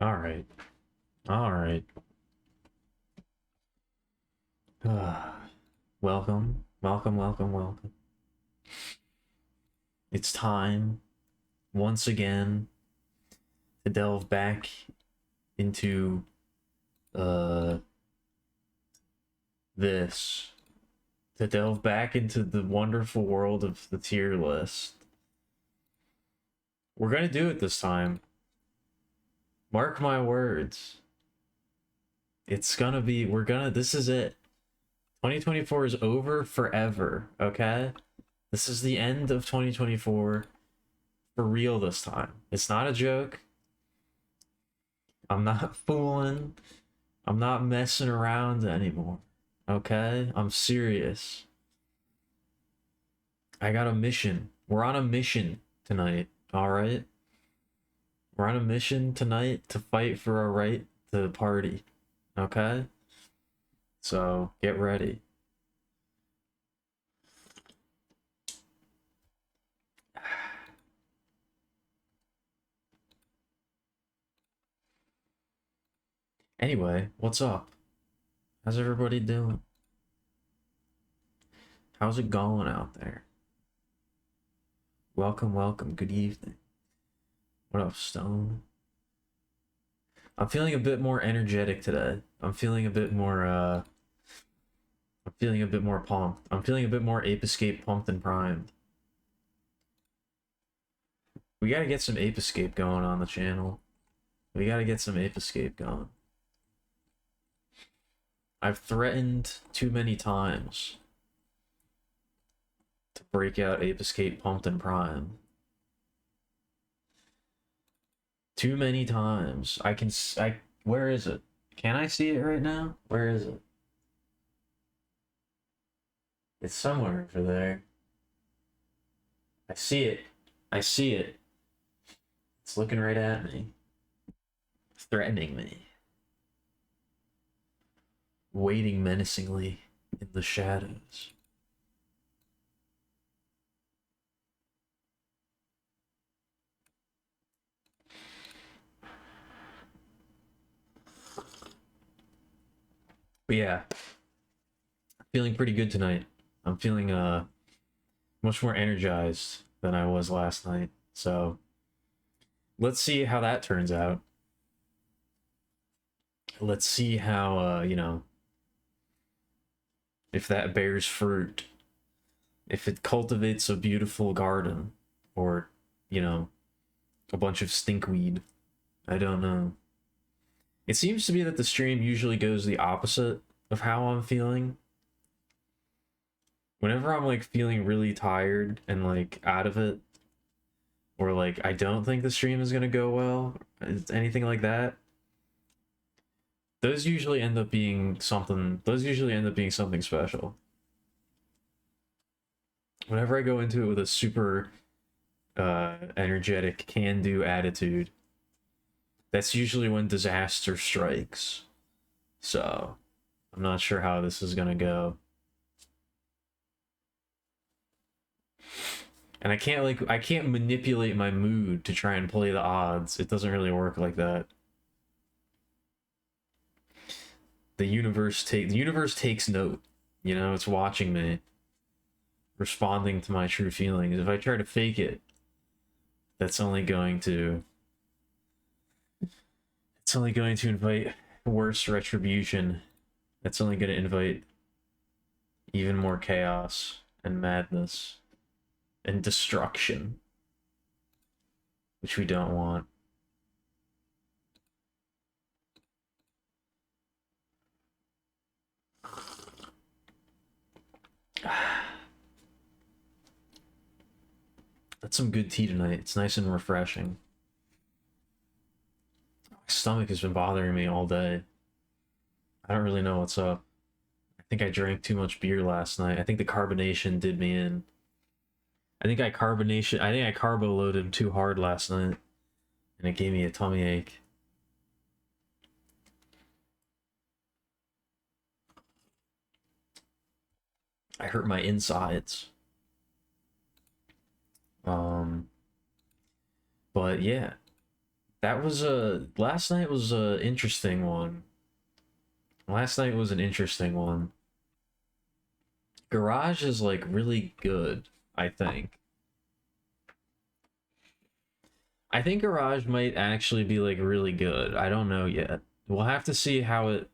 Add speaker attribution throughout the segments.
Speaker 1: All right. All right. Welcome. Welcome, welcome, welcome. It's time once again to delve back into uh this to delve back into the wonderful world of the tier list. We're going to do it this time. Mark my words. It's going to be this is it. 2024 is over forever, okay? This is the end of 2024 for real this time. It's not a joke. I'm not fooling. I'm not messing around anymore. Okay? I'm serious. I got a mission. We're on a mission tonight, alright? We're on a mission tonight to fight for our right to party. Okay? So get ready. Anyway, what's up? How's everybody doing? How's it going out there? Welcome, welcome. Good evening. What up, Stone? I'm feeling a bit more energetic today. I'm feeling a bit more I'm feeling a bit more pumped. I'm feeling a bit more Ape Escape pumped and primed. We gotta get some Ape Escape going on the channel. We gotta get some Ape Escape going. I've threatened too many times to break out Ape Escape pumped and primed. Too many times. Where is it? Can I see it right now? Where is it? It's somewhere over there. I see it. I see it. It's looking right at me. Threatening me. Waiting menacingly in the shadows. But yeah, feeling pretty good tonight. I'm feeling much more energized than I was last night. So let's see how that turns out. Let's see how if that bears fruit, if it cultivates a beautiful garden, or a bunch of stinkweed. I don't know. It seems to be that the stream usually goes the opposite of how I'm feeling. Whenever I'm like feeling really tired and like out of it, or like I don't think the stream is gonna go well, anything like that, those usually end up being something. Those usually end up being something special. Whenever I go into it with a super energetic, can-do attitude, that's usually when disaster strikes. So I'm not sure how this is gonna go. And I can't manipulate my mood to try and play the odds. It doesn't really work like that. The universe takes note. It's watching me, responding to my true feelings. If I try to fake it, that's only going to it's only going to invite worse retribution. That's only going to invite even more chaos and madness and destruction, which we don't want. That's some good tea tonight. It's nice and refreshing. My stomach has been bothering me all day. I don't really know what's up. I think I drank too much beer last night. I think the carbonation did me in. I think I carbo loaded too hard last night, and it gave me a tummy ache. I hurt my insides. Um, but yeah, That was a last night was a interesting one. Last night was an interesting one. Garage is like really good, I think. I think Garage might actually be like really good. I don't know yet. We'll have to see how it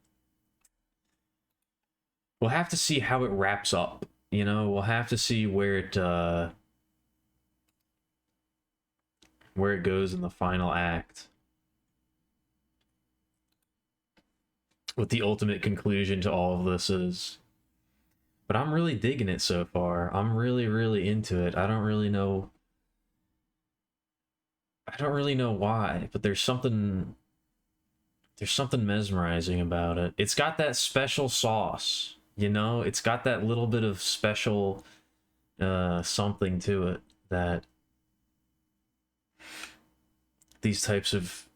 Speaker 1: we'll have to see how it wraps up. You know, we'll have to see where it goes in the final act. What the ultimate conclusion to all of this is. But I'm really digging it so far. I'm really, really into it. I don't really know why, but there's something mesmerizing about it. It's got that special sauce, you know? It's got that little bit of special something to it that these types of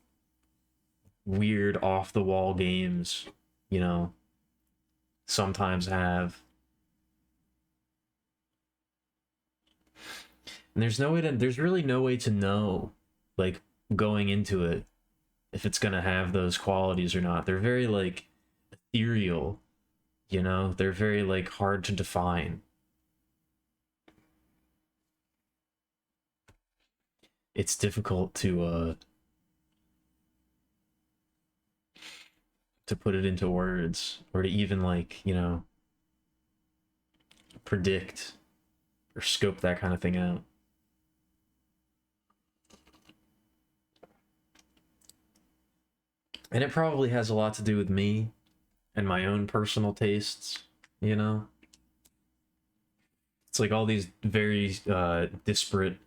Speaker 1: weird off the wall games, you know, sometimes have. And there's really no way to know, like, going into it, if it's gonna have those qualities or not. They're very like ethereal, you know? They're very like hard to define. It's difficult to put it into words or to even like, you know, predict or scope that kind of thing out. And it probably has a lot to do with me and my own personal tastes, you know? It's like all these very disparate,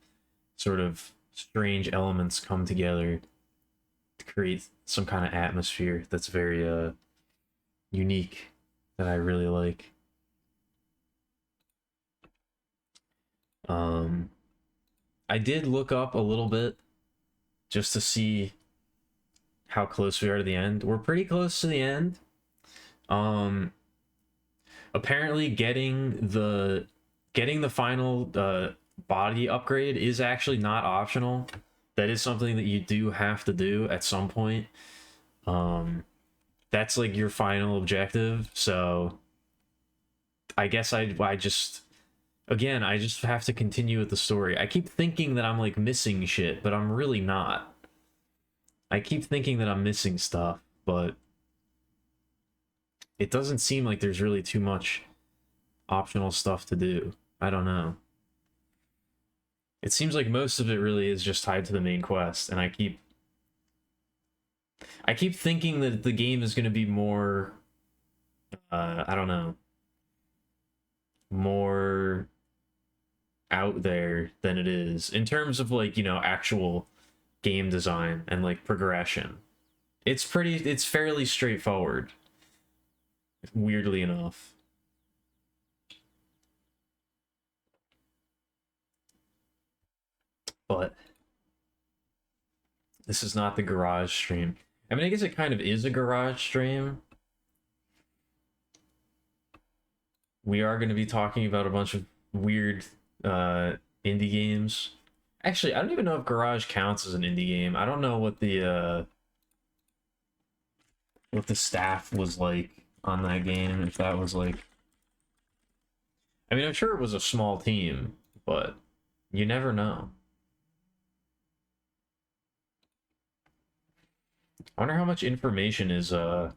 Speaker 1: sort of strange elements come together to create some kind of atmosphere that's very unique that I really like. Um, I did look up a little bit just to see how close we are to the end. We're pretty close to the end. Um, Apparently getting the final body upgrade is actually not optional. That is something that you do have to do at some point. That's like your final objective. So I guess I just again I just have to continue with the story. I keep thinking that I'm like missing shit, but I'm really not. I keep thinking that I'm missing stuff, but it doesn't seem like there's really too much optional stuff to do. I don't know. It seems like most of it really is just tied to the main quest, and I keep thinking that the game is going to be more I don't know, more out there than it is in terms of like, you know, actual game design and like progression. It's fairly straightforward, weirdly enough. But this is not the garage stream. I mean, I guess it kind of is a garage stream. We are going to be talking about a bunch of weird indie games. Actually, I don't even know if Garage counts as an indie game. I don't know what the staff was like on that game. If that was like, I mean, I'm sure it was a small team, but you never know. I wonder how much information is out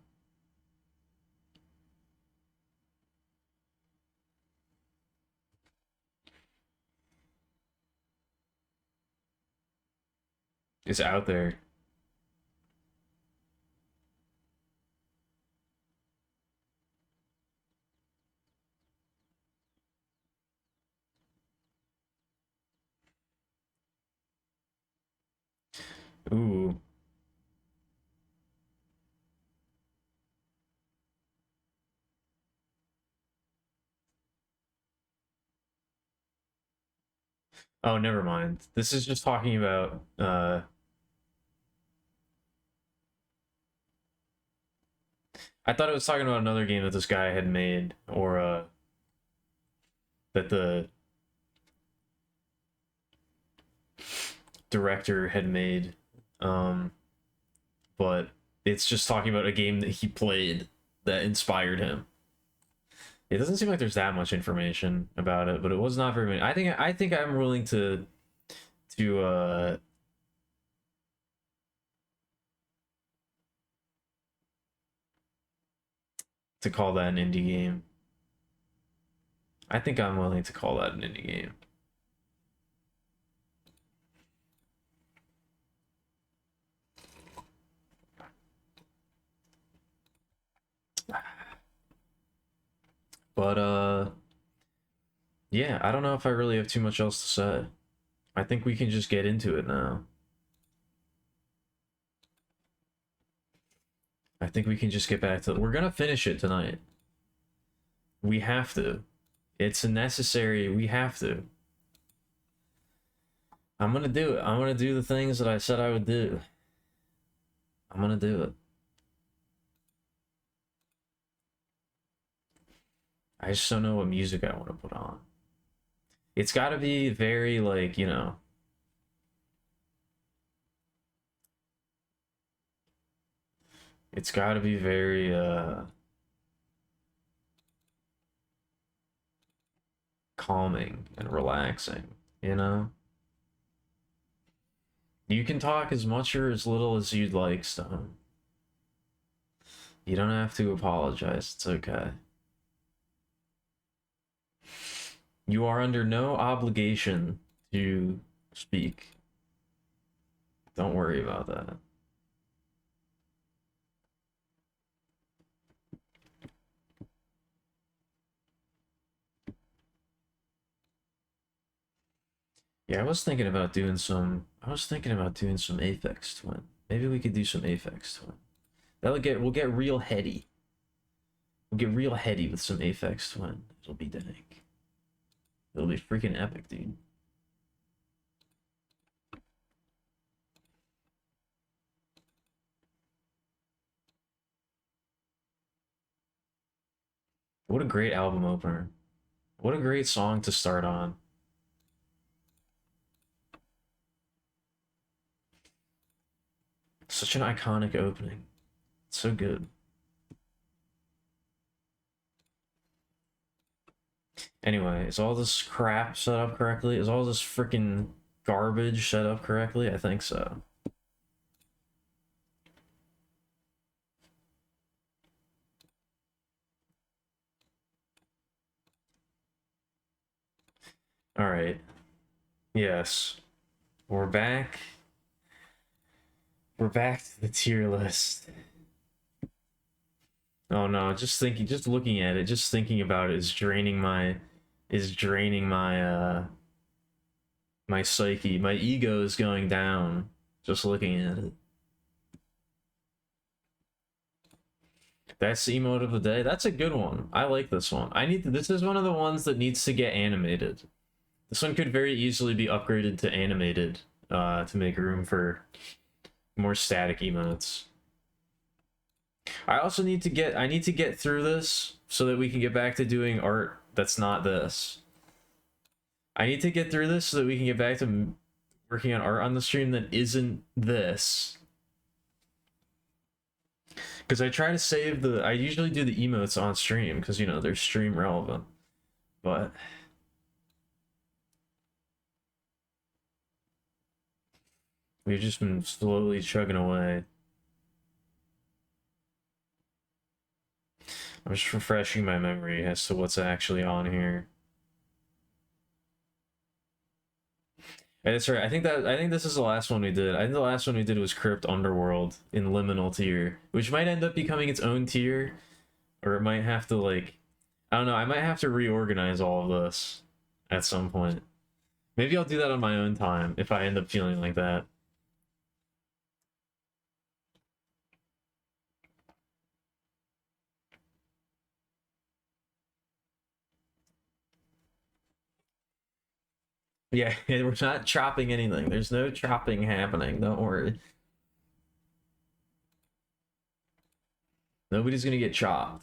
Speaker 1: there. Ooh. Oh, never mind. This is just talking about I thought it was talking about another game that this guy had made, or that the director had made But it's just talking about a game that he played that inspired him. It doesn't seem like there's that much information about it, but it was not very many. I think I'm willing to to call that an indie game. I think I'm willing to call that an indie game. But yeah, I don't know if I really have too much else to say. I think we can just get into it now. I think we can just get back to. We're gonna finish it tonight. We have to. It's necessary. We have to. I'm gonna do it. I'm gonna do the things that I said I would do. I'm gonna do it. I just don't know what music I want to put on. It's got to be very, like, you know. It's got to be very calming and relaxing, you know? You can talk as much or as little as you'd like, Stone. You don't have to apologize. It's okay. You are under no obligation to speak. Don't worry about that. Yeah, I was thinking about doing some Aphex Twin. Maybe we could do some Aphex Twin. We'll get real heady. We'll get real heady with some Aphex Twin. It'll be dank. It'll be freaking epic, dude. What a great album opener. What a great song to start on. Such an iconic opening. It's so good. Anyway, is all this crap set up correctly? Is all this freaking garbage set up correctly? I think so. All right. Yes. We're back. We're back to the tier list. Oh no, just looking at it, just thinking about it is draining my psyche. My ego is going down just looking at it. That's the emote of the day. That's a good one. I like this one. This is one of the ones that needs to get animated. This one could very easily be upgraded to animated to make room for more static emotes. I need to get through this so that we can get back to doing art that's not this. I need to get through this so that we can get back to working on art on the stream that isn't this. Because I usually do the emotes on stream because, you know, they're stream relevant. But we've just been slowly chugging away. I'm just refreshing my memory as to what's actually on here. And that's right. I think this is the last one we did. I think the last one we did was Crypt Underworld in Liminal tier, which might end up becoming its own tier, or it might have to, like, I don't know. I might have to reorganize all of this at some point. Maybe I'll do that on my own time if I end up feeling like that. Yeah, we're not chopping anything. There's no chopping happening. Don't worry. Nobody's gonna get chopped.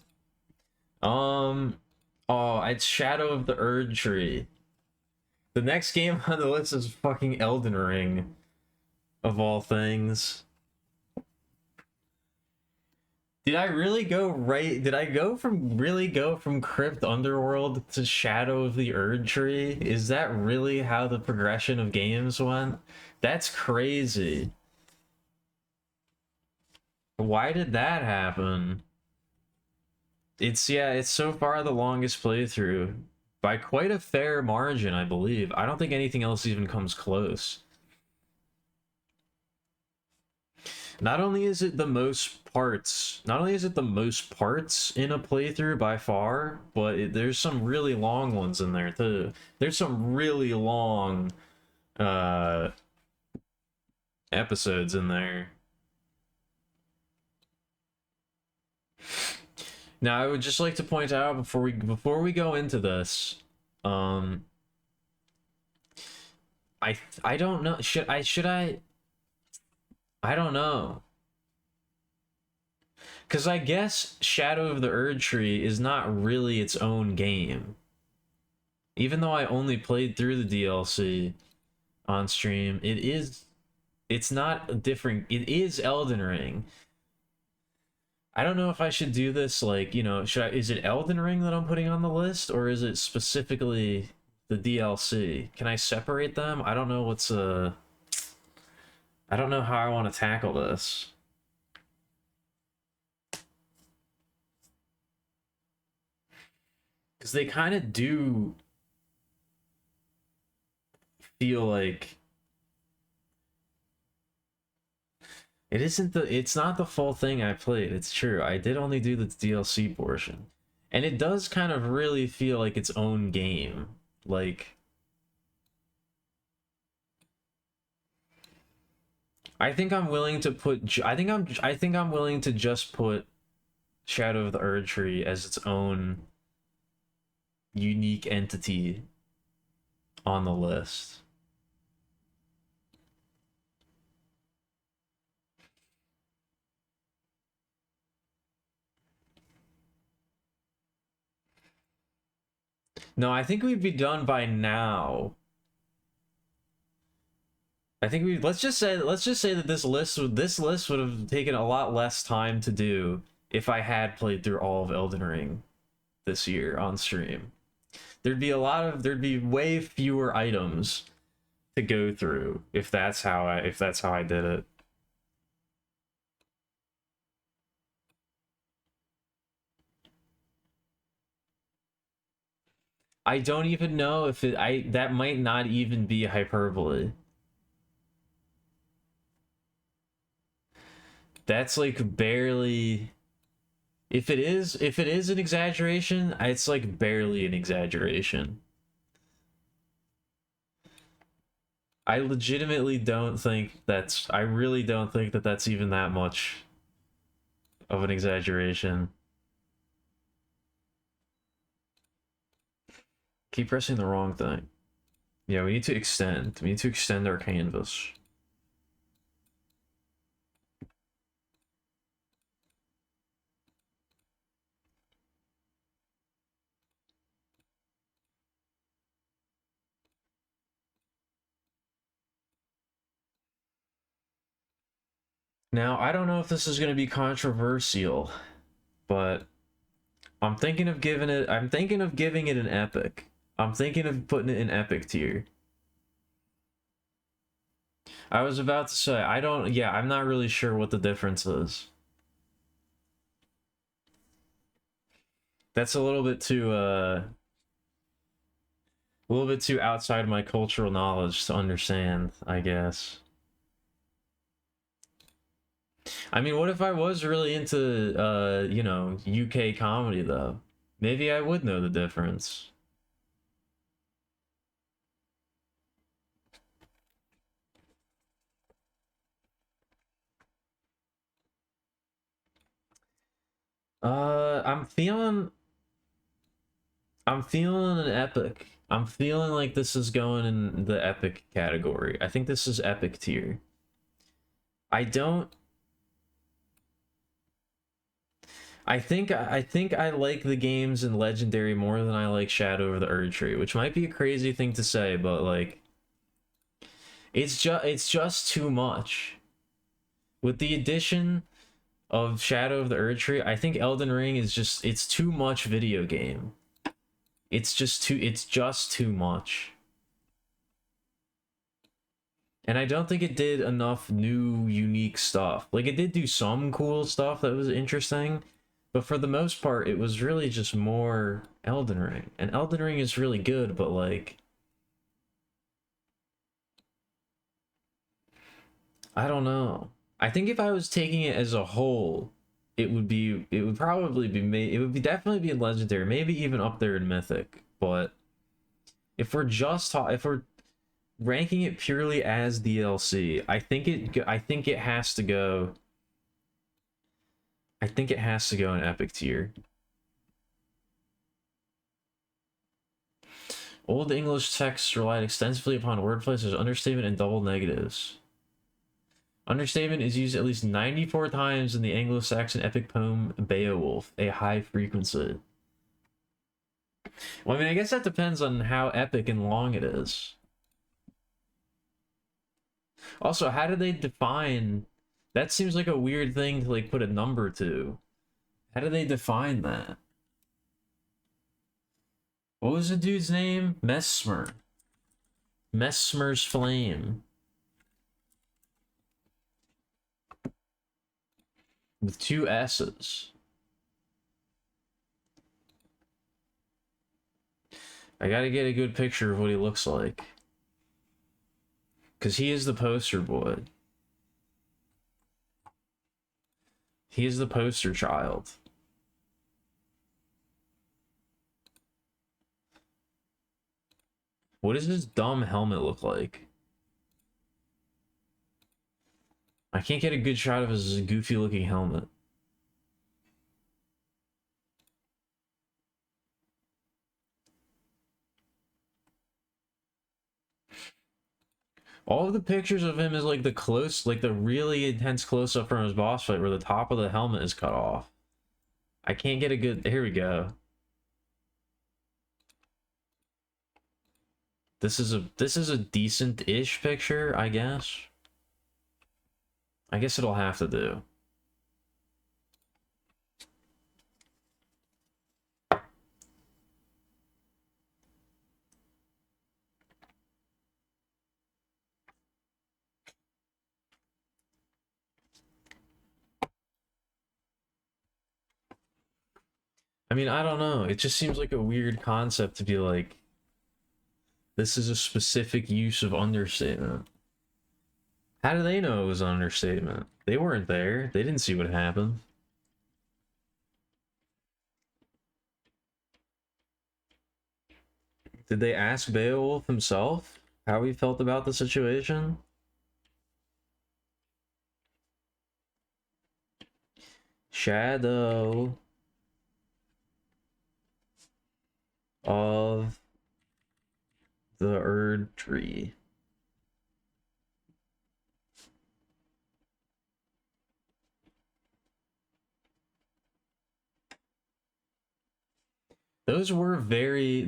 Speaker 1: Oh, it's Shadow of the Erdtree. The next game on the list is fucking Elden Ring. of all things. Did I really go right? Did I really go from Crypt Underworld to Shadow of the Erd Tree? Is that really how the progression of games went? That's crazy. Why did that happen? Yeah, it's so far the longest playthrough by quite a fair margin, I believe. I don't think anything else even comes close. Not only is it the most parts, not only is it the most parts in a playthrough by far, but there's some really long ones in there too. There's some really long uh episodes in there. Now, I would just like to point out before we go into this, um I don't know, I don't know. Because I guess Shadow of the Erd Tree is not really its own game. Even though I only played through the DLC on stream, it's not a different, it is Elden Ring. I don't know if I should do this, like, you know, is it Elden Ring that I'm putting on the list, or is it specifically the DLC? Can I separate them? I don't know I don't know how I want to tackle this. Because they kind of do feel like it's not the full thing I played. It's true. I did only do the DLC portion. And it does kind of really feel like its own game. Like, I think I'm willing to put I think I'm willing to just put Shadow of the Erd Tree as its own unique entity on the list. No, I think we'd be done by now. I think let's just say that this list would have taken a lot less time to do if I had played through all of Elden Ring this year on stream. There'd be way fewer items to go through if that's how I did it. I don't even know if that might not even be hyperbole. That's like barely, if it is an exaggeration, it's like barely an exaggeration. I legitimately don't think I really don't think that that's even that much of an exaggeration. Keep pressing the wrong thing. Yeah, we need to extend. We need to extend our canvas. Now, I don't know if this is going to be controversial, but I'm thinking of giving it an epic. I'm thinking of putting it in epic tier. I was about to say, I'm not really sure what the difference is. That's a little bit too outside my cultural knowledge to understand, I guess. I mean, what if I was really into you know, UK comedy though? Maybe I would know the difference. I'm feeling an epic. I'm feeling like this is going in the epic category. I think this is epic tier. I don't I think I like the games in Legendary more than I like Shadow of the Erd Tree, which might be a crazy thing to say, but like It's just too much. With the addition of Shadow of the Erdtree, I think Elden Ring is just, it's too much video game. It's just too much. And I don't think it did enough new, unique stuff. Like, it did do some cool stuff that was interesting, but for the most part, it was really just more Elden Ring. And Elden Ring is really good, but like, I don't know. I think if I was taking it as a whole, it would probably be made, it would be definitely be in Legendary, maybe even up there in Mythic. But if we're ranking it purely as DLC, I think it has to go. I think it has to go in Epic tier. Old English texts relied extensively upon wordplay such as understatement and double negatives. Understatement is used at least 94 times in the Anglo-Saxon epic poem Beowulf, a high frequency. Well, I mean, I guess that depends on how epic and long it is. Also, how do they define... That seems like a weird thing to, like, put a number to. How do they define that? What was the dude's name? Messmer. Messmer's Flame. With 2 S's. I gotta get a good picture of what he looks like. Because he is the poster boy. He is the poster child. What does this dumb helmet look like? I can't get a good shot of his goofy looking helmet. All of the pictures of him is like the really intense close up from his boss fight where the top of the helmet is cut off. I can't get a good, here we go. This is a decent-ish picture, I guess. I guess it'll have to do. I mean, I don't know. It just seems like a weird concept to be like, this is a specific use of understatement. How do they know it was an understatement? They weren't there. They didn't see what happened. Did they ask Beowulf himself how he felt about the situation? Shadow of the Erdtree. Those were very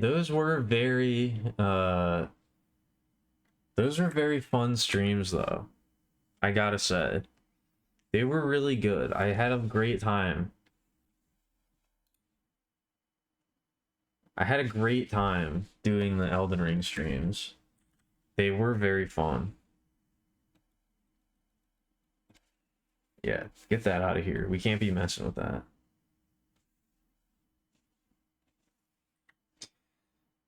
Speaker 1: fun streams though. I gotta say. They were really good. I had a great time. I had a great time doing the Elden Ring streams. They were very fun. Yeah, get that out of here. We can't be messing with that.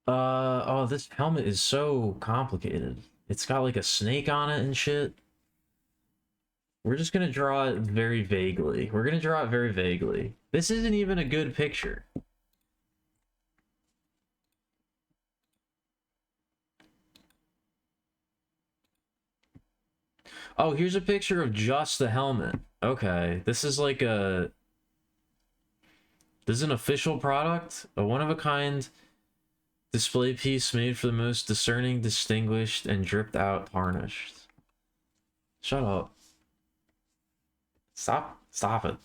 Speaker 1: Oh, this helmet is so complicated. It's got like a snake on it and shit. We're just gonna draw it very vaguely. We're gonna draw it very vaguely. This isn't even a good picture. Oh, here's a picture of just the helmet. Okay, this is like a... This is an official product? A one-of-a-kind display piece made for the most discerning, distinguished, and dripped out tarnished. Shut up. Stop it.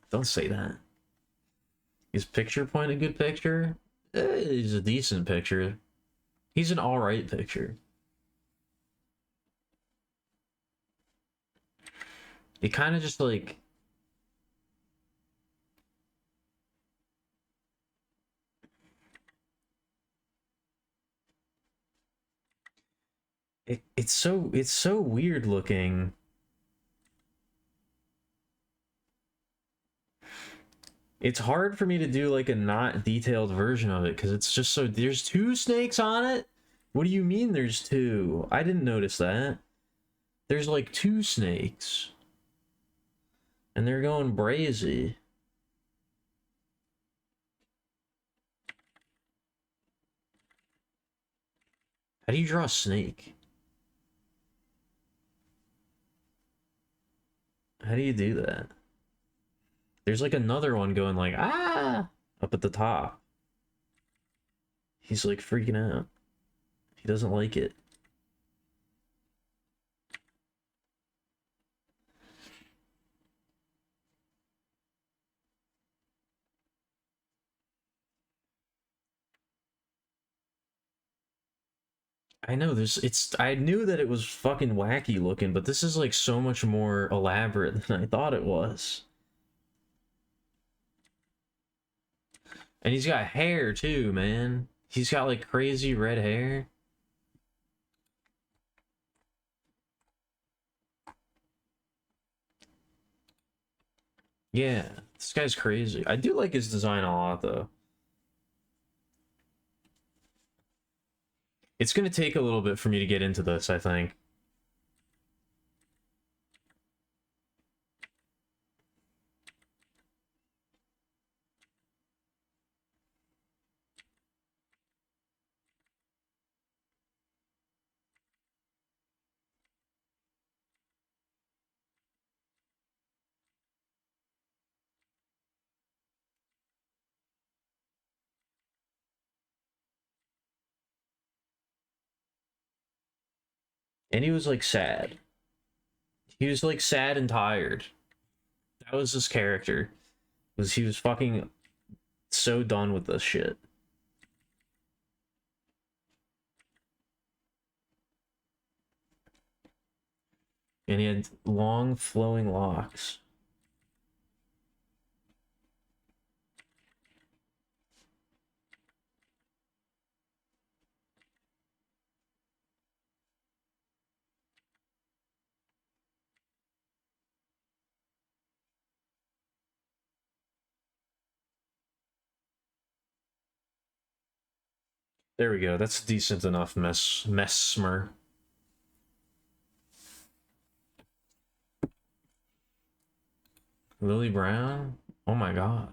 Speaker 1: Don't say that. Is Picture Point a good picture? He's a decent picture. He's an alright picture. It kind of just like it's so weird looking. It's hard for me to do like a not detailed version of it because it's just so there's two snakes on it. What do you mean there's two? I didn't notice that. There's like two snakes. And they're going brazy. How do you draw a snake? How do you do that? There's like another one going like, ah, up at the top. He's like freaking out. He doesn't like it. I know I knew that it was fucking wacky looking, but this is like so much more elaborate than I thought it was. And he's got hair too, man. He's got like crazy red hair. Yeah, this guy's crazy. I do like his design a lot though. It's gonna take a little bit for me to get into this, I think. And he was like sad. He was like sad and tired. That was his character. Was he was fucking so done with this shit. And he had long flowing locks. There we go. That's decent enough mesmer. Lily Brown? Oh my god.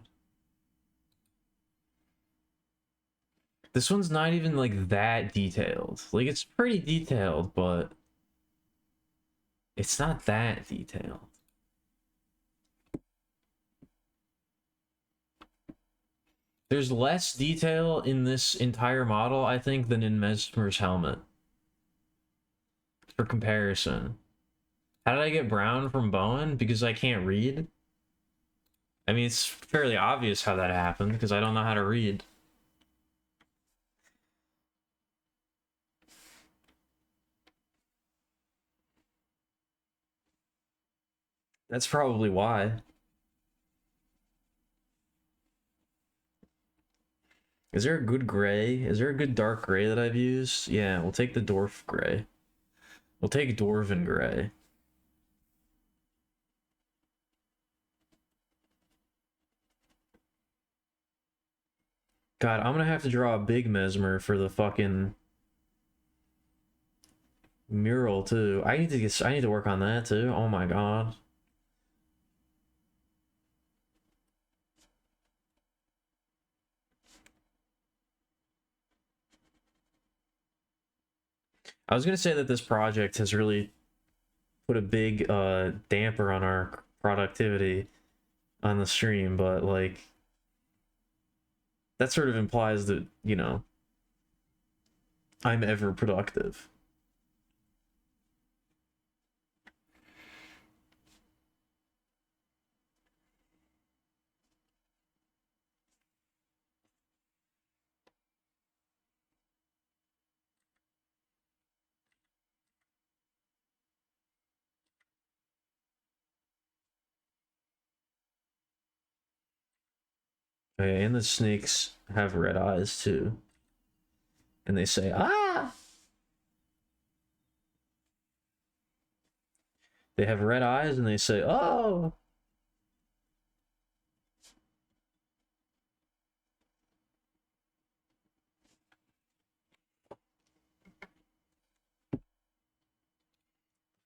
Speaker 1: This one's not even like that detailed. Like it's pretty detailed, but it's not that detailed. There's less detail in this entire model, I think, than in Mesmer's helmet. For comparison. How did I get brown from Bowen? Because I can't read? I mean, it's fairly obvious how that happened, because I don't know how to read. That's probably why. Is there a good gray? Is there a good dark gray that I've used? Yeah, we'll take the dwarf gray. We'll take dwarven gray. God, I'm gonna have to draw a big mesmer for the fucking mural too. I need to work on that too. Oh my god. I was gonna say that this project has really put a big damper on our productivity on the stream, but like that sort of implies that, you know, I'm ever productive. Okay, and the snakes have red eyes too. And they say, ah! They have red eyes and they say, oh!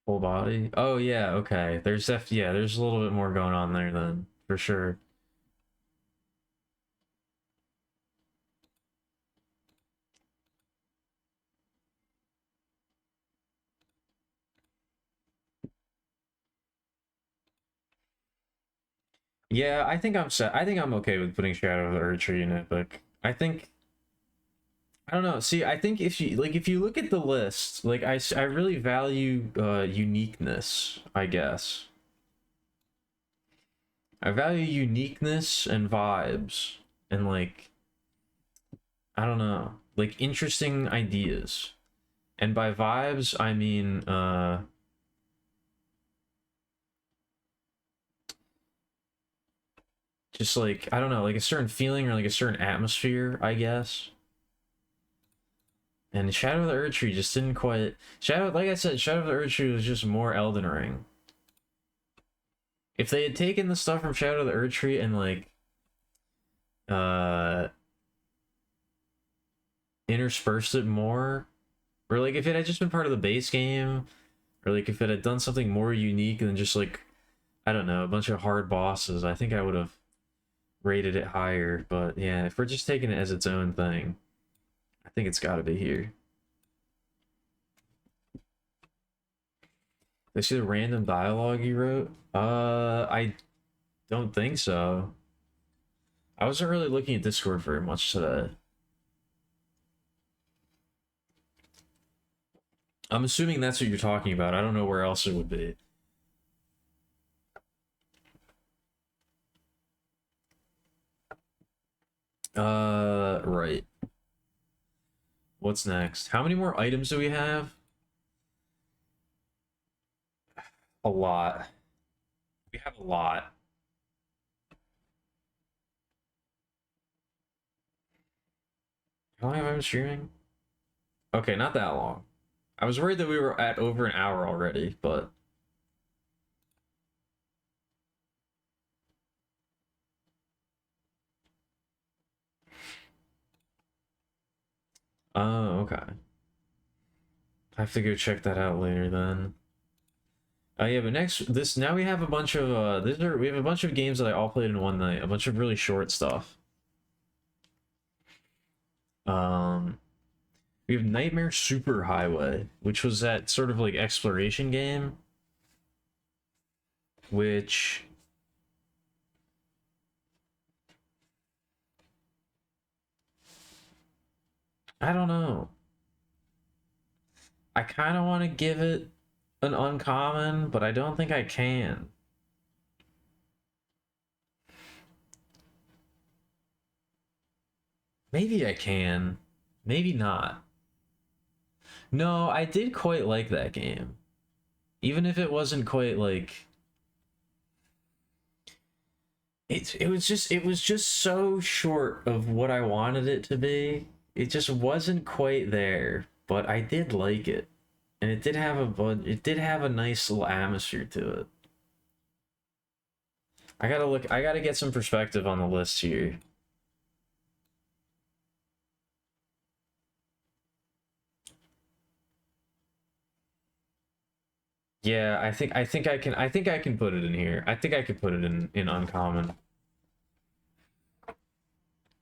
Speaker 1: Full body? Oh, yeah, okay. There's yeah, there's a little bit more going on there then, for sure. Yeah, I think I'm set. I think I'm okay with putting Shadow of the Erdtree in Epic. I think I don't know. See, I think if you look at the list, like I really value uniqueness, I guess. I value uniqueness and vibes and like I don't know, like interesting ideas. And by vibes, I mean just like I don't know, like a certain feeling or like a certain atmosphere, I guess. And Shadow of the Erdtree just didn't quite Shadow like I said, Shadow of the Erdtree was just more Elden Ring. If they had taken the stuff from Shadow of the Erdtree and like uh interspersed it more, or like if it had just been part of the base game, or like if it had done something more unique than just like I don't know, a bunch of hard bosses, I think I would have rated it higher. But yeah, if we're just taking it as its own thing, I think it's got to be here. They see the random dialogue you wrote? I don't think so. I wasn't really looking at Discord very much today. I'm assuming that's what you're talking about. I don't know where else it would be. Right. What's next? How many more items do we have? A lot. We have a lot. How long have I been streaming? Okay, not that long. I was worried that we were at over an hour already, but oh, okay. I have to go check that out later then. Yeah, but this now we have a bunch of we have a bunch of games that I all played in one night, a bunch of really short stuff. Um, we have Nightmare Superhighway, which was that sort of like exploration game, which I don't know. I kind of want to give it an uncommon, but I don't think I can. Maybe I can. Maybe not. No, I did quite like that game. Even if it wasn't quite like it was just so short of what I wanted it to be. It just wasn't quite there, but I did like it. And it did have a nice little atmosphere to it. I gotta get some perspective on the list here. Yeah, I think I can put it in here. I think I could put it in uncommon.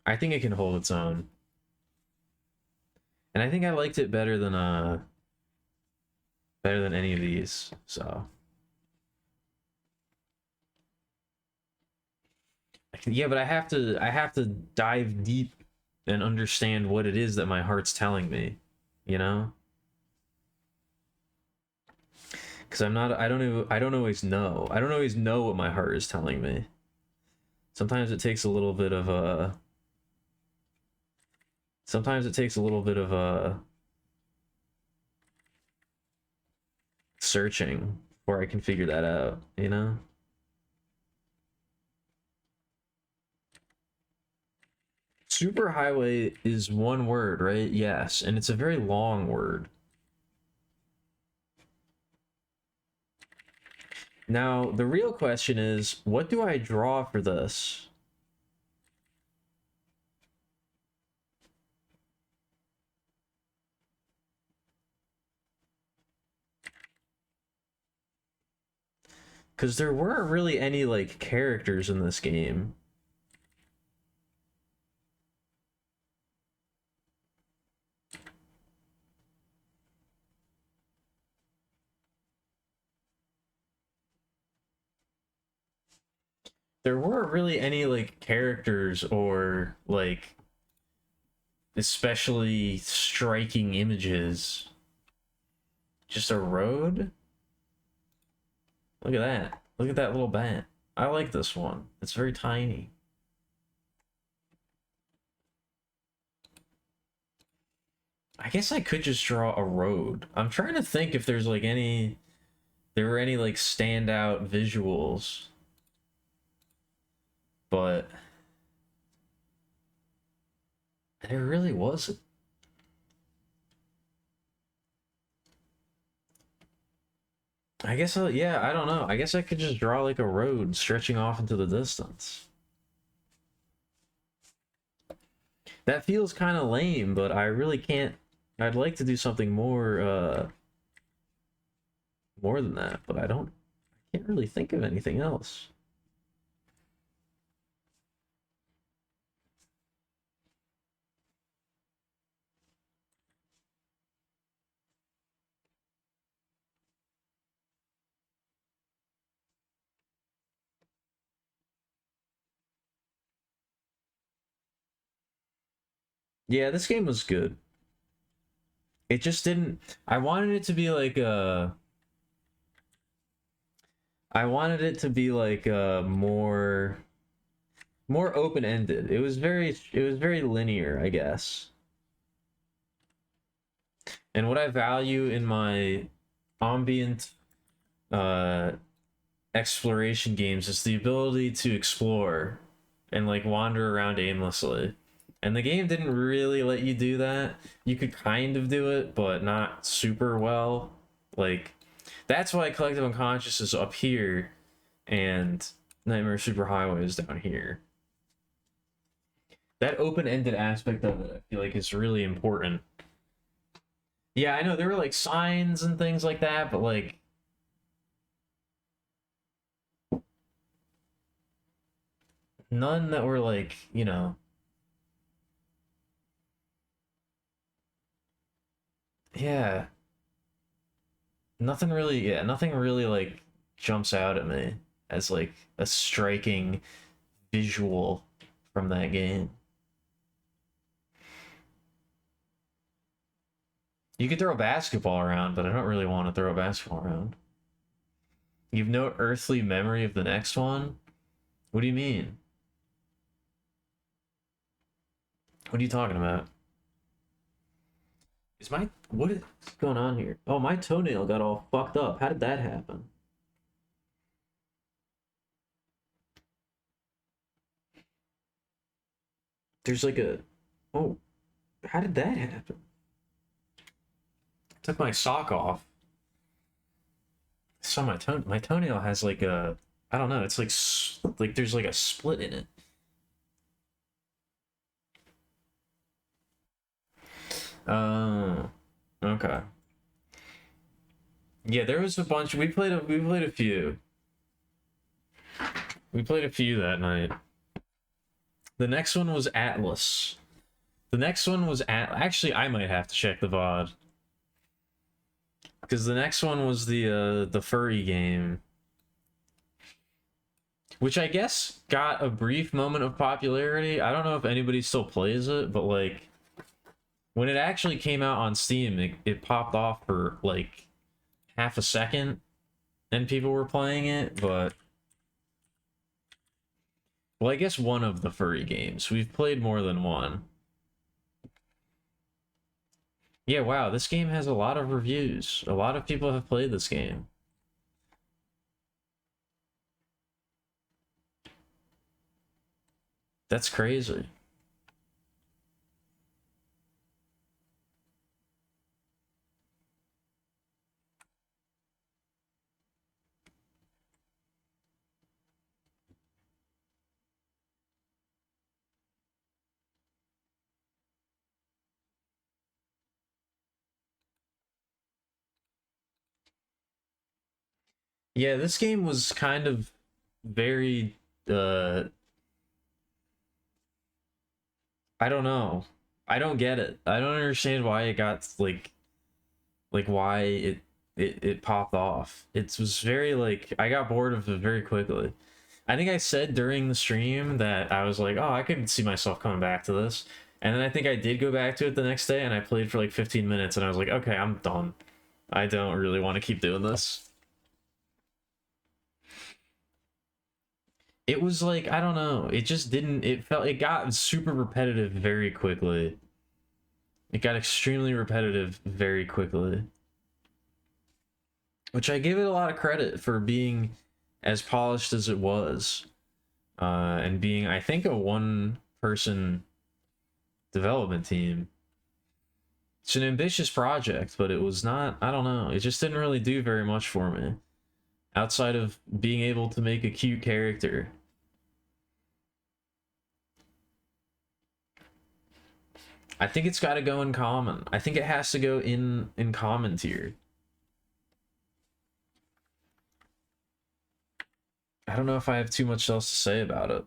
Speaker 1: I think it can hold its own. And I think I liked it better than any of these. So yeah, but I have to dive deep and understand what it is that my heart's telling me, you know? Because I don't always know. I don't always know what my heart is telling me. Sometimes it takes a little bit of a sometimes it takes a little bit of a searching before I can figure that out, you know? Superhighway is one word, right? Yes, and it's a very long word. Now, the real question is, what do I draw for this? Because there weren't really any, like, characters in this game. There weren't really any, like, characters or, like, especially striking images. Just a road? Look at that. Look at that little bat. I like this one. It's very tiny. I guess I could just draw a road. I'm trying to think if there's like any... There were any like standout visuals. But... There really wasn't. I guess, yeah, I don't know. I guess I could just draw like a road stretching off into the distance. That feels kind of lame, but I really can't... I'd like to do something more than that, but I can't really think of anything else. Yeah, this game was good. It just didn't... I wanted it to be like a... I wanted it to be like more open-ended. It was very linear, I guess. And what I value in my ambient exploration games is the ability to explore and like wander around aimlessly. And the game didn't really let you do that. You could kind of do it, but not super well. Like, that's why Collective Unconscious is up here and Nightmare Superhighway is down here. That open-ended aspect of it, I feel like, is really important. Yeah, I know there were like signs and things like that, but like none that were like, you know, yeah, nothing really like jumps out at me as like a striking visual from that game. You could throw a basketball around, but I don't really want to throw a basketball around. You've no earthly memory of the next one? What do you mean? What are you talking about? What is going on here? Oh, my toenail got all fucked up. How did that happen? There's like a... Oh, how did that happen? I took my sock off. So my toenail has like a... I don't know, it's like there's like a split in it. Oh, okay. Yeah, there was a bunch. We played a few. We played a few that night. The next one was Atlas. The next one was actually I might have to check the VOD. Because the next one was the furry game. Which I guess got a brief moment of popularity. I don't know if anybody still plays it, but like when it actually came out on Steam, it popped off for like half a second and people were playing it, but well, I guess one of the furry games. We've played more than one. Yeah, wow, this game has a lot of reviews. A lot of people have played this game. That's crazy. Yeah, this game was kind of very I don't know. I don't get it. I don't understand why it got like why it popped off. It was very like I got bored of it very quickly. I think I said during the stream that I was like, "Oh, I could see myself coming back to this." And then I think I did go back to it the next day and I played for like 15 minutes and I was like, "Okay, I'm done. I don't really want to keep doing this." It was like, I don't know. It just didn't it got super repetitive very quickly. It got extremely repetitive very quickly. Which I give it a lot of credit for being as polished as it was. And being, I think, a one person development team. It's an ambitious project, but it was not, I don't know, it just didn't really do very much for me. Outside of being able to make a cute character. I think it's got to go in common. I think it has to go in common tier. I don't know if I have too much else to say about it.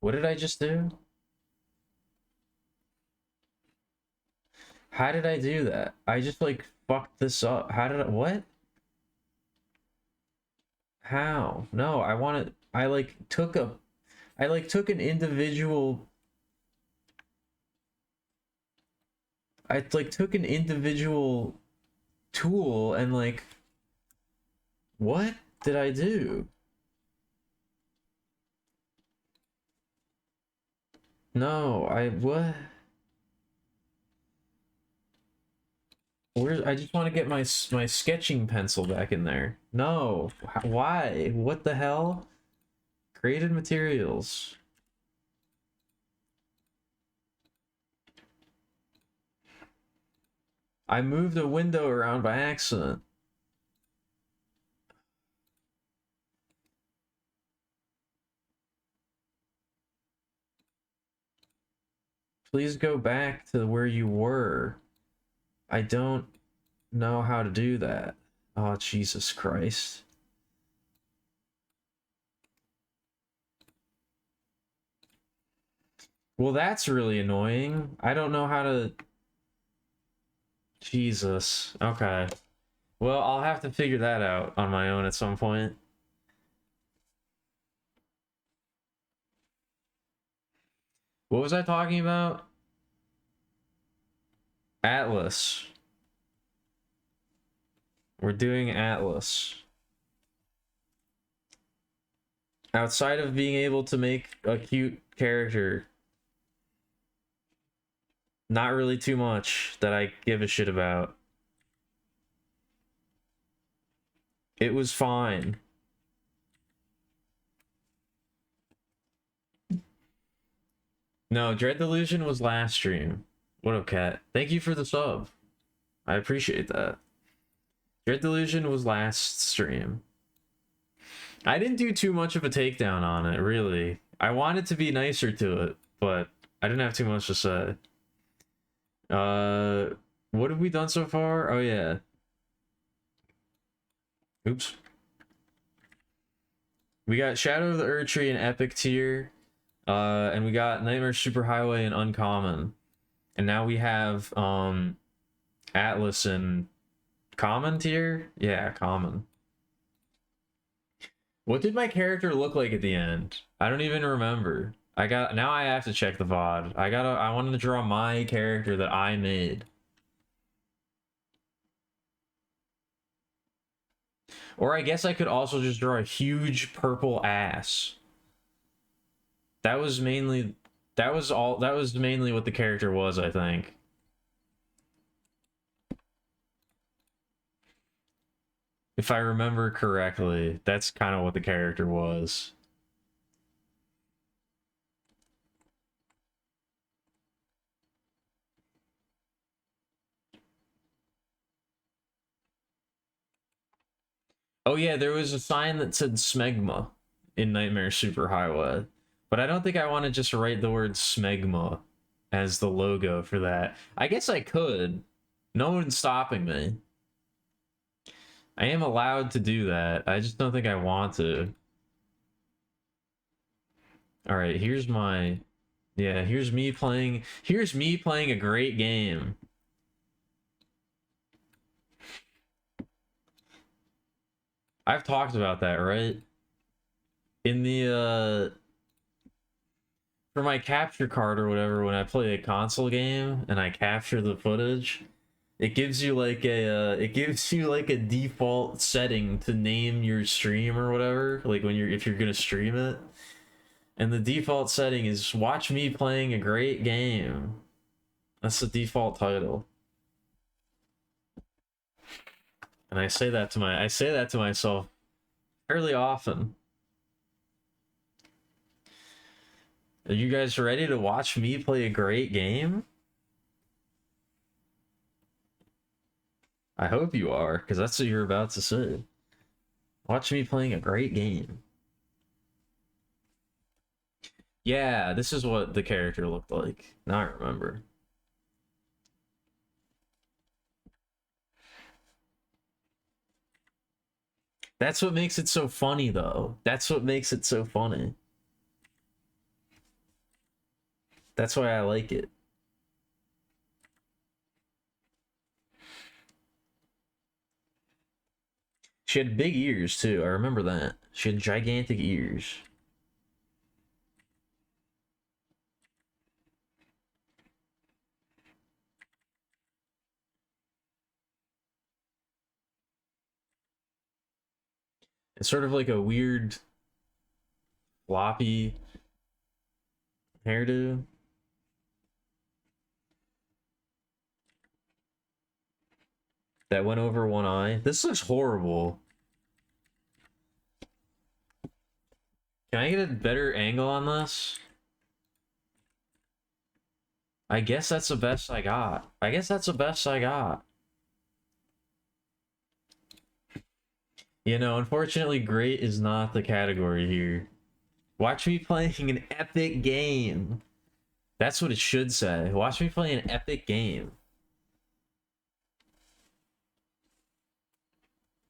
Speaker 1: What did I just do? How did I do that? I just like fucked this up. How did I, what? How? No, I wanted, I like took an individual, I like took an individual tool and like, what did I do? No, what? Where, I just want to get my sketching pencil back in there. No, why? What the hell? Created materials. I moved a window around by accident. Please go back to where you were. I don't know how to do that. Oh, Jesus Christ. Well, that's really annoying. I don't know how to... Jesus. Okay. Well, I'll have to figure that out on my own at some point. What was I talking about? Atlas. We're doing Atlas. Outside of being able to make a cute character, not really too much that I give a shit about. It was fine. No, Dread Delusion was last stream. What up, Cat? Thank you for the sub. I appreciate that. Dread Delusion was last stream. I didn't do too much of a takedown on it, really. I wanted to be nicer to it, but I didn't have too much to say. What have we done so far? Oh, yeah. Oops. We got Shadow of the Erdtree and Epic tier. And we got Nightmare Superhighway and Uncommon. And now we have Atlas and Common tier? Yeah, Common. What did my character look like at the end? I don't even remember. Now I have to check the VOD. I wanted to draw my character that I made. Or I guess I could also just draw a huge purple ass. That was mainly what the character was, I think. If I remember correctly, that's kind of what the character was. Oh yeah, there was a sign that said Smegma in Nightmare Superhighway. But I don't think I want to just write the word Smegma as the logo for that. I guess I could. No one's stopping me. I am allowed to do that. I just don't think I want to. All right, here's my... Yeah, here's me playing... Here's me playing a great game. I've talked about that, right? In the, for my capture card or whatever, when I play a console game and I capture the footage, it gives you like it gives you like a default setting to name your stream or whatever, like when you're, if you're gonna stream it. And the default setting is watch me playing a great game. That's the default title. And I say that to myself fairly often. Are you guys ready to watch me play a great game? I hope you are, because that's what you're about to say. Watch me playing a great game. Yeah, this is what the character looked like. Now I remember. That's what makes it so funny, though. That's what makes it so funny. That's why I like it. She had big ears, too. I remember that. She had gigantic ears. It's sort of like a weird floppy hairdo. That went over one eye. This looks horrible. Can I get a better angle on this? I guess that's the best I got. I guess that's the best I got. You know, unfortunately, great is not the category here. Watch me playing an epic game. That's what it should say. Watch me play an epic game.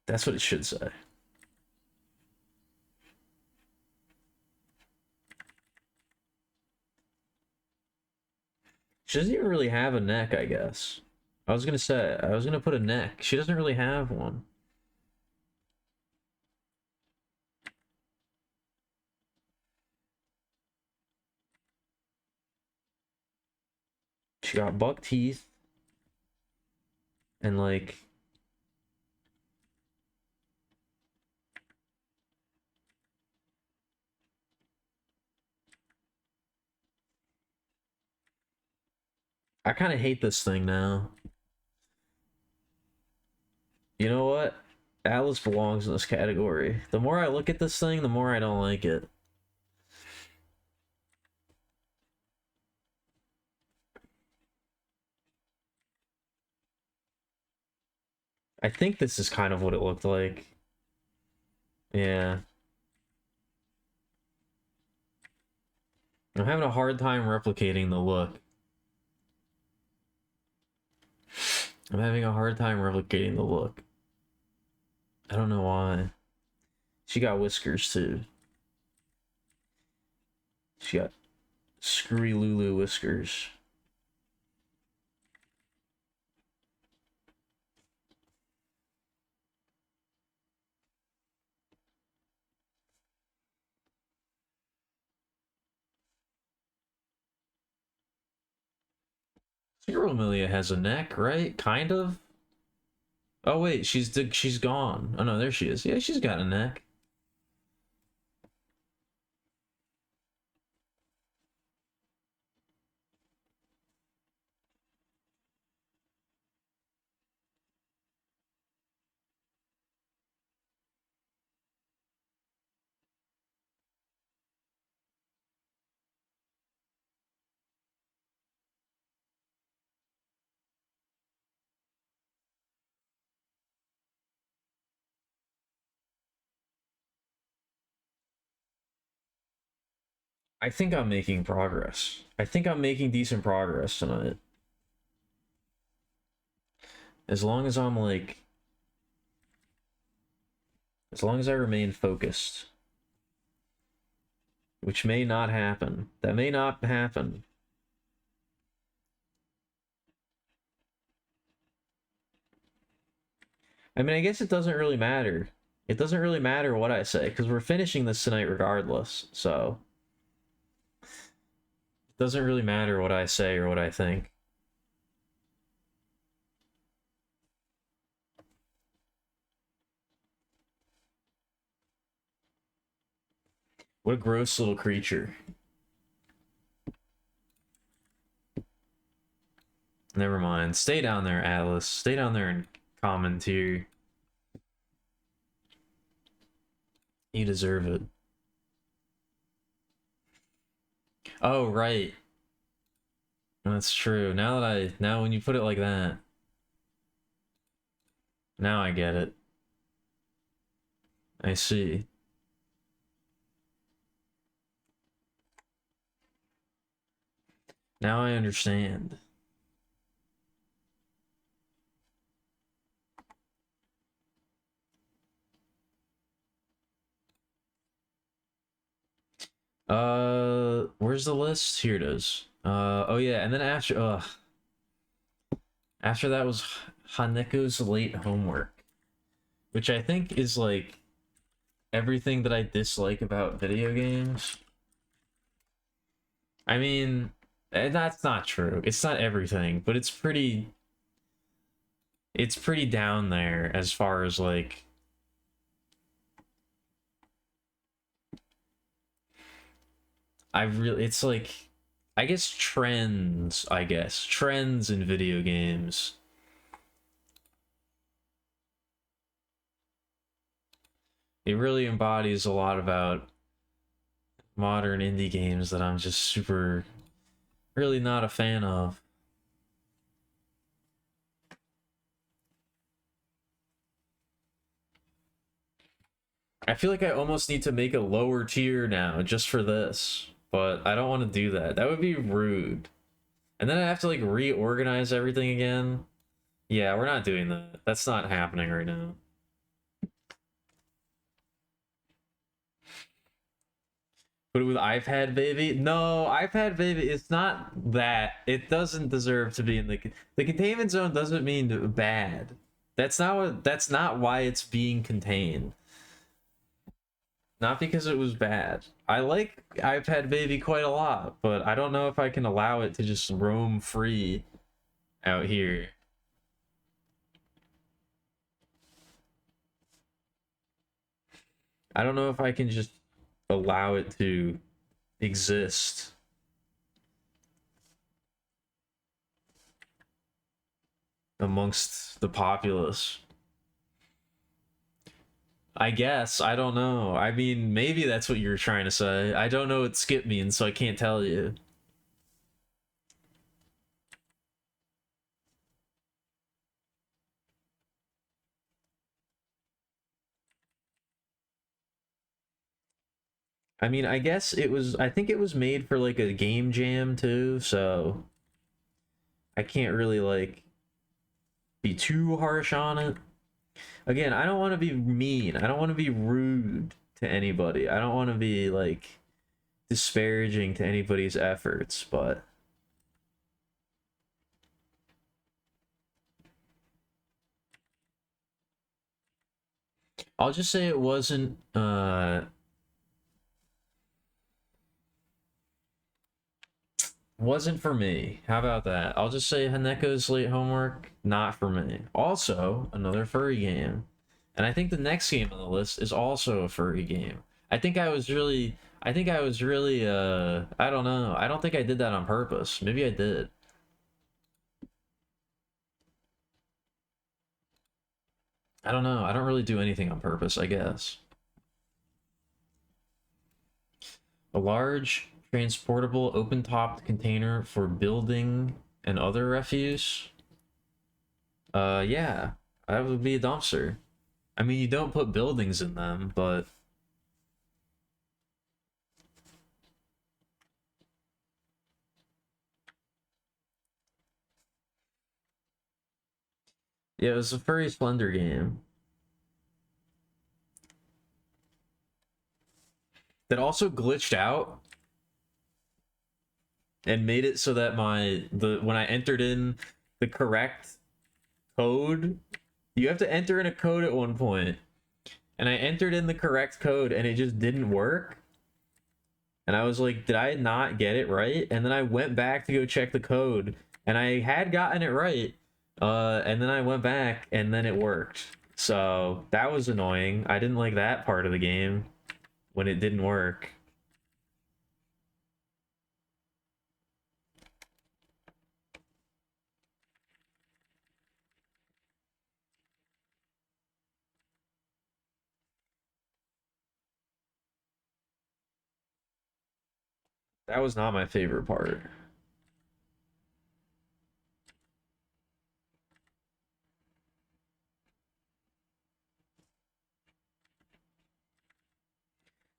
Speaker 1: That's what it should say. She doesn't even really have a neck, I guess. I was gonna put a neck. She doesn't really have one. She got buck teeth. And like... I kind of hate this thing now. You know what? Alice belongs in this category. The more I look at this thing, the more I don't like it. I think this is kind of what it looked like. Yeah. I'm having a hard time replicating the look. I'm having a hard time replicating the look. I don't know why. She got whiskers too. She got screwy Lulu whiskers. Zero Amelia has a neck, right? Kind of. Oh wait, she's gone. Oh no, there she is. Yeah, she's got a neck. I think I'm making progress. I think I'm making decent progress tonight. As long as I'm like... As long as I remain focused. Which may not happen. That may not happen. I mean, I guess it doesn't really matter. It doesn't really matter what I say, because we're finishing this tonight regardless, so... It doesn't really matter what I say or what I think. What a gross little creature. Never mind. Stay down there, Atlas. Stay down there and comment here. You deserve it. Oh, right. That's true. Now when you put it like that, now I get it. I see. Now I understand. Where's the list? Here it is. Oh yeah, and then after that was Haneko's late homework, which I think is like everything that I dislike about video games. I mean, that's not true. It's not everything, but it's pretty down there as far as like it's like I guess trends in video games. It really embodies a lot about modern indie games that I'm just really not a fan of. I feel like I almost need to make a lower tier now just for this, but I don't want to do that. That would be rude. And then I have to like reorganize everything again. Yeah, we're not doing that. That's not happening right now. Put it with iPad baby? No, iPad baby, it's not that. It doesn't deserve to be in the containment zone doesn't mean bad. That's not why it's being contained. Not because it was bad. I like iPad baby quite a lot, but I don't know if I can allow it to just roam free out here. I don't know if I can just allow it to exist amongst the populace. I guess. I don't know. I mean, maybe that's what you're trying to say. I don't know what skip means, so I can't tell you. I mean, I think it was made for like a game jam too, so I can't really like be too harsh on it. Again, I don't want to be mean. I don't want to be rude to anybody. I don't want to be like disparaging to anybody's efforts, but I'll just say it wasn't for me. How about that? I'll just say Haneko's late homework, not for me. Also, another furry game. And I think the next game on the list is also a furry game. I think I was really I don't know. I don't think I did that on purpose. Maybe I did. I don't know. I don't really do anything on purpose, I guess. A large transportable open-topped container for building and other refuse. Yeah, that would be a dumpster. I mean, you don't put buildings in them, but yeah, it was a furry splendor game. that also glitched out and made it so that when I entered in the correct code, you have to enter in a code at one point, and I entered in the correct code and it just didn't work. And I was like, did I not get it right? And then I went back to go check the code, and I had gotten it right. And then I went back, and then it worked. So that was annoying. I didn't like that part of the game when it didn't work. That was not my favorite part.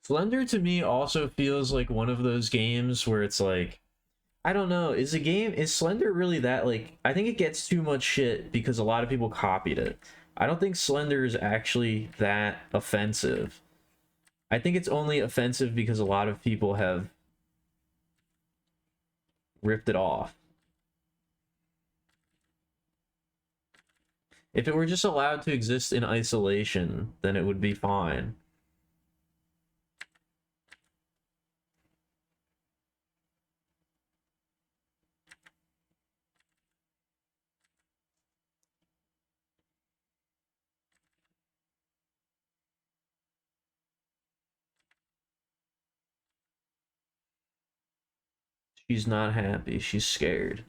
Speaker 1: Slender to me also feels like one of those games where it's like, I don't know, is Slender really that, like, I think it gets too much shit because a lot of people copied it. I don't think Slender is actually that offensive. I think it's only offensive because a lot of people have ripped it off. If it were just allowed to exist in isolation, then it would be fine. She's not happy. She's scared.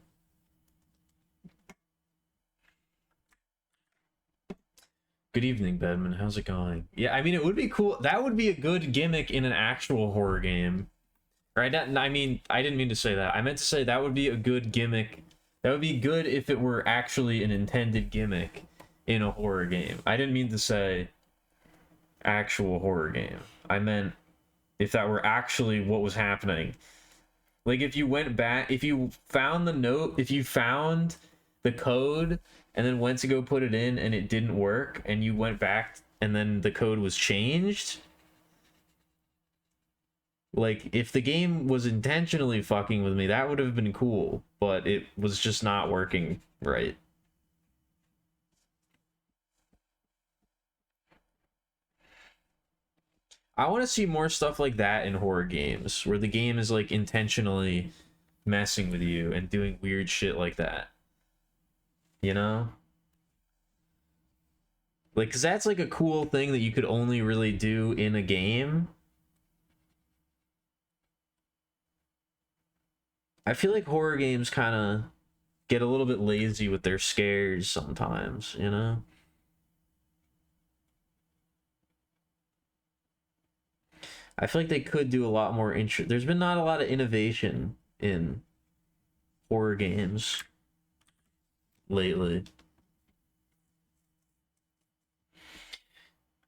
Speaker 1: Good evening, Bedman. How's it going? Yeah, I mean, it would be cool. That would be a good gimmick in an actual horror game. Right? I mean, I didn't mean to say that. I meant to say that would be a good gimmick. That would be good if it were actually an intended gimmick in a horror game. I didn't mean to say actual horror game. I meant if that were actually what was happening. Like if you went back, if you found the note, if you found the code and then went to go put it in and it didn't work and you went back and then the code was changed. Like if the game was intentionally fucking with me, that would have been cool, but it was just not working right. I want to see more stuff like that in horror games where the game is like intentionally messing with you and doing weird shit like that. You know? Like, cause that's like a cool thing that you could only really do in a game. I feel like horror games kind of get a little bit lazy with their scares sometimes, you know? I feel like they could do a lot more there's been not a lot of innovation in horror games lately.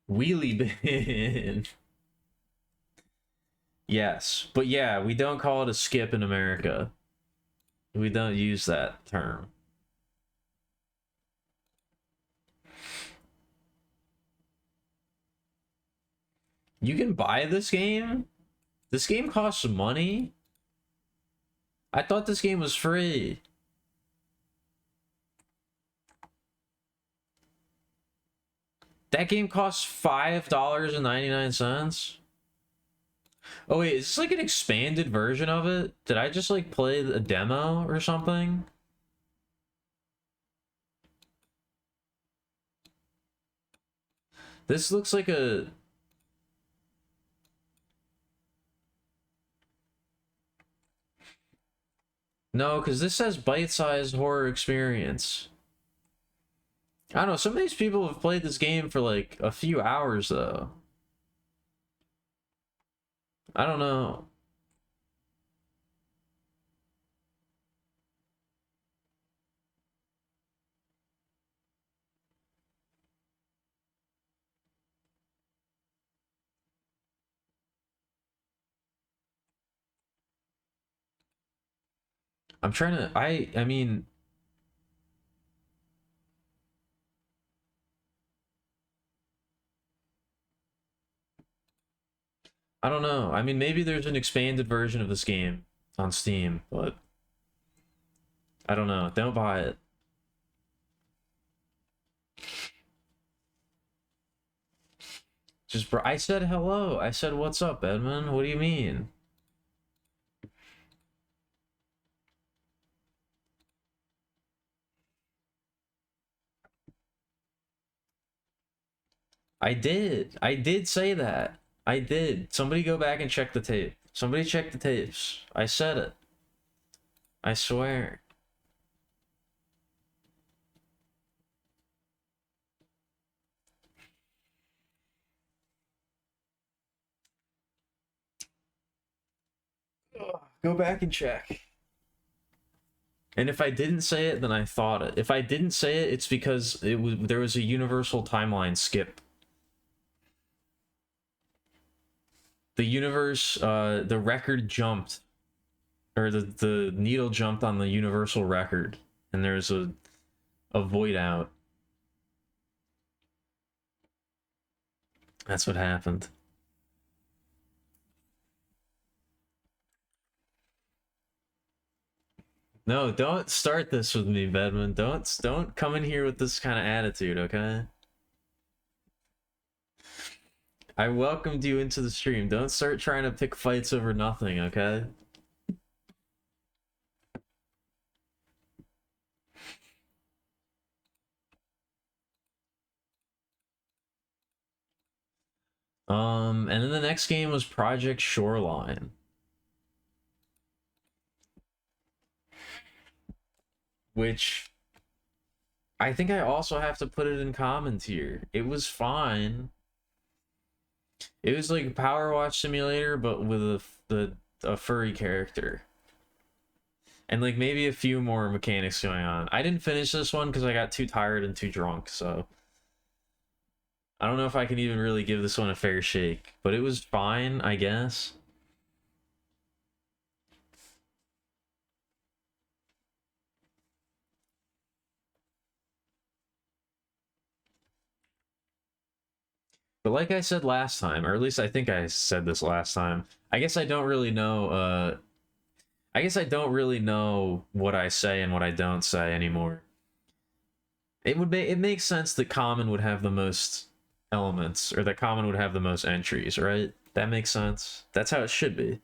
Speaker 1: Wheelie bin. Yes, but yeah, we don't call it a skip in America. We don't use that term. You can buy this game? This game costs money? I thought this game was free. That game costs $5.99. Oh wait, is this like an expanded version of it? Did I just like play a demo or something? This looks like a... No, because this says bite-sized horror experience. I don't know, some of these people have played this game for like a few hours though. I don't know. I'm trying to... I mean... I don't know. I mean, maybe there's an expanded version of this game on Steam, but I don't know. Don't buy it. Just, bro, I said hello. I said, what's up, Edmund? What do you mean? I did. I did say that. I did. Somebody go back and check the tape. Somebody check the tapes. I said it. I swear. Ugh, go back and check. And if I didn't say it, then I thought it. If I didn't say it, it's because there was a universal timeline skip. The universe, the record jumped, or the needle jumped on the universal record, and there's a void out. That's what happened. No, don't start this with me, Bedman. Don't come in here with this kind of attitude, okay? I welcomed you into the stream. Don't start trying to pick fights over nothing, okay? And then the next game was Project Shoreline, which I think I also have to put it in common tier. It was fine. It was like Power Watch Simulator, but with a furry character. And like maybe a few more mechanics going on. I didn't finish this one because I got too tired and too drunk, so I don't know if I can even really give this one a fair shake, but it was fine, I guess. But like I said last time, or at least I think I said this last time, I guess I don't really know I guess I don't really know what I say and what I don't say anymore. It makes sense that common would have the most elements, or that common would have the most entries, right? That makes sense. That's how it should be.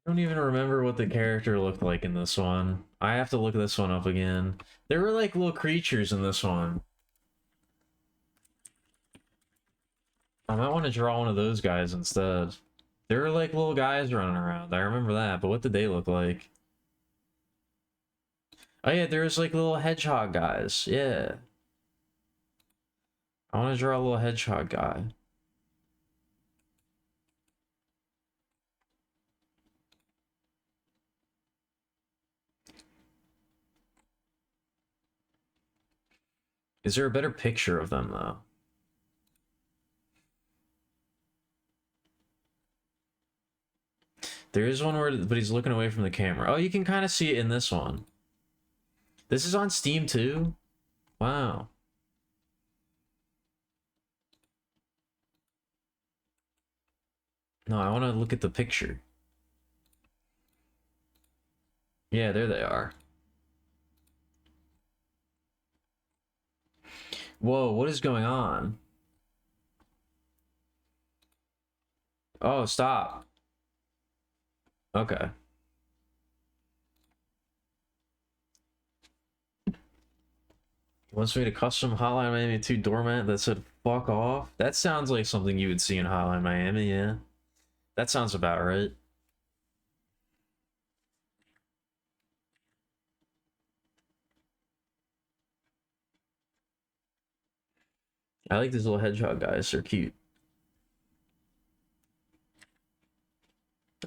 Speaker 1: I don't even remember what the character looked like in this one. I have to look this one up again. There were like little creatures in this one. I might want to draw one of those guys instead. There were like little guys running around. I remember that, but what did they look like? Oh yeah, there was like little hedgehog guys. Yeah. I want to draw a little hedgehog guy. Is there a better picture of them though? There is one where, but he's looking away from the camera. Oh, you can kind of see it in this one. This is on Steam too? Wow. No, I want to look at the picture. Yeah, there they are. Whoa, what is going on? Oh, stop. Okay. He wants me to custom Hotline Miami 2 doormat that said fuck off? That sounds like something you would see in Hotline Miami, yeah. That sounds about right. I like these little hedgehog guys, they're cute.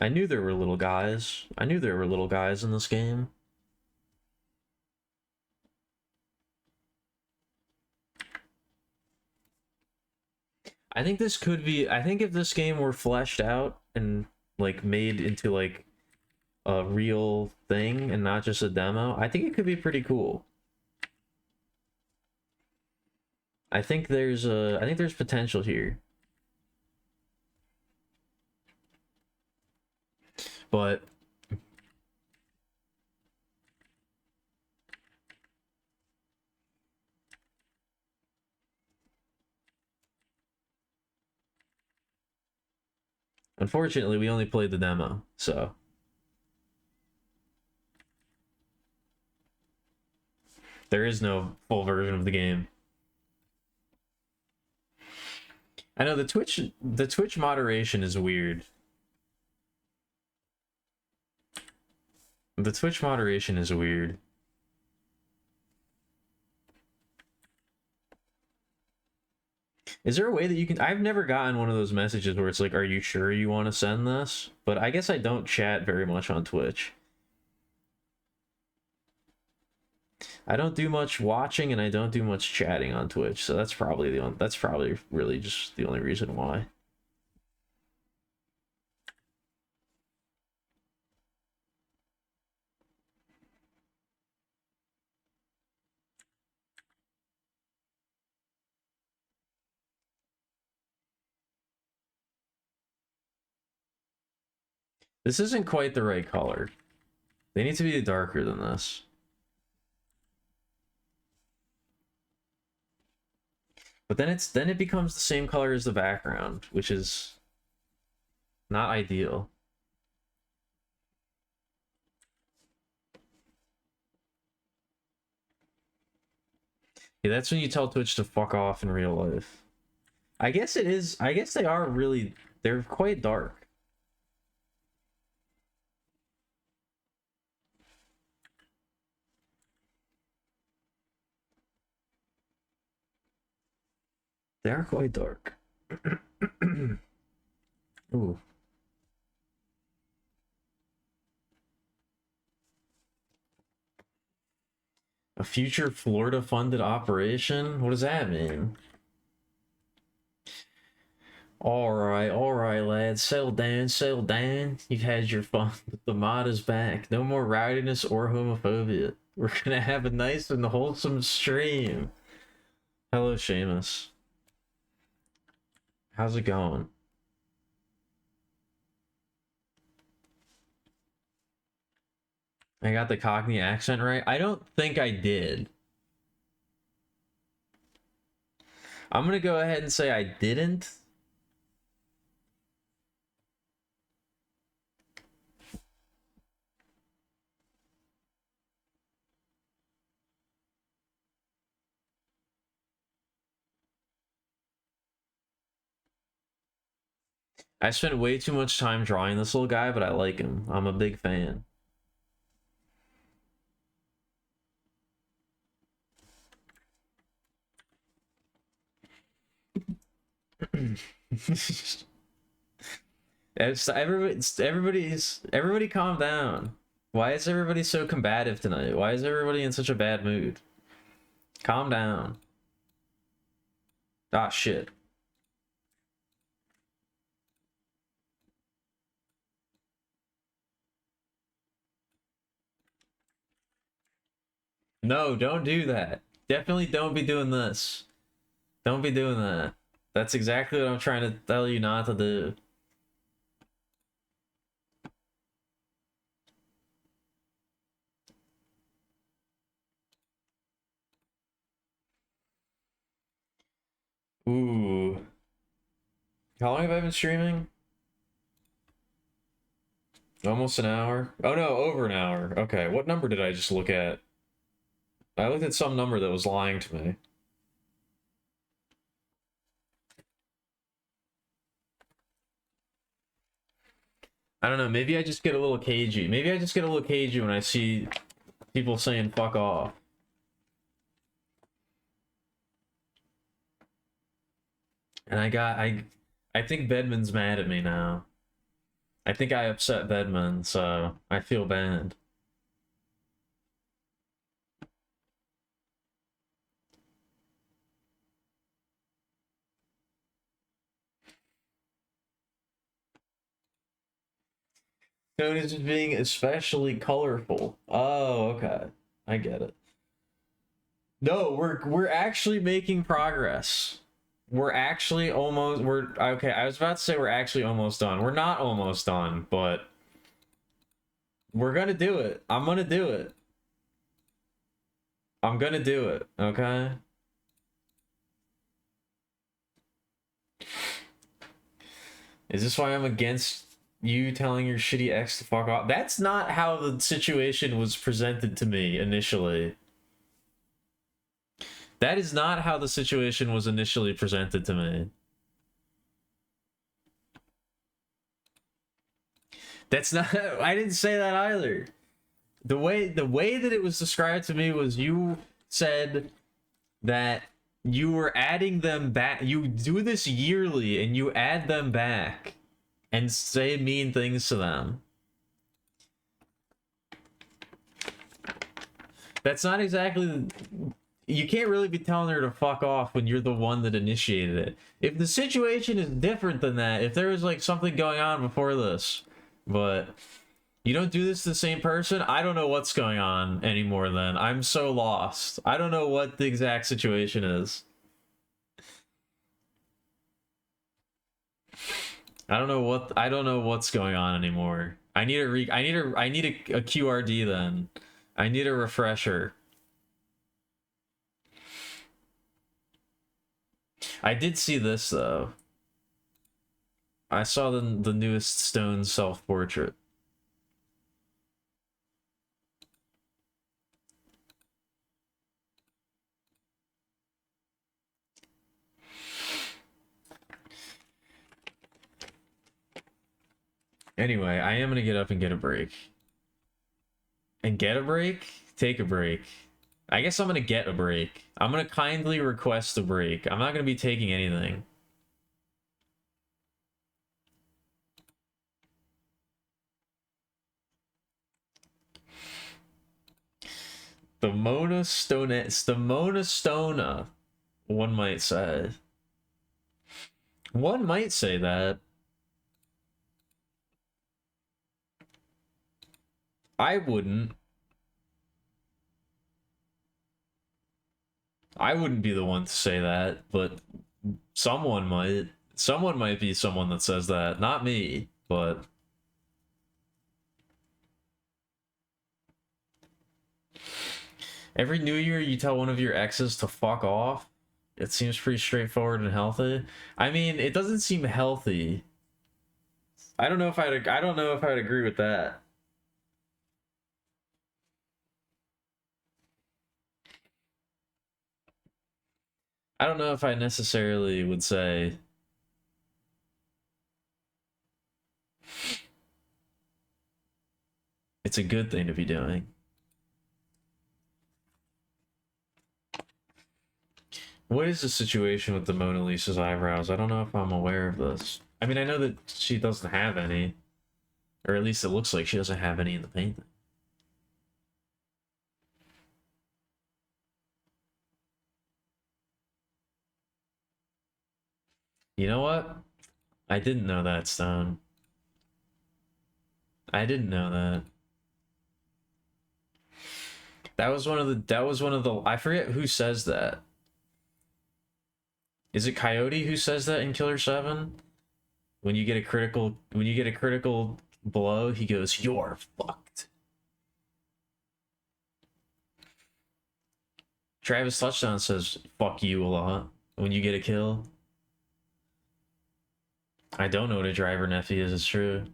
Speaker 1: I knew there were little guys. I knew there were little guys in this game. I think this could be. I think if this game were fleshed out and like made into like a real thing and not just a demo, I think it could be pretty cool. I think there's potential here. But unfortunately, we only played the demo, so there is no full version of the game. I know the Twitch moderation is weird. The Twitch moderation is weird. Is there a way that you can... I've never gotten one of those messages where it's like, are you sure you want to send this? But I guess I don't chat very much on Twitch. I don't do much watching and I don't do much chatting on Twitch, so that's probably that's probably really just the only reason why. This isn't quite the right color. They need to be darker than this. But then it becomes the same color as the background, which is not ideal. Yeah, that's when you tell Twitch to fuck off in real life. I guess it is. I guess they are really. They're quite dark. They are quite dark. Ooh. A future Florida funded operation? What does that mean? All right, lads. Settle down, settle down. You've had your fun. The mod is back. No more rowdiness or homophobia. We're gonna have a nice and wholesome stream. Hello, Seamus. How's it going? I got the Cockney accent right? I don't think I did. I'm gonna go ahead and say I didn't. I spent way too much time drawing this little guy, but I like him. I'm a big fan. Everybody calm down. Why is everybody so combative tonight? Why is everybody in such a bad mood? Calm down. Ah, shit. No, don't do that. Definitely don't be doing this. Don't be doing that. That's exactly what I'm trying to tell you not to do. Ooh. How long have I been streaming? Almost an hour? Oh no, over an hour. Okay, what number did I just look at? I looked at some number that was lying to me. I don't know, maybe I just get a little cagey. Maybe I just get a little cagey when I see people saying fuck off. And I think Bedman's mad at me now. I think I upset Bedman, so I feel bad. Tony's just being especially colorful. Oh, okay. I get it. No, we're actually making progress. We're actually almost we're okay, I was about to say we're actually almost done. We're not almost done, but we're gonna do it. I'm gonna do it. I'm gonna do it, okay? Is this why I'm against you telling your shitty ex to fuck off? That's not how the situation was presented to me initially. That is not how the situation was initially presented to me. That's not I didn't say that either. The way that it was described to me was you said that you were adding them back. You do this yearly and you add them back and say mean things to them. That's not exactly... You can't really be telling her to fuck off when you're the one that initiated it. If the situation is different than that, if there was like something going on before this, but you don't do this to the same person, I don't know what's going on anymore then. I'm so lost. I don't know what the exact situation is. I don't know what's going on anymore. I need a QRD then. I need a refresher. I did see this though. I saw the newest Stone self-portrait. Anyway, I am gonna get up and get a break. And get a break? Take a break. I guess I'm gonna get a break. I'm gonna kindly request a break. I'm not gonna be taking anything. The Mona Stona, one might say. One might say that. I wouldn't. I wouldn't be the one to say that, but someone might. Someone might be someone that says that. Not me, but... Every New Year you tell one of your exes to fuck off? It seems pretty straightforward and healthy. I mean, it doesn't seem healthy. I don't know if I'd agree with that. I don't know if I necessarily would say it's a good thing to be doing. What is the situation with the Mona Lisa's eyebrows? I don't know if I'm aware of this. I mean, I know that she doesn't have any. Or at least it looks like she doesn't have any in the painting. You know what? I didn't know that, Stone. I didn't know that. That was one of the I forget who says that. Is it Coyote who says that in Killer 7? When you get a critical blow, he goes, "You're fucked." Travis Touchdown says "fuck you" a lot when you get a kill. I don't know what a driver nephew is, it's true.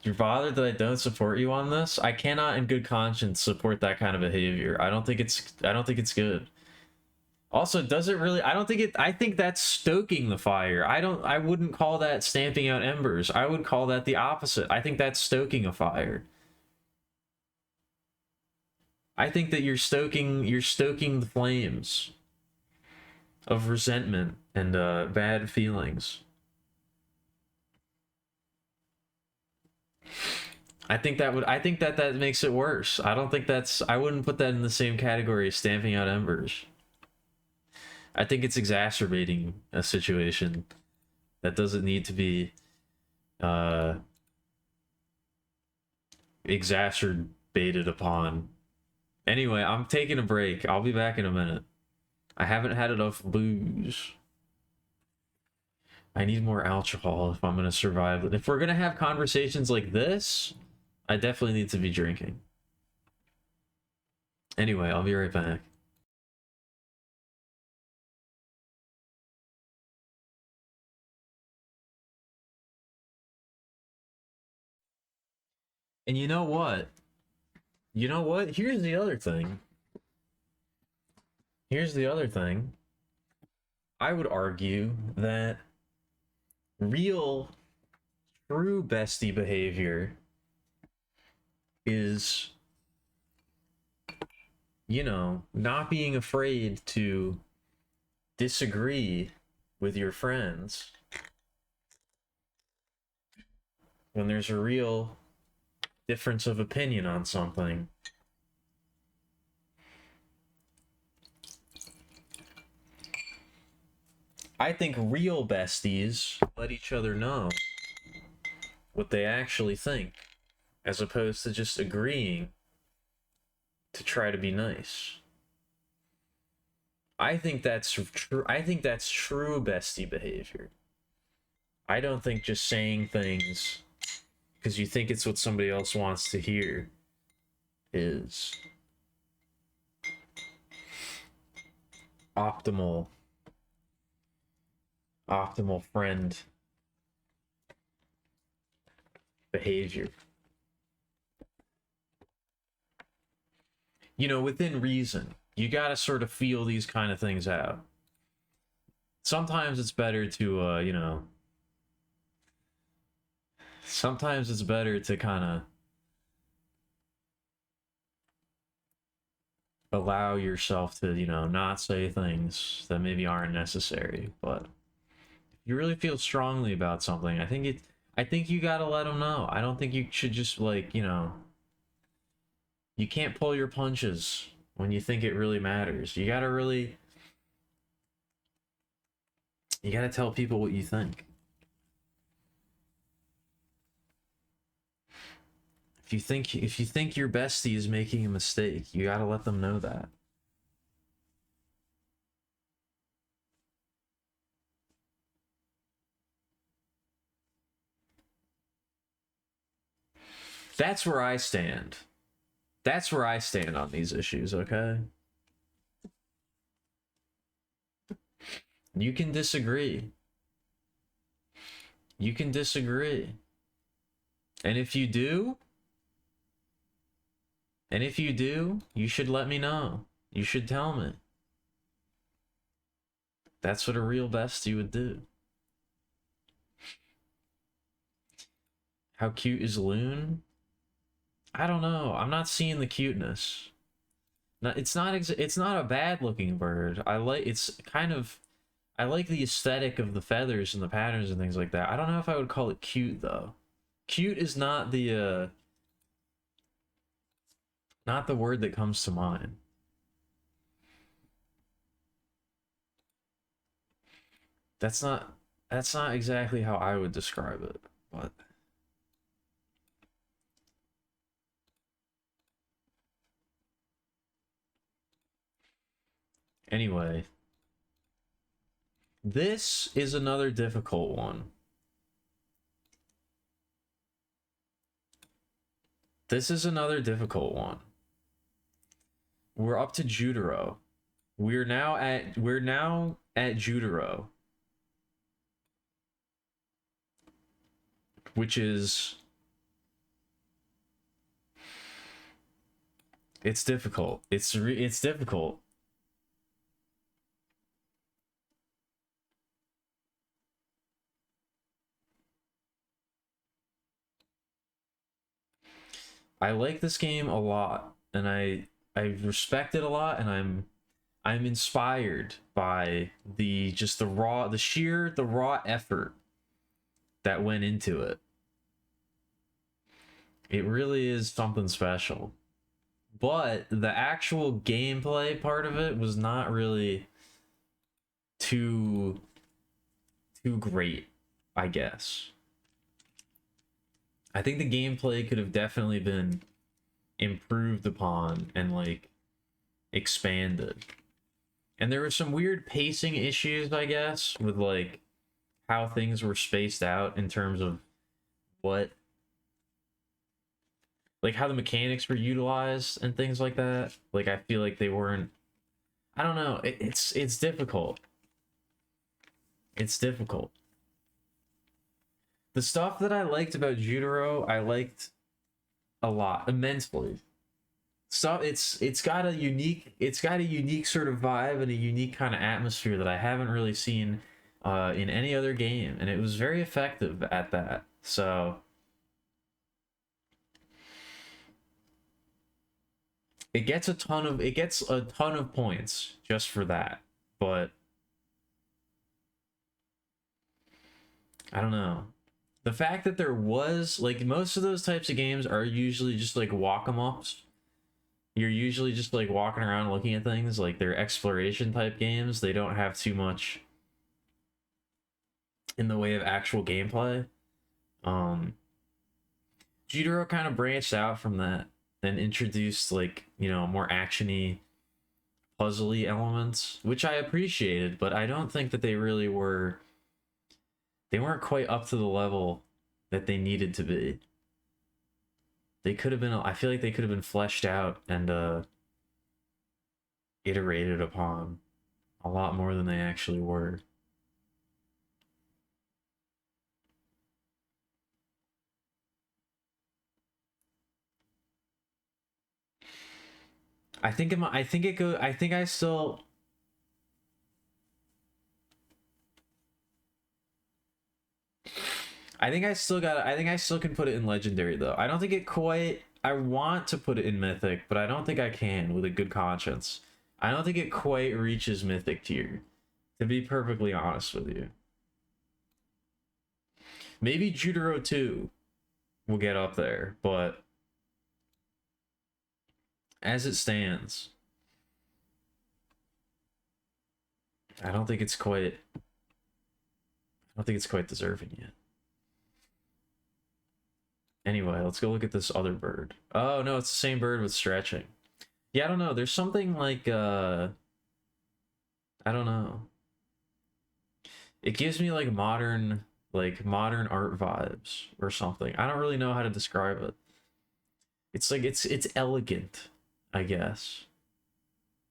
Speaker 1: You're bothered that I don't support you on this? I cannot in good conscience support that kind of behavior. I don't think it's good. Also, does it really... I think that's stoking the fire. I wouldn't call that stamping out embers. I would call that the opposite. I think that's stoking a fire. I think that you're stoking the flames of resentment and bad feelings. I think that makes it worse. I wouldn't put that in the same category as stamping out embers. I think it's exacerbating a situation that doesn't need to be exacerbated upon. Anyway, I'm taking a break. I'll be back in a minute. I haven't had enough booze. I need more alcohol if I'm gonna survive. If we're gonna have conversations like this, I definitely need to be drinking. Anyway, I'll be right back. And you know what? You know what? Here's the other thing. Here's the other thing. I would argue that real, true bestie behavior is, you know, not being afraid to disagree with your friends when there's a real difference of opinion on something. I think real besties let each other know what they actually think, as opposed to just agreeing to try to be nice. I think that's true. I think that's true bestie behavior. I don't think just saying things because you think it's what somebody else wants to hear is optimal friend behavior. You know, within reason, you got to sort of feel these kind of things out. Sometimes it's better to you know, sometimes it's better to kind of allow yourself to, you know, not say things that maybe aren't necessary. But if you really feel strongly about something, I think you gotta let them know. I don't think you should just, like, you know, you can't pull your punches when you think it really matters. You gotta tell people what you think. If you think your bestie is making a mistake, you gotta let them know that. That's where I stand. That's where I stand on these issues, okay? You can disagree. You can disagree. And if you do, you should let me know. You should tell me. That's what a real bestie would do. How cute is Loon? I don't know. I'm not seeing the cuteness. It's not a bad looking bird. I like the aesthetic of the feathers and the patterns and things like that. I don't know if I would call it cute though. Cute is not the word that comes to mind. That's not exactly how I would describe it, but anyway, this is another difficult one. This is another difficult one. We're up to Jutaro. We're now at Jutaro, which is, it's difficult. It's difficult. I like this game a lot, and I respect it a lot, and I'm inspired by the raw effort that went into it. It really is something special. But the actual gameplay part of it was not really too great, I guess. I think the gameplay could have definitely been improved upon and like expanded. And there were some weird pacing issues, I guess, with like how things were spaced out in terms of what, like how the mechanics were utilized and things like that. Like I feel like they weren't, I don't know, it's difficult. It's difficult. The stuff that I liked about Jutaro, I liked a lot, immensely. So it's got a unique sort of vibe and a unique kind of atmosphere that I haven't really seen in any other game, and it was very effective at that. So it gets a ton of points just for that. But I don't know. The fact that there was like most of those types of games are usually just like walk 'em ups. You're usually just like walking around looking at things, like they're exploration type games. They don't have too much in the way of actual gameplay. Um Jutaro kind of branched out from that and introduced like, you know, more actiony, puzzly elements, which I appreciated, but I don't think that they weren't quite up to the level that they needed to be. They could have been, I feel like they could have been fleshed out and iterated upon a lot more than they actually were. I think it, I think it go, I think I still, I think I still can put it in legendary though. I don't think it quite, I want to put it in mythic, but I don't think I can with a good conscience. I don't think it quite reaches mythic tier, to be perfectly honest with you. Maybe Jutaro 2 will get up there, but as it stands, I don't think it's quite, I don't think it's quite deserving yet. Anyway, let's go look at this other bird. Oh no, it's the same bird with stretching. Yeah, I don't know. There's something like I don't know. It gives me like modern art vibes or something. I don't really know how to describe it. It's like it's elegant, I guess.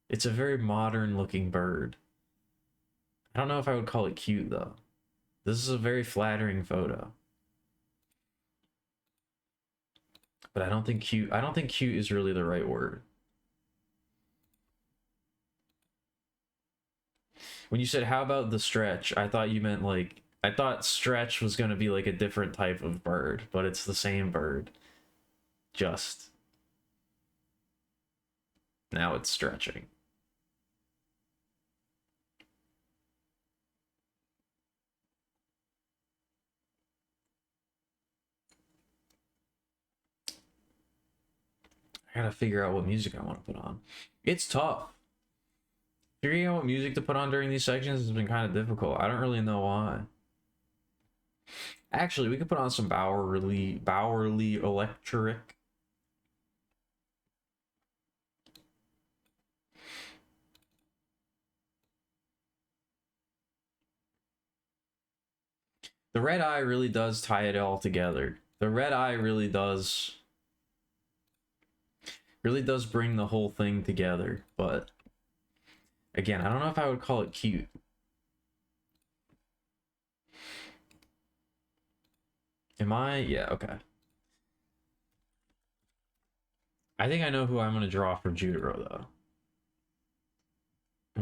Speaker 1: It's a very modern looking bird. I don't know if I would call it cute though. This is a very flattering photo. But I don't think cute is really the right word. When you said how about the stretch, I thought you meant like I thought stretch was going to be like a different type of bird, but it's the same bird. Just now it's stretching. I gotta figure out what music I want to put on. It's tough. Figuring out what music to put on during these sections has been kind of difficult. I don't really know why. Actually, we could put on some Bowerly Electric. The red eye really does tie it all together. The red eye really does bring the whole thing together, but again, I don't know if I would call it cute. Am I? Yeah, okay. I think I know who I'm going to draw for Jutaro, though.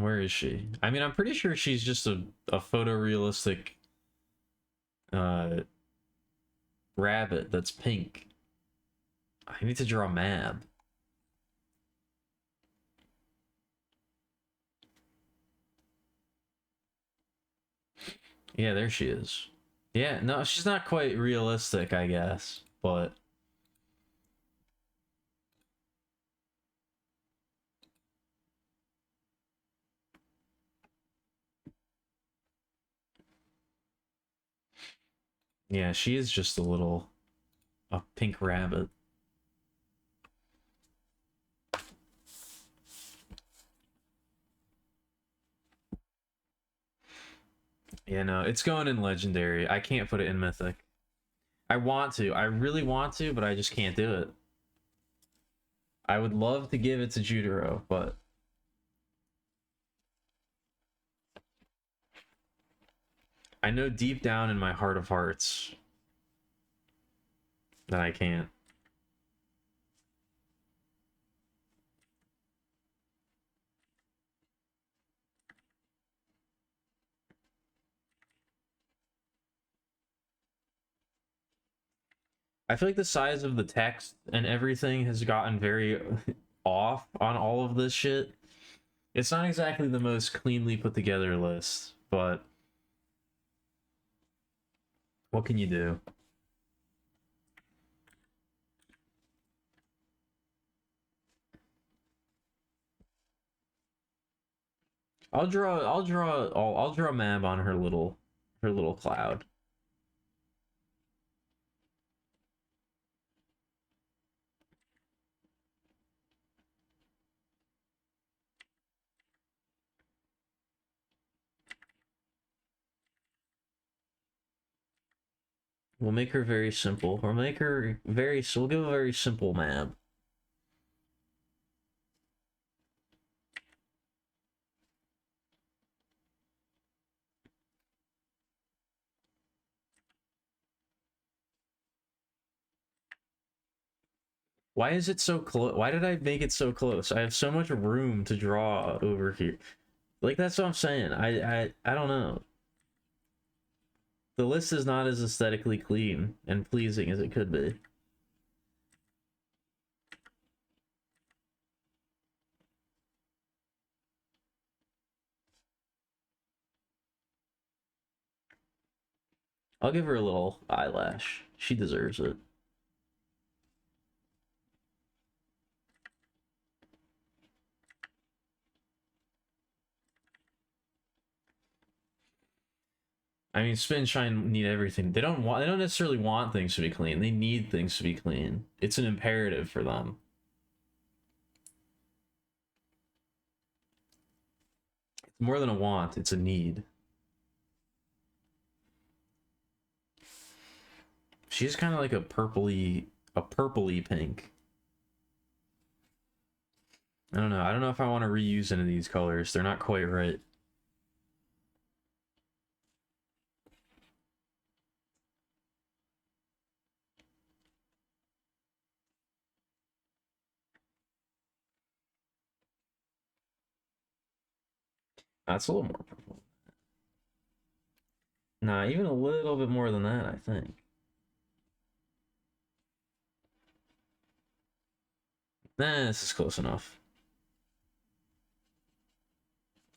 Speaker 1: Where is she? I mean, I'm pretty sure she's just a photorealistic uh, rabbit that's pink. I need to draw Mab. Yeah, there she is. Yeah, no, she's not quite realistic, I guess, but Yeah, she is just a pink rabbit. Yeah, no, it's going in legendary. I can't put it in mythic. I want to. I really want to, but I just can't do it. I would love to give it to Judaro, but I know deep down in my heart of hearts that I can't. I feel like the size of the text and everything has gotten very off on all of this shit. It's not exactly the most cleanly put together list, but what can you do? I'll draw Mab on her little cloud. We'll make her very simple. We'll make her very. We'll give a very simple Mab. Why is it so close? Why did I make it so close? I have so much room to draw over here. Like, that's what I'm saying. I don't know. The list is not as aesthetically clean and pleasing as it could be. I'll give her a little eyelash. She deserves it. I mean, Spin Shine need everything. They don't necessarily want things to be clean. They need things to be clean. It's an imperative for them. It's more than a want, it's a need. She's kind of like a purpley pink. I don't know. I don't know if I want to reuse any of these colors. They're not quite right. That's a little more purple. Nah, even a little bit more than that, I think. Nah, this is close enough.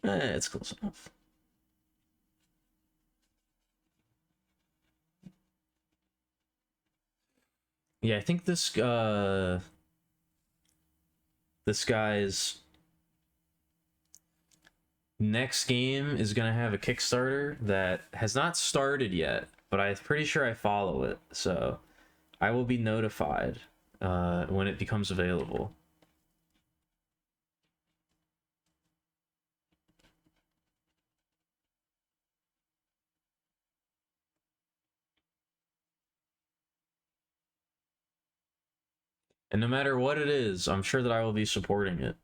Speaker 1: It's close enough. Yeah, I think this guy's next game is gonna have a Kickstarter that has not started yet, but I'm pretty sure I follow it, so I will be notified when it becomes available. And no matter what it is, I'm sure that I will be supporting it.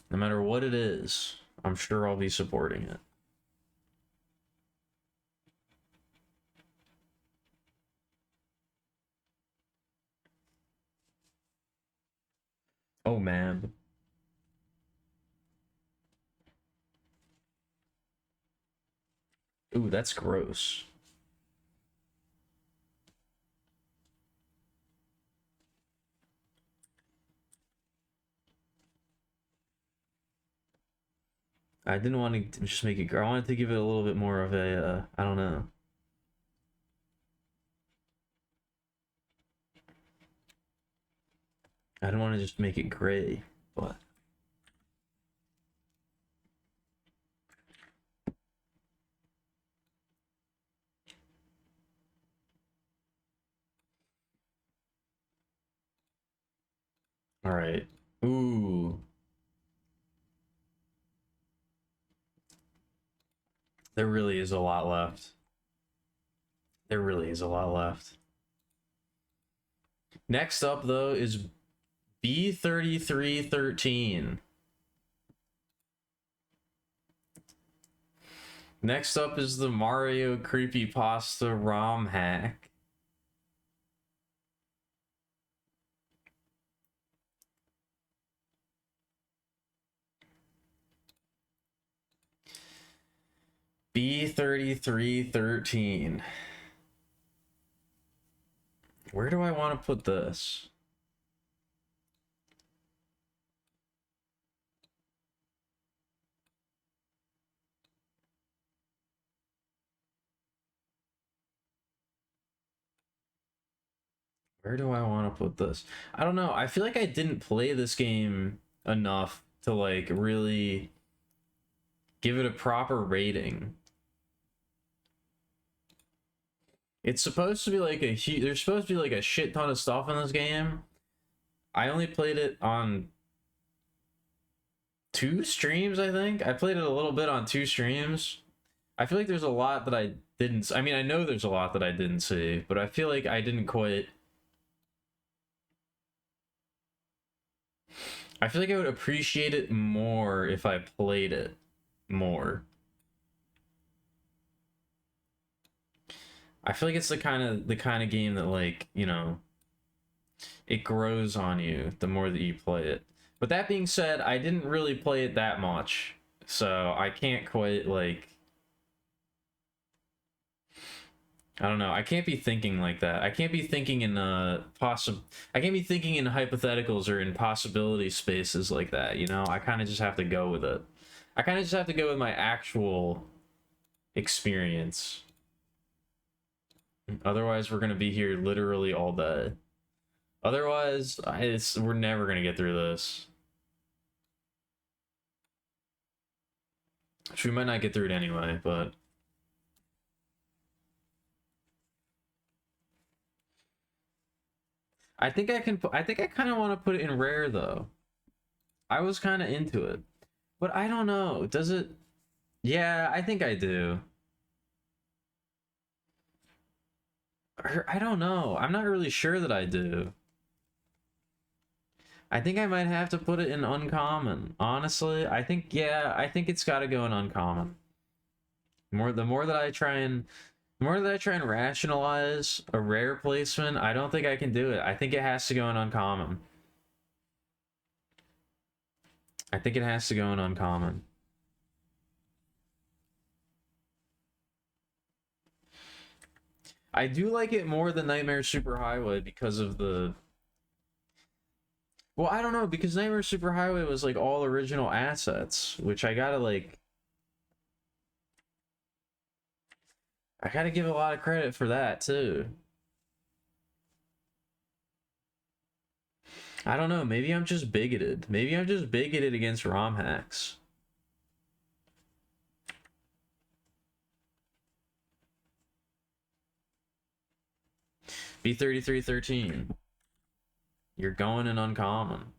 Speaker 1: No matter what it is, I'm sure I'll be supporting it. Oh man. Ooh, that's gross. I didn't want to just make it. I wanted to give it a little bit more of a. I don't know. I don't want to just make it gray, but All right. Ooh. There really is a lot left. There really is a lot left. Next up, though, is B3313. Next up is the Mario Creepypasta ROM hack. B3313. Where do I want to put this? Where do I want to put this? I don't know. I feel like I didn't play this game enough to like really give it a proper rating. It's supposed to be like there's supposed to be like a shit ton of stuff in this game. I only played it on 2 streams, I think. I played it a little bit on 2 streams. I feel like there's a lot that I didn't. I mean, I know there's a lot that I didn't see, but I feel like I didn't quite. I feel like I would appreciate it more if I played it more. I feel like it's the kind of game that, like, you know, it grows on you the more that you play it. But that being said, I didn't really play it that much, so I can't quite like. I don't know. I can't be thinking like that. I can't be thinking in I can't be thinking in hypotheticals or in possibility spaces like that, you know? I kind of just have to go with it. I kind of just have to go with my actual experience. Otherwise, we're going to be here literally all day. Otherwise, we're never going to get through this. Which we might not get through it anyway, but I think I can. I think I kind of want to put it in rare though. I was kind of into it, but I don't know. Does it? Yeah, I think I do. I don't know. I'm not really sure that I do. I think I might have to put it in uncommon. Honestly, I think yeah, I think it's got to go in uncommon. The more that I try and rationalize a rare placement, I don't think I can do it. I think it has to go in uncommon. I think it has to go in uncommon. I do like it more than Nightmare Superhighway because of the. Well, I don't know, because Nightmare Superhighway was like all original assets, which I gotta like. I gotta give a lot of credit for that too. I don't know, maybe I'm just bigoted. Maybe I'm just bigoted against ROM hacks. B3313. You're going in uncommon.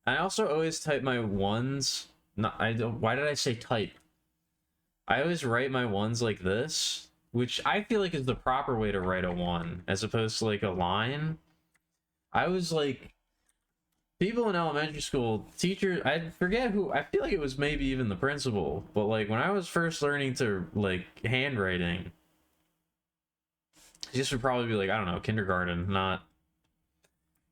Speaker 1: I also always type my ones. No, I don't. Why did I say type? I always write my ones like this, which I feel like is the proper way to write a 1, as opposed to like a line. I was like, people in elementary school, teachers, I forget who, I feel like it was maybe even the principal, but like when I was first learning to like handwriting, this would probably be like, I don't know, kindergarten, not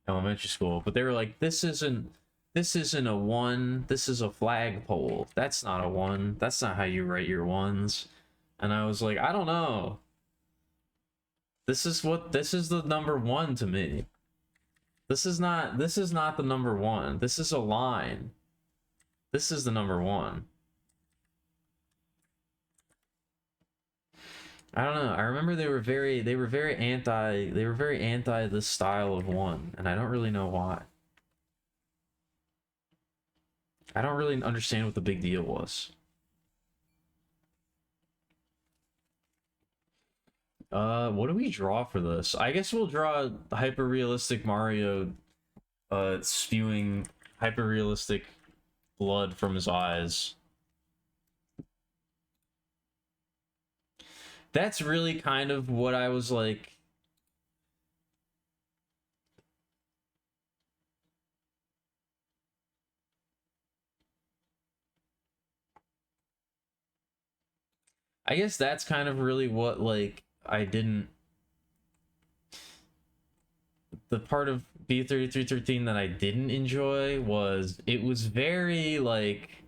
Speaker 1: elementary school, but they were like, this isn't a 1, this is a flagpole. That's not a 1. That's not how you write your 1s. And I was like, I don't know. This is the number 1 to me. This is not the number 1. This is a line. This is the number 1. I don't know. I remember they were very anti this style of 1, and I don't really know why. I don't really understand what the big deal was. What do we draw for this? I guess we'll draw hyper realistic Mario spewing hyper-realistic blood from his eyes. That's really kind of what I was like. I guess that's kind of really what, like, I didn't... The part of B3313 that I didn't enjoy was it was very, like...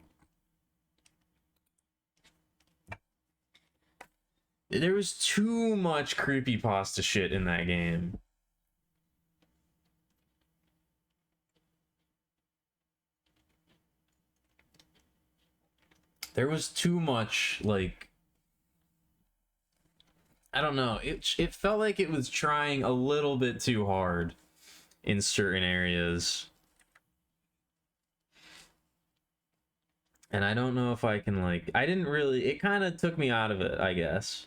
Speaker 1: There was too much creepypasta shit in that game. There was too much, like... I don't know. It felt like it was trying a little bit too hard in certain areas. And I don't know if I can, like... I didn't really... It kind of took me out of it, I guess.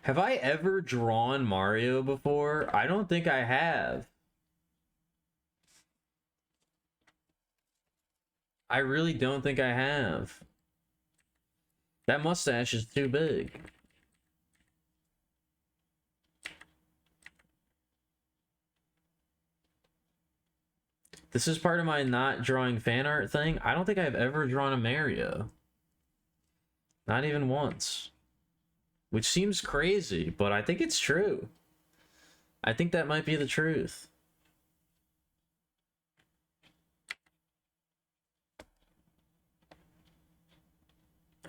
Speaker 1: Have I ever drawn Mario before? I don't think I have. I really don't think I have. That mustache is too big. This is part of my not drawing fan art thing. I don't think I've ever drawn a Mario. Not even once. Which seems crazy, but I think it's true. I think that might be the truth.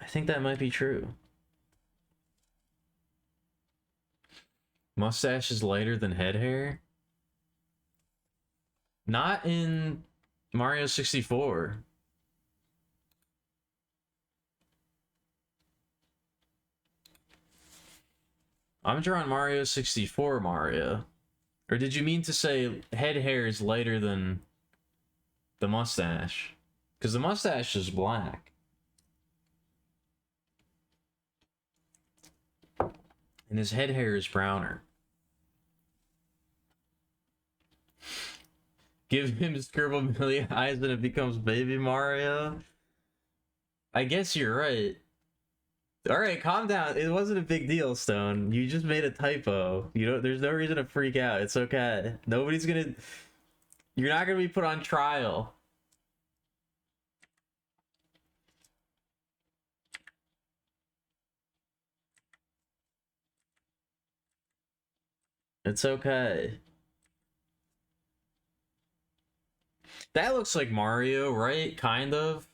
Speaker 1: I think that might be true. Mustache is lighter than head hair? Not in Mario 64. I'm drawing Mario 64 Mario. Or did you mean to say head hair is lighter than the mustache? Because the mustache is black. And his head hair is browner. Give him Scribble Million eyes and it becomes Baby Mario? I guess you're right. Alright, calm down. It wasn't a big deal, Stone. You just made a typo. You know, there's no reason to freak out. It's okay. Nobody's gonna... You're not gonna be put on trial. It's okay. That looks like Mario, right? Kind of.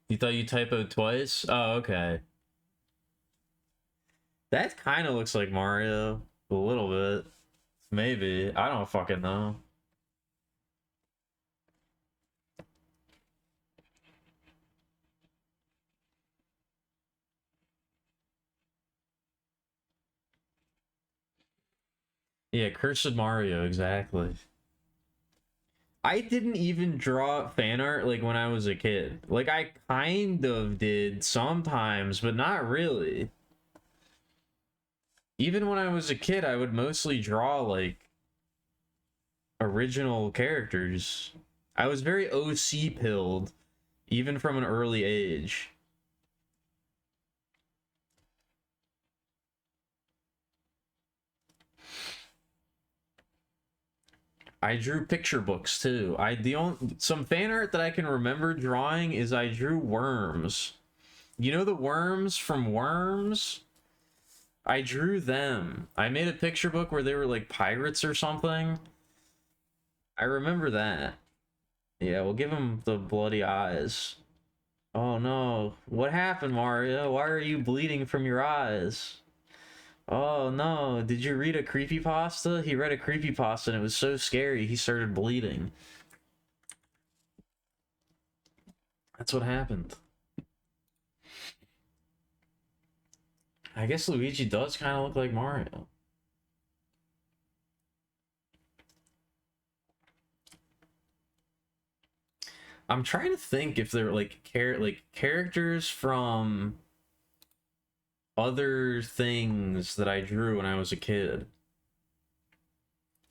Speaker 1: You thought you typoed twice? Oh, okay. That kind of looks like Mario. A little bit. Maybe. I don't fucking know. Yeah, Cursed Mario, exactly. I didn't even draw fan art like when I was a kid. Like I kind of did sometimes, but not really. Even when I was a kid, I would mostly draw like original characters. I was very OC pilled, even from an early age. I drew picture books too. Some fan art that I can remember drawing is I drew worms. You know the worms from Worms? I drew them. I made a picture book where they were like pirates or something. I remember that. Yeah, we'll give him the bloody eyes. Oh no. What happened, Mario? Why are you bleeding from your eyes? Oh no, did you read a creepypasta? He read a creepypasta and it was so scary he started bleeding. That's what happened. I guess Luigi does kind of look like Mario. I'm trying to think if they're like characters from other things that I drew when I was a kid.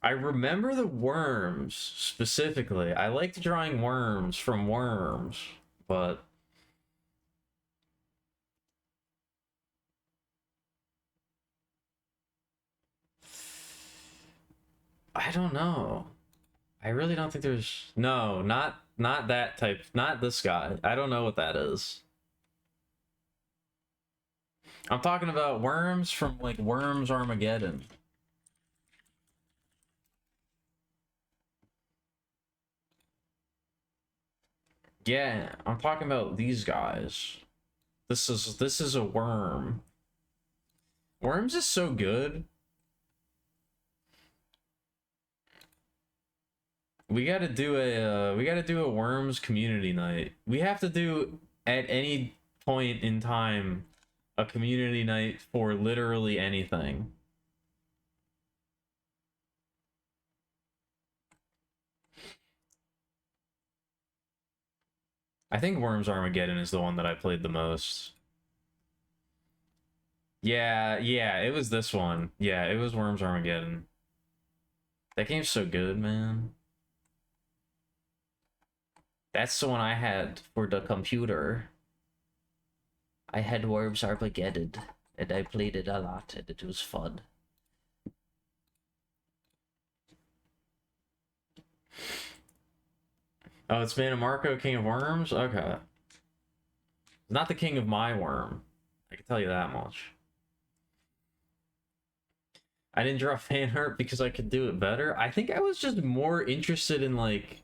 Speaker 1: I remember the worms specifically. I liked drawing worms from Worms, but I don't know. I really don't think there's no, not that type, not this guy. I don't know what that is. I'm talking about worms from like Worms Armageddon. Yeah, I'm talking about these guys. This is a worm. Worms is so good. We gotta do a Worms community night. We have to do at any point in time a community night for literally anything. I think Worms Armageddon is the one that I played the most. Yeah, it was this one. Yeah, it was Worms Armageddon. That game's so good, man. That's the one I had for the computer. I had Worms Armageddon, and I played it a lot, and it was fun. Oh, it's Mannimarco, King of Worms? Okay. Not the king of my worm. I can tell you that much. I didn't draw fan art because I could do it better. I think I was just more interested in like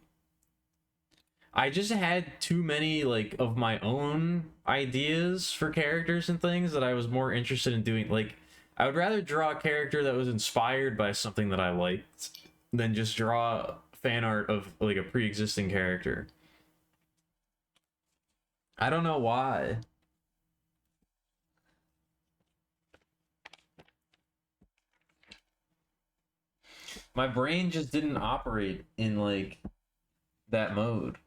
Speaker 1: I just had too many like of my own ideas for characters and things that I was more interested in doing. Like I would rather draw a character that was inspired by something that I liked than just draw fan art of like a pre-existing character. I don't know why. My brain just didn't operate in like that mode.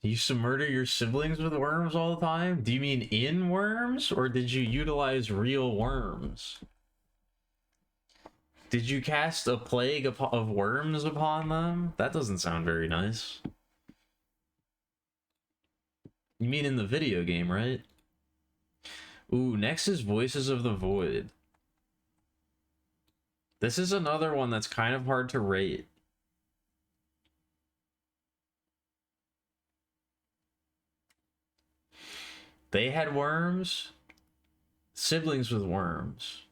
Speaker 1: You used to murder your siblings with worms all the time? Do you mean in worms, or did you utilize real worms? Did you cast a plague of worms upon them? That doesn't sound very nice. You mean in the video game, right? Ooh, next is Voices of the Void. This is another one that's kind of hard to rate. They had worms? Siblings with worms.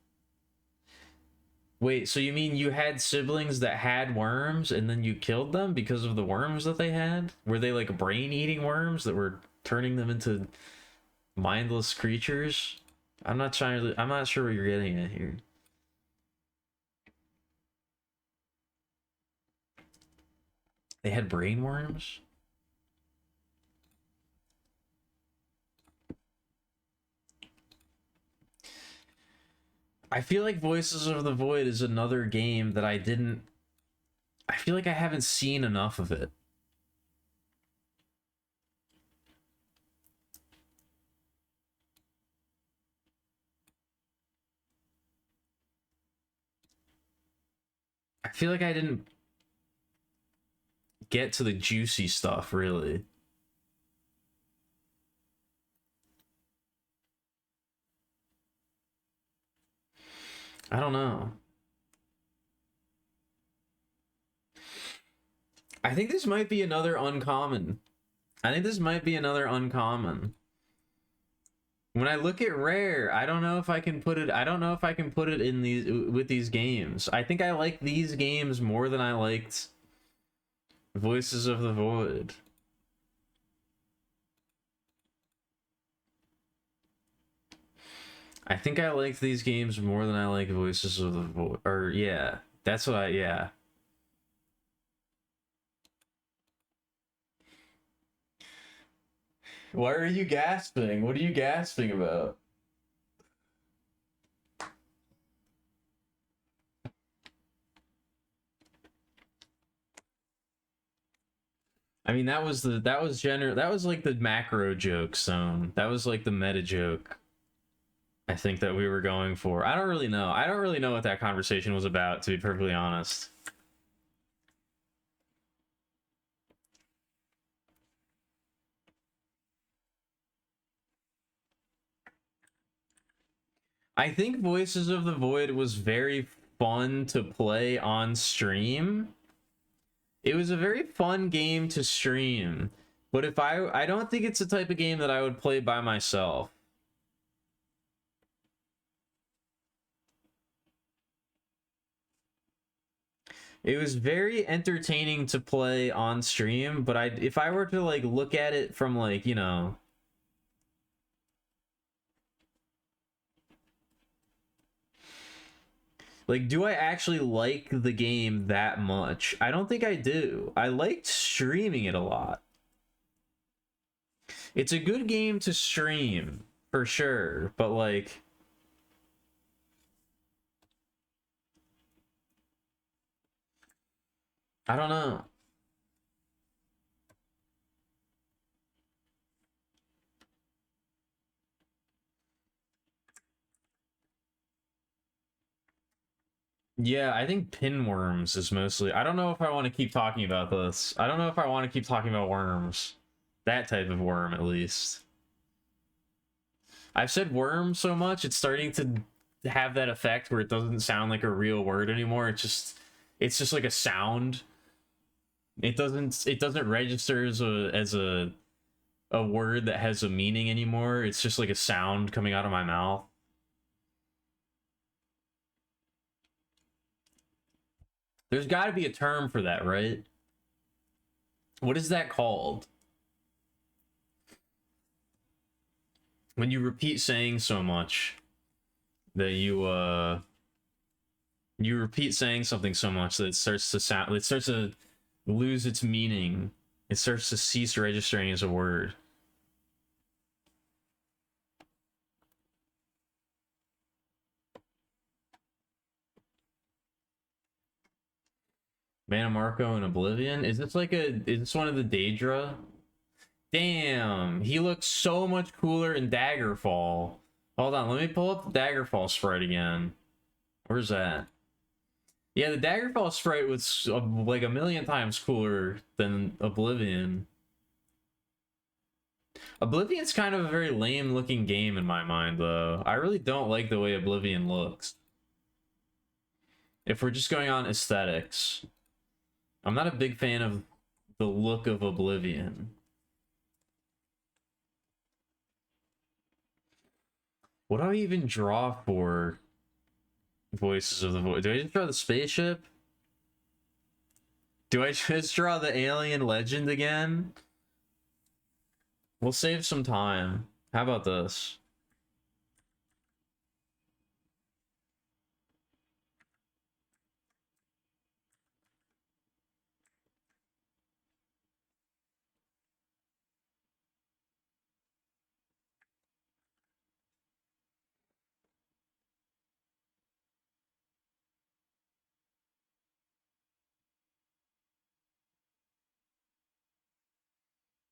Speaker 1: Wait, so you mean you had siblings that had worms and then you killed them because of the worms that they had? Were they like brain-eating worms that were turning them into mindless creatures? I'm not sure what you're getting at here. They had brain worms? I feel like Voices of the Void is another game that I feel like I haven't seen enough of it. I feel like I didn't get to the juicy stuff, really. I don't know. I think this might be another uncommon. I think this might be another uncommon. When I look at rare, I don't know if I can put it. I don't know if I can put it in these with these games. I think I like these games more than I liked Voices of the Void. I think I like these games more than I like Voices of the Void. Or yeah, that's what I yeah. Why are you gasping? What are you gasping about? I mean, that was like the macro joke zone. That was like the meta joke I think that we were going for. I don't really know. I don't really know what that conversation was about, to be perfectly honest. I think Voices of the Void was very fun to play on stream. It was a very fun game to stream, but if I don't think it's the type of game that I would play by myself. It was very entertaining to play on stream, but if I were to like look at it from like, you know, like, do I actually like the game that much? I don't think I do. I liked streaming it a lot. It's a good game to stream, for sure, but like, I don't know. Yeah, I think pinworms is mostly. I don't know if I want to keep talking about this. I don't know if I want to keep talking about worms. That type of worm, at least. I've said worm so much, it's starting to have that effect where it doesn't sound like a real word anymore. It's just like a sound. It doesn't register as a word that has a meaning anymore. It's just like a sound coming out of my mouth. There's got to be a term for that, right? What is that called? When you repeat saying so much that you repeat saying something so much that it starts to lose its meaning. It starts to cease registering as a word. Mannimarco and Oblivion? Is this one of the Daedra? Damn, he looks so much cooler in Daggerfall. Hold on, let me pull up the Daggerfall sprite again. Where's that? Yeah, the Daggerfall sprite was like a million times cooler than Oblivion. Oblivion's kind of a very lame looking game in my mind, though. I really don't like the way Oblivion looks. If we're just going on aesthetics, I'm not a big fan of the look of Oblivion. What do I even draw for Voices of the Void? Do I just draw the spaceship? Do I just draw the alien legend again? We'll save some time. How about this?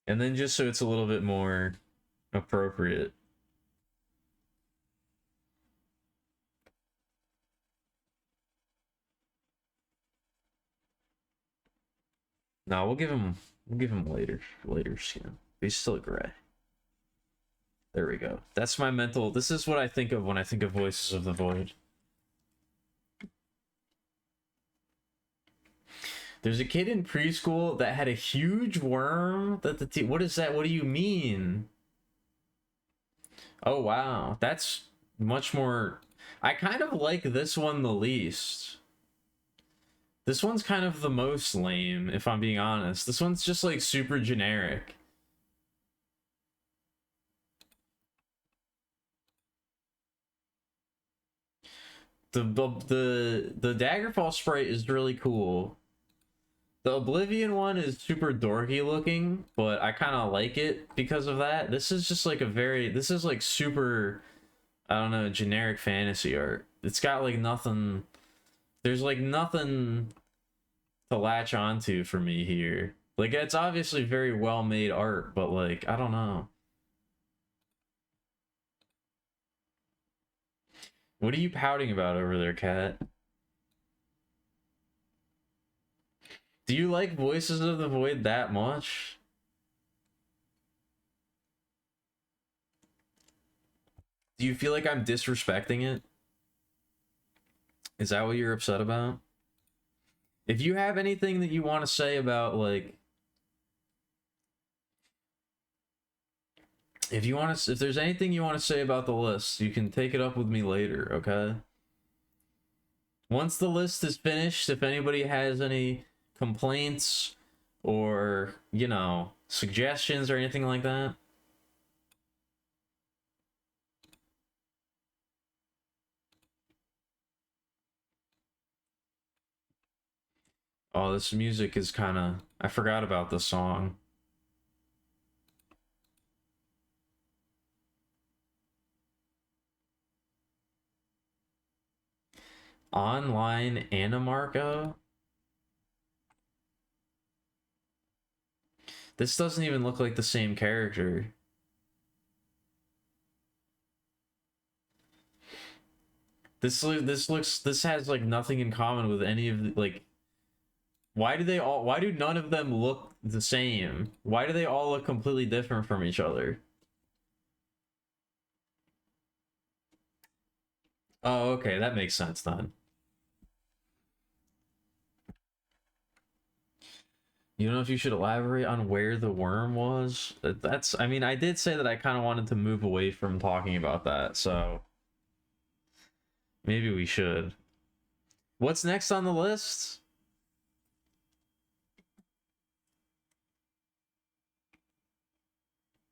Speaker 1: And then just so it's a little bit more appropriate. No, we'll give him later skin. He's still gray. There we go. That's my mental. This is what I think of when I think of Voices of the Void. There's a kid in preschool that had a huge worm that what is that? What do you mean? Oh wow, that's much more. I kind of like this one the least. This one's kind of the most lame, if I'm being honest. This one's just like super generic. The Daggerfall sprite is really cool. The Oblivion one is super dorky looking, but I kind of like it because of that. This is just like this is like super, I don't know, generic fantasy art. It's got like nothing, there's like nothing to latch onto for me here. Like, it's obviously very well made art, but like, I don't know. What are you pouting about over there, Cat? Do you like Voices of the Void that much? Do you feel like I'm disrespecting it? Is that what you're upset about? If you have anything that you want to say about, like, if there's anything you want to say about the list, you can take it up with me later, okay? Once the list is finished, if anybody has any complaints or, you know, suggestions or anything like that. Oh, this music is kind of... I forgot about the song. Online Anamarco? This doesn't even look like the same character. This has like nothing in common with any of the, like, why do none of them look the same? Why do they all look completely different from each other? Oh, okay, that makes sense then. You don't know if you should elaborate on where the worm was? That's, I mean, I did say that I kind of wanted to move away from talking about that, so maybe we should. What's next on the list?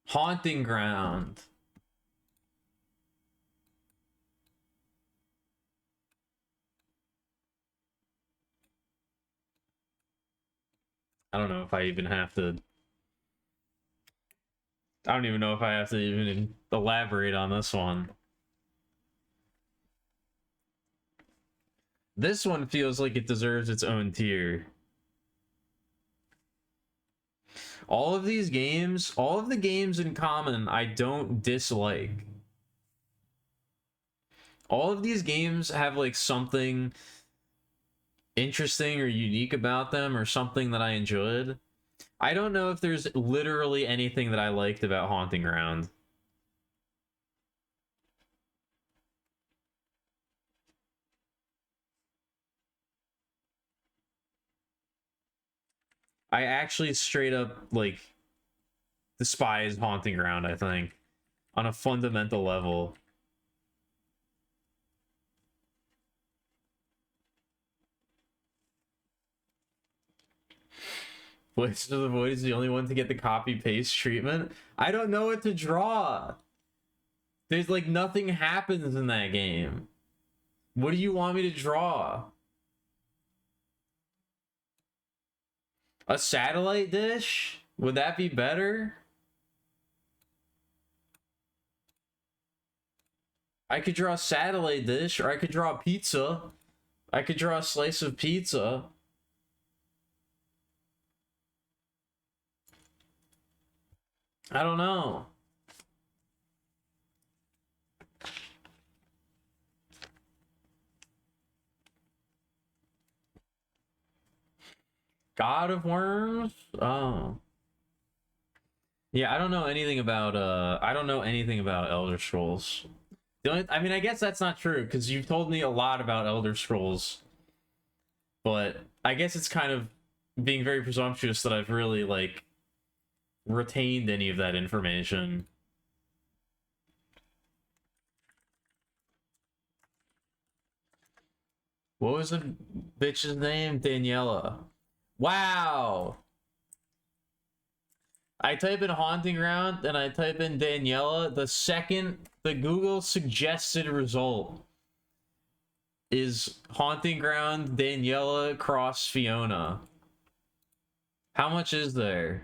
Speaker 1: Haunting Ground. I don't know if I even have to... I don't even know if I have to even elaborate on this one. This one feels like it deserves its own tier. All of these games, all of the games in common, I don't dislike. All of these games have like something interesting or unique about them or something that I enjoyed. I don't know if there's literally anything that I liked about Haunting Ground. I actually straight up like despise Haunting Ground, I think, on a fundamental level. Voice of the Void is the only one to get the copy paste treatment. I don't know what to draw. There's like nothing happens in that game. What do you want me to draw? A satellite dish? Would that be better? I could draw a satellite dish, or I could draw a pizza. I could draw a slice of pizza. I don't know. God of Worms? Oh. Yeah, I don't know anything about I don't know anything about Elder Scrolls. I mean, I guess that's not true because you've told me a lot about Elder Scrolls, but I guess it's kind of being very presumptuous that I've really like retained any of that information. What was the bitch's name? Daniela. Wow. I type in Haunting Ground and I type in Daniela. The second the Google suggested result is Haunting Ground Daniela cross Fiona. How much is there?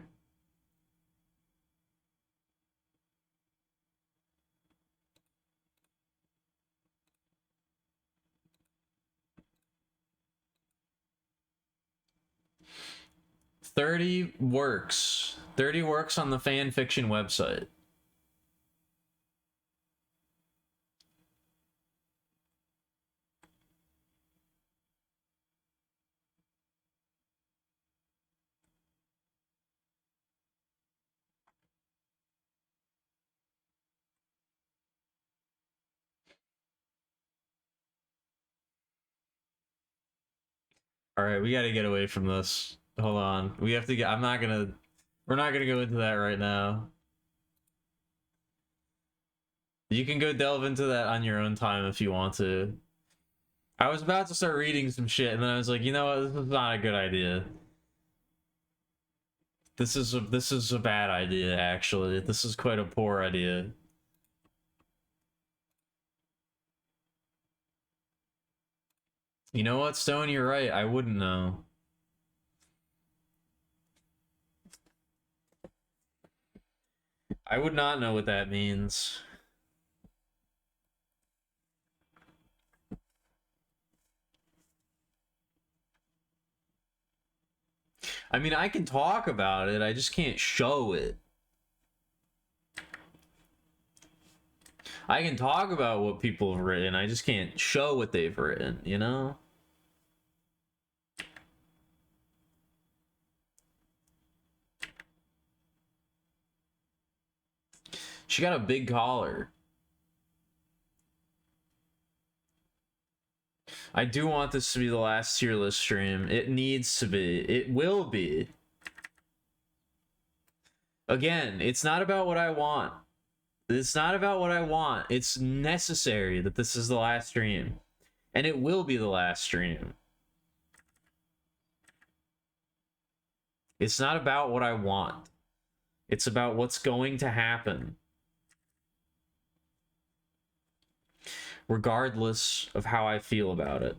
Speaker 1: 30 works. 30 works on the fan fiction website. All right, we got to get away from this. Hold on. We have to get we're not going to go into that right now. You can go delve into that on your own time if you want to. I was about to start reading some shit and then I was like, you know what? This is not a good idea. This is a bad idea, actually. This is quite a poor idea. You know what, Stone? You're right. I wouldn't know. I would not know what that means. I mean, I can talk about it. I just can't show it. I can talk about what people have written. I just can't show what they've written, you know? She got a big collar. I do want this to be the last tier list stream. It needs to be. It will be. Again, it's not about what I want. It's not about what I want. It's necessary that this is the last stream. And it will be the last stream. It's not about what I want. It's about what's going to happen. Regardless of how I feel about it.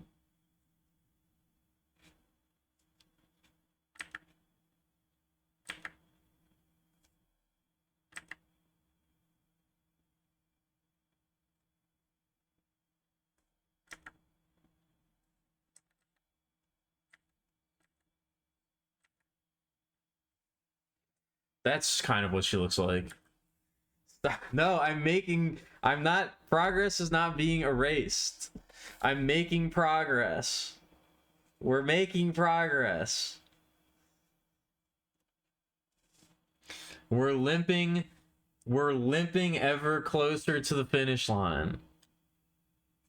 Speaker 1: That's kind of what she looks like. No, I'm not, progress is not being erased. I'm making progress. We're making progress. We're limping ever closer to the finish line.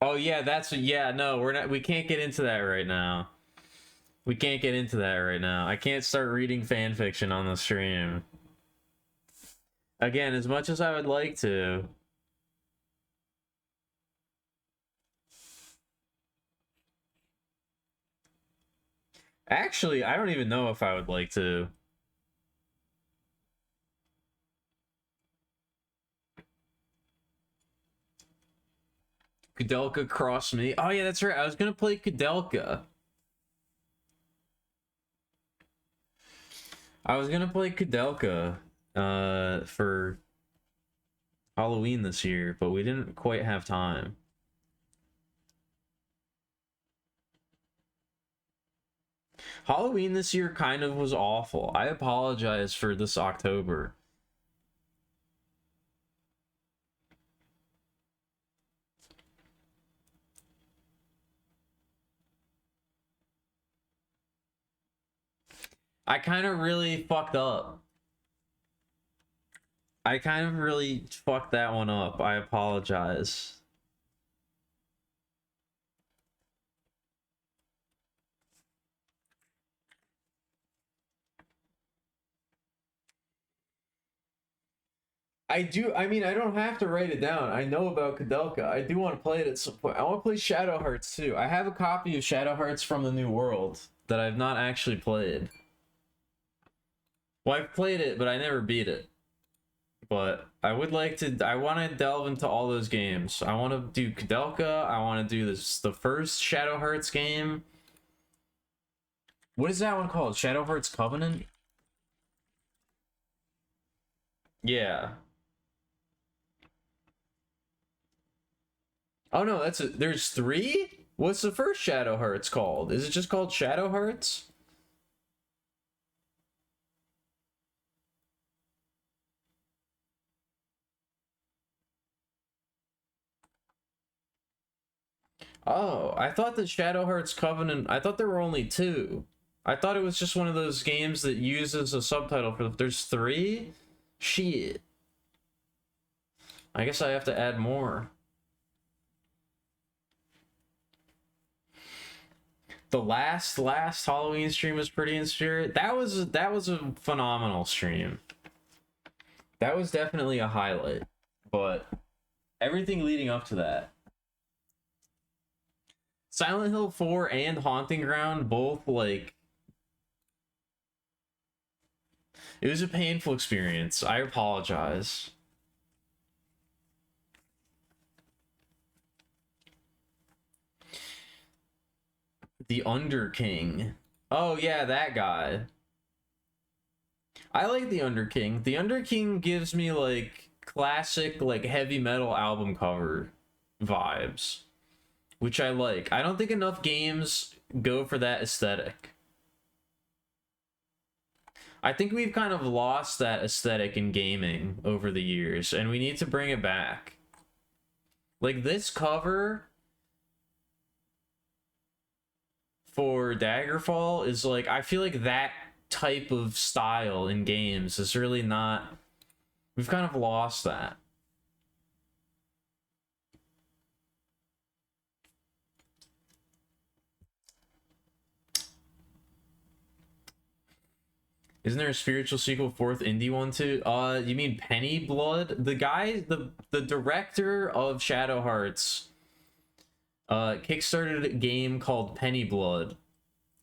Speaker 1: Oh yeah, no, we can't get into that right now. We can't get into that right now. I can't start reading fan fiction on the stream. Again, as much as I would like to. Actually, I don't even know if I would like to. Kudelka crossed me. Oh yeah, that's right. I was gonna play Kudelka. For Halloween this year, but we didn't quite have time. Halloween this year kind of was awful. I apologize for this October. I kind of really fucked up. I kind of really fucked that one up. I apologize. I mean, I don't have to write it down. I know about Kudelka. I do want to play it at some point. I want to play Shadow Hearts too. I have a copy of Shadow Hearts from the New World that I've not actually played. Well, I've played it, but I never beat it. But I would like to, I want to delve into all those games. I want to do Kudelka. I want to do the first Shadow Hearts game. What is that one called? Shadow Hearts Covenant? Yeah. Oh no, there's 3? What's the first Shadow Hearts called? Is it just called Shadow Hearts? Oh, I thought that Shadow Hearts Covenant, I thought there were only two. I thought it was just one of those games that uses a subtitle for, there's three? Shit. I guess I have to add more. The last Halloween stream was pretty in spirit. That was a phenomenal stream. That was definitely a highlight. But everything leading up to that. Silent Hill 4 and Haunting Ground both, like, it was a painful experience. I apologize. The Underking. Oh yeah, that guy. I like the Underking. The Underking gives me like classic like heavy metal album cover vibes, which I like. I don't think enough games go for that aesthetic. I think we've kind of lost that aesthetic in gaming over the years, and we need to bring it back. Like this cover for Daggerfall is like, I feel like that type of style in games is really not, we've kind of lost that. Isn't there a spiritual sequel, fourth indie one too? You mean Penny Blood? The guy, the director of Shadow Hearts kickstarted a game called Penny Blood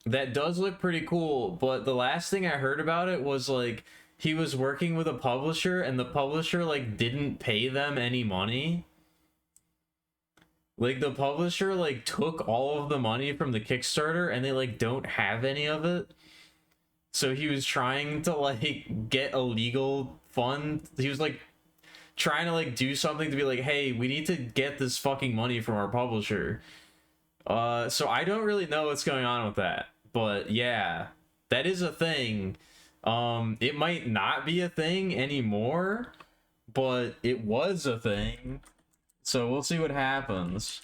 Speaker 1: that does look pretty cool, but the last thing I heard about it was like he was working with a publisher and the publisher like didn't pay them any money. Like the publisher like took all of the money from the Kickstarter and they like don't have any of it. So he was trying to like get a legal fund. He was like trying to like do something to be like, hey, we need to get this fucking money from our publisher. So I don't really know what's going on with that. But yeah, that is a thing. It might not be a thing anymore, but it was a thing. So we'll see what happens.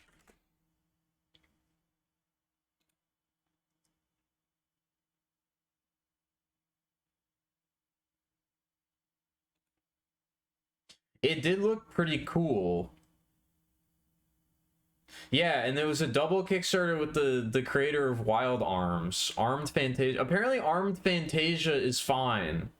Speaker 1: It did look pretty cool. Yeah, and there was a double Kickstarter with the creator of Wild Arms, Armed Fantasia. Apparently, Armed Fantasia is fine.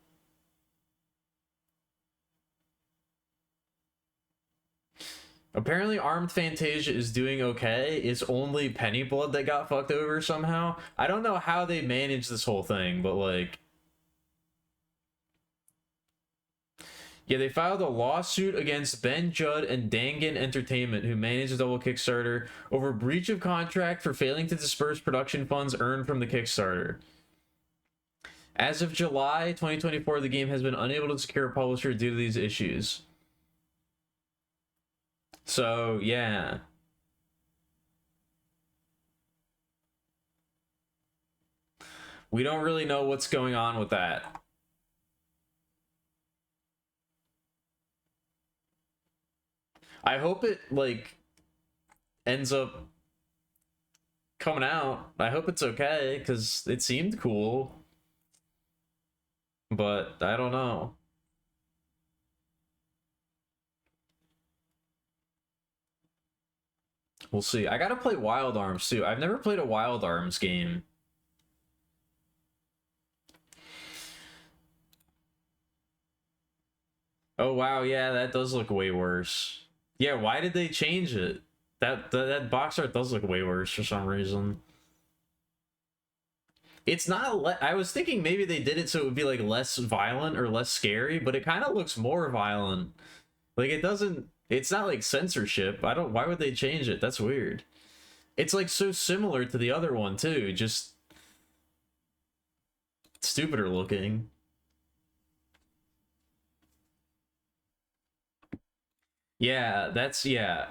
Speaker 1: Apparently, Armed Fantasia is doing okay. It's only Penny Blood that got fucked over somehow. I don't know how they managed this whole thing, but like, yeah, they filed a lawsuit against Ben Judd and Dangan Entertainment, who managed the double Kickstarter, over breach of contract for failing to disperse production funds earned from the Kickstarter. As of July 2024, the game has been unable to secure a publisher due to these issues. So, yeah. We don't really know what's going on with that. I hope it, like, ends up coming out. I hope it's okay, because it seemed cool. But I don't know. We'll see. I gotta play Wild Arms too. I've never played a Wild Arms game. Oh wow, yeah, that does look way worse. Yeah, why did they change it? That box art does look way worse for some reason. It's not. I was thinking maybe they did it so it would be like less violent or less scary, but it kind of looks more violent. Like it doesn't. It's not like censorship. I don't. Why would they change it? That's weird. It's like so similar to the other one too, just stupider looking. Yeah, that's yeah.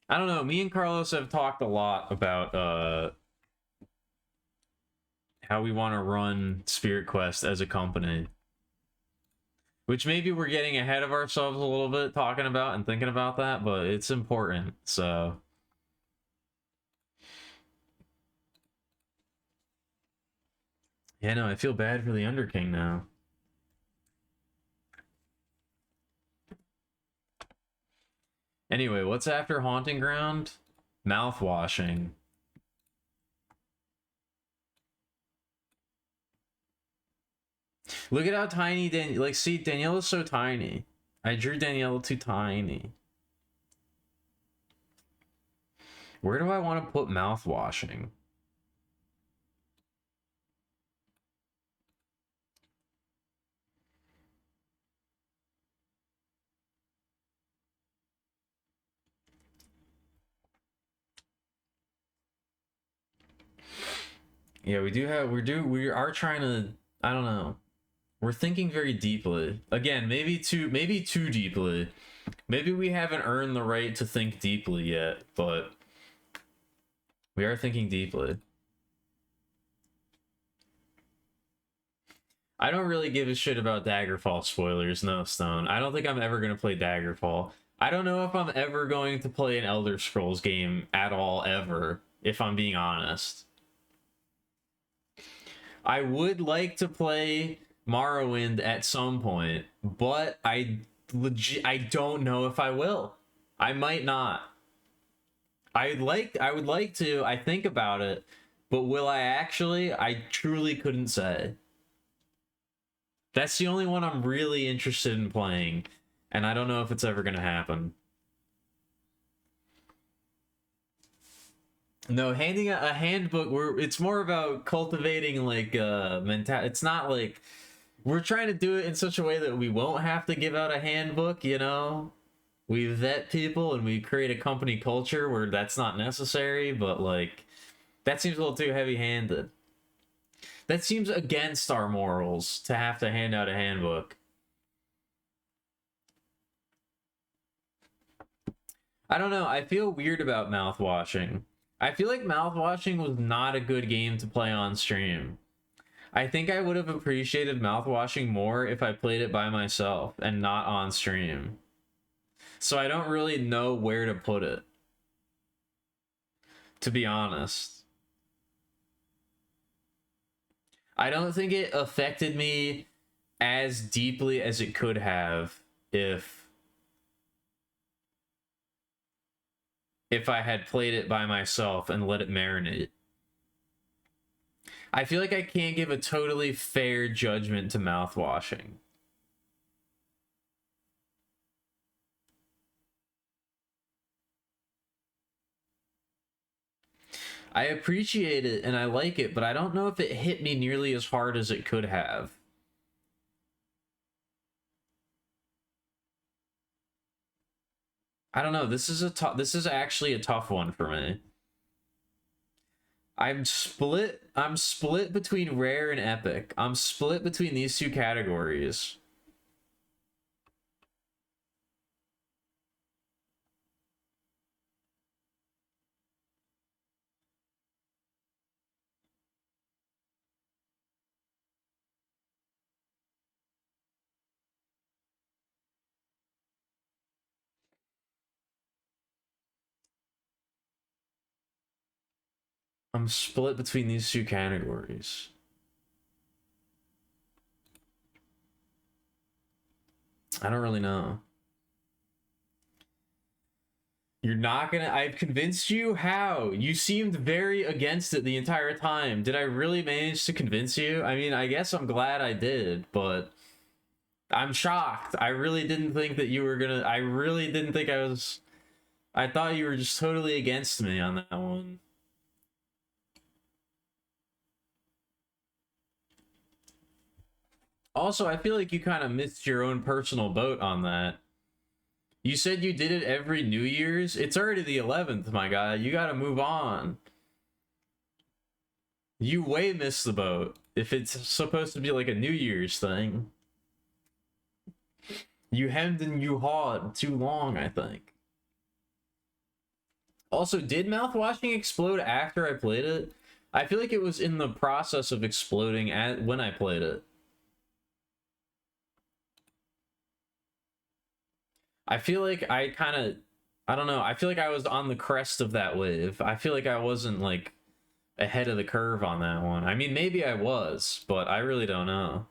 Speaker 1: I don't know. Me and Carlos have talked a lot about how we want to run Spirit Quest as a company. Which maybe we're getting ahead of ourselves a little bit talking about and thinking about that, but it's important, so. Yeah, no, I feel bad for the Underking now. Anyway, what's after Haunting Ground? Mouthwashing. Look at how tiny like, see, Daniela's so tiny. I drew Daniela too tiny. Where do I want to put mouthwashing? Yeah, we are trying to, I don't know. We're thinking very deeply. Again, maybe too deeply. Maybe we haven't earned the right to think deeply yet, but we are thinking deeply. I don't really give a shit about Daggerfall spoilers, no, Stone. I don't think I'm ever going to play Daggerfall. I don't know if I'm ever going to play an Elder Scrolls game at all, ever, if I'm being honest. I would like to play Morrowind at some point, but I don't know if I will. I might not. I would like to. I think about it, but will I actually? I truly couldn't say. That's the only one I'm really interested in playing, and I don't know if it's ever going to happen. No, handing a handbook, it's more about cultivating like mental. It's not like we're trying to do it in such a way that we won't have to give out a handbook, you know? We vet people and we create a company culture where that's not necessary, but like that seems a little too heavy-handed. That seems against our morals to have to hand out a handbook. I don't know, I feel weird about mouthwashing. I feel like mouthwashing was not a good game to play on stream. I think I would have appreciated mouthwashing more if I played it by myself and not on stream. So I don't really know where to put it, to be honest. I don't think it affected me as deeply as it could have if I had played it by myself and let it marinate. I feel like I can't give a totally fair judgment to mouthwashing. I appreciate it and I like it, but I don't know if it hit me nearly as hard as it could have. I don't know. This is actually a tough one for me. I'm split between rare and epic. I'm split between these two categories. I'm split between these two categories. I don't really know. You're not gonna... I've convinced you? How? You seemed very against it the entire time. Did I really manage to convince you? I mean, I guess I'm glad I did, but... I'm shocked. I really didn't think that you were gonna... I really didn't think I was... I thought you were just totally against me on that one. Also, I feel like you kind of missed your own personal boat on that. You said you did it every New Year's? It's already the 11th, my guy. You gotta move on. You way missed the boat if it's supposed to be like a New Year's thing. You hemmed and you hawed too long, I think. Also, did mouthwashing explode after I played it? I feel like it was in the process of exploding when I played it. I feel like I don't know. I feel like I was on the crest of that wave. I feel like I wasn't like ahead of the curve on that one. I mean, maybe I was, but I really don't know.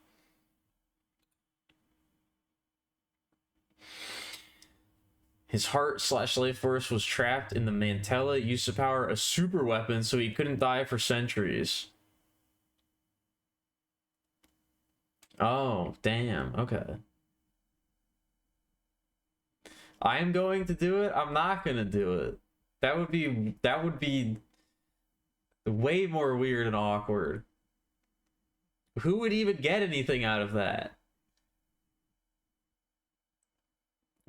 Speaker 1: His heart/life force was trapped in the Mantella, used to power a super weapon so he couldn't die for centuries. Oh, damn. Okay. I am going to do it. I'm not going to do it. That would be way more weird and awkward. Who would even get anything out of that?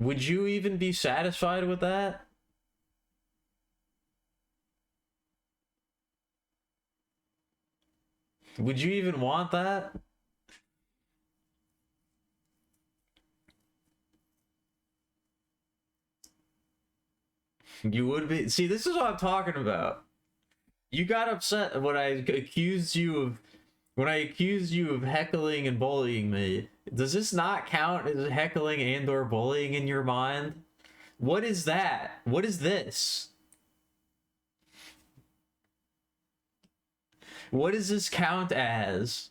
Speaker 1: Would you even be satisfied with that? Would you even want that? You would be. See, this is what I'm talking about. You got upset when I accused you of heckling and bullying me. Does this not count as heckling and or bullying in your mind? What is that? What is this? What does this count as?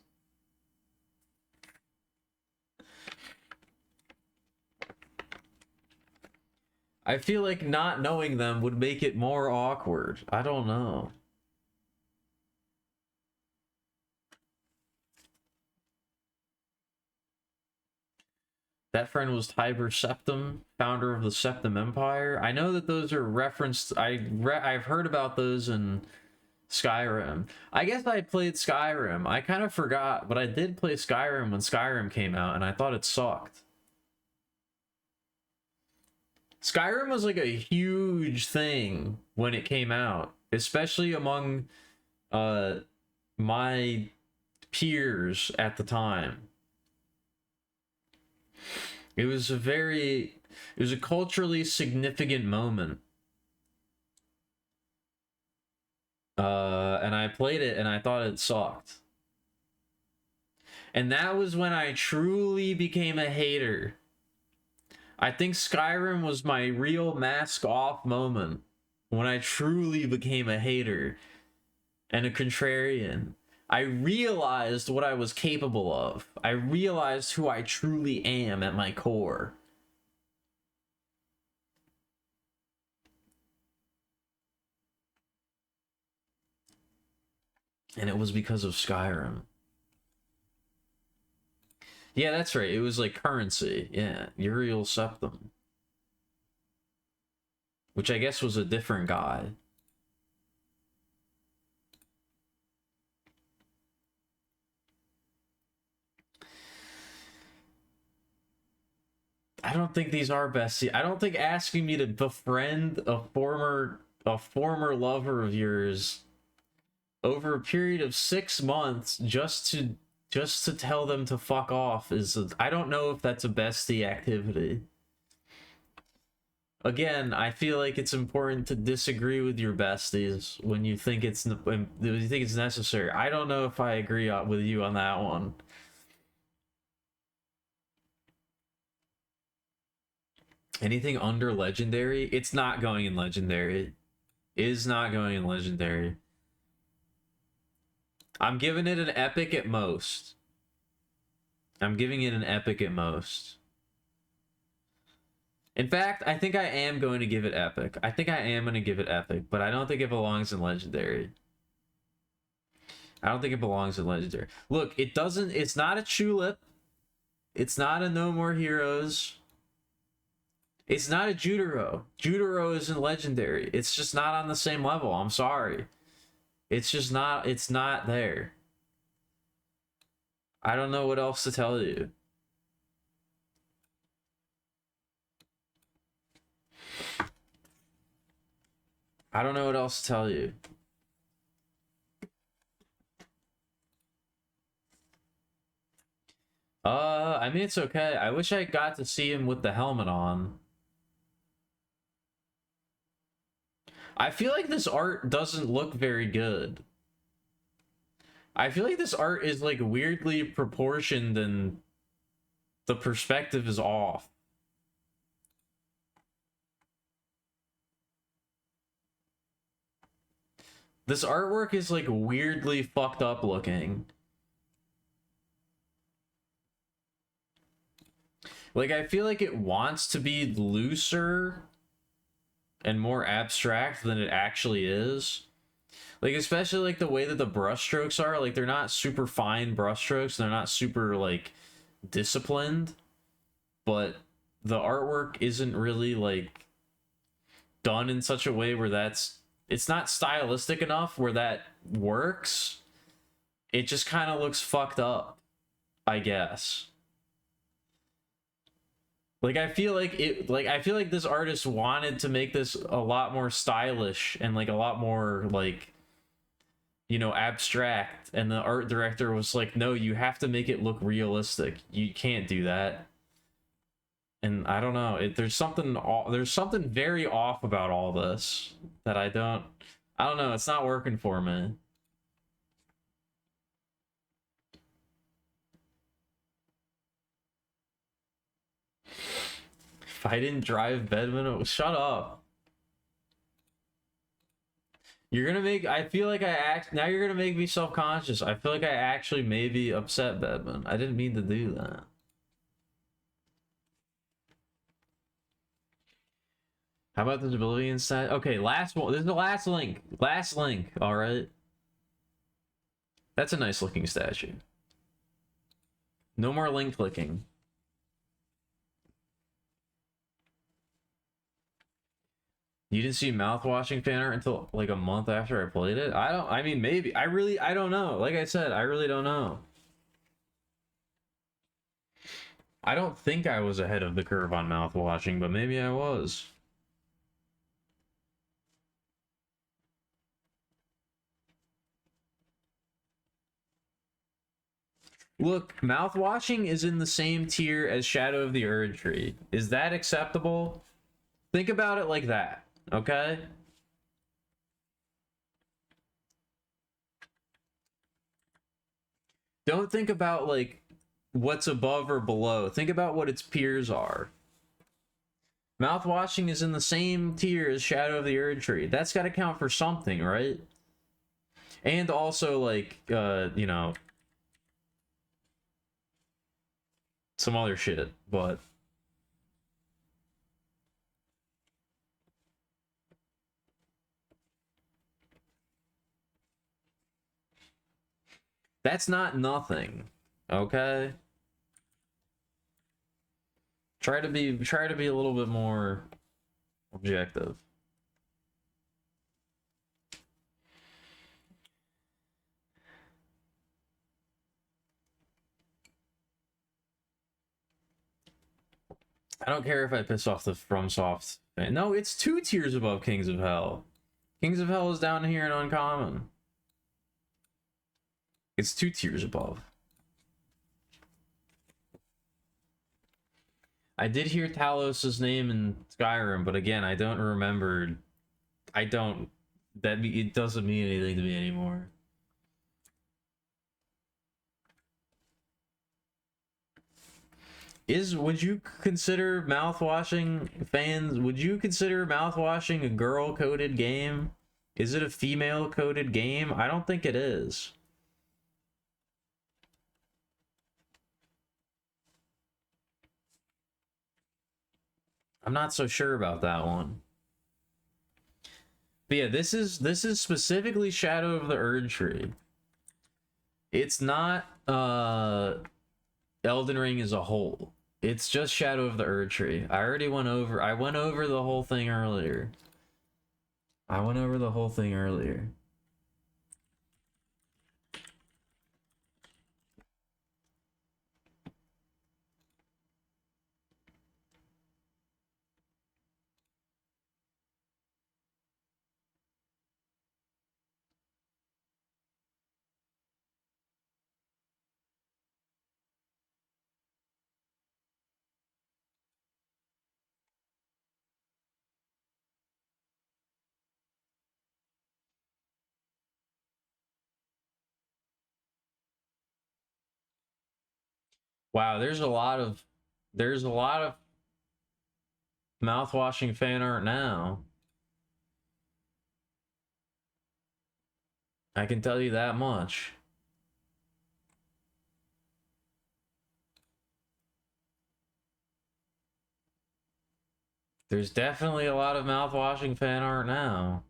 Speaker 1: I feel like not knowing them would make it more awkward. I don't know. That friend was Tiber Septim, founder of the Septim Empire. I know that those are referenced. I've heard about those in Skyrim. I guess I played Skyrim. I kind of forgot, but I did play Skyrim when Skyrim came out, and I thought it sucked. Skyrim was like a huge thing when it came out, especially among my peers at the time. It was a culturally significant moment. And I played it and I thought it sucked. And that was when I truly became a hater. I think Skyrim was my real mask off moment when I truly became a hater and a contrarian. I realized what I was capable of. I realized who I truly am at my core. And it was because of Skyrim. Yeah, that's right. It was like currency. Yeah, Uriel Septim. Which I guess was a different guy. I don't think these are besties. I don't think asking me to befriend a former lover of yours over a period of 6 months just to tell them to fuck off I don't know if that's a bestie activity. Again, I feel like it's important to disagree with your besties when you think it's necessary. I don't know if I agree with you on that one. Anything under legendary? It's not going in legendary. It is not going in legendary. I'm giving it an epic at most. I'm giving it an epic at most. In fact, I think I am going to give it epic. I think I am going to give it epic, but I don't think it belongs in legendary. I don't think it belongs in legendary. Look, it's not a Tulip. It's not a No More Heroes. It's not a Jutaro. Jutaro is in legendary. It's just not on the same level. I'm sorry. It's just not, it's not there. I don't know what else to tell you. I don't know what else to tell you. I mean, it's okay. I wish I got to see him with the helmet on. I feel like this art doesn't look very good. I feel like this art is like weirdly proportioned and the perspective is off. This artwork is like weirdly fucked up looking. Like, I feel like it wants to be looser and more abstract than it actually is. Like, especially like the way that the brushstrokes are, like they're not super fine brushstrokes, they're not super like disciplined, but the artwork isn't really like done in such a way where it's not stylistic enough where that works. It just kind of looks fucked up, I guess. Like, I feel like this artist wanted to make this a lot more stylish and like a lot more like, you know, abstract, and the art director was like, no, you have to make it look realistic, you can't do that. And I don't know, there's something very off about all this that I don't know, it's not working for me. If I didn't drive Bedman, shut up. You're gonna make, I feel like now you're gonna make me self-conscious. I feel like I actually maybe upset Bedman. I didn't mean to do that. How about the ability instead? Okay, last one. This is the last link. Last link, alright? That's a nice looking statue. No more link clicking. You didn't see mouthwashing fan art until like a month after I played it? I mean, maybe. I don't know. Like I said, I really don't know. I don't think I was ahead of the curve on mouthwashing, but maybe I was. Look, mouthwashing is in the same tier as Shadow of the Erdtree. Is that acceptable? Think about it like that, okay? Don't think about like what's above or below. Think about what its peers are. Mouthwashing is in the same tier as Shadow of the Erdtree. That's got to count for something, right? And also like you know, some other shit, but that's not nothing, okay? Try to be a little bit more objective. I don't care if I piss off the FromSoft fan. No, it's 2 tiers above Kings of Hell. Kings of Hell is down here in Uncommon. It's 2 tiers above. I did hear Talos's name in Skyrim, but again, I don't remember. It doesn't mean anything to me anymore. Would you consider mouthwashing fans? Would you consider mouthwashing a girl-coded game? Is it a female-coded game? I don't think it is. I'm not so sure about that one. But yeah, this is specifically Shadow of the Erdtree. It's not Elden Ring as a whole. It's just Shadow of the Erdtree. I went over the whole thing earlier. Wow, there's a lot of mouthwashing fan art now. I can tell you that much. There's definitely a lot of mouth-washing fan art now.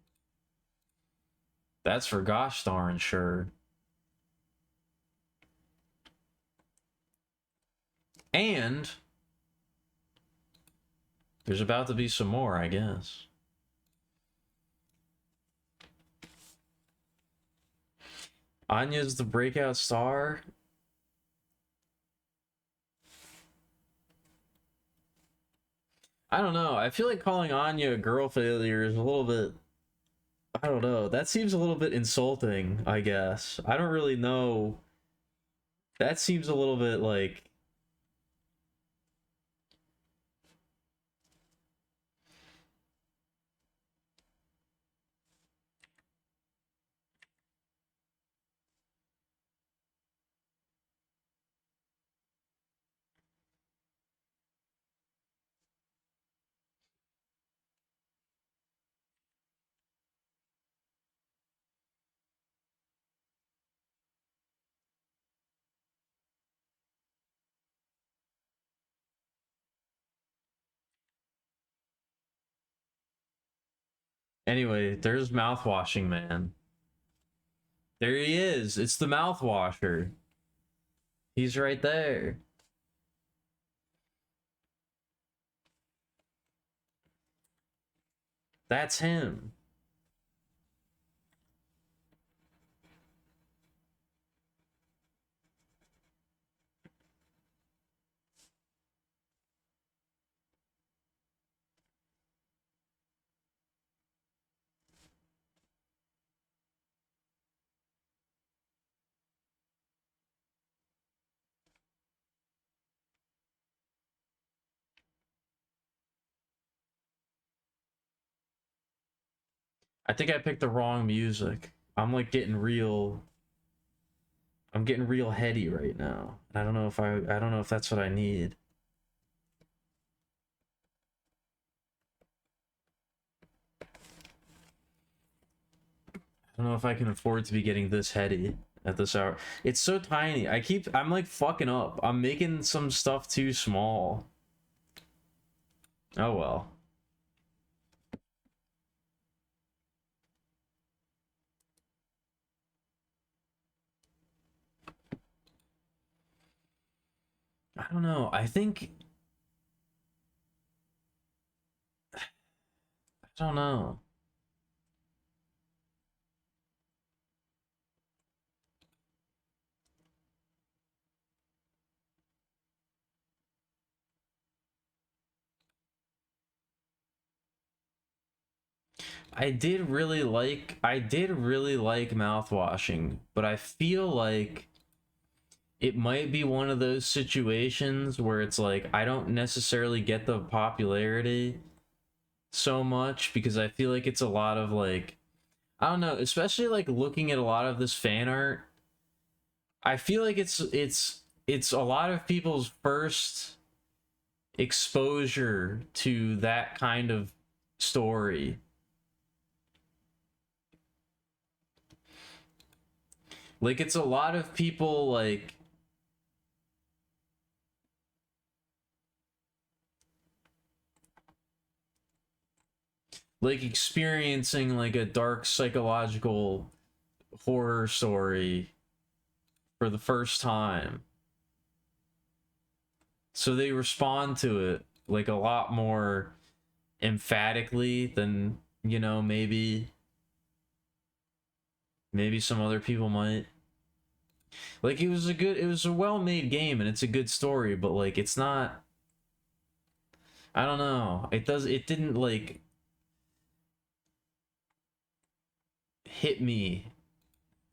Speaker 1: That's for gosh darn sure. And there's about to be some more, I guess. Anya's the breakout star. I don't know. I feel like calling Anya a girl failure is a little bit... I don't know. That seems a little bit insulting, I guess. I don't really know. That seems a little bit like... Anyway, there's Mouthwashing Man. There he is. It's the mouthwasher. He's right there. That's him. I think I picked the wrong music. I'm like getting real... I'm getting real heady right now. I don't know if I don't know if that's what I need. I don't know if I can afford to be getting this heady at this hour. It's so tiny. I'm like fucking up. I'm making some stuff too small. Oh well. I don't know. I don't know. I did really like mouthwashing, but I feel like it might be one of those situations where it's like I don't necessarily get the popularity so much because I feel like it's a lot of like, I don't know, especially like looking at a lot of this fan art, I feel like it's a lot of people's first exposure to that kind of story. Like it's a lot of people like experiencing like a dark psychological horror story for the first time. So they respond to it like a lot more emphatically than, you know, maybe some other people might. Like it was a well-made game and it's a good story, but like it's not, I don't know. It didn't like hit me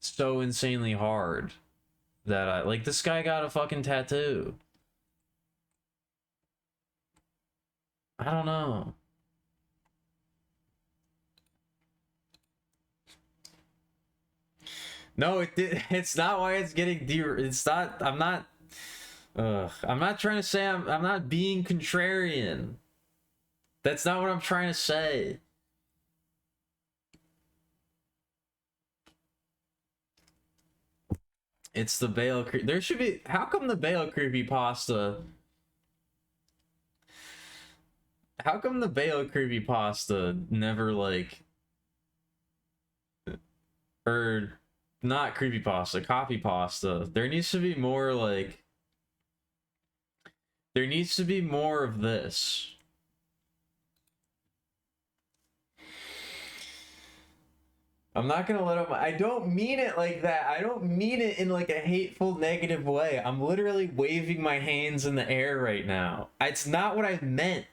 Speaker 1: so insanely hard that I like, this guy got a fucking tattoo. I don't know. No, it's not why it's getting it's not, I'm not, I'm not trying to say I'm not being contrarian. That's not what I'm trying to say. It's the Bale. There should be. How come the Bale creepypasta? How come the Bale creepypasta never like, or not creepypasta, copy pasta? There needs to be more like. There needs to be more of this. I'm not gonna let him. I don't mean it like that. I don't mean it in like a hateful, negative way. I'm literally waving my hands in the air right now. It's not what I meant.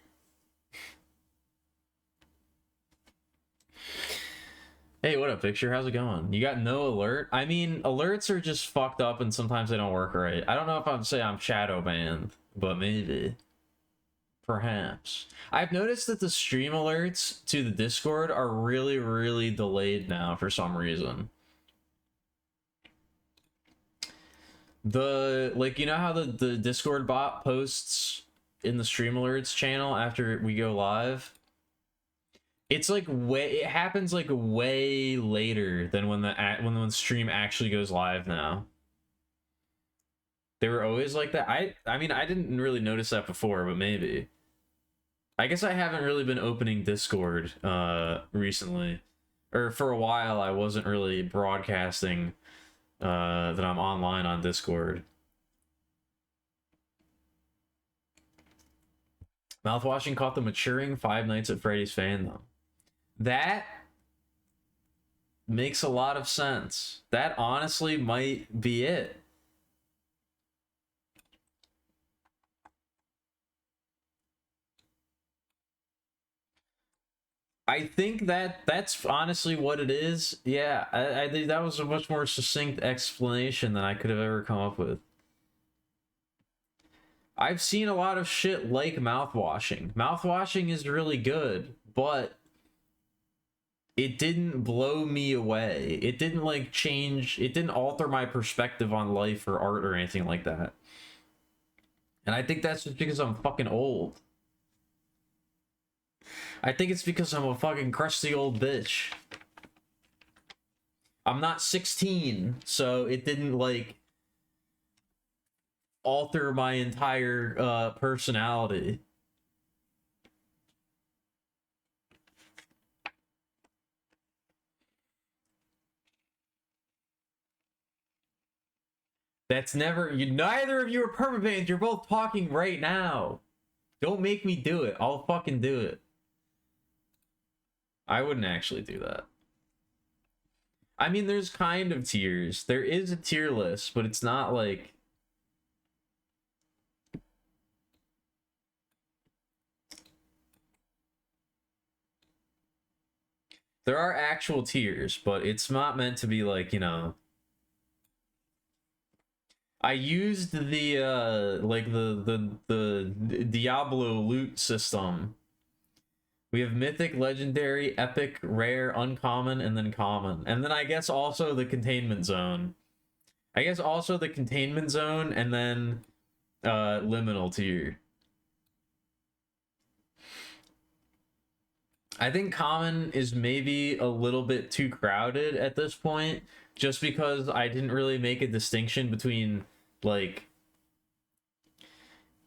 Speaker 1: Hey, what up, Picture? How's it going? You got no alert? I mean, alerts are just fucked up and sometimes they don't work right. I don't know if I'm saying I'm shadow banned, but maybe. Perhaps. I've noticed that the stream alerts to the Discord are really, really delayed now for some reason. Like, you know how the Discord bot posts in the stream alerts channel after we go live? It's like it happens like way later than when the stream actually goes live now. They were always like that. I mean, I didn't really notice that before, but maybe. I guess I haven't really been opening Discord recently. Or for a while I wasn't really broadcasting that I'm online on Discord. Mouthwashing caught the maturing Five Nights at Freddy's fan though. That makes a lot of sense. That honestly might be it. I think that's honestly what it is. Yeah, I think that was a much more succinct explanation than I could have ever come up with. I've seen a lot of shit like mouthwashing. Mouthwashing is really good, but it didn't blow me away. It didn't like change, it didn't alter my perspective on life or art or anything like that. And I think that's just because I'm fucking old. I think it's because I'm a fucking crusty old bitch. I'm not 16, so it didn't like alter my entire personality. That's never you. Neither of you are permabanned. You're both talking right now. Don't make me do it. I'll fucking do it. I wouldn't actually do that. I mean, there's kind of tiers. There is a tier list, but it's not like. There are actual tiers, but it's not meant to be like, you know. I used the like the Diablo loot system. We have mythic, legendary, epic, rare, uncommon, and then common. And then I guess also the containment zone. I guess also the containment zone and then liminal tier. I think common is maybe a little bit too crowded at this point, just because I didn't really make a distinction between like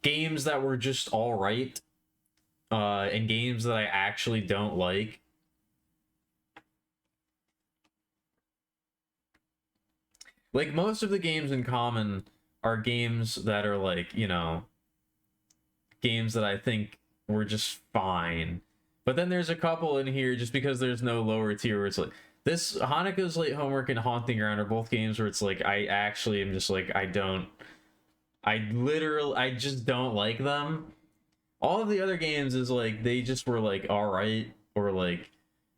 Speaker 1: games that were just all right and games that I actually don't like. Like most of the games in common are games that are like, you know, games that I think were just fine. But then there's a couple in here just because there's no lower tier where it's like this Hanukkah's Late Homework and Haunting Ground are both games where it's like I actually am just like I just don't like them. All of the other games is like they just were like all right, or like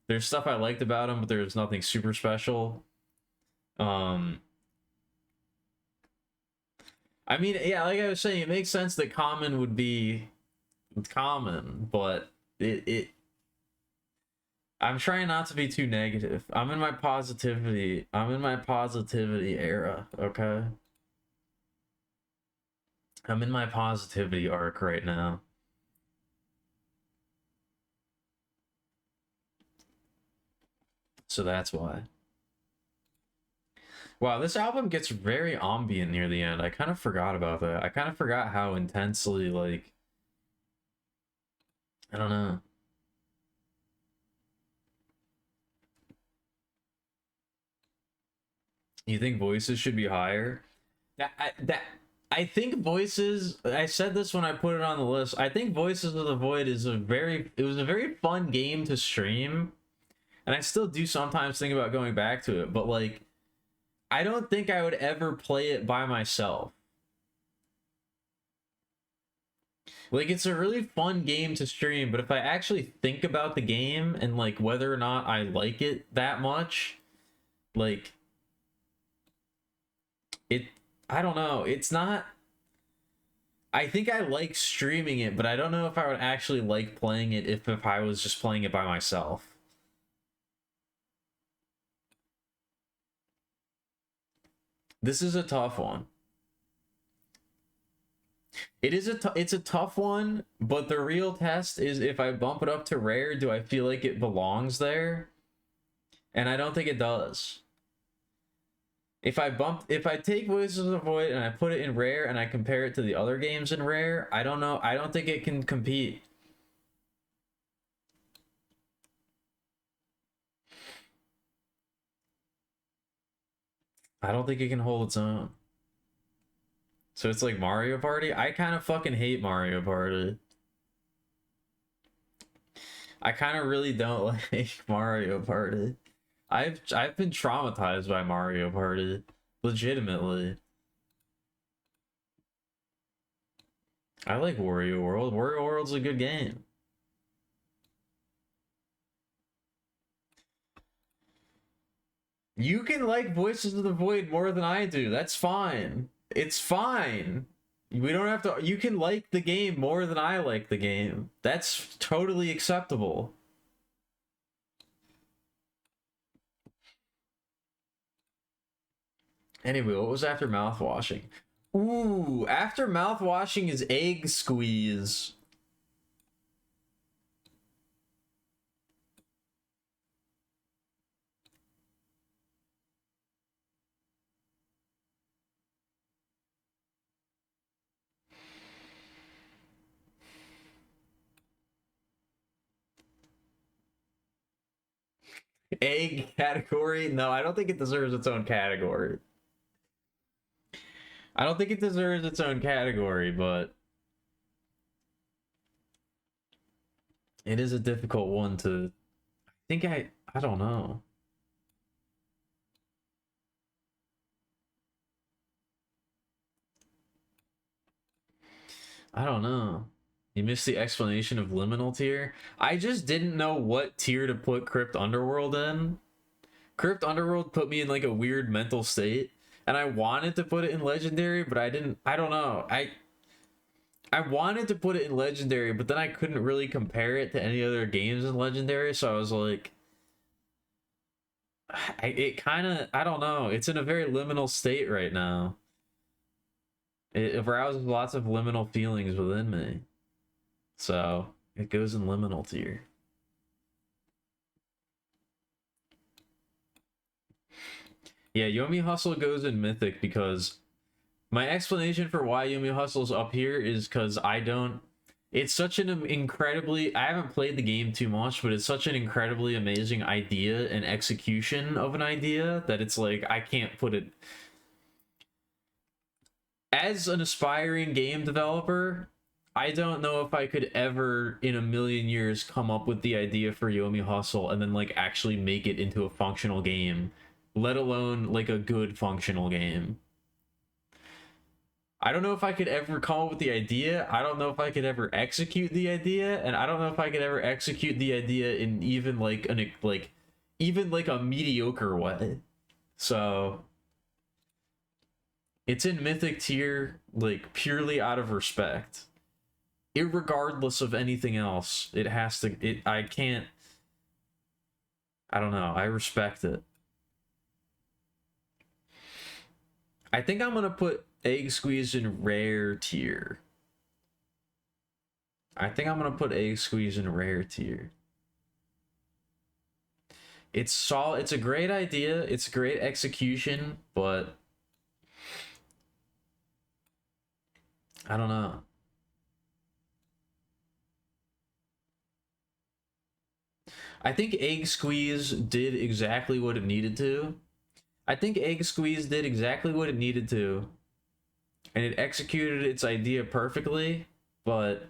Speaker 1: there's stuff I liked about them, but there's nothing super special. I mean, yeah, like I was saying, it makes sense that common would be common, but it I'm trying not to be too negative. I'm in my positivity era, okay? I'm in my positivity arc right now. So that's why. Wow, this album gets very ambient near the end. I kind of forgot about that. I kind of forgot how intensely, like, I don't know. You think voices should be higher? I think voices. I said this when I put it on the list. I think Voices of the Void is it was a very fun game to stream, and I still do sometimes think about going back to it. But like, I don't think I would ever play it by myself. Like, it's a really fun game to stream, but if I actually think about the game and like whether or not I like it that much, like it, I don't know. It's not. I think I like streaming it, but I don't know if I would actually like playing it if I was just playing it by myself. This is a tough one. It's a tough one, but the real test is if I bump it up to rare, do I feel like it belongs there? And I don't think it does. If I take Voices of the Void and I put it in rare and I compare it to the other games in rare, I don't know. I don't think it can compete. I don't think it can hold its own. So it's like Mario Party. I kind of fucking hate Mario Party. I kind of really don't like Mario Party. I've been traumatized by Mario Party, legitimately. I like Wario World. Wario World's a good game. You can like Voices of the Void more than I do. That's fine. It's fine. We don't have to. You can like the game more than I like the game. That's totally acceptable. Anyway, what was after mouthwashing? Ooh, after mouthwashing is egg squeeze. Egg category? No, I don't think it deserves its own category. I don't think it deserves its own category, but it is a difficult one to. I don't know. I don't know. You missed the explanation of liminal tier. I just didn't know what tier to put Crypt Underworld in. Crypt Underworld put me in like a weird mental state, and I wanted to put it in legendary, but I didn't. I don't know. I wanted to put it in legendary, but then I couldn't really compare it to any other games in legendary, so I was like, it kind of, I don't know. It's in a very liminal state right now. It arouses lots of liminal feelings within me. So it goes in liminal tier. Yeah, Yomi Hustle goes in Mythic because my explanation for why Yomi Hustle's up here is because I don't. It's such an incredibly. I haven't played the game too much, but it's such an incredibly amazing idea and execution of an idea that it's like I can't put it. As an aspiring game developer, I don't know if I could ever in a million years come up with the idea for Yomi Hustle and then like actually make it into a functional game, let alone like a good functional game. I don't know if I could ever come up with the idea. I don't know if I could ever execute the idea, and I don't know if I could ever execute the idea in even like even like a mediocre way. So it's in Mythic tier like purely out of respect. Irregardless of anything else, it has to I can't. I don't know. I respect it. I think I'm gonna put Egg Squeeze in rare tier. I think I'm gonna put Egg Squeeze in rare tier. It's solid. It's a great idea. It's great execution, but I don't know. I think Egg Squeeze did exactly what it needed to. I think Egg Squeeze did exactly what it needed to, and it executed its idea perfectly, but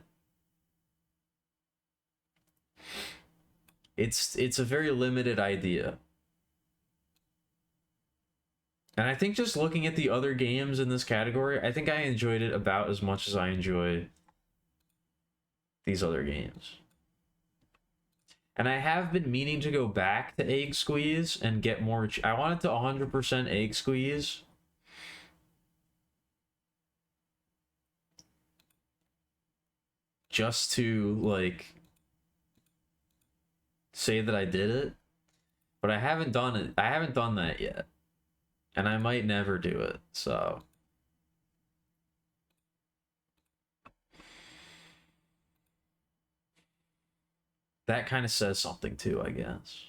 Speaker 1: it's a very limited idea. And I think just looking at the other games in this category, I think I enjoyed it about as much as I enjoy these other games. And I have been meaning to go back to Egg Squeeze and get more. I wanted to 100% Egg Squeeze. Just to, like, say that I did it. But I haven't done it. I haven't done that yet. And I might never do it, so. That kind of says something too, I guess.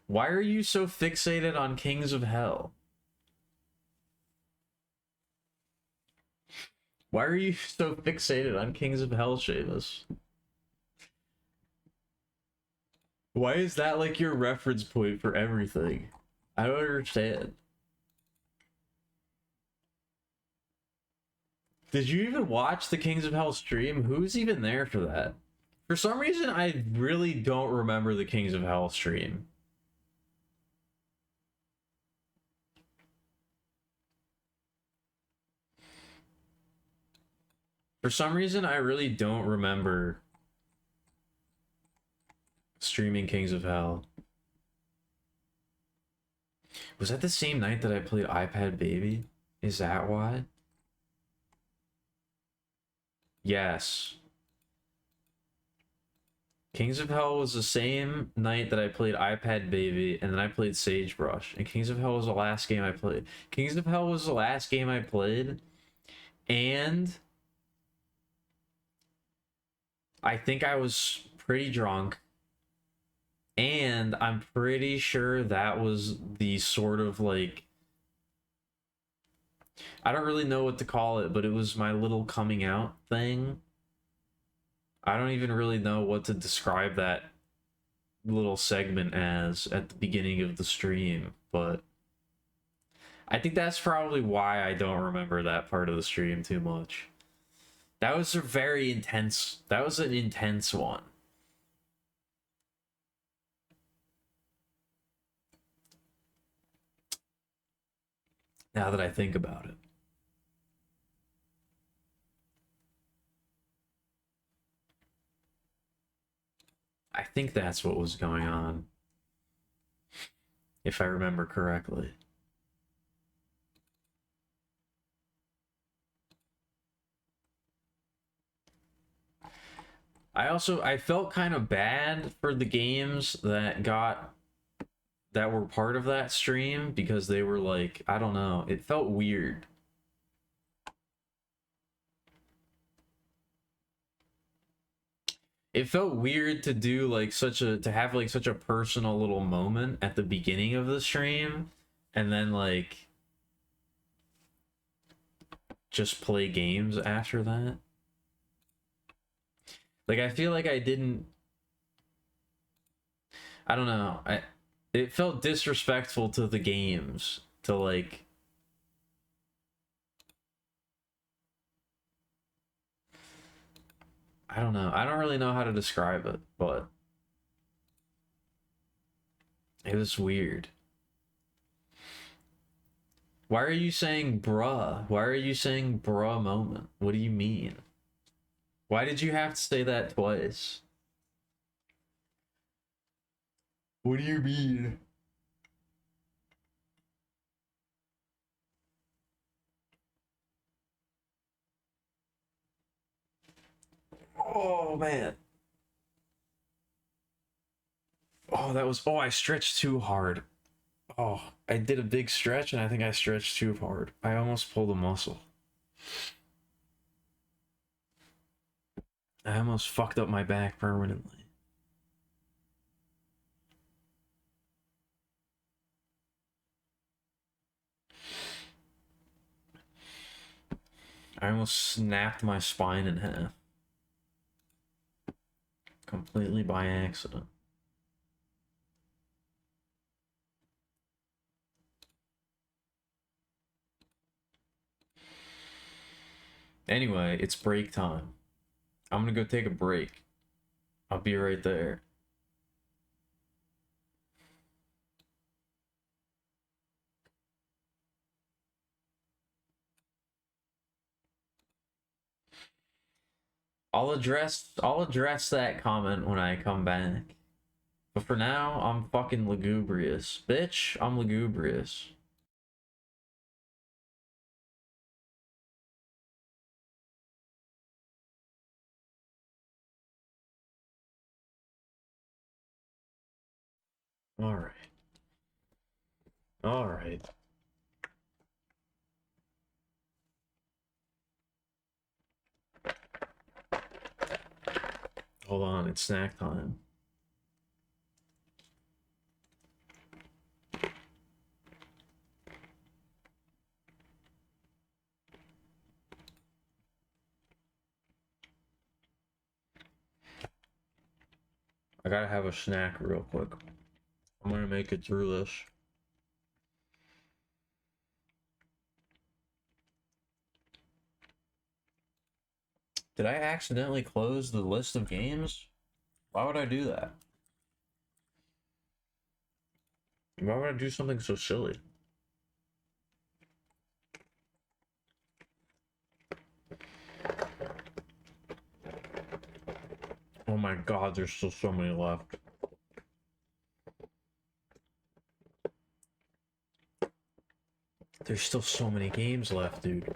Speaker 1: Why are you so fixated on Kings of Hell? Why are you so fixated on Kings of Hell, Seamus? Why is that like your reference point for everything? I don't understand. Did you even watch the Kings of Hell stream? Who's even there for that? For some reason, I really don't remember the Kings of Hell stream. For some reason, I really don't remember streaming Kings of Hell. Was that the same night that I played iPad Baby? Is that why? Yes. Kings of Hell was the same night that I played iPad Baby, and then I played Sagebrush. And Kings of Hell was the last game I played. Kings of Hell was the last game I played, and I think I was pretty drunk. And I'm pretty sure that was the sort of like, I don't really know what to call it, but it was my little coming out thing. I don't even really know what to describe that little segment as at the beginning of the stream, but I think that's probably why I don't remember that part of the stream too much. That was a very intense, that was an intense one. Now that I think about it. I think that's what was going on, if I remember correctly. I felt kind of bad for the games that were part of that stream because they were like, I don't know, it felt weird. It felt weird to do like to have like such a personal little moment at the beginning of the stream and then like just play games after that. Like I feel like I didn't, I don't know. It felt disrespectful to the games to like, I don't know. I don't really know how to describe it, but it was weird. Why are you saying bruh? Why are you saying bruh moment? What do you mean? Why did you have to say that twice? What do you mean? Oh man. Oh, that was, oh, I stretched too hard. Oh, I did a big stretch and I think I stretched too hard. I almost pulled a muscle. I almost fucked up my back permanently. I almost snapped my spine in half. Completely by accident. Anyway, it's break time. I'm gonna go take a break. I'll be right there. I'll address that comment when I come back. But for now, I'm fucking lugubrious. Bitch, I'm lugubrious. Alright. Alright. Hold on, it's snack time. I gotta have a snack real quick. I'm gonna make it through this. Did I accidentally close the list of games? Why would I do that? Why would I do something so silly? Oh my god, there's still so many left. There's still so many games left, dude.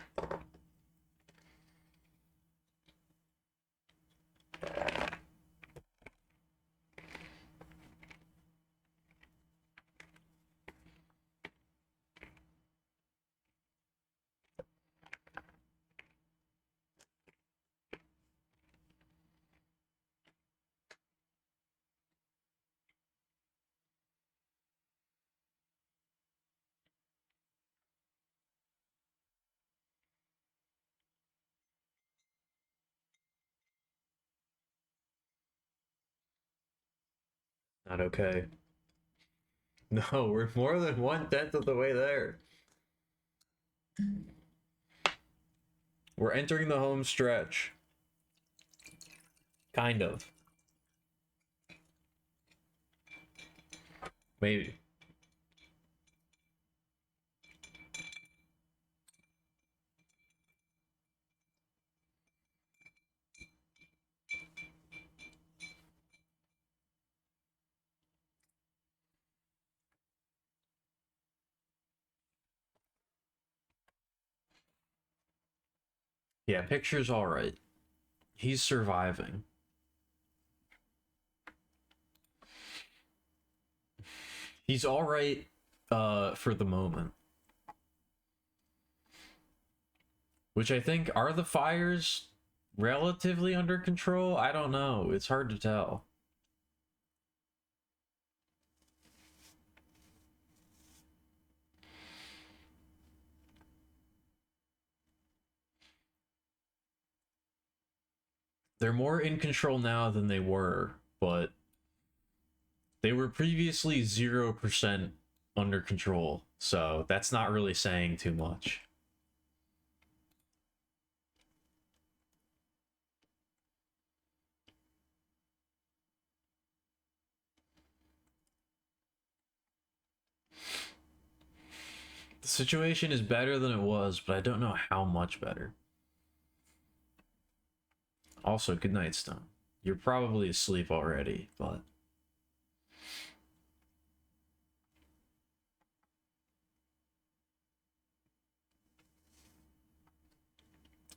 Speaker 1: Not okay. No, we're more than 1/10 of the way there. We're entering the home stretch. Kind of. Maybe. Yeah, picture's alright. He's surviving. He's alright for the moment. Which I think, are the fires relatively under control? I don't know. It's hard to tell. They're more in control now than they were, but they were previously 0% under control, so that's not really saying too much. The situation is better than it was, but I don't know how much better. Also, good night, Stone. You're probably asleep already, but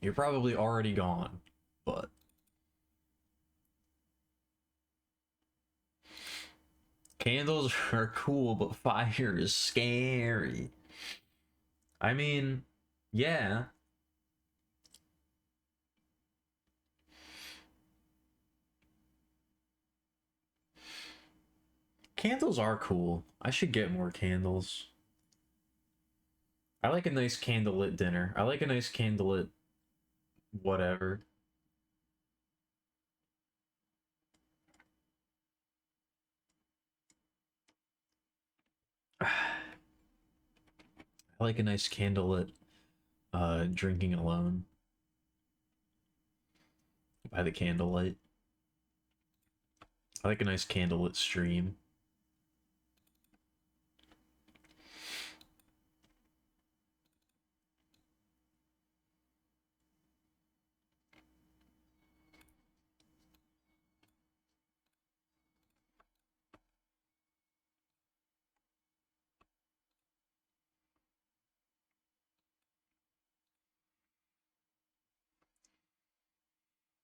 Speaker 1: you're probably already gone, but candles are cool, but fire is scary. I mean, yeah. Candles are cool. I should get more candles. I like a nice candlelit dinner. I like a nice candlelit whatever. I like a nice candlelit drinking alone by the candlelight. I like a nice candlelit stream.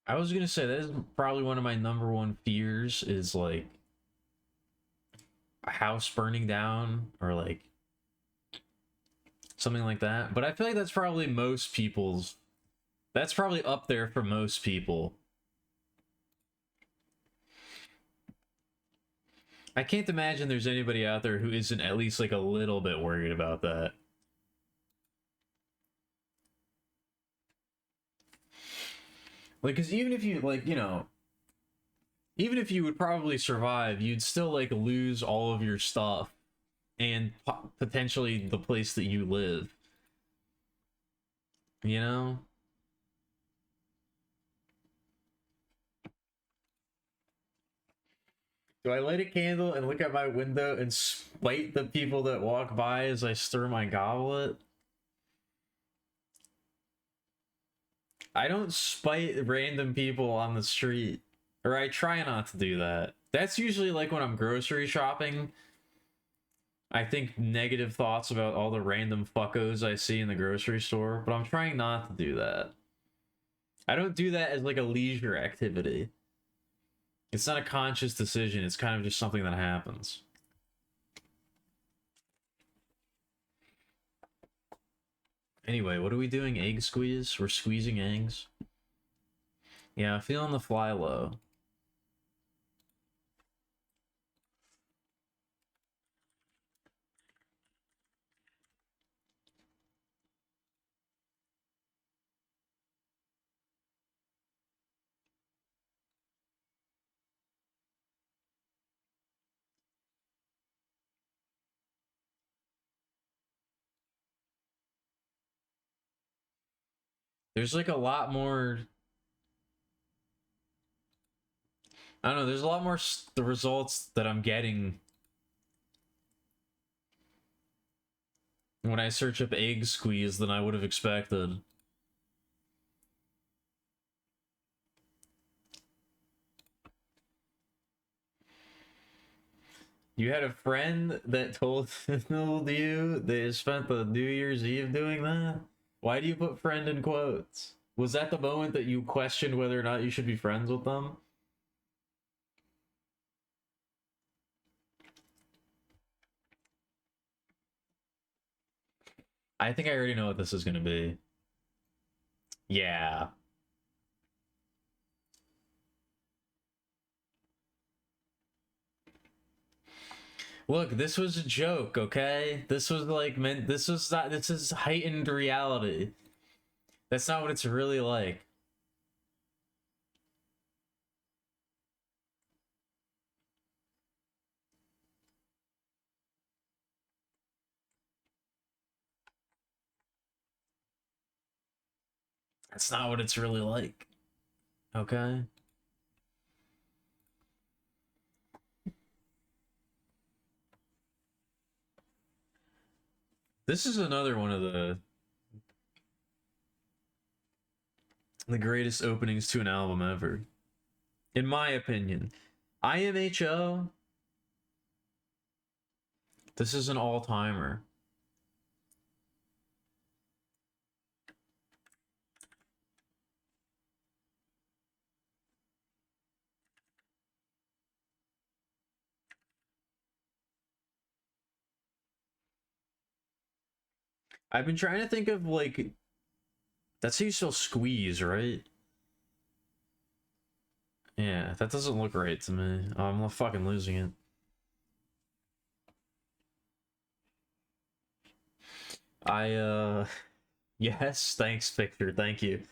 Speaker 1: I was gonna say that is probably one of my number one fears is like a house burning down or like something like that. But I feel like that's probably most people's. That's probably up there for most people. I can't imagine there's anybody out there who isn't at least like a little bit worried about that. Like, because even if you, like, you know, even if you would probably survive, you'd still, like, lose all of your stuff and potentially the place that you live. You know? Do I light a candle and look at my window and spite the people that walk by as I stir my goblet? I don't spite random people on the street. Or I try not to do that. That's usually like when I'm grocery shopping. I think negative thoughts about all the random fuckos I see in the grocery store, but I'm trying not to do that. I don't do that as like a leisure activity. It's not a conscious decision, it's kind of just something that happens. Anyway, what are we doing? Egg squeeze? We're squeezing eggs? Yeah, feeling the fly low. There's like a lot more. I don't know, there's a lot more the results that I'm getting when I search up egg squeeze than I would have expected. You had a friend that told you they spent the New Year's Eve doing that? Why do you put friend in quotes? Was that the moment that you questioned whether or not you should be friends with them? I think I already know what this is going to be. Yeah. Look, this was a joke, okay? This was like meant. This was not. This is heightened reality. That's not what it's really like. That's not what it's really like. Okay? This is another one of the greatest openings to an album ever. In my opinion. IMHO. This is an all-timer. I've been trying to think of like that's how you spell squeeze, right? Yeah, that doesn't look right to me. Oh, I'm fucking losing it. Yes, thanks, Victor. Thank you.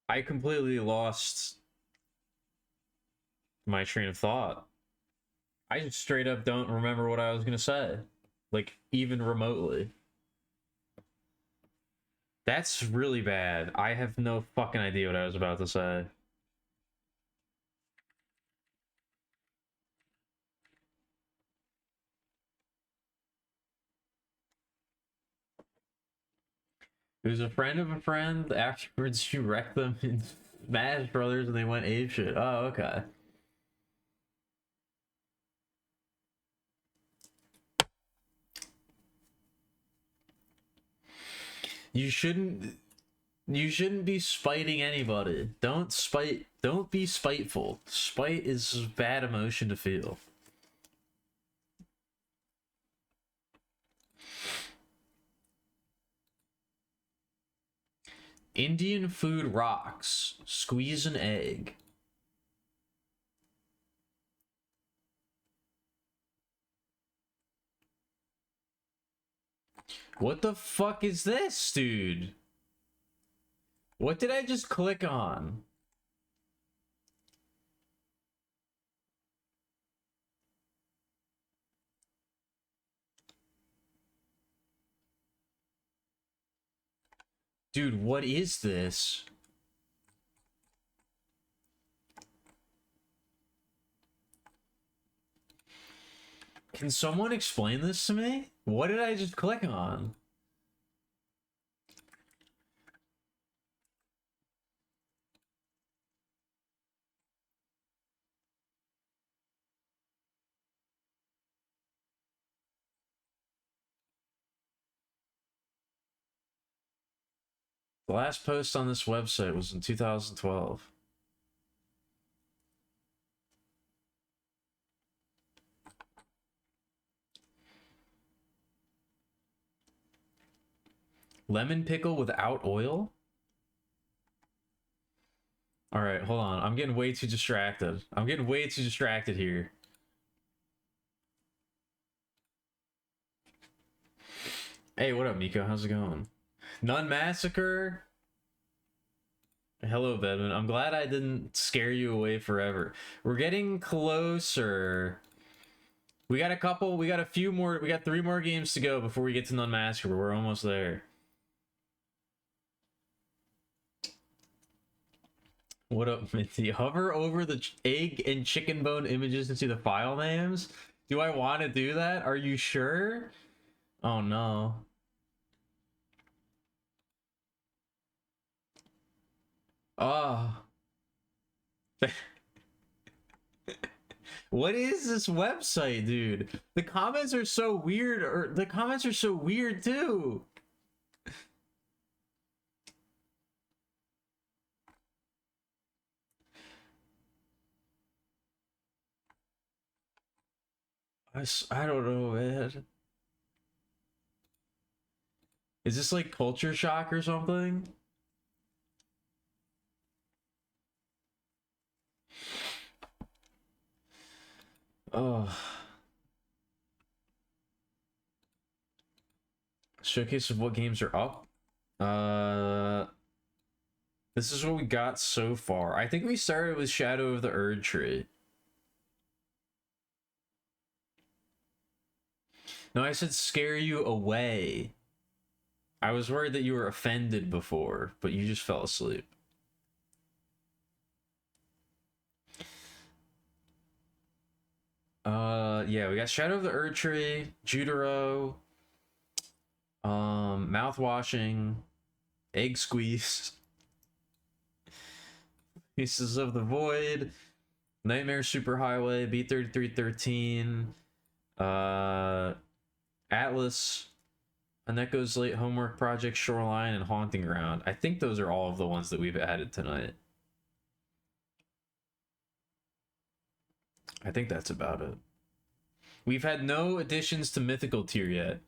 Speaker 1: I completely lost my train of thought. I just straight up don't remember what I was gonna say. Like, even remotely. That's really bad. I have no fucking idea what I was about to say. Who's a friend of a friend. Afterwards, you wrecked them in Smash Brothers and they went apeshit. Oh, okay. You shouldn't be spiting anybody. Don't be spiteful. Spite is a bad emotion to feel. Indian food rocks. Squeeze an egg. What the fuck is this, dude? What did I just click on? Dude, what is this? Can someone explain this to me? What did I just click on? The last post on this website was in 2012. Lemon pickle without oil? Alright, hold on. I'm getting way too distracted. I'm getting way too distracted here. Hey, what up, Miko? How's it going? Nun Massacre? Hello, Bedman. I'm glad I didn't scare you away forever. We're getting closer. We got a few more, we got 3 more games to go before we get to Nun Massacre. We're almost there. What up, Minty? Hover over the egg and chicken bone images to see the file names? Do I want to do that? Are you sure? Oh no. Oh. What is this website, dude? The comments are so weird, or the comments are so weird too. I don't know, man. Is this like culture shock or something? Oh. Showcase of what games are up. This is what we got so far. I think we started with Shadow of the Erd Tree. No, I said scare you away. I was worried that you were offended before, but you just fell asleep. Yeah, we got Shadow of the Erd Tree, Jutaro, mouth washing, egg squeeze, Pieces of the Void, Nightmare Superhighway, B3313, Atlas, Aneko's Late Homework Project, Shoreline, and Haunting Ground. I think those are all of the ones that we've added tonight. I think that's about it. We've had no additions to mythical tier yet.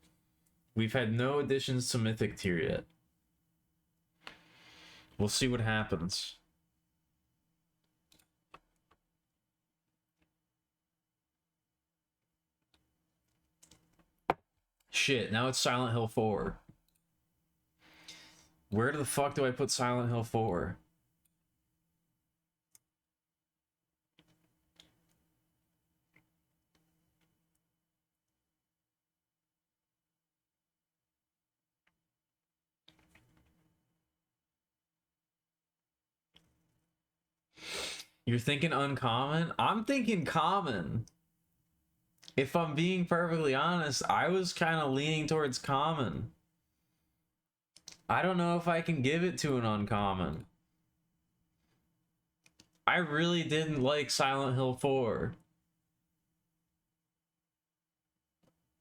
Speaker 1: We've had no additions to mythic tier yet. We'll see what happens. Shit, now it's Silent Hill 4. Where the fuck do I put Silent Hill 4? You're thinking uncommon? I'm thinking common. If I'm being perfectly honest, I was kind of leaning towards common. I don't know if I can give it to an uncommon. I really didn't like Silent Hill 4.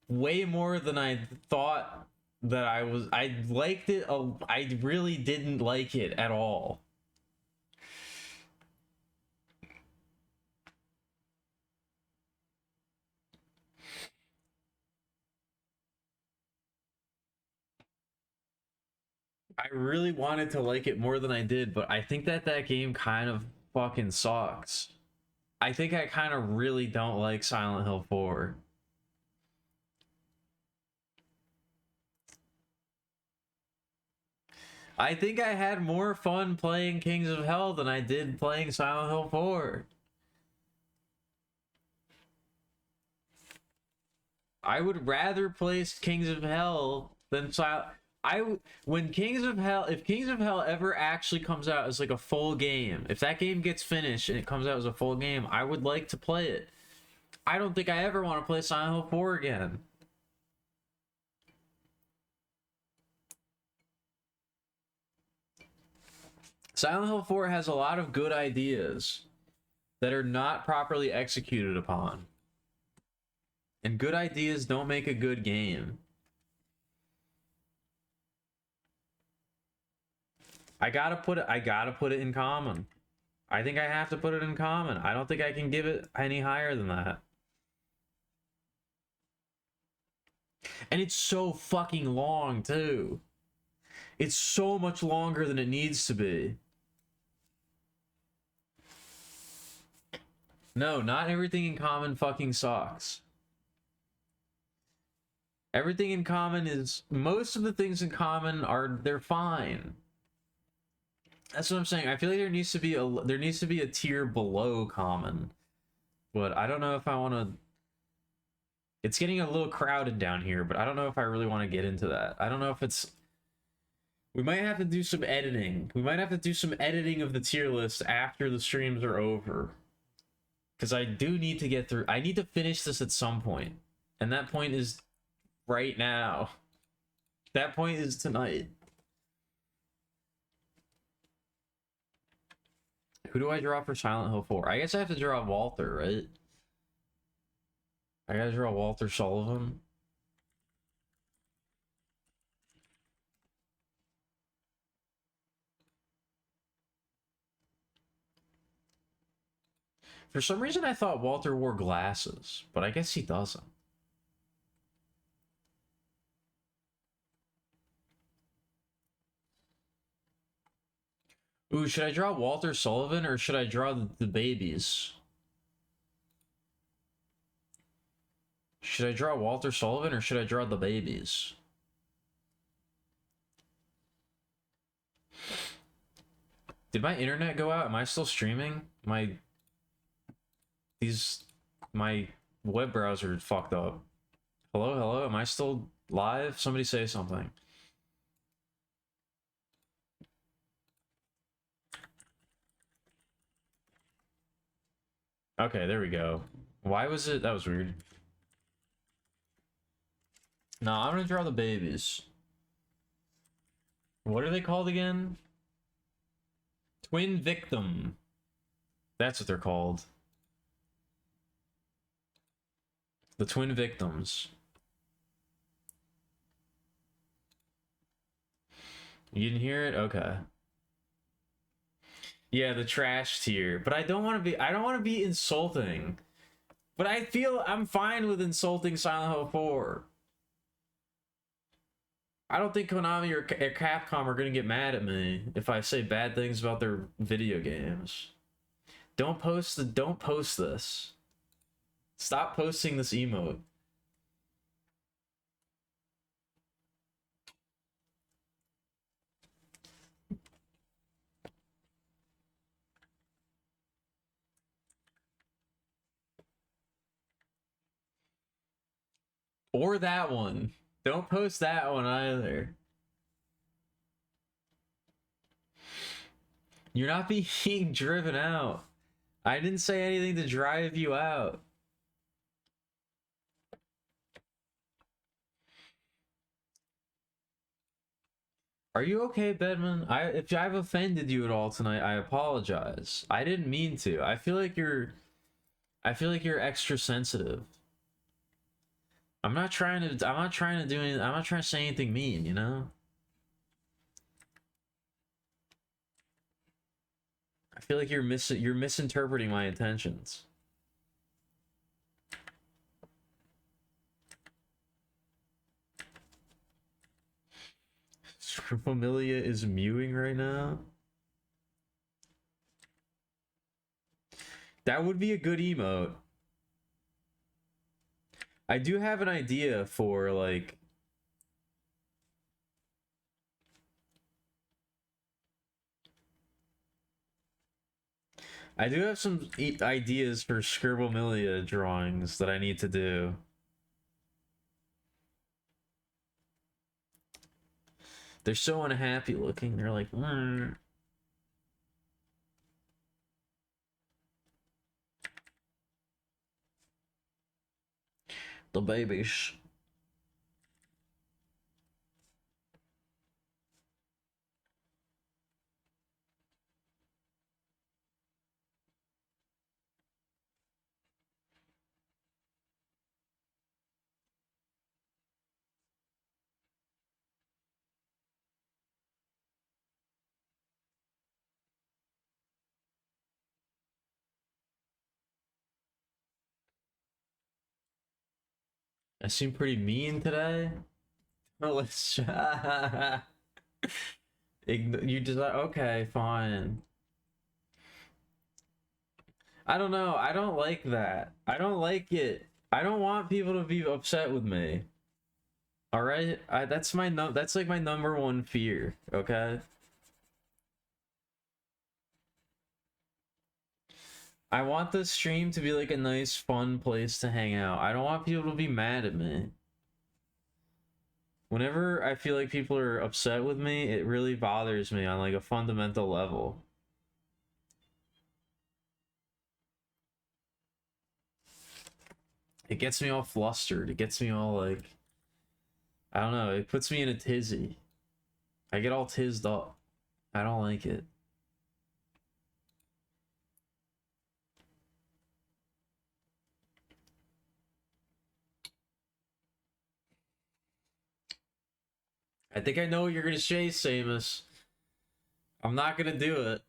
Speaker 1: Way more than I thought that I was. I liked it. I really didn't like it at all. I really wanted to like it more than I did, but I think that game kind of fucking sucks. I think I kind of really don't like Silent Hill 4. I think I had more fun playing Kings of Hell than I did playing Silent Hill 4. I would rather play Kings of Hell than when Kings of Hell, if Kings of Hell ever actually comes out as like a full game, if that game gets finished and it comes out as a full game, I would like to play it. I don't think I ever want to play Silent Hill 4 again. Silent Hill 4 has a lot of good ideas that are not properly executed upon. And good ideas don't make a good game. I gotta put it in common. I think I have to put it in common. I don't think I can give it any higher than that. And it's so fucking long, too. It's so much longer than it needs to be. No, not everything in common fucking sucks. Everything in common is... Most of the things in common they're fine. That's what I'm saying. I feel like there needs to be a tier below common. But I don't know if I want to... It's getting a little crowded down here, but I don't know if I really want to get into that. I don't know if it's... We might have to do some editing. We might have to do some editing of the tier list after the streams are over. Because I do need to get through... I need to finish this at some point. And that point is right now. That point is tonight. Who do I draw for Silent Hill 4? I guess I have to draw Walter, right? I gotta draw Walter Sullivan. For some reason, I thought Walter wore glasses, but I guess he doesn't. Ooh, should I draw Walter Sullivan or should I draw the babies? Should I draw Walter Sullivan or should I draw the babies? Did my internet go out? Am I still streaming? My web browser fucked up. Hello, hello? Am I still live? Somebody say something. Okay, there we go. Why was it? That was weird. No, I'm gonna draw the babies. What are they called again? Twin Victim. That's what they're called. The Twin Victims. You didn't hear it? Okay. Yeah, the trash tier. But I don't want to be insulting. But I feel I'm fine with insulting Silent Hill 4. I don't think Konami or Capcom are gonna get mad at me if I say bad things about their video games. Don't post this. Stop posting this emote. Or that one. Don't post that one either. You're not being driven out. I didn't say anything to drive you out. Are you okay, Bedman? If I've offended you at all tonight, I apologize. I didn't mean to. I feel like you're extra sensitive. I'm not trying to say anything mean, you know? I feel like you're misinterpreting my intentions. Familia is mewing right now. That would be a good emote. I do have an idea for like I do have some ideas for Scribblemillia drawings that I need to do. They're so unhappy looking. They're like, the babies. I seem pretty mean today. Oh, let's. You just okay, fine. I don't know. I don't like that. I don't like it. I don't want people to be upset with me. All right, that's like my number one fear. Okay. I want this stream to be like a nice, fun place to hang out. I don't want people to be mad at me. Whenever I feel like people are upset with me, it really bothers me on like a fundamental level. It gets me all flustered. It gets me all like, I don't know. It puts me in a tizzy. I get all tizzed up. I don't like it. I think I know what you're gonna say, Samus. I'm not gonna do it.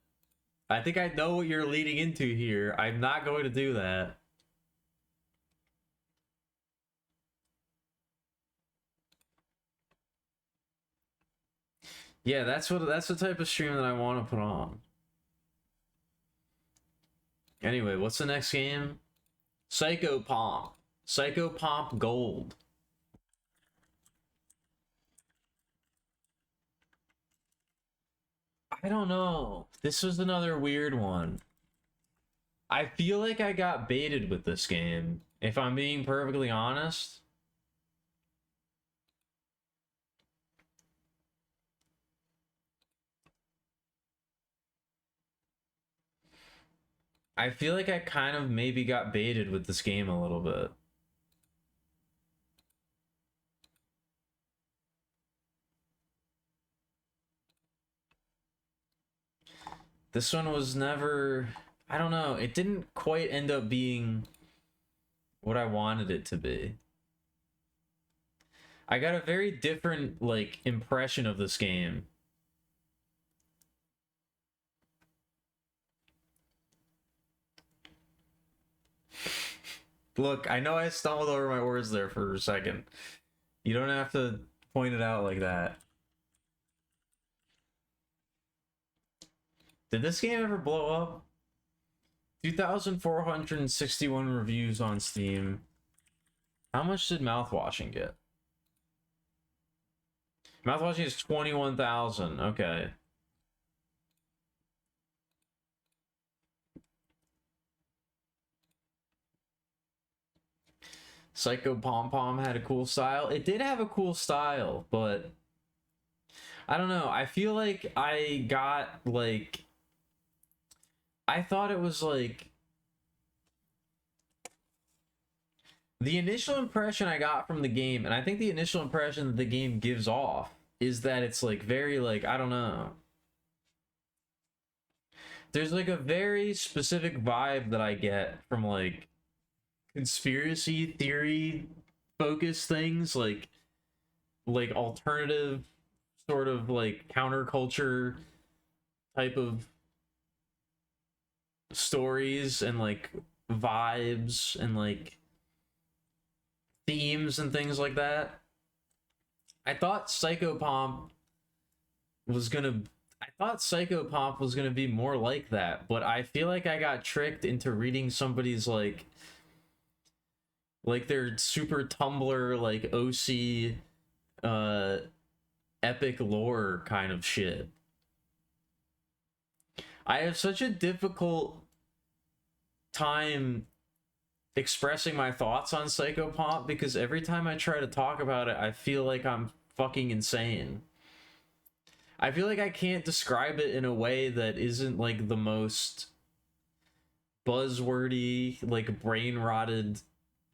Speaker 1: I think I know what you're leading into here. I'm not going to do that. Yeah, that's the type of stream that I want to put on. Anyway, what's the next game? Psychopomp. Psychopomp Gold. I don't know. This was another weird one. I feel like I got baited with this game, if I'm being perfectly honest. I feel like I kind of maybe got baited with this game a little bit. This one was never... I don't know. It didn't quite end up being what I wanted it to be. I got a very different, like, impression of this game. Look, I know I stumbled over my words there for a second. You don't have to point it out like that. Did this game ever blow up? 2,461 reviews on Steam. How much did Mouthwashing get? Mouthwashing is 21,000. Okay. Psycho Pom Pom had a cool style. It did have a cool style, but I don't know. I feel like I got like I thought it was like the initial impression I got from the game, and I think the initial impression that the game gives off is that it's like very like I don't know. There's like a very specific vibe that I get from like conspiracy theory focused things like alternative sort of like counterculture type of stories and like vibes and like themes and things like that. I thought Psychopomp was gonna I thought Psychopomp was gonna be more like that, but I feel like I got tricked into reading somebody's like their super Tumblr like OC epic lore kind of shit. I have such a difficult time expressing my thoughts on Psychopomp because every time I try to talk about it, I feel like I'm fucking insane. I feel like I can't describe it in a way that isn't like the most buzzwordy, like brain rotted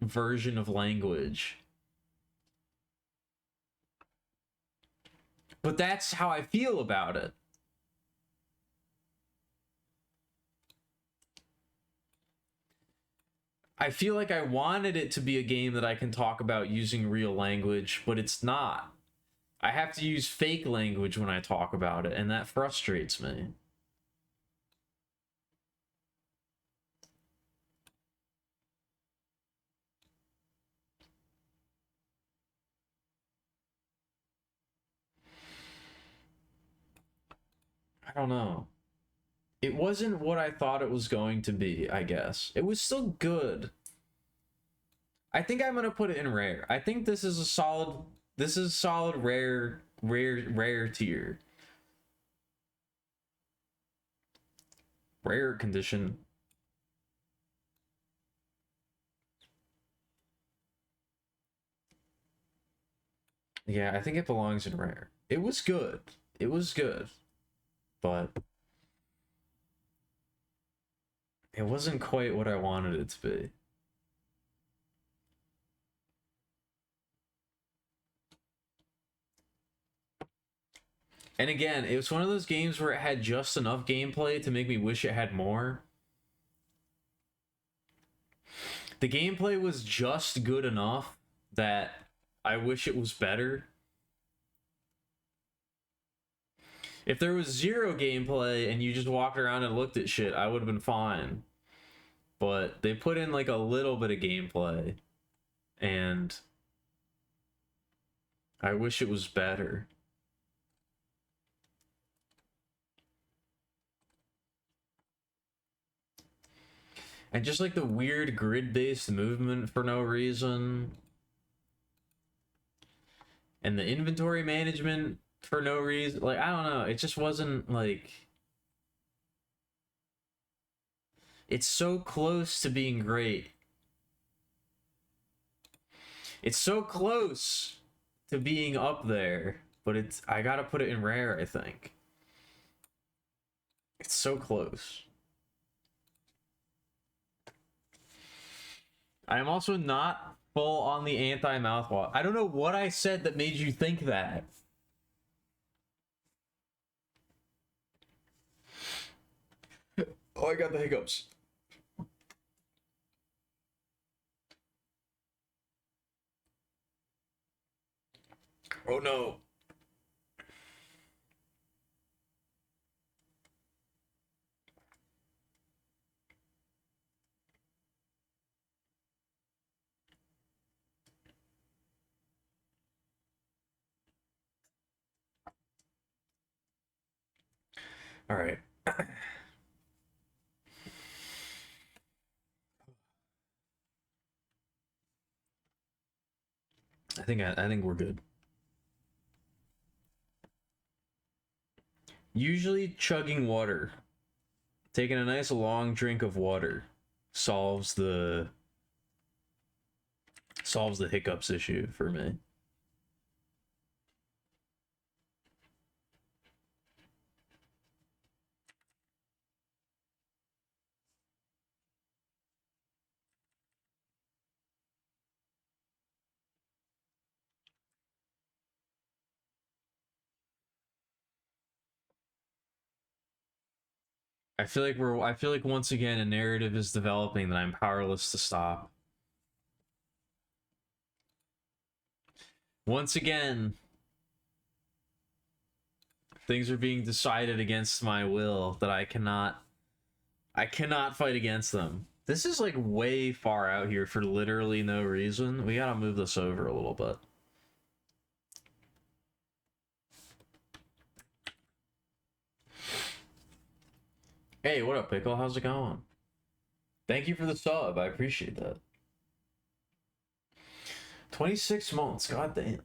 Speaker 1: version of language. But that's how I feel about it. I feel like I wanted it to be a game that I can talk about using real language, but it's not. I have to use fake language when I talk about it, and that frustrates me. I don't know. It wasn't what I thought it was going to be, I guess. It was still good. I think I'm gonna put it in rare. I think this is a solid rare tier. Rare condition. Yeah, I think it belongs in rare. It was good. It was good. But it wasn't quite what I wanted it to be. And again, it was one of those games where it had just enough gameplay to make me wish it had more. The gameplay was just good enough that I wish it was better. If there was zero gameplay and you just walked around and looked at shit, I would have been fine. But they put in like a little bit of gameplay, and I wish it was better. And just like the weird grid-based movement for no reason. And the inventory management for no reason. Like, I don't know. It just wasn't like... It's so close to being great. It's so close to being up there. But it's... I gotta put it in rare, I think. It's so close. I am also not full on the anti-mouthwash. I don't know what I said that made you think that. Oh, I got the hiccups. Oh no. All right. I think we're good. Usually chugging water, taking a nice long drink of water solves the hiccups issue for me. I feel like once again a narrative is developing that I'm powerless to stop. Once again, things are being decided against my will that I cannot fight against them. This is like way far out here for literally no reason. We gotta move this over a little bit. Hey, what up, Pickle? How's it going? Thank you for the sub. I appreciate that. 26 months. God damn.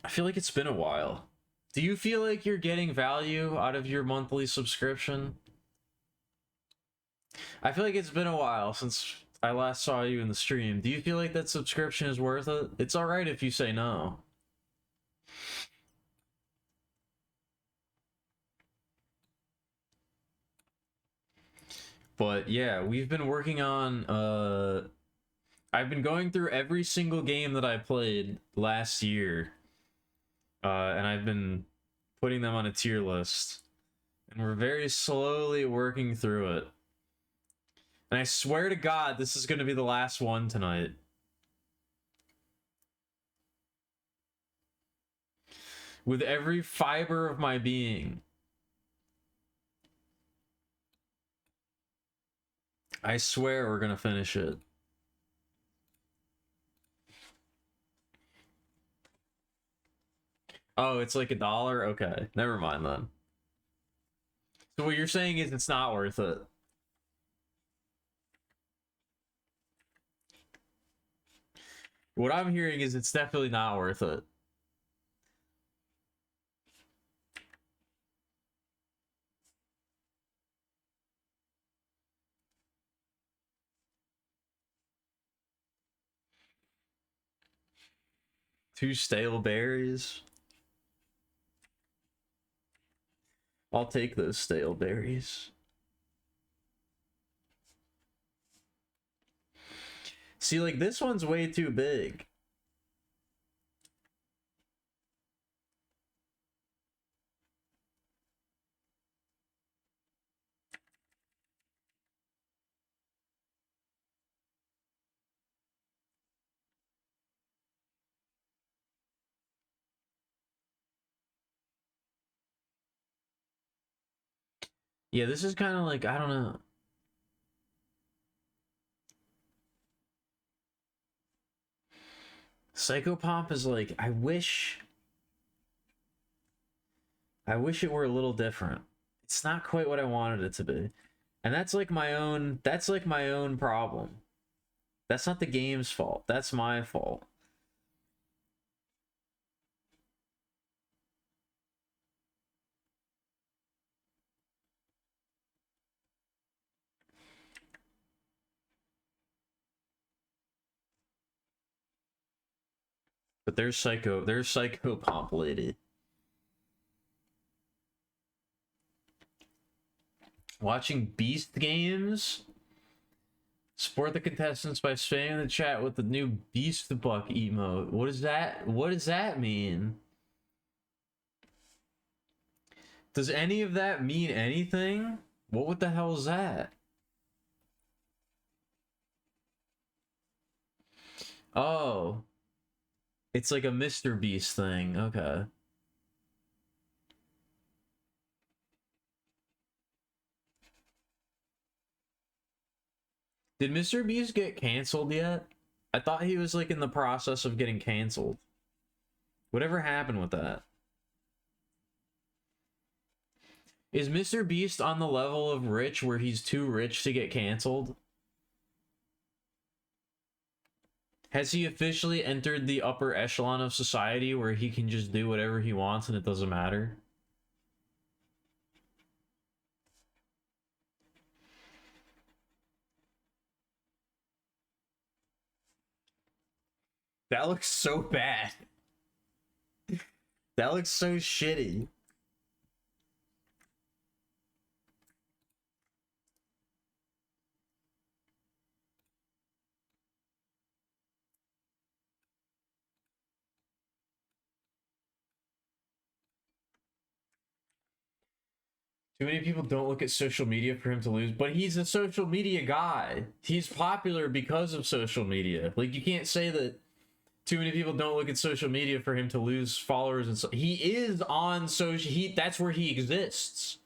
Speaker 1: I feel like it's been a while. Do you feel like you're getting value out of your monthly subscription? I feel like it's been a while since I last saw you in the stream. Do you feel like that subscription is worth it? It's alright if you say no. But yeah, we've been working on I've been going through every single game that I played last year. And I've been putting them on a tier list. And we're very slowly working through it. And I swear to God, this is going to be the last one tonight. With every fiber of my being. I swear we're going to finish it. Oh, it's like $1? Okay, never mind then. So what you're saying is it's not worth it. What I'm hearing is it's definitely not worth it. Two stale berries. I'll take those stale berries. See, like, this one's way too big. Yeah, this is kind of like, I don't know. Psychopomp is like, I wish it were a little different. It's not quite what I wanted it to be. And that's like my own problem. That's not the game's fault. That's my fault. But there's Psychopomp lady. Watching Beast games. Support the contestants by spamming the chat with the new Beast Buck emote. What is that? What does that mean? Does any of that mean anything? What the hell is that? Oh. It's like a Mr. Beast thing. Okay. Did Mr. Beast get canceled yet? I thought he was like in the process of getting canceled. Whatever happened with that? Is Mr. Beast on the level of rich where he's too rich to get canceled? Has he officially entered the upper echelon of society where he can just do whatever he wants and it doesn't matter? That looks so bad. That looks so shitty. Too many people don't look at social media for him to lose, but he's a social media guy. He's popular because of social media. Like, you can't say that too many people don't look at social media for him to lose followers and so he is on social. That's where he exists.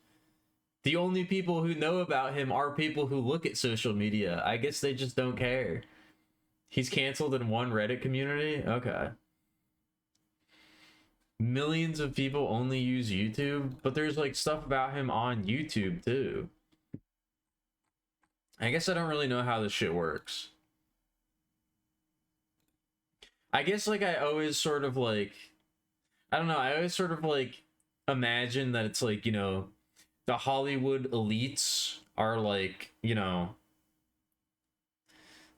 Speaker 1: The only people who know about him are people who look at social media. I guess they just don't care. He's canceled in one Reddit community? Okay. Millions of people only use YouTube, but there's like stuff about him on YouTube too. I guess I don't really know how this shit works. I guess like I always sort of like, I don't know, I always sort of like imagine that it's like, you know, the Hollywood elites are like, you know,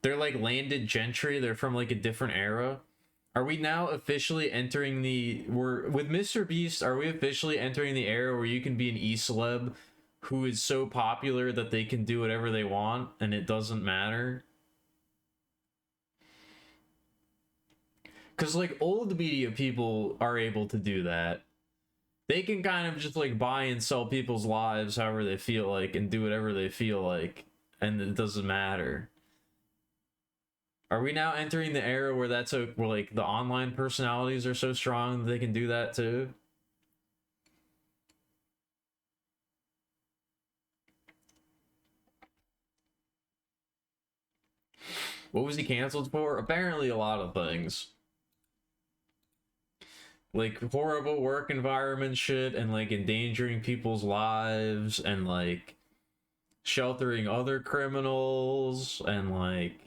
Speaker 1: they're like landed gentry. They're from like a different era. Are we now officially entering with Mr. Beast, are we officially entering the era where you can be an e-celeb who is so popular that they can do whatever they want and it doesn't matter? Because like old media people are able to do that. They can kind of just like buy and sell people's lives however they feel like and do whatever they feel like, and it doesn't matter. Are we now entering the era where where like the online personalities are so strong that they can do that too? What was he canceled for? Apparently a lot of things. Like horrible work environment shit and like endangering people's lives and like sheltering other criminals and like,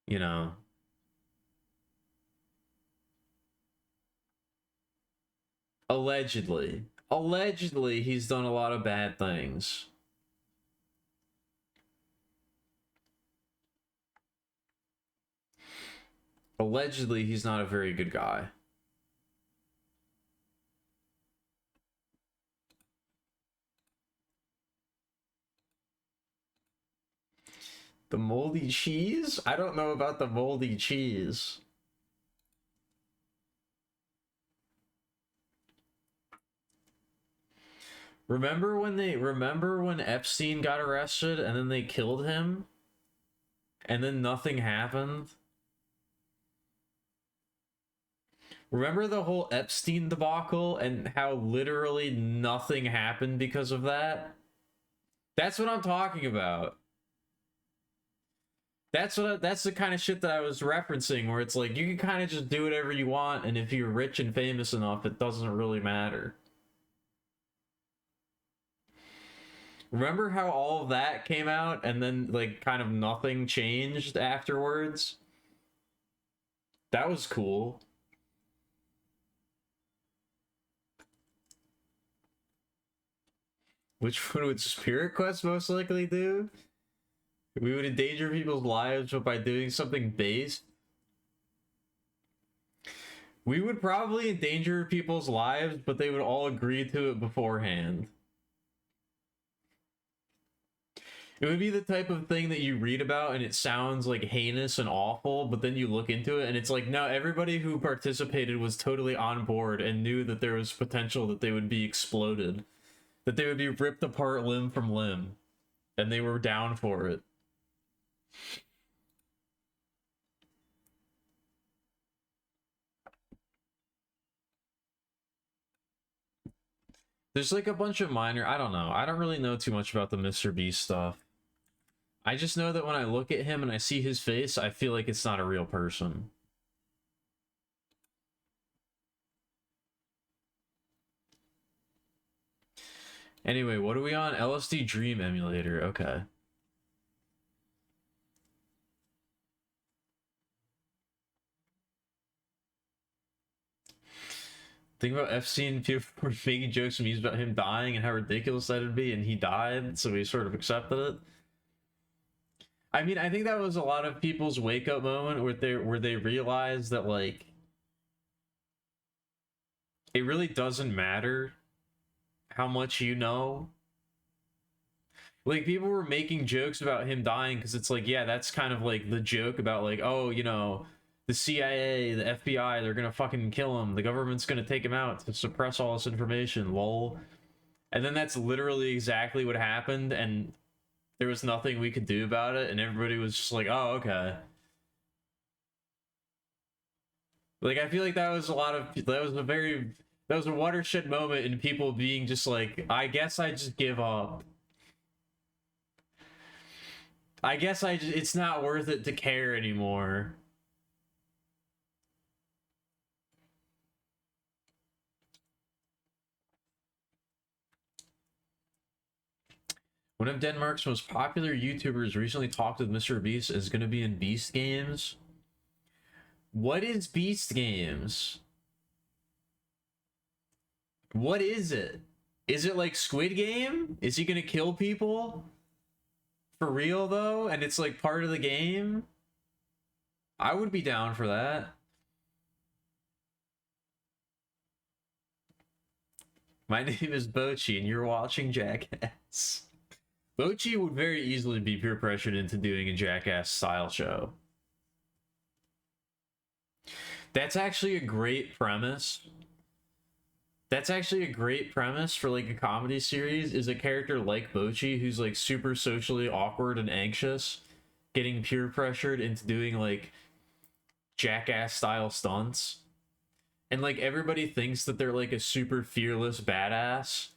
Speaker 1: you know, allegedly he's done a lot of bad things. Allegedly he's not a very good guy. The moldy cheese? I don't know about the moldy cheese. Remember when Epstein got arrested and then they killed him? And then nothing happened? Remember the whole Epstein debacle and how literally nothing happened because of that? That's what I'm talking about. That's the kind of shit that I was referencing, where it's like you can kind of just do whatever you want, and if you're rich and famous enough, it doesn't really matter. Remember how all of that came out and then like kind of nothing changed afterwards? That was cool. Which one would Spirit Quest most likely do? We would endanger people's lives by doing something base. We would probably endanger people's lives, but they would all agree to it beforehand. It would be the type of thing that you read about and it sounds like heinous and awful, but then you look into it and it's like, no, everybody who participated was totally on board and knew that there was potential that they would be exploded, that they would be ripped apart limb from limb, and they were down for it. There's like a bunch of minor, I don't know. I don't really know too much about the Mr. Beast stuff. I just know that when I look at him and I see his face, I feel like it's not a real person. Anyway, what are we on? LSD Dream Emulator. Okay. Think about Epstein, people were making jokes and memes about him dying and how ridiculous that'd be, and he died, so we sort of accepted it. I mean, I think that was a lot of people's wake-up moment where they realized that, like, it really doesn't matter how much you know. Like, people were making jokes about him dying because it's like, yeah, that's kind of like the joke about, like, oh, you know, the CIA, the FBI, they're gonna fucking kill him. The government's gonna take him out to suppress all this information, lol. And then that's literally exactly what happened, and there was nothing we could do about it, and everybody was just like, oh, okay. Like, I feel like that was a watershed moment in people being just like, I guess I just give up. I guess it's not worth it to care anymore. One of Denmark's most popular YouTubers recently talked with Mr. Beast and is going to be in Beast Games. What is Beast Games? What is it? Is it like Squid Game? Is he going to kill people? For real, though? And it's like part of the game? I would be down for that. My name is Bochi, and you're watching Jackass. Bochi would very easily be peer pressured into doing a Jackass style show. That's actually a great premise. That's actually a great premise for like a comedy series, is a character like Bochi who's like super socially awkward and anxious, getting peer pressured into doing like Jackass style stunts. And like everybody thinks that they're like a super fearless badass,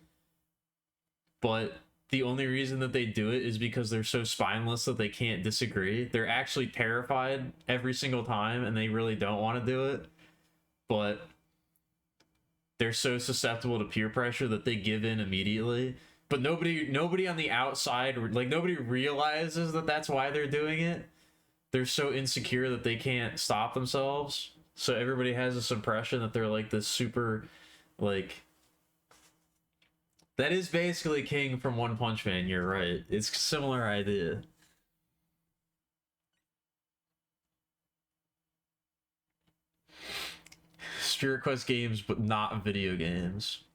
Speaker 1: but the only reason that they do it is because they're so spineless that they can't disagree. They're actually terrified every single time and they really don't want to do it, but they're so susceptible to peer pressure that they give in immediately. But nobody on the outside, like nobody realizes that that's why they're doing it. They're so insecure that they can't stop themselves. So everybody has this impression that they're like this super, like, that is basically King from One Punch Man. You're right. It's a similar idea. Spirit Quest games, but not video games.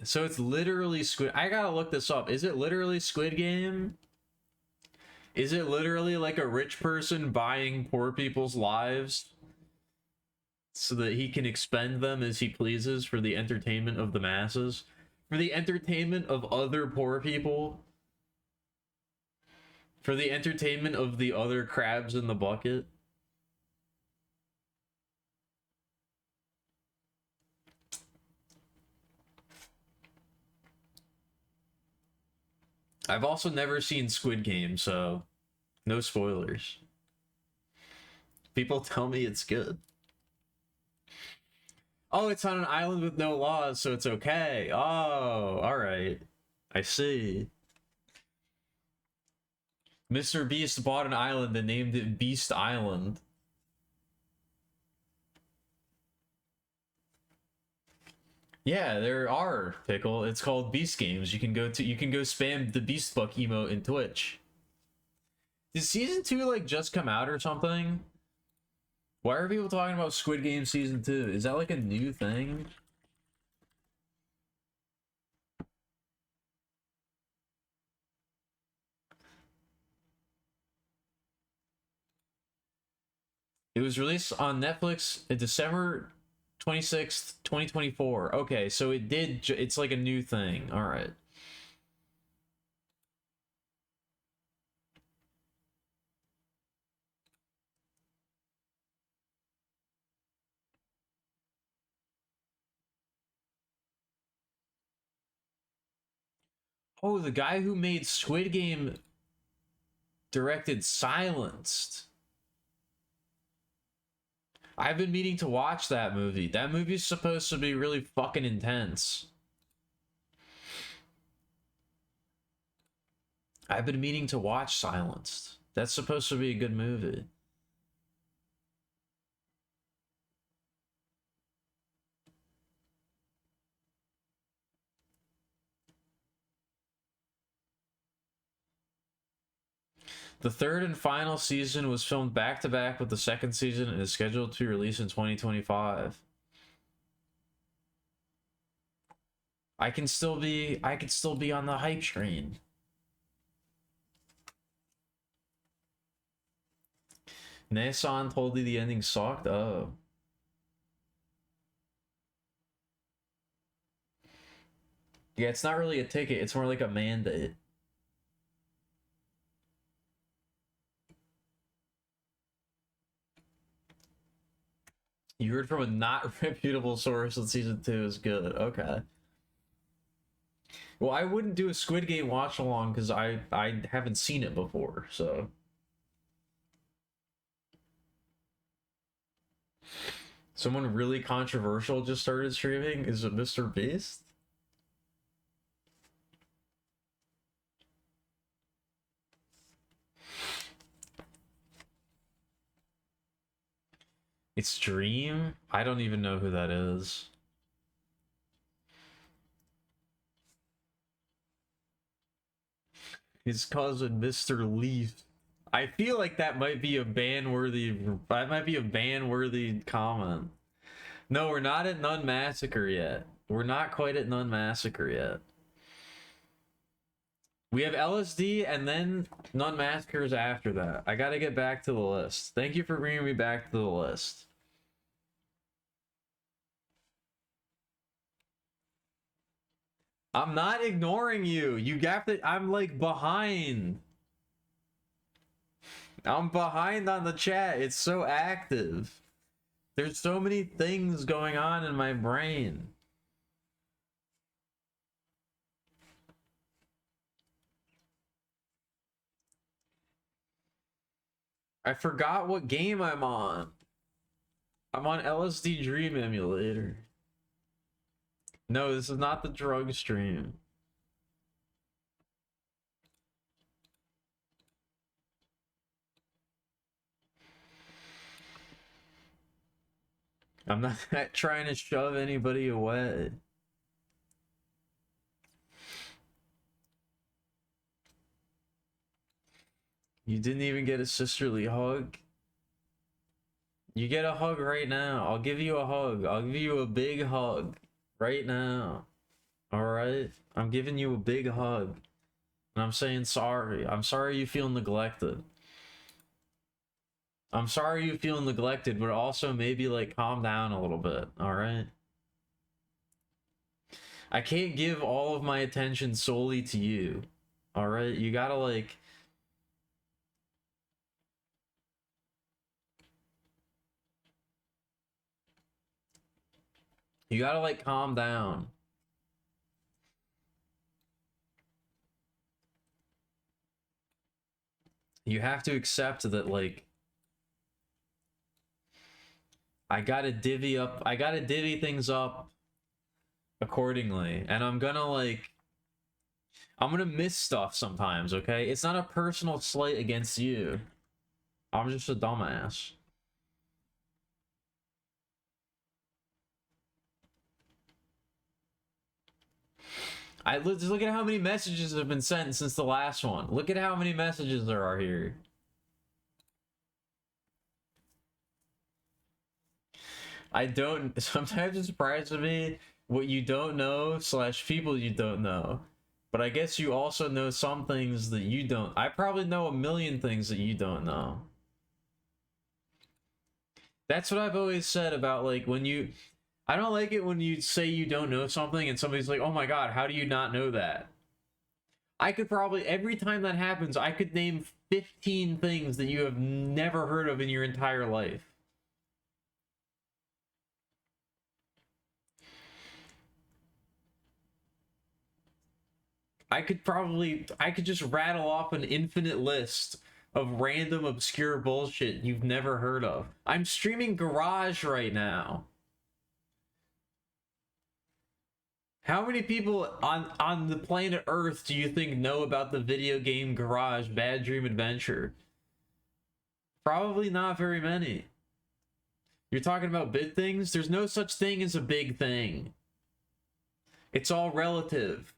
Speaker 1: So it's literally Squid. I gotta look this up. Is it literally Squid Game? Is it literally like a rich person buying poor people's lives so that he can expend them as he pleases for the entertainment of the masses? For the entertainment of other poor people? For the entertainment of the other crabs in the bucket? I've also never seen Squid Game, so no spoilers. People tell me it's good. Oh, it's on an island with no laws, so it's okay. Oh, alright. I see. Mr. Beast bought an island and named it Beast Island. Yeah, there are, Pickle. It's called Beast Games. You can go spam the Beast Buck emote in Twitch. Did season 2 like just come out or something? Why are people talking about Squid Game season 2? Is that like a new thing? It was released on Netflix in December 26th, 2024. Okay, so it's like a new thing. All right. Oh, the guy who made Squid Game directed Silenced. I've been meaning to watch that movie. That movie's supposed to be really fucking intense. I've been meaning to watch Silenced. That's supposed to be a good movie. The third and final season was filmed back to back with the second season and is scheduled to release in 2025. I can still be on the hype train. Naesan told you the ending sucked? Oh. Yeah, it's not really a ticket, it's more like a mandate. You heard from a not reputable source that season 2 is good. Okay. Well, I wouldn't do a Squid Game watch along because I haven't seen it before, so. Someone really controversial just started streaming. Is it Mr. Beast? It's Dream? I don't even know who that is. His cousin, Mr. Leaf. I feel like that might be a ban-worthy comment. No, we're not at Nun Massacre yet. We're not quite at Nun Massacre yet. We have LSD and then Nun Massacres after that. I gotta get back to the list. Thank you for bringing me back to the list. I'm not ignoring you. You got to. I'm like behind. I'm behind on the chat. It's so active. There's so many things going on in my brain. I forgot what game I'm on. I'm on LSD Dream Emulator. No, this is not the drug stream. I'm not trying to shove anybody away. You didn't even get a sisterly hug. You get a hug right now. I'll give you a hug. I'll give you a big hug right now. All right? I'm giving you a big hug. And I'm saying sorry. I'm sorry you feel neglected. I'm sorry you feel neglected, but also maybe like calm down a little bit. All right? I can't give all of my attention solely to you. All right? You gotta like... You gotta like calm down. You have to accept that like I gotta divvy things up accordingly. And I'm gonna miss stuff sometimes, okay? It's not a personal slight against you. I'm just a dumbass. Just look at how many messages have been sent since the last one. Look at how many messages there are here. Sometimes it surprises me what you don't know / people you don't know. But I guess you also know some things that you don't. I probably know a million things that you don't know. That's what I've always said about like when you... I don't like it when you say you don't know something and somebody's like, oh my god, how do you not know that? I could probably, every time that happens, I could name 15 things that you have never heard of in your entire life. I could just rattle off an infinite list of random obscure bullshit you've never heard of. I'm streaming Garage right now. How many people on the planet Earth do you think know about the video game Garage Bad Dream Adventure? Probably not very many. You're talking about big things? There's no such thing as a big thing. It's all relative.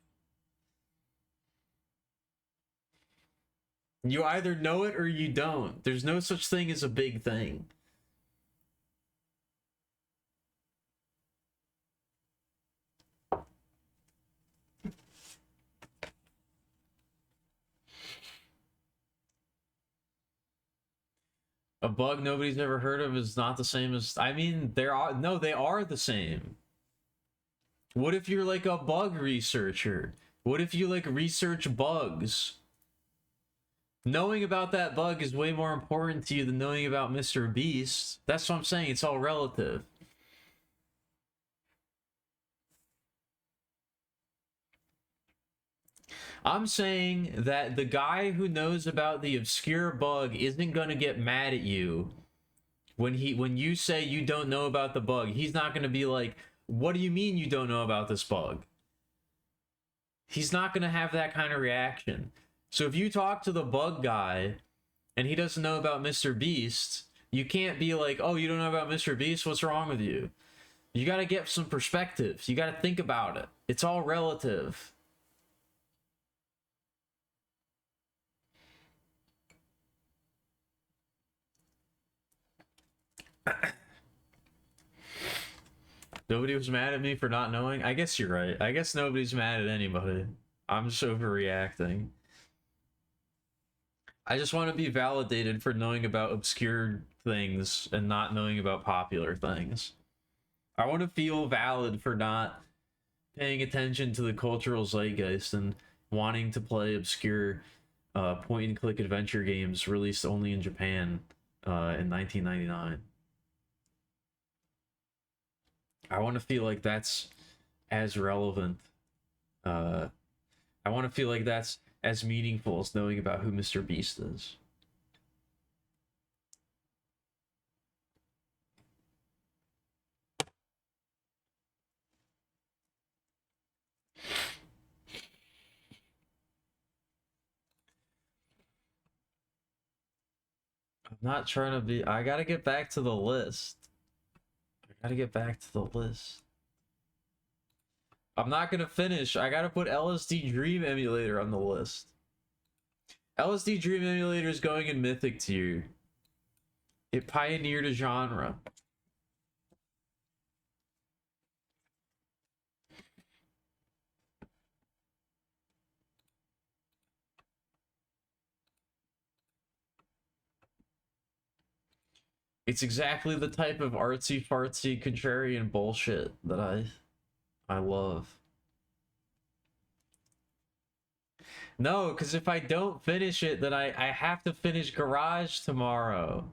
Speaker 1: You either know it or you don't. There's no such thing as a big thing. A bug nobody's ever heard of is not the same as... I mean, they are the same. What if you're like a bug researcher? What if you like research bugs? Knowing about that bug is way more important to you than knowing about Mr. Beast. That's what I'm saying. It's all relative. I'm saying that the guy who knows about the obscure bug isn't gonna get mad at you when you say you don't know about the bug. He's not gonna be like, what do you mean you don't know about this bug? He's not gonna have that kind of reaction. So if you talk to the bug guy and he doesn't know about Mr. Beast, you can't be like, oh, you don't know about Mr. Beast? What's wrong with you? You gotta get some perspective. You gotta think about it. It's all relative. Nobody was mad at me for not knowing? I guess you're right. I guess nobody's mad at anybody. I'm just overreacting. I just want to be validated for knowing about obscure things and not knowing about popular things. I want to feel valid for not paying attention to the cultural zeitgeist and wanting to play obscure point-and-click adventure games released only in Japan in 1999. I want to feel like that's as relevant. I want to feel like that's as meaningful as knowing about who Mr. Beast is. I'm not trying to be... I gotta get back to the list. I gotta get back to the list. I'm not gonna finish. I gotta put LSD Dream Emulator on the list. LSD Dream Emulator is going in Mythic tier. It pioneered a genre. It's exactly the type of artsy-fartsy contrarian bullshit that I love. No, because if I don't finish it, then I have to finish Garage tomorrow.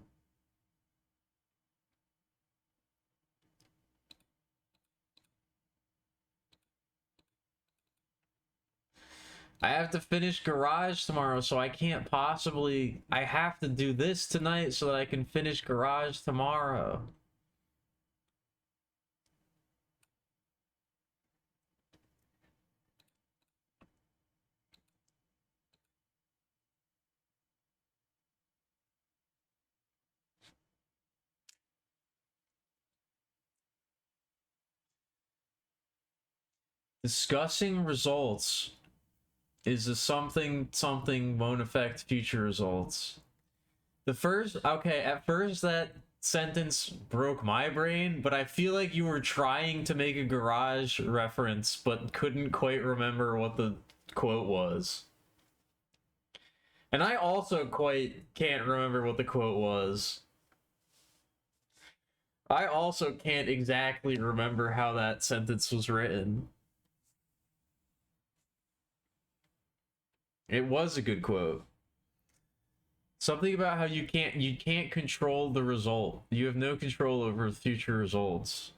Speaker 1: I have to finish Garage tomorrow, so I can't possibly... I have to do this tonight so that I can finish Garage tomorrow. Discussing results is a something won't affect future results. The first, okay, at first that sentence broke my brain, but I feel like you were trying to make a Garage reference but couldn't quite remember what the quote was. And I also quite can't remember what the quote was. I also can't exactly remember how that sentence was written. It was a good quote. Something about how you can't control the result. You have no control over future results.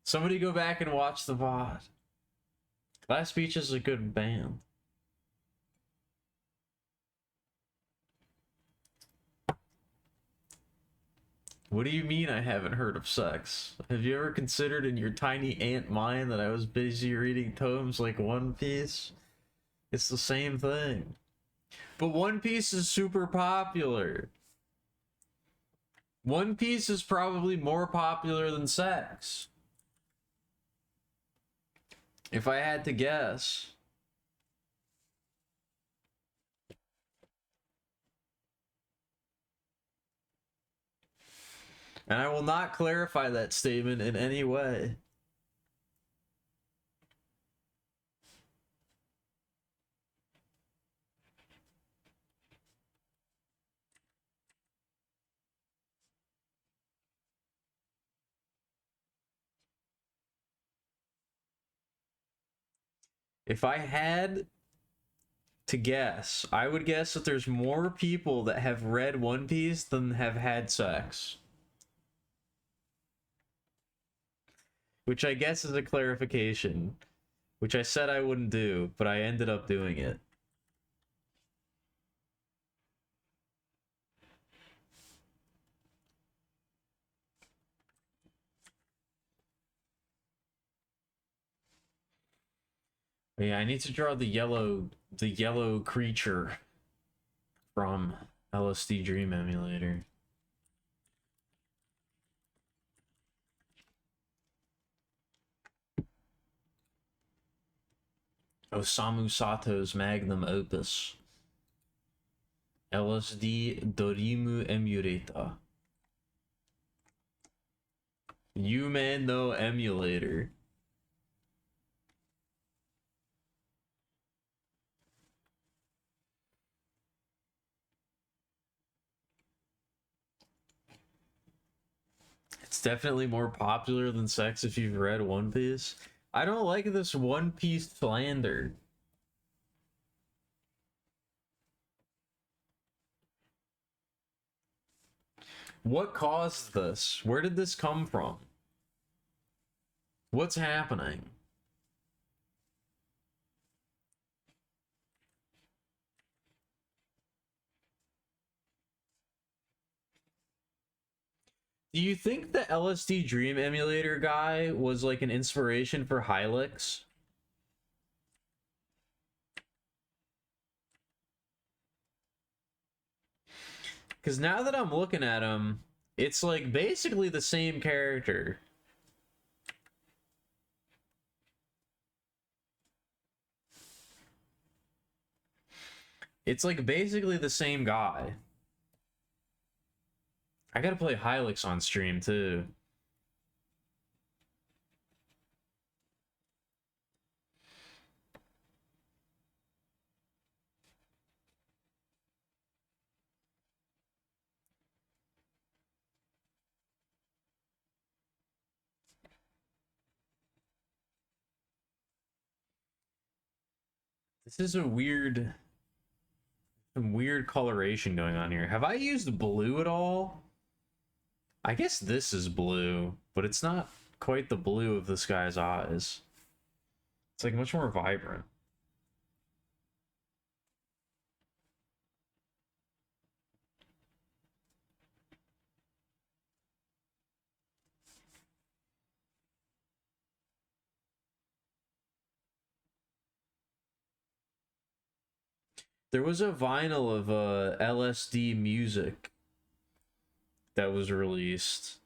Speaker 1: Somebody go back and watch the VOD. Glass Beach is a good band. What do you mean I haven't heard of sex? Have you ever considered in your tiny ant mind that I was busy reading tomes like One Piece? It's the same thing. But One Piece is super popular. One Piece is probably more popular than sex, if I had to guess. And I will not clarify that statement in any way. If I had to guess, I would guess that there's more people that have read One Piece than have had sex. Which I guess is a clarification. Which I said I wouldn't do, but I ended up doing it. Yeah, I need to draw the yellow creature from LSD Dream Emulator. Osamu Sato's magnum opus. LSD Dorimu Emulator. Yume no Emulator. It's definitely more popular than sex if you've read One Piece. I don't like this One Piece slander. What caused this? Where did this come from? What's happening? Do you think the LSD Dream Emulator guy was like an inspiration for Hylics? Because now that I'm looking at him, it's like basically the same character. It's like basically the same guy. I gotta play Hylics on stream too. This is some weird coloration going on here. Have I used blue at all? I guess this is blue, but it's not quite the blue of this guy's eyes. It's like much more vibrant. There was a vinyl of LSD music that was released.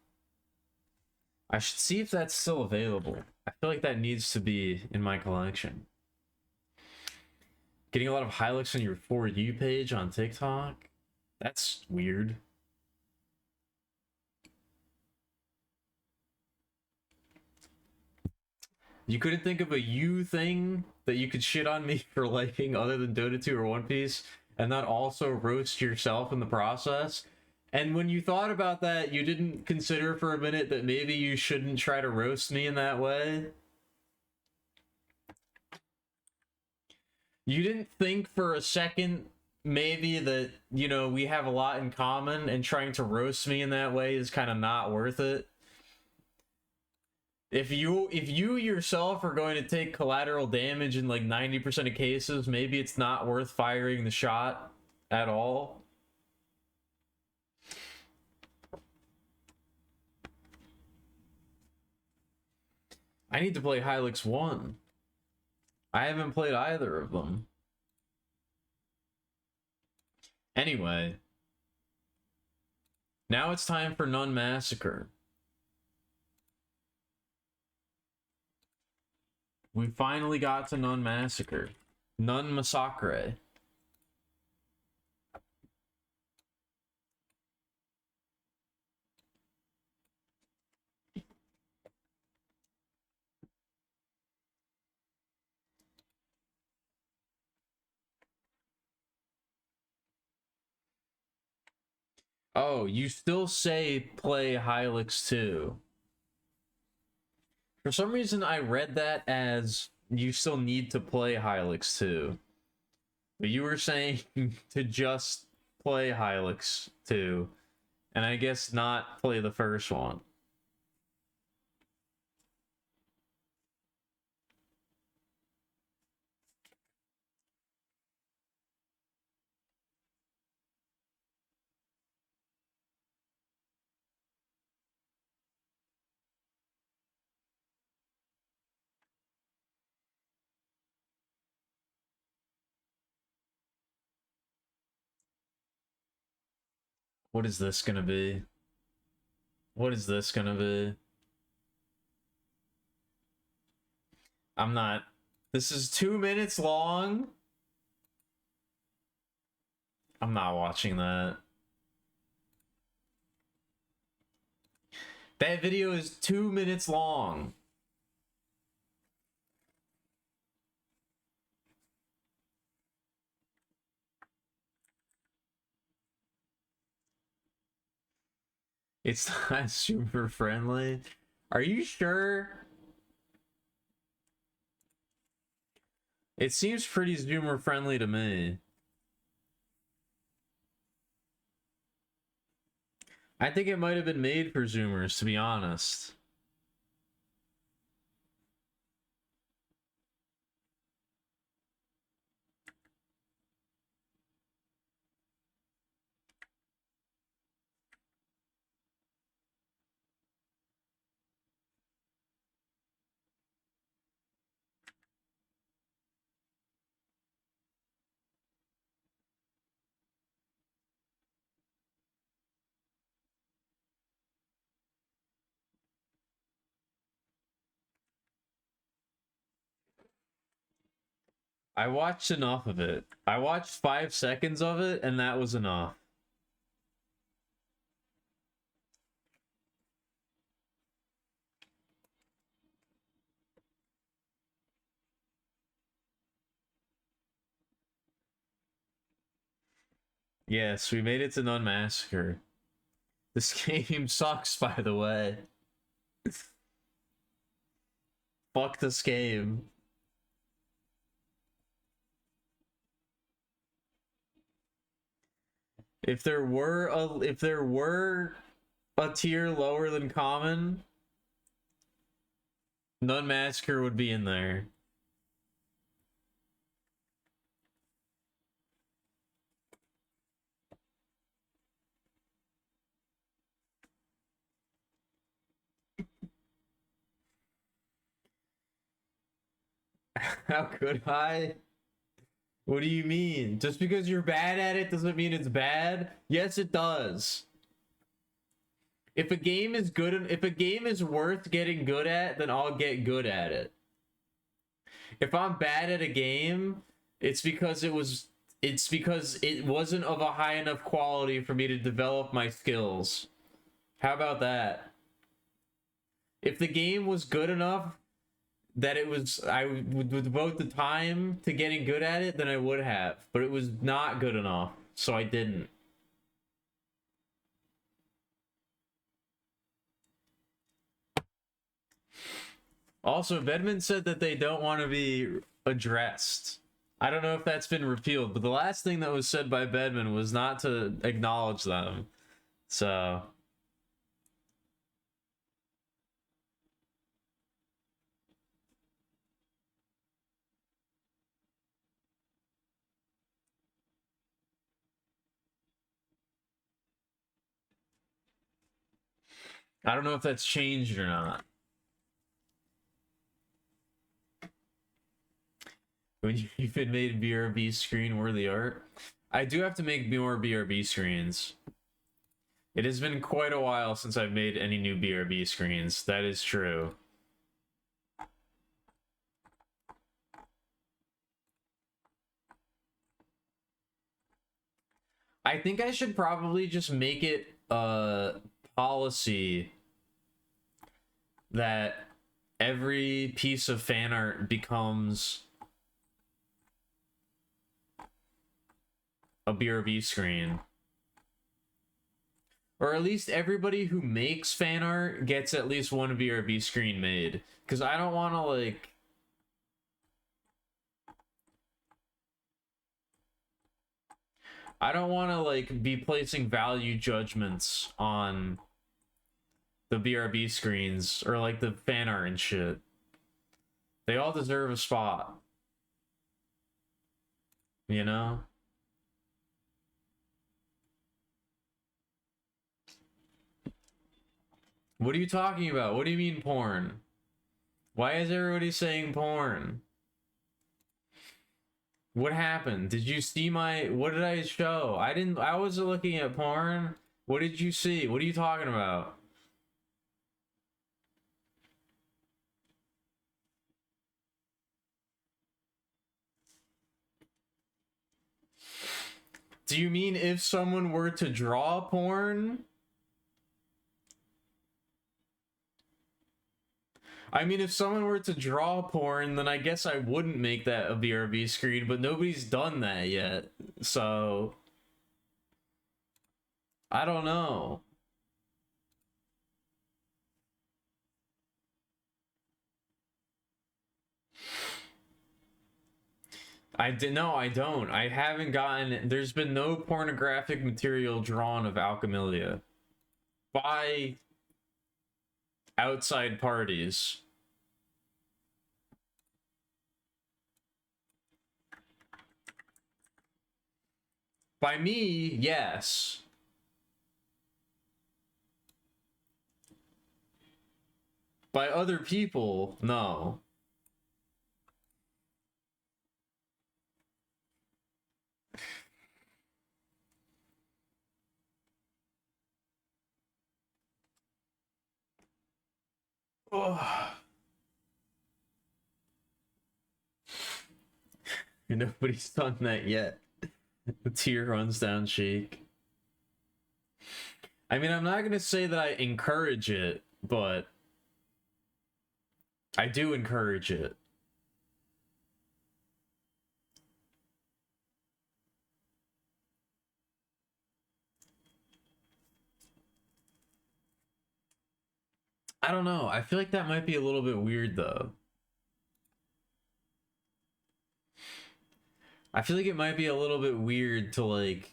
Speaker 1: I should see if that's still available. I feel like that needs to be in my collection. Getting a lot of Hylics on your For You page on TikTok? That's weird. You couldn't think of a you thing that you could shit on me for liking other than Dota 2 or One Piece and not also roast yourself in the process? And when you thought about that, you didn't consider for a minute that maybe you shouldn't try to roast me in that way? You didn't think for a second maybe that, you know, we have a lot in common and trying to roast me in that way is kind of not worth it? If you yourself are going to take collateral damage in like 90% of cases, maybe it's not worth firing the shot at all. I need to play Hylics 1. I haven't played either of them. Anyway. Now it's time for Nun Massacre. We finally got to Nun Massacre. Nun Massacre. Oh, you still say play Hylics 2. For some reason, I read that as you still need to play Hylics 2. But you were saying to just play Hylics 2. And I guess not play the first one. What is this gonna be? What is this gonna be? I'm not... This is 2 minutes long? I'm not watching that. That video is 2 minutes long. It's not super friendly. Are you sure? It seems pretty zoomer friendly to me. I think it might have been made for zoomers, to be honest. I watched enough of it. I watched 5 seconds of it, and that was enough. Yes, we made it to Nun Massacre. This game sucks, by the way. Fuck this game. If there were a tier lower than common, Nun Massacre would be in there. How could I? What do you mean? Just because you're bad at it doesn't mean it's bad? Yes, it does. If a game is good, if a game is worth getting good at, then I'll get good at it. If I'm bad at a game, it's because it wasn't of a high enough quality for me to develop my skills. How about that? If the game was good enough that I would devote the time to getting good at it, then I would have. But it was not good enough, so I didn't. Also, Bedman said that they don't want to be addressed. I don't know if that's been repealed, but the last thing that was said by Bedman was not to acknowledge them. So... I don't know if that's changed or not. When you've been made BRB screen worthy art. I do have to make more BRB screens. It has been quite a while since I've made any new BRB screens. That is true. I think I should probably just make it a policy that every piece of fan art becomes a BRB screen. Or at least everybody who makes fan art gets at least one BRB screen made. Because I don't want to, like... I don't want to, like, be placing value judgments on the BRB screens or, like, the fan art and shit. They all deserve a spot. You know? What are you talking about? What do you mean porn? Why is everybody saying porn? What happened? Did you see my... What did I show? I wasn't looking at porn. What did you see? What are you talking about? Do you mean if someone were to draw porn? I mean, if someone were to draw porn, then I guess I wouldn't make that a BRB screen, but nobody's done that yet, so... I don't know. No, I don't. I haven't gotten... There's been no pornographic material drawn of Alchemilia by outside parties. By me, yes. By other people, no. Oh. Nobody's done that yet. The tear runs down cheek. I mean, I'm not gonna say that I encourage it, but I do encourage it. I don't know. I feel like that might be a little bit weird, though. I feel like it might be a little bit weird to, like...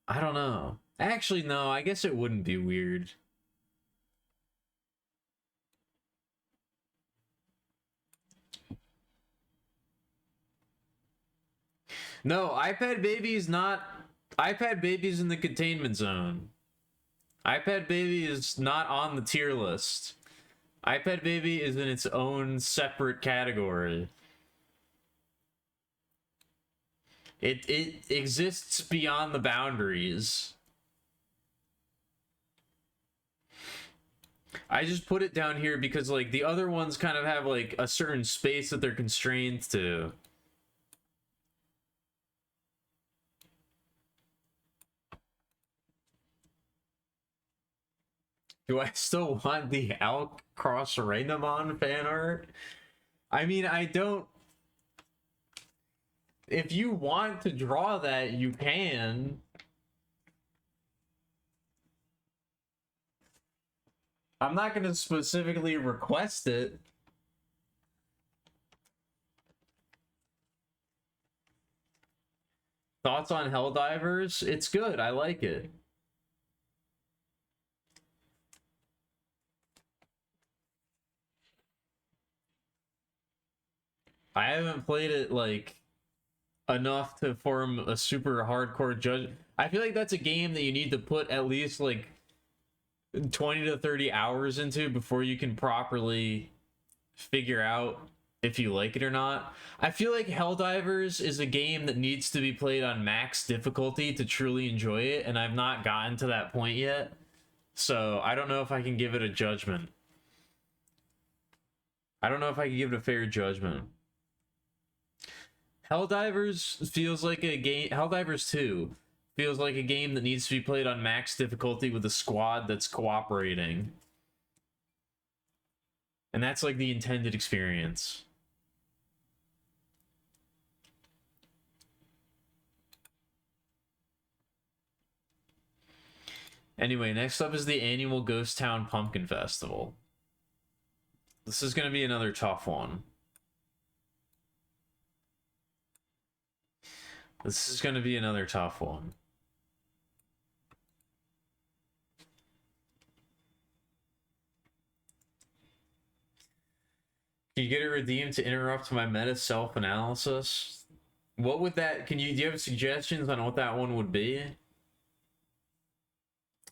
Speaker 1: I don't know. Actually, no, I guess it wouldn't be weird. No, iPad Baby's not... iPad Baby's in the containment zone. iPad Baby is not on the tier list. iPad Baby is in its own separate category. It exists beyond the boundaries. I just put it down here because, like, the other ones kind of have, like, a certain space that they're constrained to. Do I still want the Al Cross Rainamon fan art? I mean, I don't... If you want to draw that, you can. I'm not going to specifically request it. Thoughts on Helldivers? It's good. I like it. I haven't played it, like, enough to form a super hardcore judge. I feel like that's a game that you need to put at least, like, 20 to 30 hours into before you can properly figure out if you like it or not. I feel like Helldivers is a game that needs to be played on max difficulty to truly enjoy it, and I've not gotten to that point yet. So I don't know if I can give it a judgment. I don't know if I can give it a fair judgment. Helldivers feels like a game. Helldivers 2 feels like a game that needs to be played on max difficulty with a squad that's cooperating. And that's like the intended experience. Anyway, next up is the annual Ghost Town Pumpkin Festival. This is going to be another tough one. This is going to be another tough one. Can you get it redeemed to interrupt my meta self-analysis? What would that... do you have suggestions on what that one would be?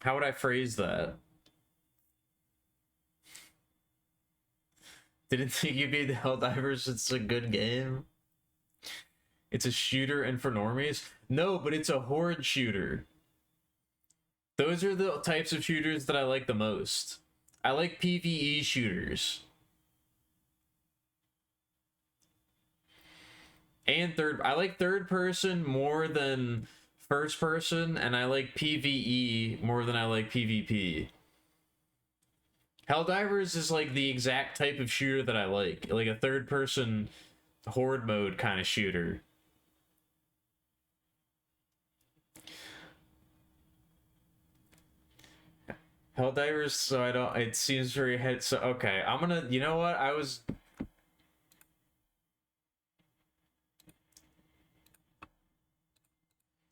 Speaker 1: How would I phrase that? Didn't think you'd be the Helldivers. It's a good game. It's a shooter and for normies. No, but it's a horde shooter. Those are the types of shooters that I like the most. I like PvE shooters. And I like third person more than first person, and I like PvE more than I like PvP. Helldivers is like the exact type of shooter that I like a third person horde mode kind of shooter. Helldivers, so I don't, it seems very head, so okay, I'm gonna, you know what,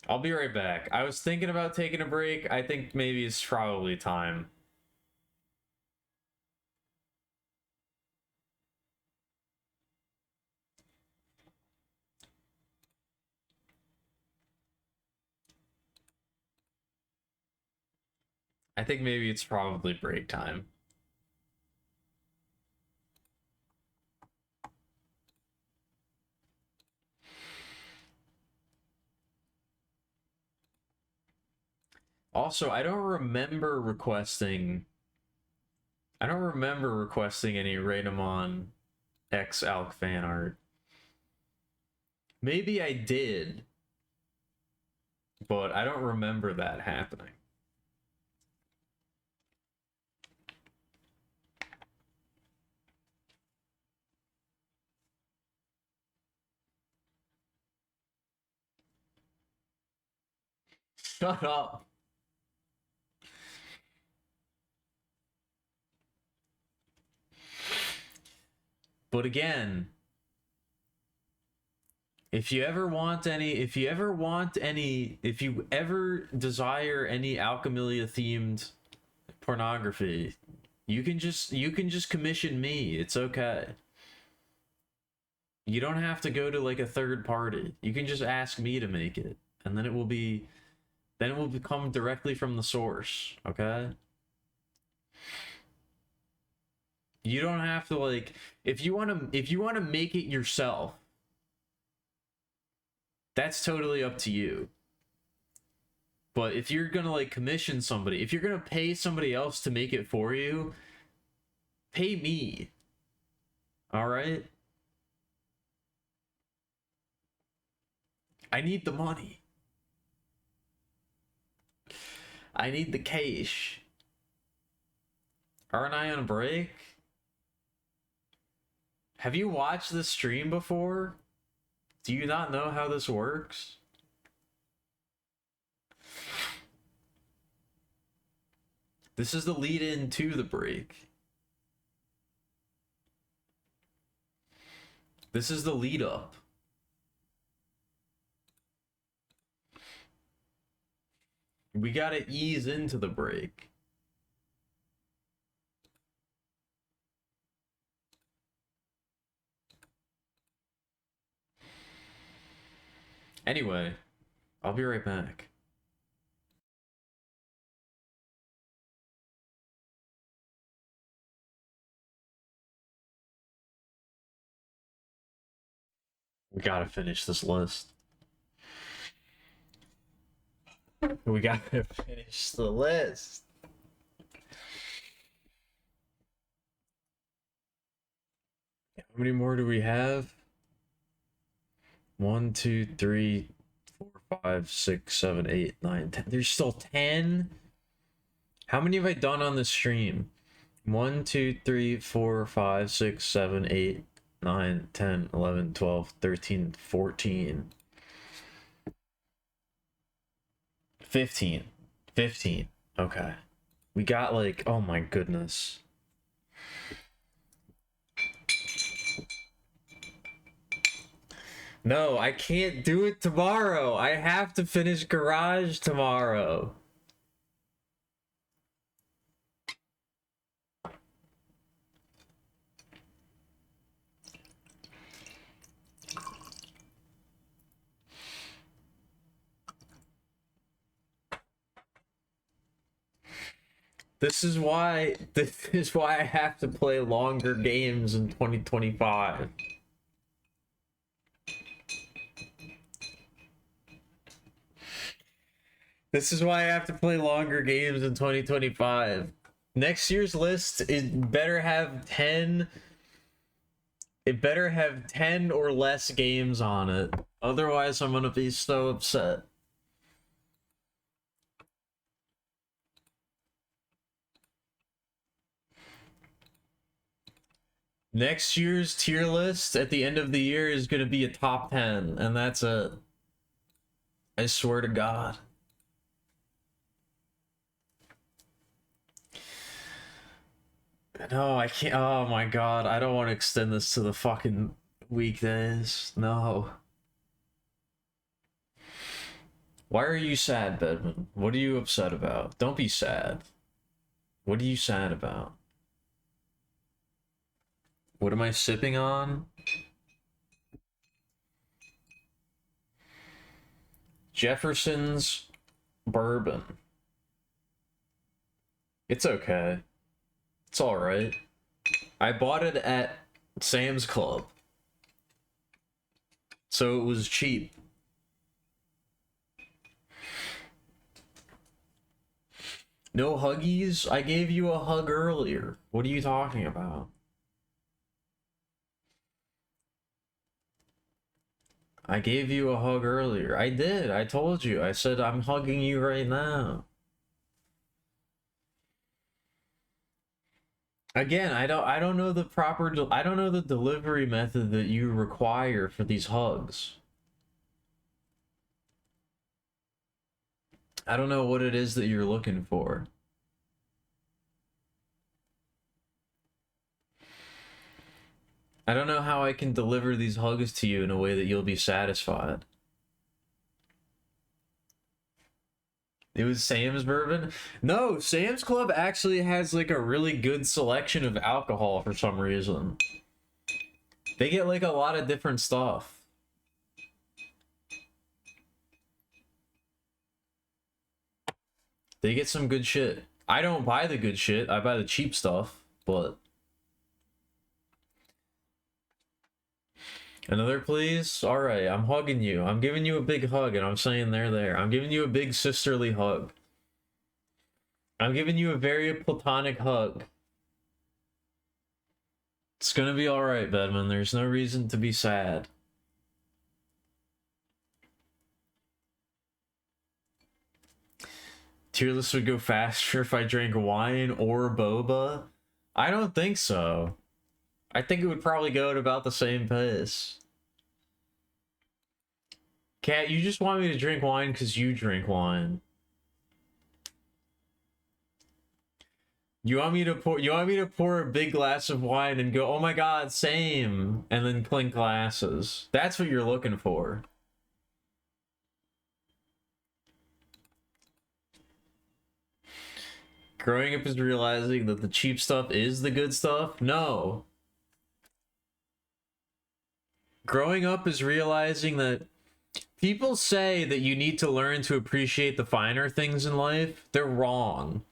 Speaker 1: I'll be right back. I was thinking about taking a break. I think maybe it's probably time. I think maybe it's probably break time. Also, I don't remember requesting any Raidamon X Alk fan art. Maybe I did, but I don't remember that happening. Shut up. But again, if you ever desire any Alchemilia themed pornography, you can just commission me. It's okay. You don't have to go to like a third party. You can just ask me to make it, and then it will come directly from the source, okay? You don't have to like if you want to make it yourself. That's totally up to you. But if you're going to like commission somebody, if you're going to pay somebody else to make it for you, pay me. All right? I need the money. I need the cash. Aren't I on break? Have you watched this stream before? Do you not know how this works? This is the lead-in to the break. This is the lead-up. We gotta ease into the break. Anyway, I'll be right back. We gotta finish this list. We gotta finish the list. How many more do we have? 1, 2, 3, 4, 5, 6, 7, 8, 9, 10. There's still 10? How many have I done on the stream? 1, 2, 3, 4, 5, 6, 7, 8, 9, 10, 11, 12, 13, 14. 15. 15. Okay. We got like, oh my goodness. No, I can't do it tomorrow. I have to finish Garage tomorrow. This is why I have to play longer games in 2025. This is why I have to play longer games in 2025. Next year's list, it better have 10. It better have 10 or less games on it. Otherwise, I'm gonna be so upset. Next year's tier list at the end of the year is gonna be a top 10, and that's it. I swear to God. No, I can't. Oh my God, I don't want to extend this to the fucking weekdays. No. Why are you sad, Bedman? What are you upset about? Don't be sad. What are you sad about? What am I sipping on? Jefferson's bourbon. It's okay. It's alright. I bought it at Sam's Club. So it was cheap. No huggies? I gave you a hug earlier. What are you talking about? I gave you a hug earlier. I did. I told you. I said I'm hugging you right now. Again, I don't know the proper I don't know the delivery method that you require for these hugs. I don't know what it is that you're looking for. I don't know how I can deliver these hugs to you in a way that you'll be satisfied. It was Sam's bourbon? No, Sam's Club actually has like a really good selection of alcohol for some reason. They get like a lot of different stuff. They get some good shit. I don't buy the good shit. I buy the cheap stuff, but... Another please? Alright, I'm hugging you. I'm giving you a big hug and I'm saying they're there. I'm giving you a big sisterly hug. I'm giving you a very platonic hug. It's gonna be alright, Bedman. There's no reason to be sad. Tier list would go faster if I drank wine or boba? I don't think so. I think it would probably go at about the same pace. Cat, you just want me to drink wine because you drink wine. You want me to pour a big glass of wine and go, oh my God, same, and then clink glasses. That's what you're looking for. Growing up is realizing that the cheap stuff is the good stuff? No. Growing up is realizing that people say that you need to learn to appreciate the finer things in life. They're wrong.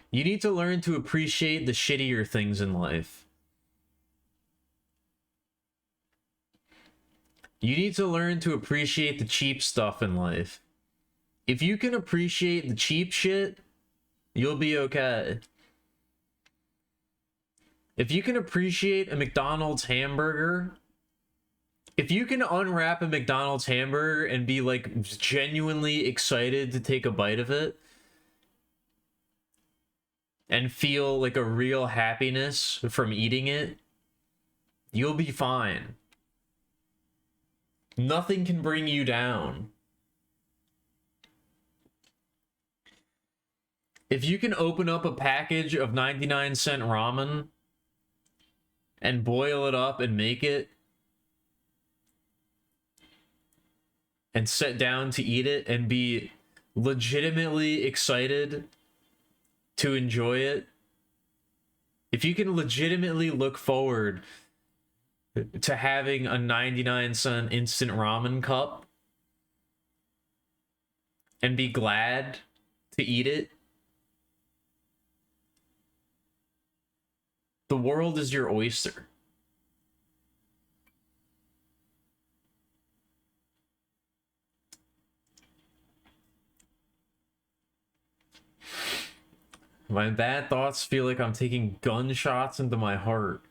Speaker 1: You need to learn to appreciate the shittier things in life. You need to learn to appreciate the cheap stuff in life. If you can appreciate the cheap shit, you'll be okay. If you can appreciate a McDonald's hamburger, if you can unwrap a McDonald's hamburger and be like genuinely excited to take a bite of it and feel like a real happiness from eating it, you'll be fine. Nothing can bring you down. If you can open up a package of 99-cent ramen and boil it up and make it and sit down to eat it and be legitimately excited to enjoy it, if you can legitimately look forward to having a 99-cent instant ramen cup and be glad to eat it, the world is your oyster. My bad thoughts feel like I'm taking gunshots into my heart.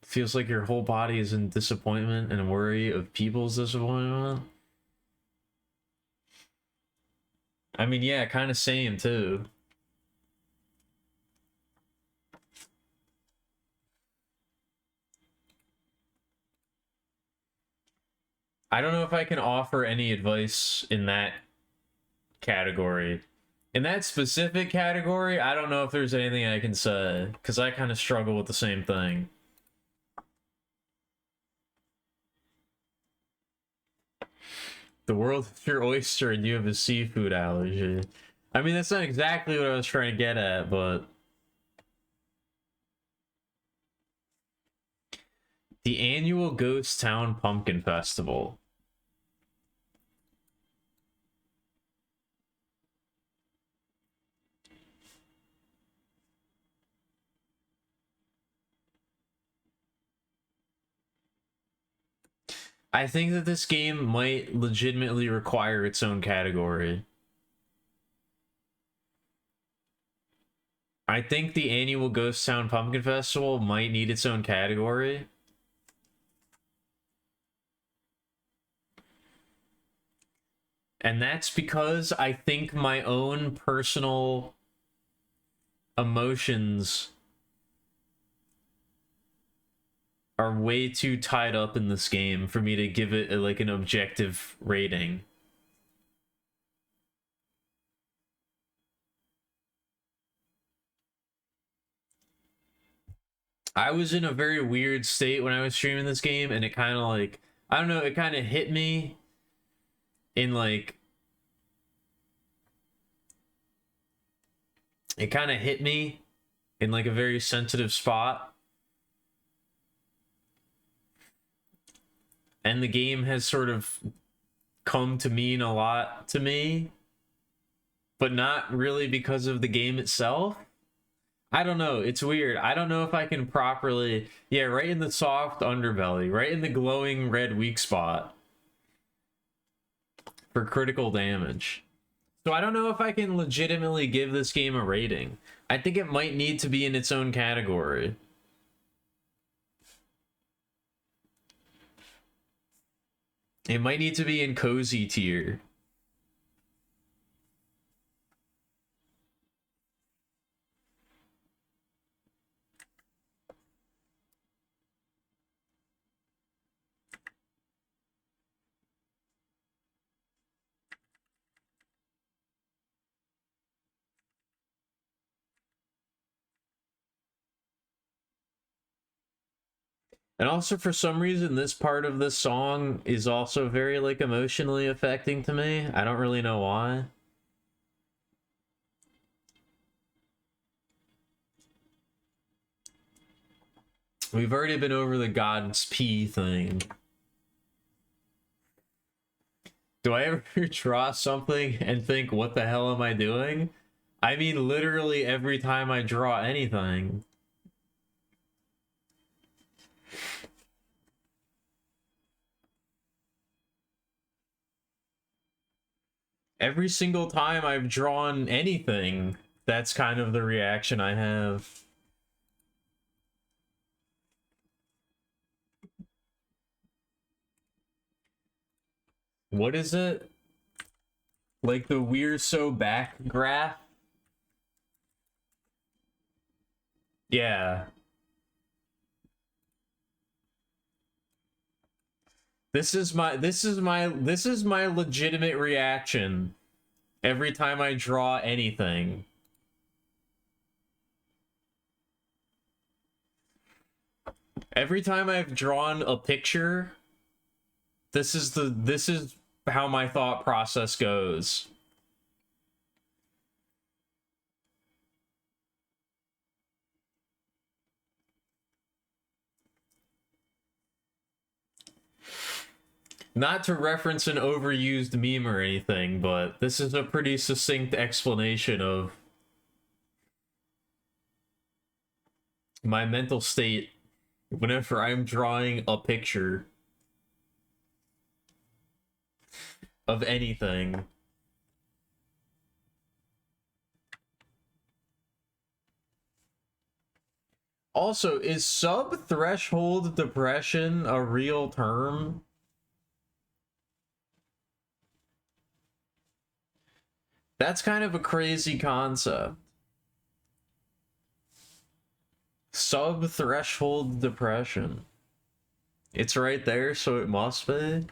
Speaker 1: It feels like your whole body is in disappointment and worry of people's disappointment. I mean, yeah, kind of same too. I don't know if I can offer any advice in that category. In that specific category, I don't know if there's anything I can say, because I kind of struggle with the same thing. The world is your oyster and you have a seafood allergy. I mean, that's not exactly what I was trying to get at, but... The annual Ghost Town Pumpkin Festival. I think that this game might legitimately require its own category. I think the annual Ghost Town Pumpkin Festival might need its own category. And that's because I think my own personal emotions are way too tied up in this game for me to give it like an objective rating. I was in a very weird state when I was streaming this game, and it kind of like, I don't know, it kind of hit me in like, it kind of hit me in like a very sensitive spot. And the game has sort of come to mean a lot to me, but not really because of the game itself. I don't know. It's weird. I don't know if I can properly... Yeah, right in the soft underbelly. Right in the glowing red weak spot. For critical damage. So I don't know if I can legitimately give this game a rating. I think it might need to be in its own category. It might need to be in cozy tier. And also, for some reason, this part of this song is also very, like, emotionally affecting to me. I don't really know why. We've already been over the God's P thing. Do I ever draw something and think, what the hell am I doing? I mean, literally every time I draw anything. Every single time I've drawn anything, that's kind of the reaction I have. What is it? Like the We're So Back graph? Yeah. This is my legitimate reaction every time I draw anything. Every time I've drawn a picture, this is how my thought process goes. Not to reference an overused meme or anything, but this is a pretty succinct explanation of my mental state whenever I'm drawing a picture of anything. Also, is sub-threshold depression a real term? That's kind of a crazy concept. Sub-threshold depression. It's right there, so it must be.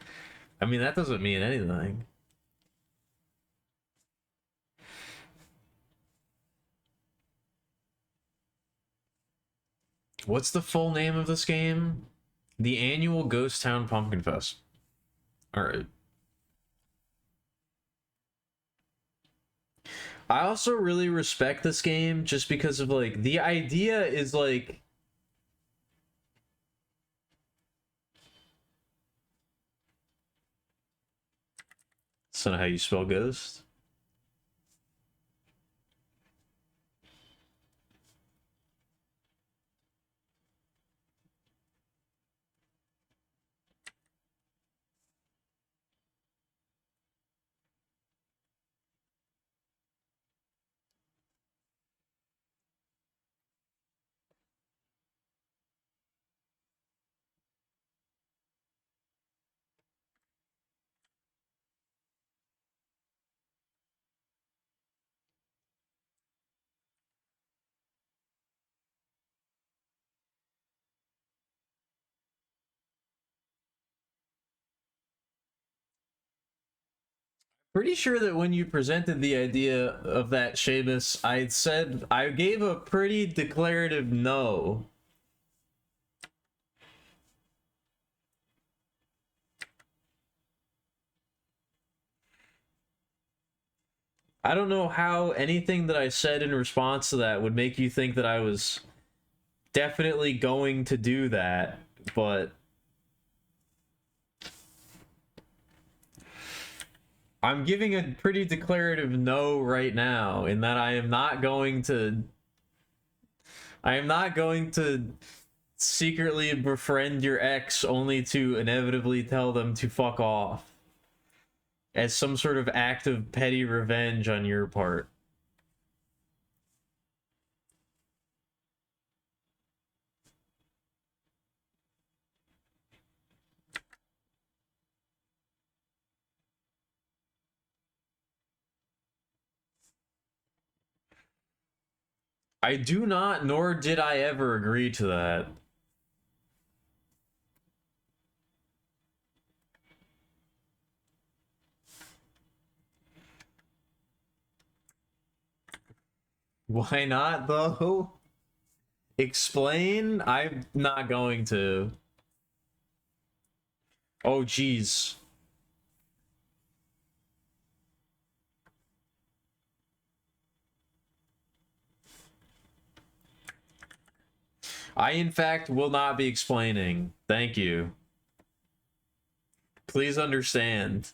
Speaker 1: I mean, that doesn't mean anything. What's the full name of this game? The annual Ghost Town Pumpkin Fest. Alright. I also really respect this game just because of, like, the idea is, like... That's not how you spell ghost. Pretty sure that when you presented the idea of that, Seamus, I gave a pretty declarative no. I don't know how anything that I said in response to that would make you think that I was definitely going to do that, but I'm giving a pretty declarative no right now in that I am not going to secretly befriend your ex only to inevitably tell them to fuck off as some sort of act of petty revenge on your part. I do not, nor did I ever agree to that. Why not, though? Explain? I'm not going to. Oh, jeez. I, in fact, will not be explaining. Thank you. Please understand.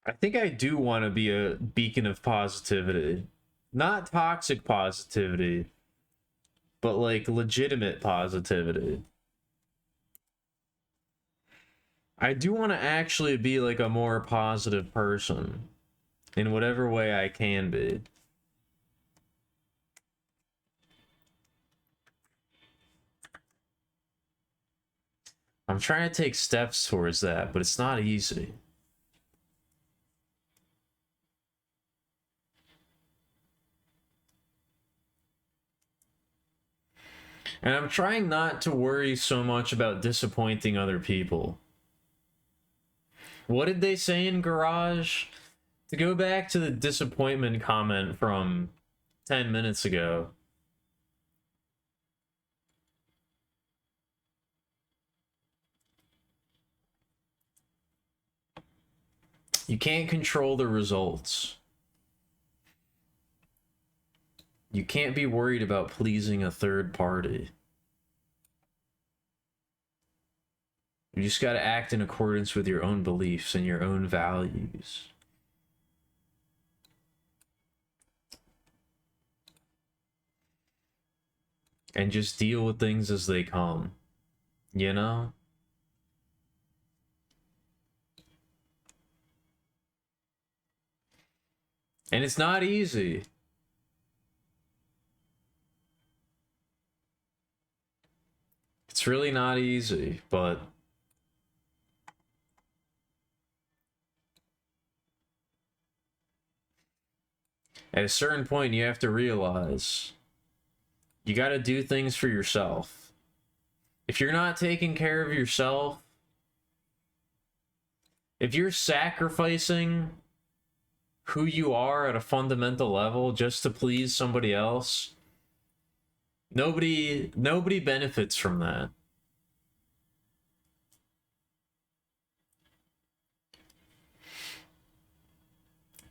Speaker 1: I think I do want to be a beacon of positivity. Not toxic positivity, but like legitimate positivity. I do want to actually be like a more positive person in whatever way I can be. I'm trying to take steps towards that, but it's not easy. And I'm trying not to worry so much about disappointing other people. What did they say in Garage? To go back to the disappointment comment from 10 minutes ago. You can't control the results. You can't be worried about pleasing a third party. You just gotta act in accordance with your own beliefs and your own values. And just deal with things as they come. You know? And it's not easy. It's really not easy, but at a certain point you have to realize you got to do things for yourself. If you're not taking care of yourself, if you're sacrificing who you are at a fundamental level just to please somebody else, nobody benefits from that.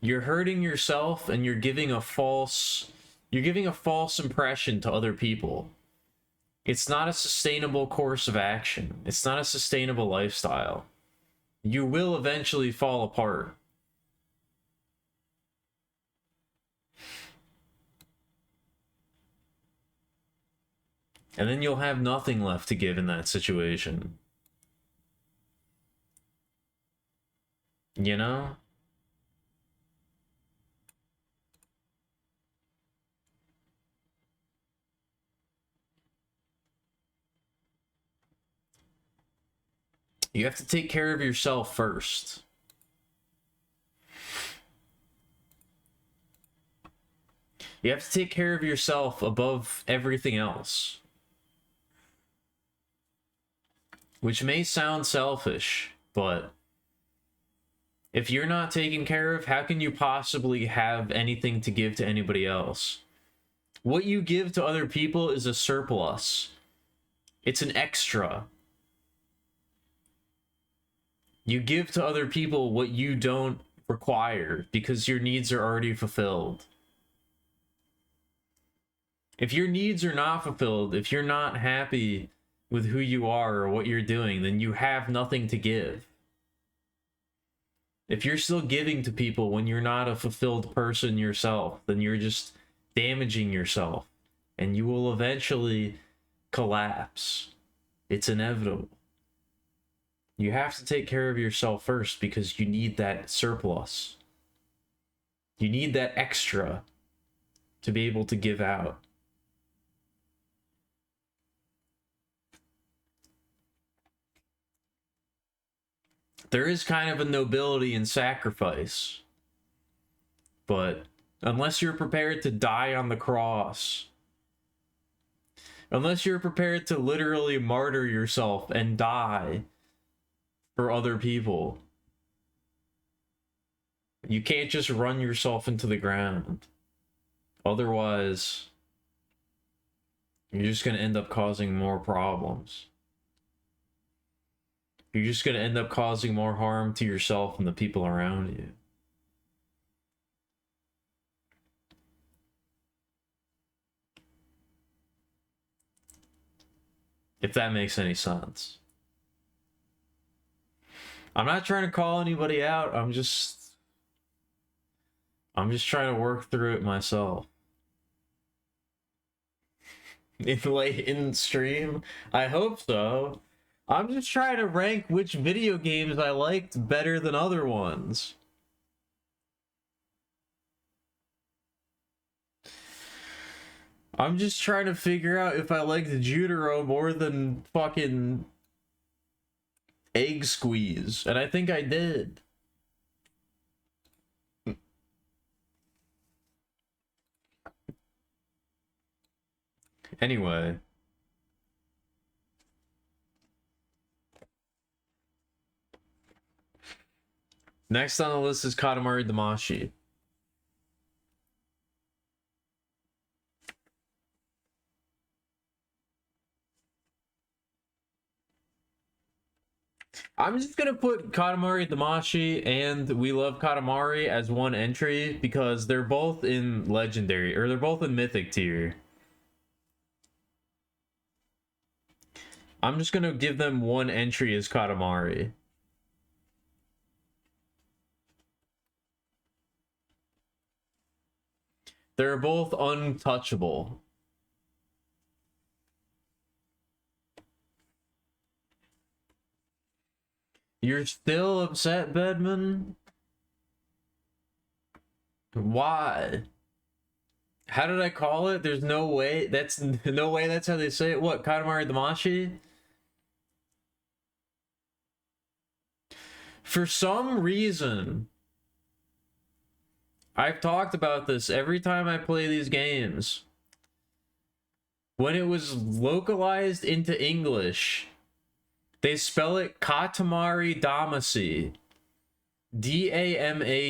Speaker 1: You're hurting yourself and you're giving a false impression to other people. It's not a sustainable course of action. It's not a sustainable lifestyle. You will eventually fall apart. And then you'll have nothing left to give in that situation. You know? You have to take care of yourself first. You have to take care of yourself above everything else. Which may sound selfish, but if you're not taken care of, how can you possibly have anything to give to anybody else? What you give to other people is a surplus. It's an extra. You give to other people what you don't require because your needs are already fulfilled. If your needs are not fulfilled, if you're not happy with who you are or what you're doing, then you have nothing to give. If you're still giving to people when you're not a fulfilled person yourself, then you're just damaging yourself and you will eventually collapse. It's inevitable. You have to take care of yourself first because you need that surplus. You need that extra to be able to give out. There is kind of a nobility in sacrifice, but unless you're prepared to die on the cross, unless you're prepared to literally martyr yourself and die for other people, you can't just run yourself into the ground. Otherwise, you're just going to end up causing more problems. You're just going to end up causing more harm to yourself and the people around you. If that makes any sense. I'm not trying to call anybody out. I'm just I'm just trying to work through it myself. In stream? I hope so. I'm just trying to rank which video games I liked better than other ones. I'm just trying to figure out if I liked Jutaro more than fucking Egg Squeeze, and I think I did. Anyway. Next on the list is Katamari Damacy. I'm just gonna put Katamari Damacy and We Love Katamari as one entry because they're both in Legendary, or they're both in Mythic tier. I'm just gonna give them one entry as Katamari. They're both untouchable. You're still upset, Bedman? Why? How did I call it? There's no way. That's no way that's how they say it. What, Katamari Damacy? For some reason, I've talked about this every time I play these games. When it was localized into English, they spell it Katamari Damacy. D-A-M-A-C-Y.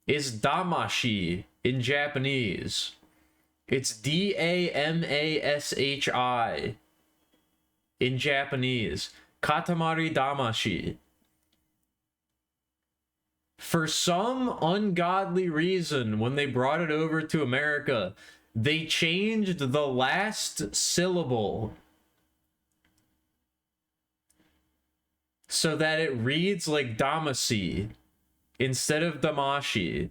Speaker 1: It's Damashi in Japanese. It's D-A-M-A-S-H-I in Japanese. Katamari Damacy. For some ungodly reason, when they brought it over to America, they changed the last syllable so that it reads like Damacy instead of Damashi.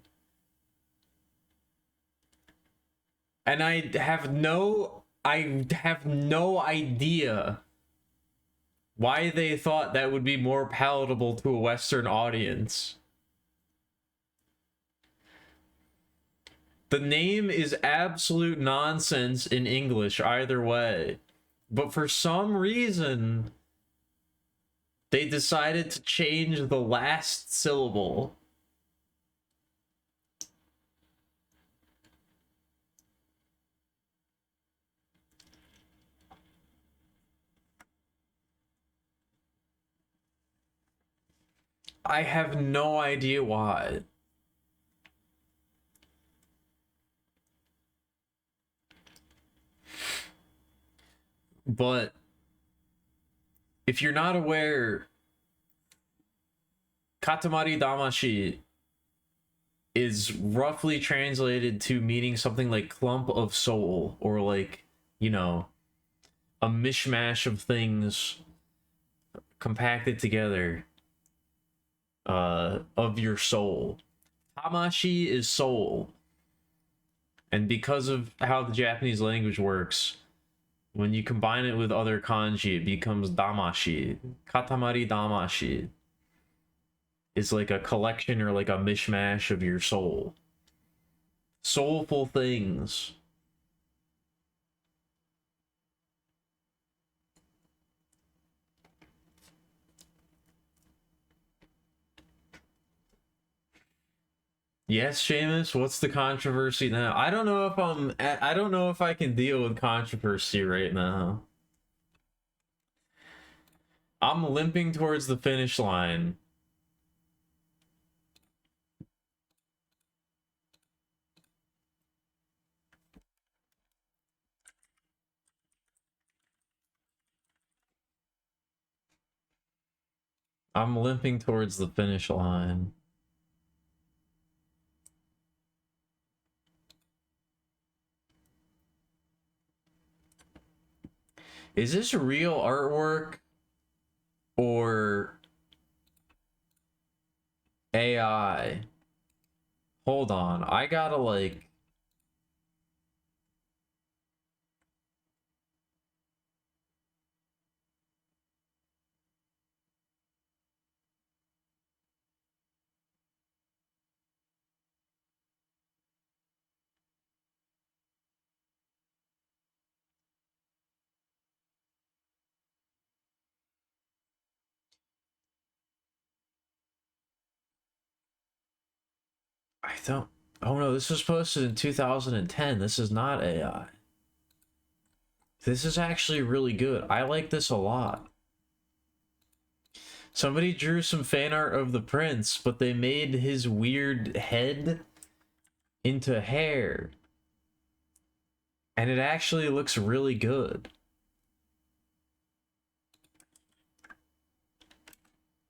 Speaker 1: And I have no idea why they thought that would be more palatable to a Western audience. The name is absolute nonsense in English either way. But for some reason, they decided to change the last syllable. I have no idea why. But if you're not aware, Katamari Damacy is roughly translated to meaning something like clump of soul, or like, you know, a mishmash of things compacted together of your soul. Tamashi is soul. And because of how the Japanese language works, when you combine it with other kanji, it becomes Damashi. Katamari Damacy is like a collection or like a mishmash of your soul. Soulful things. Yes, Seamus, what's the controversy now? I don't know if I can deal with controversy right now. I'm limping towards the finish line. I'm limping towards the finish line. Is this real artwork or AI? Hold on. I gotta like... I don't... Oh no, this was posted in 2010. This is not AI. This is actually really good. I like this a lot. Somebody drew some fan art of the prince, but they made his weird head into hair. And it actually looks really good.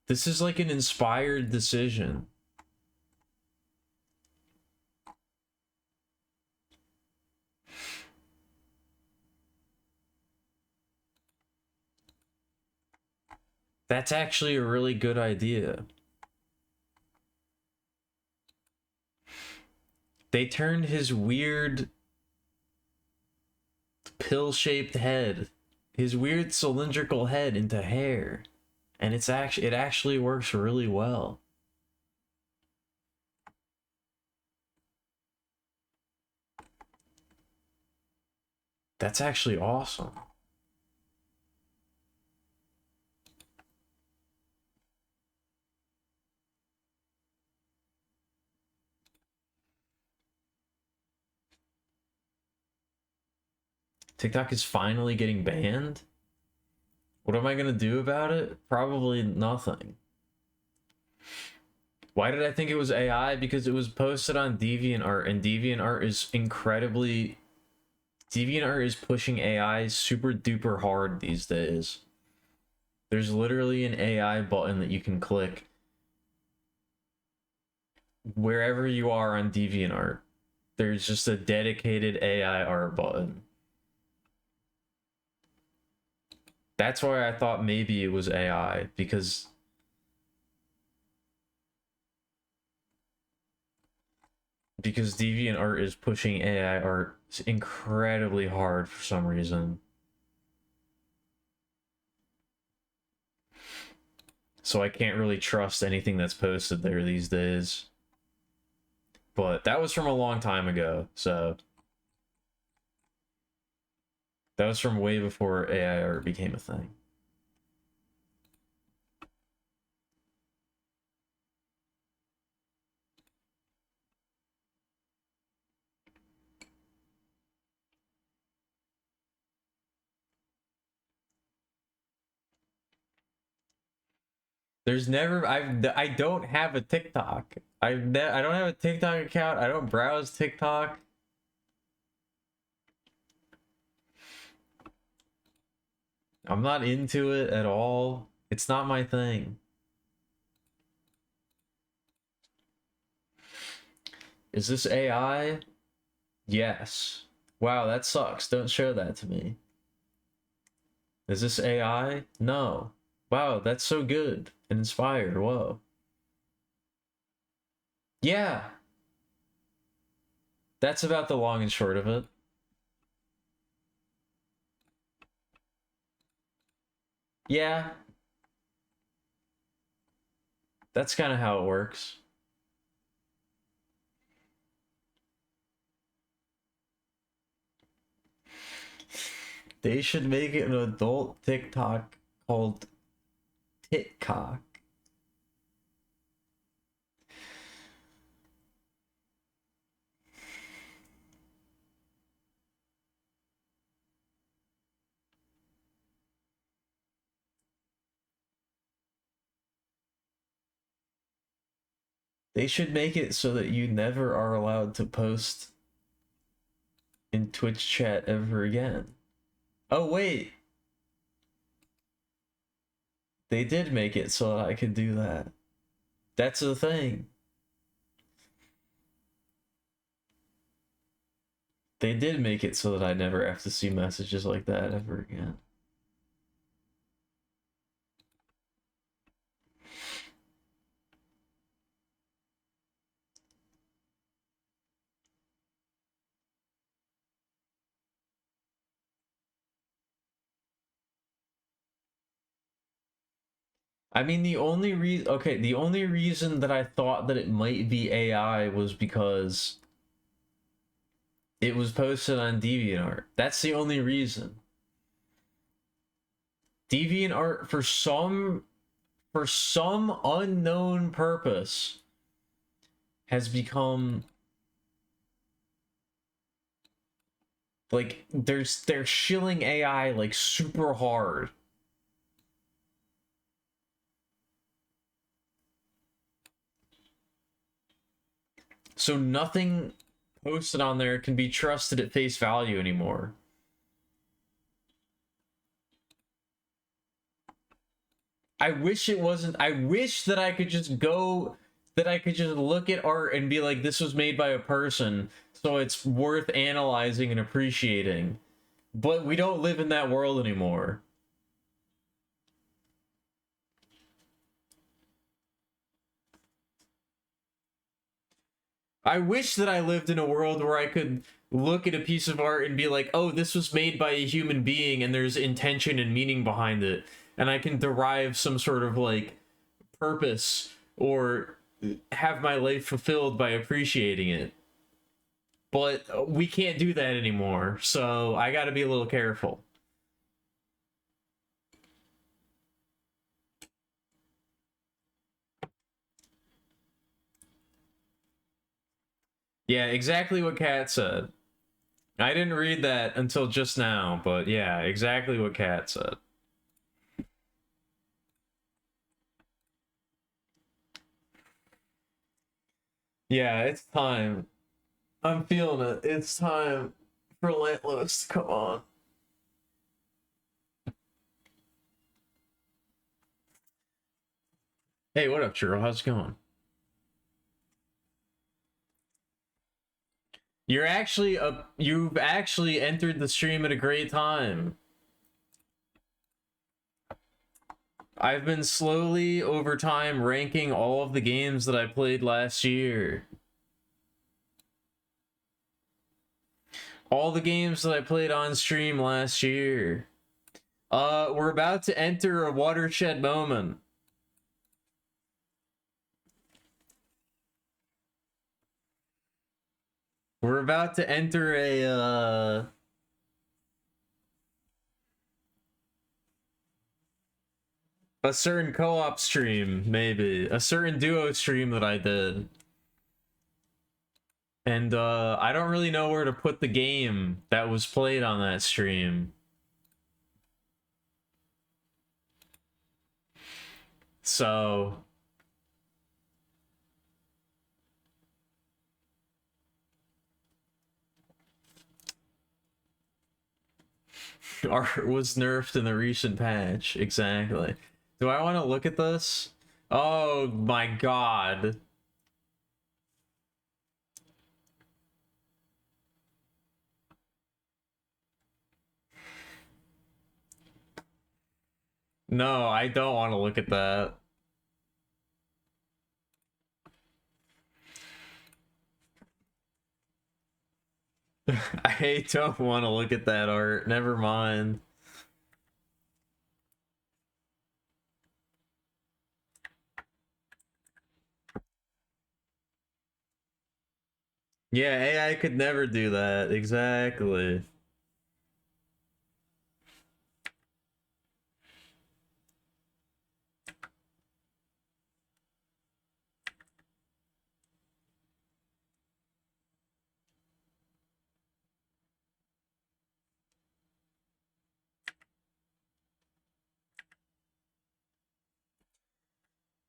Speaker 1: This is like an inspired decision. That's actually a really good idea. They turned his weird pill-shaped head, his weird cylindrical head into hair. And it actually works really well. That's actually awesome. TikTok is finally getting banned. What am I gonna do about it? Probably nothing. Why did I think it was AI? Because it was posted on DeviantArt, and DeviantArt is incredibly... DeviantArt is pushing AI super duper hard these days. There's literally an AI button that you can click wherever you are on DeviantArt. There's just a dedicated AI art button. That's why I thought maybe it was AI, because DeviantArt is pushing AI art incredibly hard for some reason. So I can't really trust anything that's posted there these days. But that was from a long time ago, so that was from way before AI art became a thing. There's never... I don't have a TikTok. I don't have a TikTok account. I don't browse TikTok. I'm not into it at all. It's not my thing. Is this AI? Yes. Wow, that sucks. Don't show that to me. Is this AI? No. Wow, that's so good and inspired. Whoa. Yeah. That's about the long and short of it. Yeah. That's kind of how it works. They should make it an adult TikTok called TikTok. They should make it so that you never are allowed to post in Twitch chat ever again. Oh, wait. They did make it so that I could do that. That's the thing. They did make it so that I never have to see messages like that ever again. I mean, the only reason that I thought that it might be AI was because it was posted on DeviantArt. That's the only reason. DeviantArt, for some unknown purpose, has become like they're shilling AI like super hard. So nothing posted on there can be trusted at face value anymore. I wish it wasn't. I wish that I could just go, that I could just look at art and be like, this was made by a person, so it's worth analyzing and appreciating. But we don't live in that world anymore. I wish that I lived in a world where I could look at a piece of art and be like, oh, this was made by a human being and there's intention and meaning behind it. And I can derive some sort of like purpose or have my life fulfilled by appreciating it. But we can't do that anymore. So I got to be a little careful. Yeah, exactly what Kat said. I didn't read that until just now, but yeah, exactly what Kat said. Yeah, it's time. I'm feeling it. It's time for Relentless to come on. Hey, what up, Churro? How's it going? You've actually entered the stream at a great time. I've been slowly over time ranking all of the games that I played last year. All the games that I played on stream last year. We're about to enter a watershed moment. We're about to enter a certain co-op stream, maybe. A certain duo stream that I did. And I don't really know where to put the game that was played on that stream. So art was nerfed in the recent patch. Exactly. Do I want to look at this? Oh my god. No, I don't want to look at that. I don't want to look at that art. Never mind. Yeah, AI could never do that. Exactly.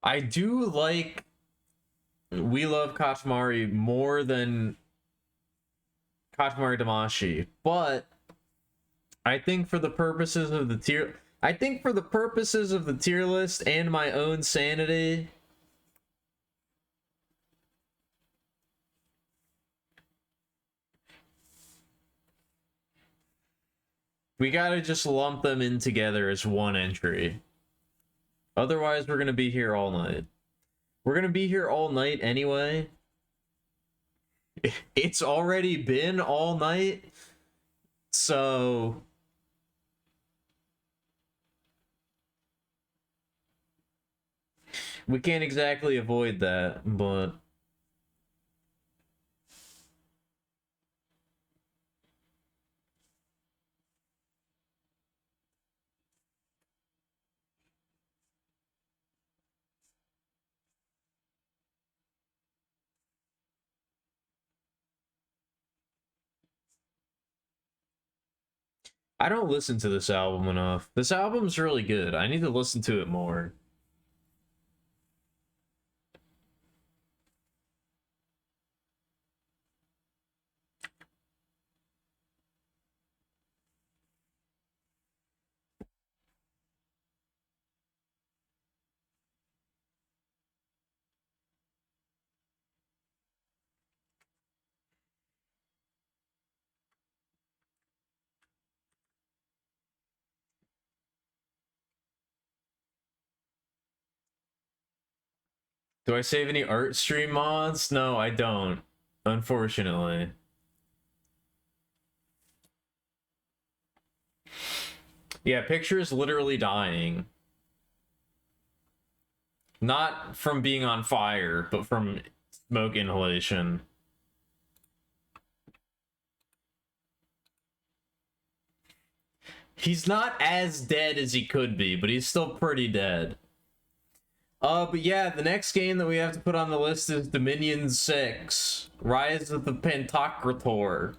Speaker 1: I do like We Love Katamari more than Katamari Damacy, but I think for the purposes of the tier list and my own sanity, we gotta just lump them in together as one entry. Otherwise, we're gonna be here all night. We're gonna be here all night anyway. It's already been all night, so We can't exactly avoid that, but I don't listen to this album enough. This album's really good. I need to listen to it more. Do I save any art stream mods? No, I don't. Unfortunately. Yeah, picture is literally dying. Not from being on fire, but from smoke inhalation. He's not as dead as he could be, but he's still pretty dead. But yeah, the next game that we have to put on the list is Dominion 6, Rise of the Pantocrator.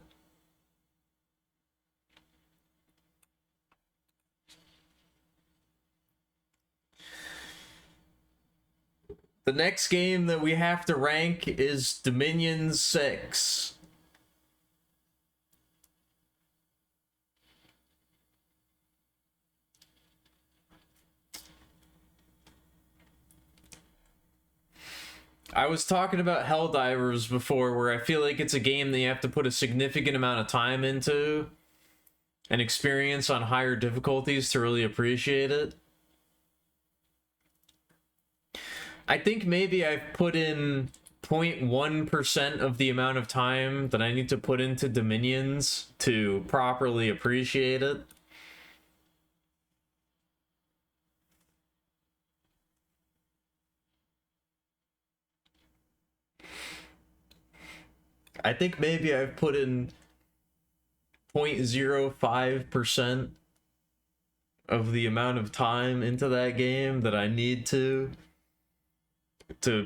Speaker 1: The next game that we have to rank is Dominion 6. I was talking about Helldivers before, where I feel like it's a game that you have to put a significant amount of time into and experience on higher difficulties to really appreciate it. I think maybe I've put in 0.1% of the amount of time that I need to put into Dominions to properly appreciate it. I think maybe I've put in 0.05% of the amount of time into that game that I need to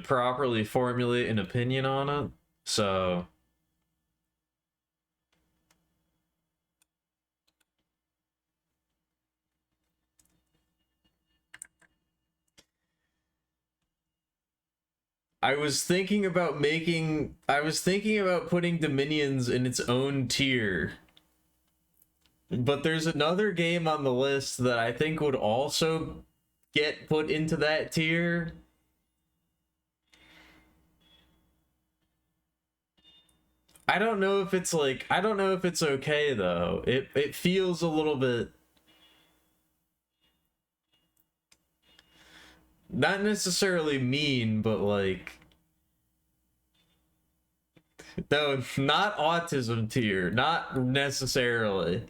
Speaker 1: properly formulate an opinion on it. So I was thinking about putting Dominions in its own tier. But there's another game on the list that I think would also get put into that tier. I don't know if it's okay though. It feels a little bit not necessarily mean, but like no, not autism tier, not necessarily.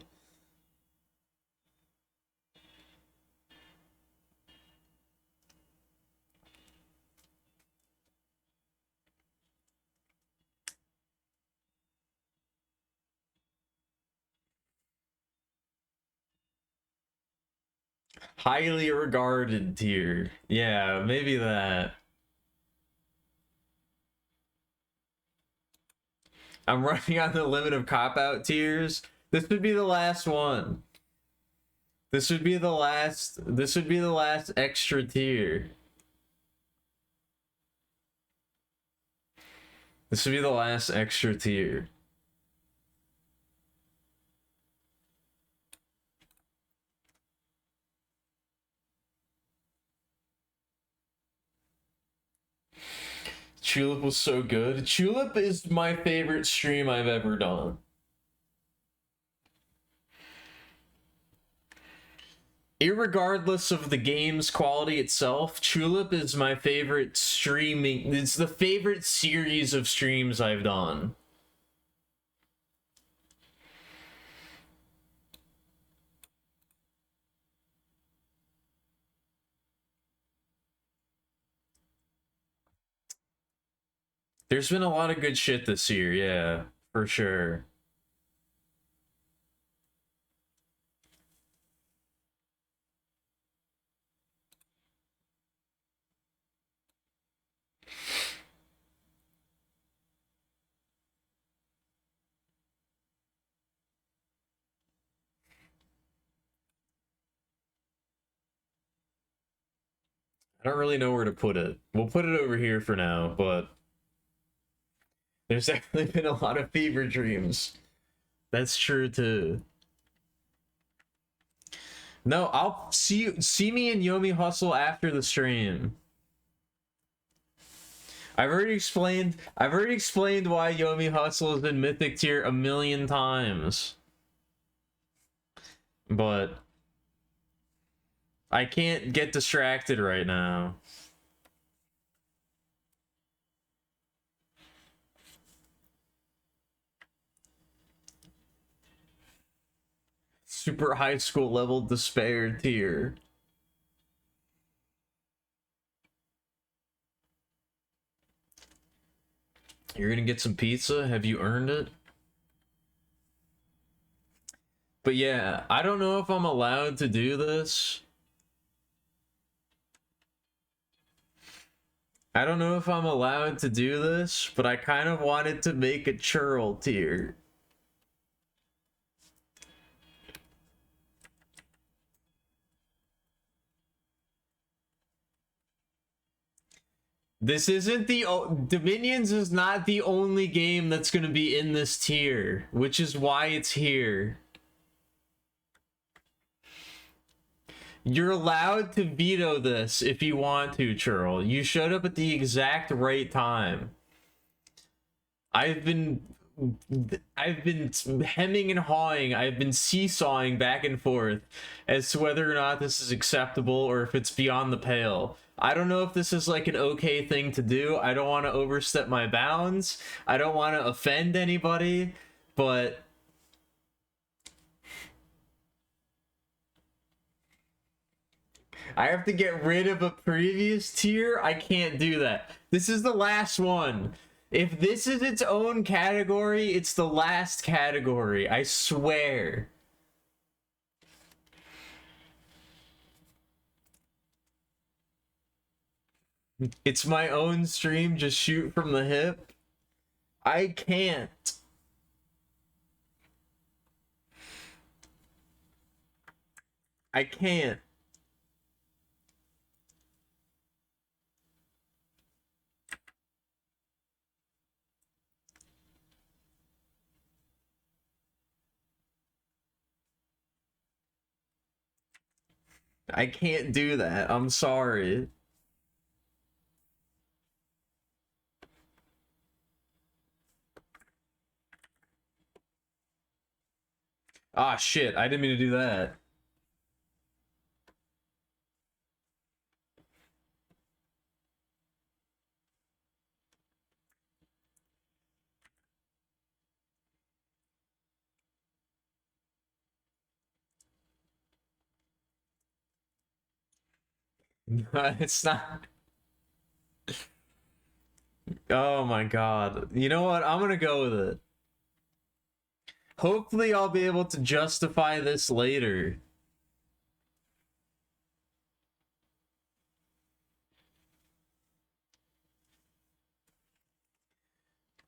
Speaker 1: Highly regarded tier. Yeah, maybe that. I'm running on the limit of cop-out tiers. This would be the last one. This would be the last extra tier. This would be the last extra tier. Tulip was so good. Tulip is my favorite stream I've ever done. Irregardless of the game's quality itself, Tulip is my favorite streaming. It's the favorite series of streams I've done. There's been a lot of good shit this year, yeah, for sure. I don't really know where to put it. We'll put it over here for now, but there's definitely been a lot of fever dreams. That's true too. No, I'll see me and Yomi Hustle after the stream. I've already explained why Yomi Hustle is in Mythic tier a million times. But I can't get distracted right now. Super high school level despair tier. You're gonna get some pizza? Have you earned it? But yeah, I don't know if I'm allowed to do this. I don't know if I'm allowed to do this, but I kind of wanted to make a churl tier. This isn't the Dominions is not the only game that's going to be in this tier, which is why it's here. You're allowed to veto this if you want to, Churl. You showed up at the exact right time. I've been hemming and hawing. I've been seesawing back and forth as to whether or not this is acceptable or if it's beyond the pale. I don't know if this is like an okay thing to do. I don't want to overstep my bounds. I don't want to offend anybody, but I have to get rid of a previous tier. I can't do that. This is the last one. If this is its own category, it's the last category. I swear. It's my own stream. Just shoot from the hip. I can't. I can't. I can't do that. I'm sorry. Ah, shit. I didn't mean to do that. It's not. Oh my god. You know what? I'm gonna go with it. Hopefully I'll be able to justify this later.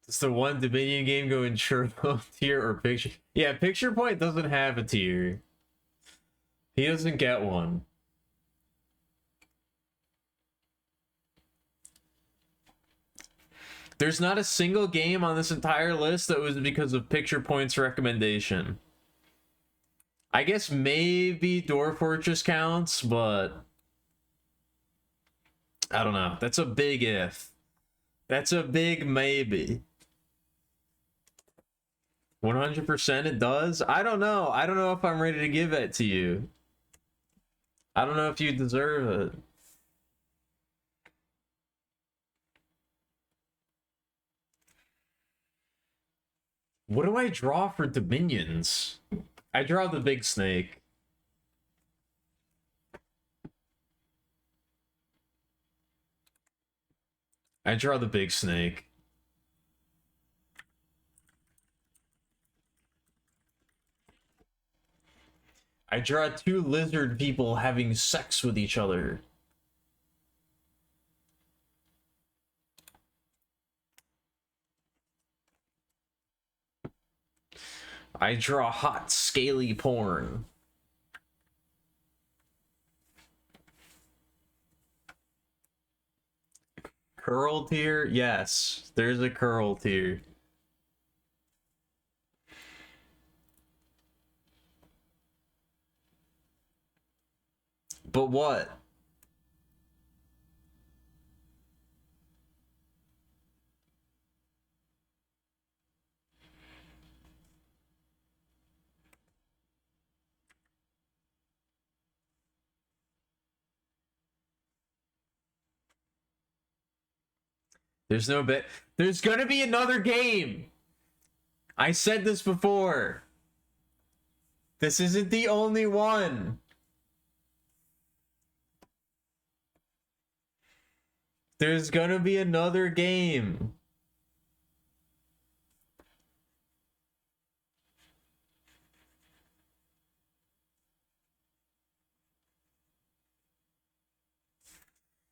Speaker 1: It's the one Dominion game going Churro tier or picture. Yeah, Picture Point doesn't have a tier. He doesn't get one. There's not a single game on this entire list that was because of Picture Point's recommendation. I guess maybe Dwarf Fortress counts, but I don't know. That's a big if. That's a big maybe. 100% it does? I don't know. I don't know if I'm ready to give that to you. I don't know if you deserve it. What do I draw for Dominions? I draw the big snake. I draw the big snake. I draw two lizard people having sex with each other. I draw hot, scaly porn. Curl tier? Yes, there's a curl tier. But what? There's no bit. There's gonna be another game. I said this before. This isn't the only one. There's gonna be another game.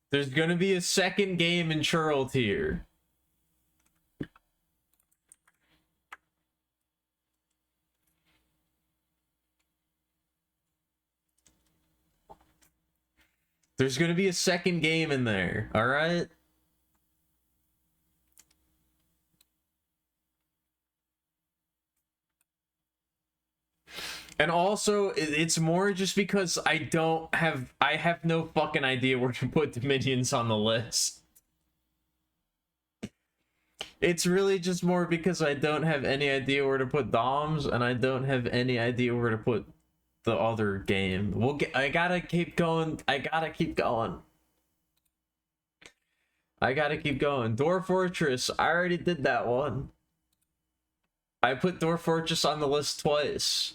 Speaker 1: There's gonna be a second game in Churl tier. There's gonna be a second game in there, alright? And also, it's more just because I have no fucking idea where to put Dominions on the list. It's really just more because I don't have any idea where to put Doms, and I don't have any idea where to put the other game. I gotta keep going. I gotta keep going. Dwarf Fortress, I already did that one. I put Dwarf Fortress on the list twice.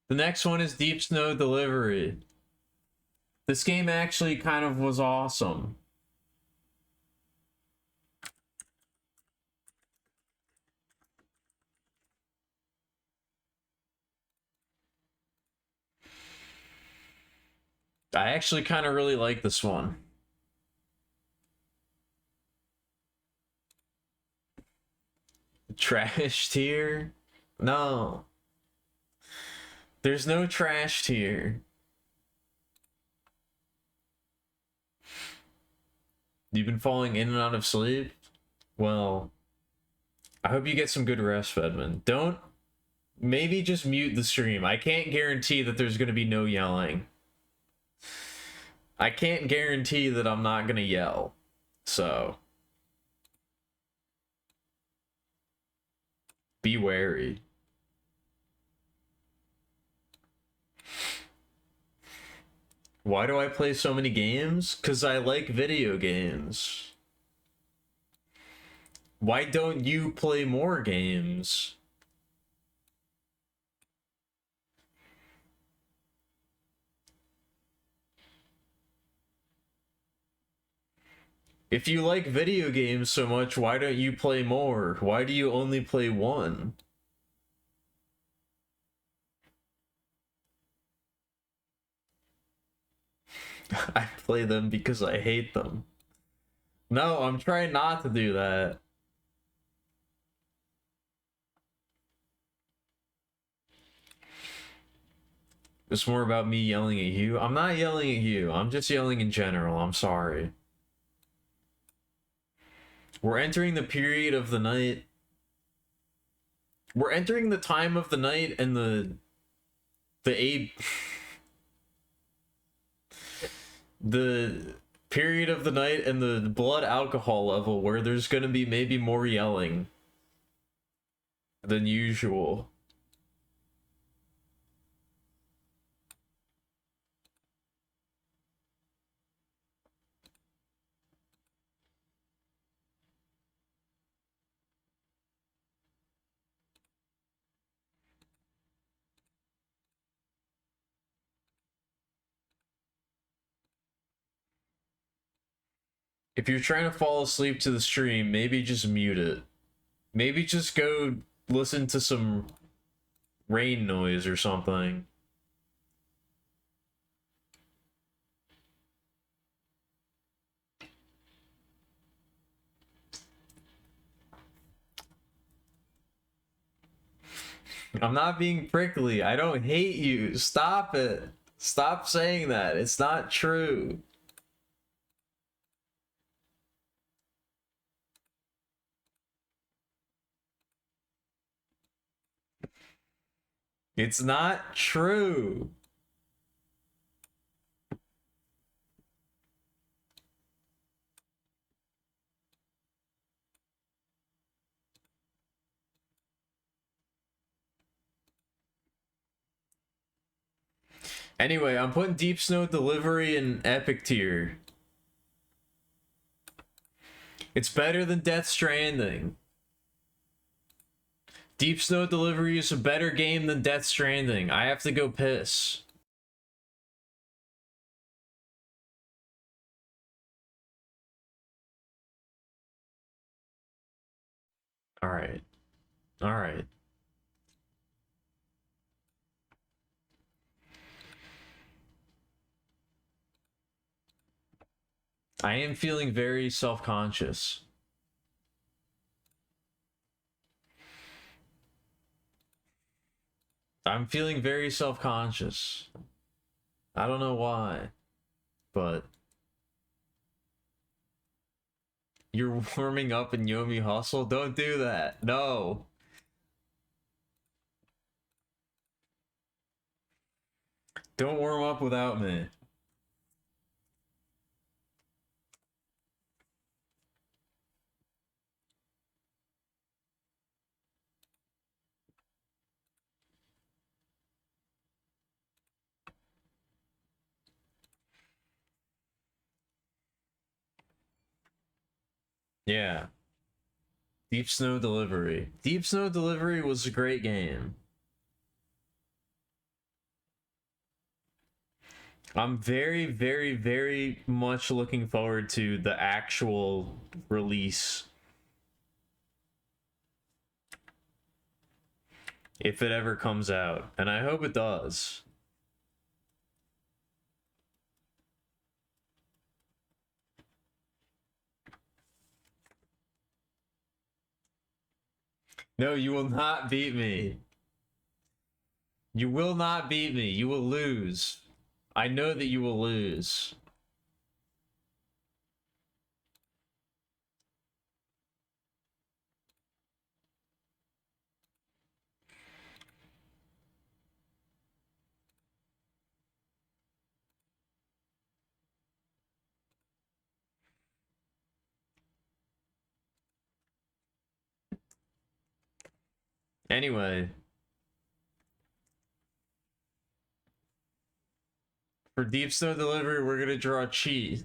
Speaker 1: The next one is Deep Snow Delivery. This game actually kind of was awesome. I actually kind of really like this one. Trash tier? No. There's no trash tier. You've been falling in and out of sleep? Well, I hope you get some good rest, Fedman. Don't... Maybe just mute the stream. I can't guarantee that there's going to be no yelling. I can't guarantee that I'm not going to yell. So... be wary. Why do I play so many games? Because I like video games. Why don't you play more games? If you like video games so much, why don't you play more? Why do you only play one? I play them because I hate them. No, I'm trying not to do that. It's more about me yelling at you. I'm not yelling at you. I'm just yelling in general. I'm sorry. We're entering the period of the night. We're entering the time of the night and the period of the night and the blood alcohol level where there's gonna be maybe more yelling than usual. If you're trying to fall asleep to the stream, maybe just mute it. Maybe just go listen to some rain noise or something. I'm not being prickly. I don't hate you. Stop it. Stop saying that. It's not true. It's not true. Anyway, I'm putting Deep Snow Delivery in Epic tier. It's better than Death Stranding. Deep Snow Delivery is a better game than Death Stranding. I have to go piss. Alright. Alright. I am feeling very self-conscious. I'm feeling very self-conscious. I don't know why, but you're warming up in Yomi Hustle? Don't do that. No. Don't warm up without me. Yeah. Deep Snow Delivery. Deep Snow Delivery was a great game. I'm very, very, very much looking forward to the actual release. If it ever comes out. And I hope it does. No, you will not beat me. You will not beat me. You will lose. I know that you will lose. Anyway. For Deep Snow Delivery, we're gonna draw Chi.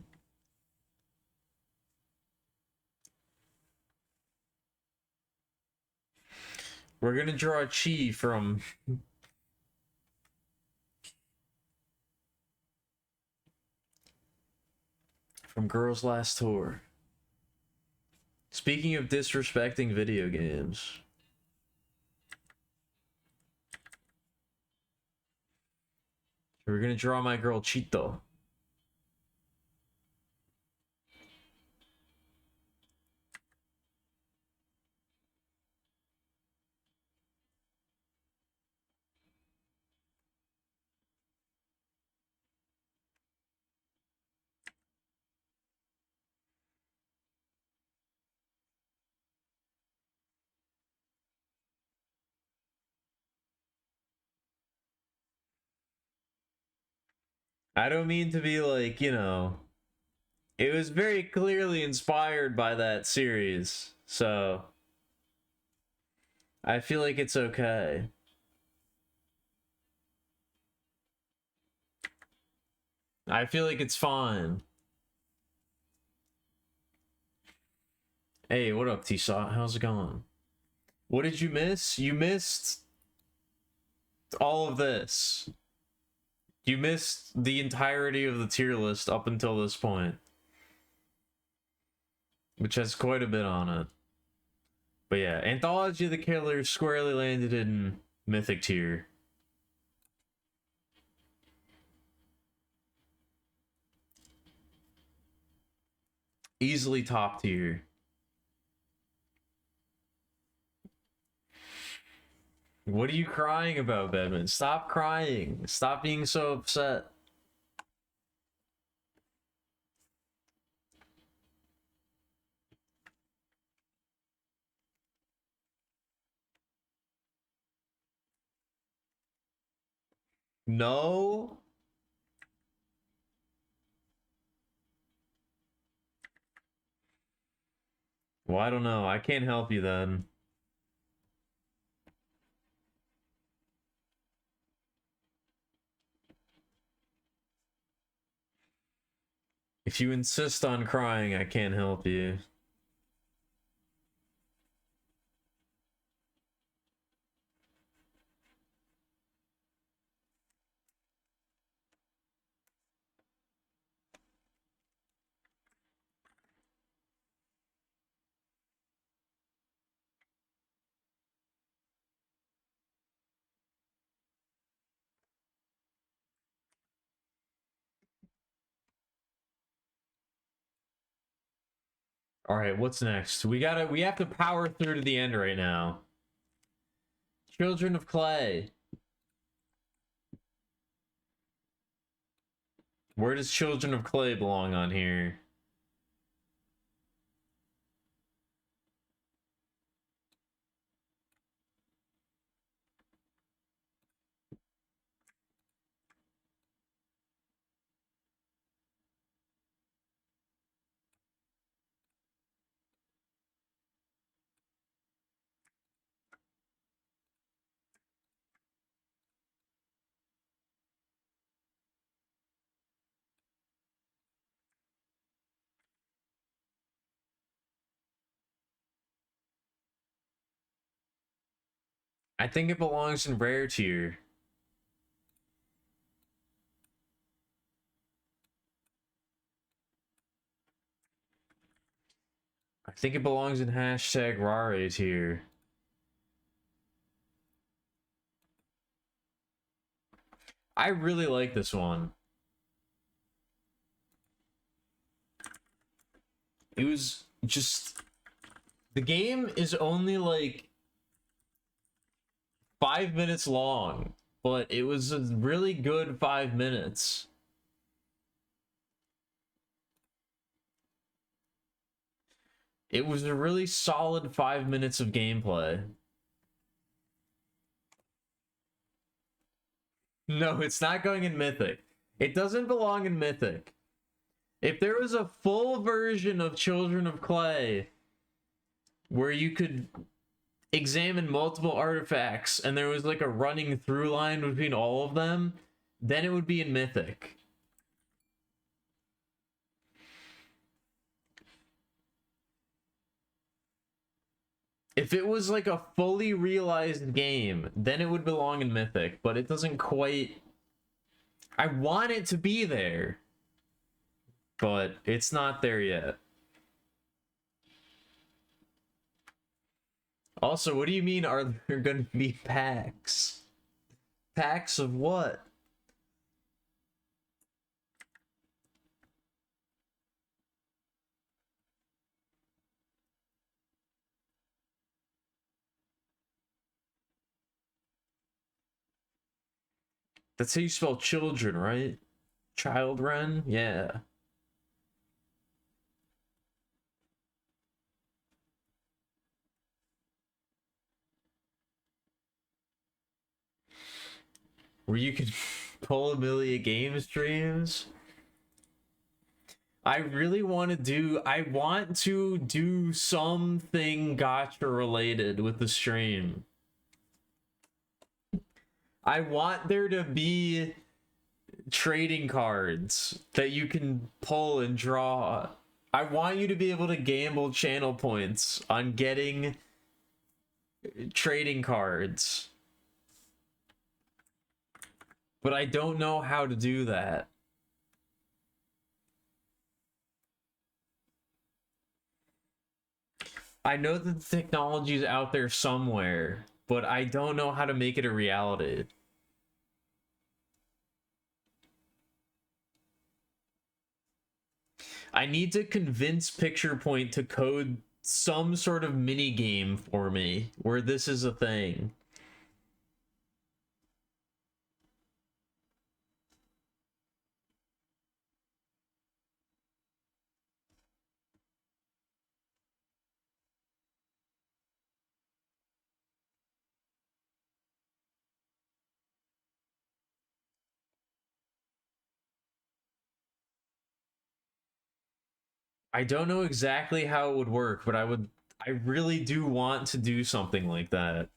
Speaker 1: We're gonna draw Chi from Girls Last Tour. Speaking of disrespecting video games. We're gonna draw my girl Chito. I don't mean to be like, you know, it was very clearly inspired by that series, so I feel like it's okay. I feel like it's fine. Hey, what up, T-Saw? How's it going? What did you miss? You missed all of this. You missed the entirety of the tier list up until this point, which has quite a bit on it. But yeah, Anthology of the Killer squarely landed in Mythic tier. Easily top tier. What are you crying about, Bedman? Stop crying. Stop being so upset. No. Well, I don't know. I can't help you then. If you insist on crying, I can't help you. All right, what's next? We have to power through to the end right now. Children of Clay. Where does Children of Clay belong on here? I think it belongs in rare tier. I think it belongs in hashtag Rare tier. I really like this one. It was just... The game is only like 5 minutes long, but it was a really good 5 minutes. It was a really solid 5 minutes of gameplay. No, it's not going in Mythic. It doesn't belong in Mythic. If there was a full version of Children of Clay where you could examine multiple artifacts and there was like a running through line between all of them, then it would be in Mythic. If it was like a fully realized game, then it would belong in Mythic, but it doesn't quite... I want it to be there, but it's not there yet. Also, what do you mean are there gonna be packs? Packs of what? That's how you spell children, right? Children? Yeah. Where you can pull Amelia game streams. I really want to do something gacha related with the stream. I want there to be trading cards that you can pull and draw. I want you to be able to gamble channel points on getting trading cards. But I don't know how to do that. I know that the technology is out there somewhere, but I don't know how to make it a reality. I need to convince Picture Point to code some sort of mini game for me where this is a thing. I don't know exactly how it would work, but I really do want to do something like that.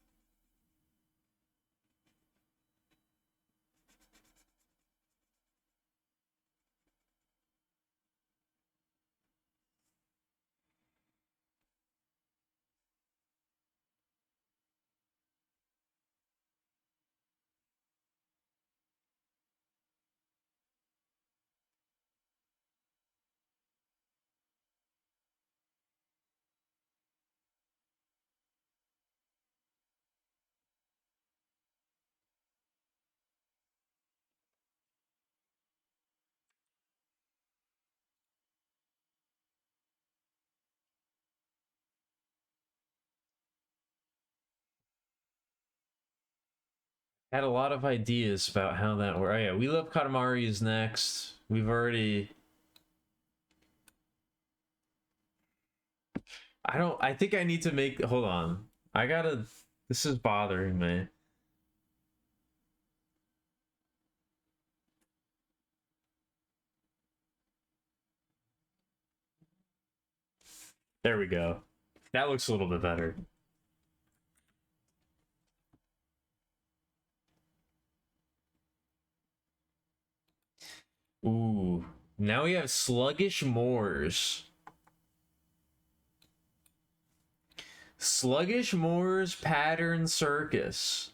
Speaker 1: Had a lot of ideas about how that works. Oh yeah, We Love Katamari is next. We've already. I think I need to make. Hold on. I gotta. This is bothering me. There we go. That looks a little bit better. Ooh. Now we have Sluggish Moors. Sluggish Moors Pattern Circus.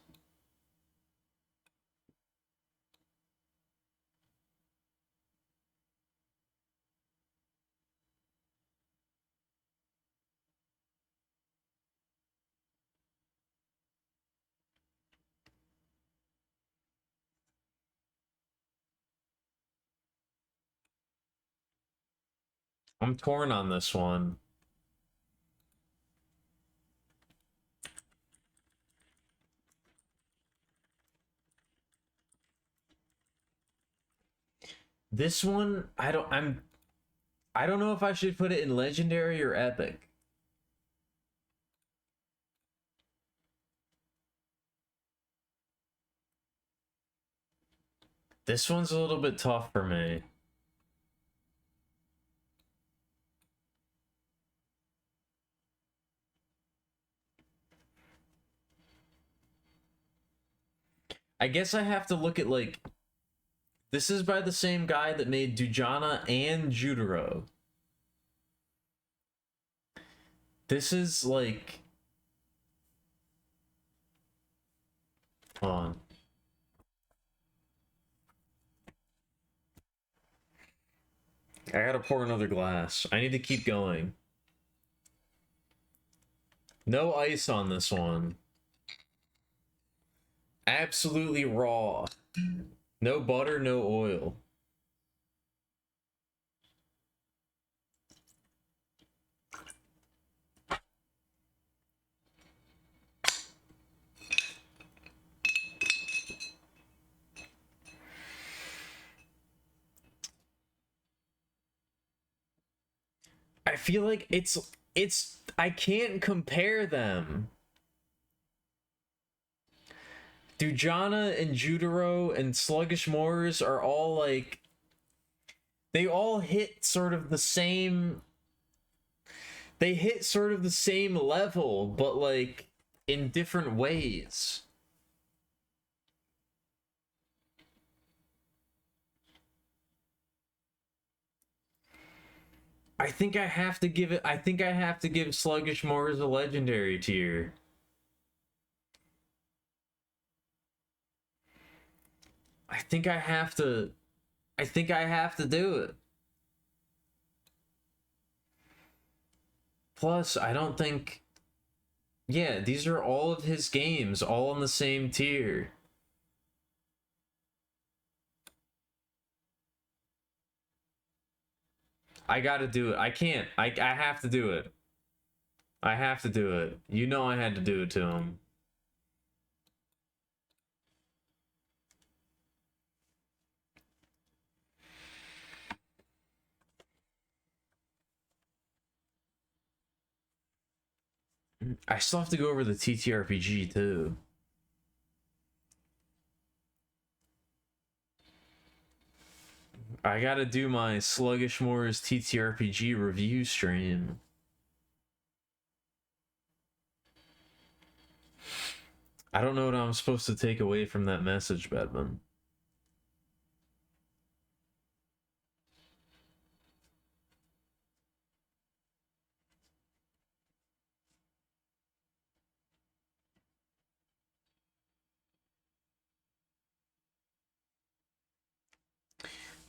Speaker 1: I'm torn on this one. This one, I don't know if I should put it in legendary or epic. This one's a little bit tough for me. I guess I have to look at like this is by the same guy that made Dujana and Jutaro. This is like hold on. I gotta pour another glass. I need to keep going. No ice on this one. Absolutely raw. No butter, no oil. I feel like it's I can't compare them. Dujana and Jutaro and Sluggish Moors are all like they all hit sort of the same they hit sort of the same level, but like in different ways. I think I have to give it I think I have to give Sluggish Moors a legendary tier. I think I have to do it. Plus, I don't think... Yeah, these are all of his games, all in the same tier. I gotta do it. I can't. I have to do it. I have to do it. You know I had to do it to him. I still have to go over the TTRPG too. I gotta do my Sluggish Moors TTRPG review stream. I don't know what I'm supposed to take away from that message, Bedman.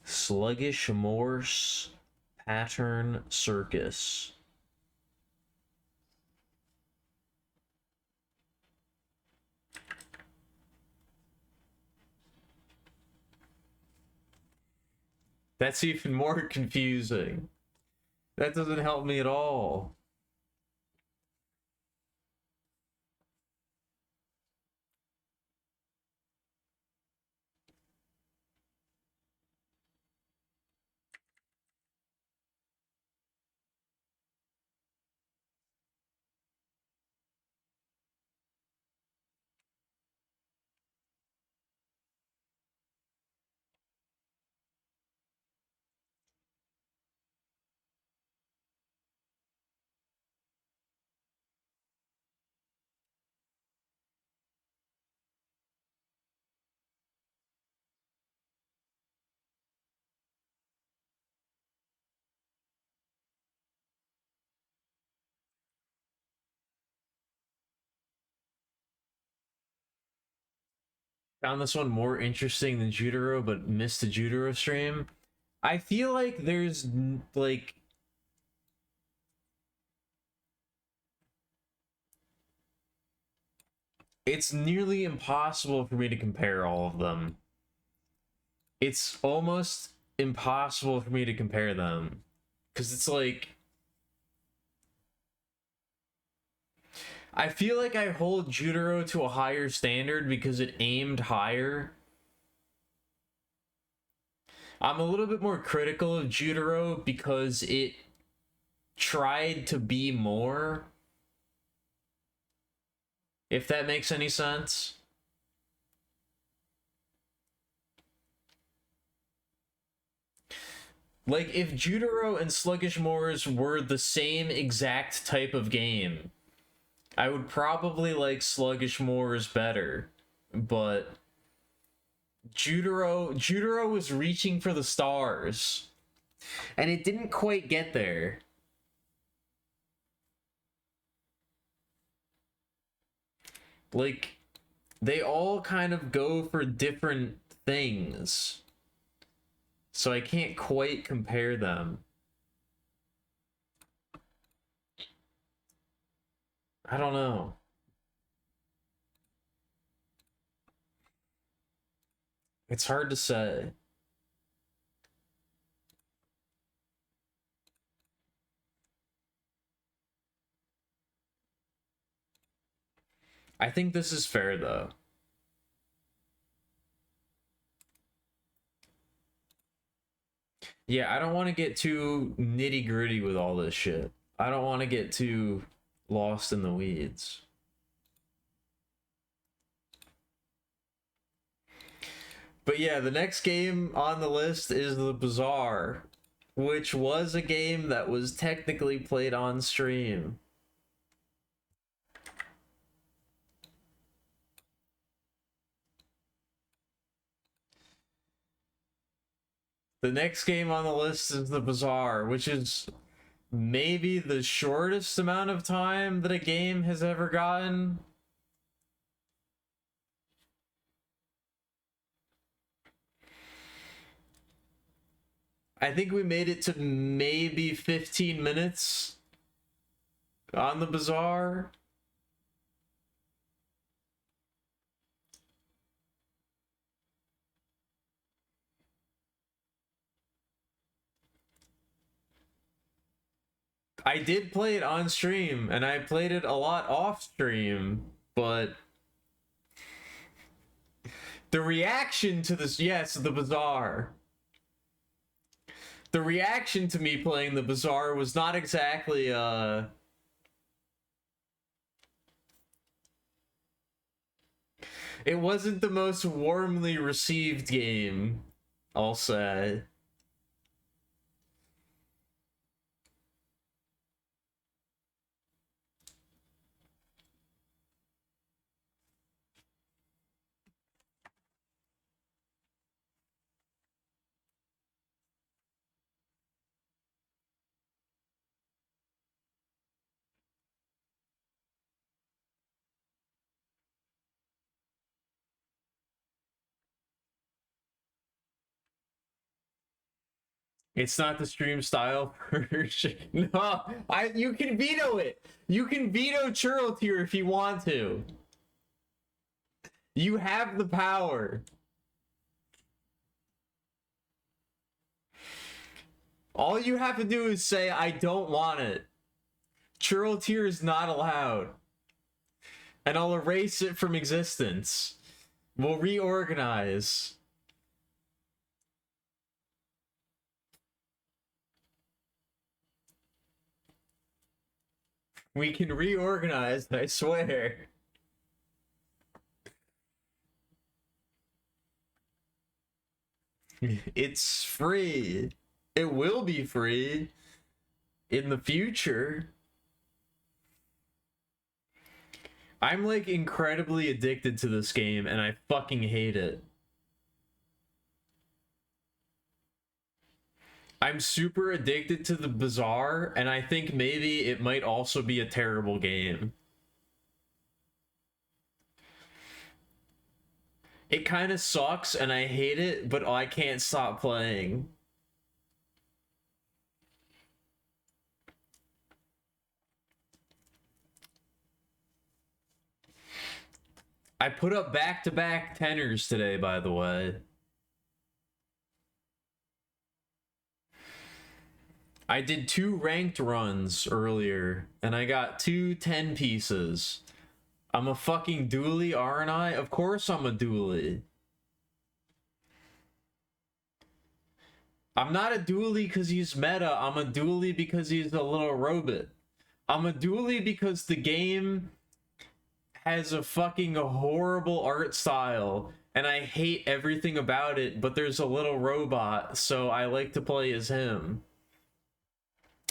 Speaker 1: Sluggish Morse Pattern Circus. That's even more confusing. That doesn't help me at all. Found this one more interesting than Jutaro, but missed the Jutaro stream. I feel like there's like it's nearly impossible for me to compare all of them. It's almost impossible for me to compare them because it's like I feel like I hold Jutaro to a higher standard because it aimed higher. I'm a little bit more critical of Jutaro because it tried to be more. If that makes any sense. Like, if Jutaro and Sluggish Moors were the same exact type of game, I would probably like Sluggish Moors better. But Jutaro was reaching for the stars. And it didn't quite get there. Like, they all kind of go for different things. So I can't quite compare them. I don't know. It's hard to say. I think this is fair, though. Yeah, I don't want to get too nitty-gritty with all this shit. I don't want to get too lost in the weeds. But yeah, the next game on the list is The Bazaar, which was a game that was technically played on stream. The next game on the list is The Bazaar, which is maybe the shortest amount of time that a game has ever gotten. I think we made it to maybe 15 minutes. on the Bazaar. I did play it on stream, and I played it a lot off stream, but the reaction to this, yes, the Bazaar. The reaction to me playing the Bazaar was not exactly, it wasn't the most warmly received game, I'll say. It's not the stream style version. No, you can veto it. You can veto Churl Tier if you want to. You have the power. All you have to do is say, I don't want it. Churl Tier is not allowed. And I'll erase it from existence. We'll reorganize. We can reorganize, I swear. It's free. It will be free in the future. I'm like incredibly addicted to this game and I fucking hate it. I'm super addicted to the Bazaar, and I think maybe it might also be a terrible game. It kind of sucks and I hate it, but I can't stop playing. I put up back-to-back tenors today, by the way. I did 2 ranked runs earlier, and I got 2 10 pieces. I'm a fucking dually, aren't I? Of course I'm a dually. I'm not a dually because he's meta. I'm a dually because he's a little robot. I'm a dually because the game has a fucking horrible art style, and I hate everything about it, but there's a little robot, so I like to play as him.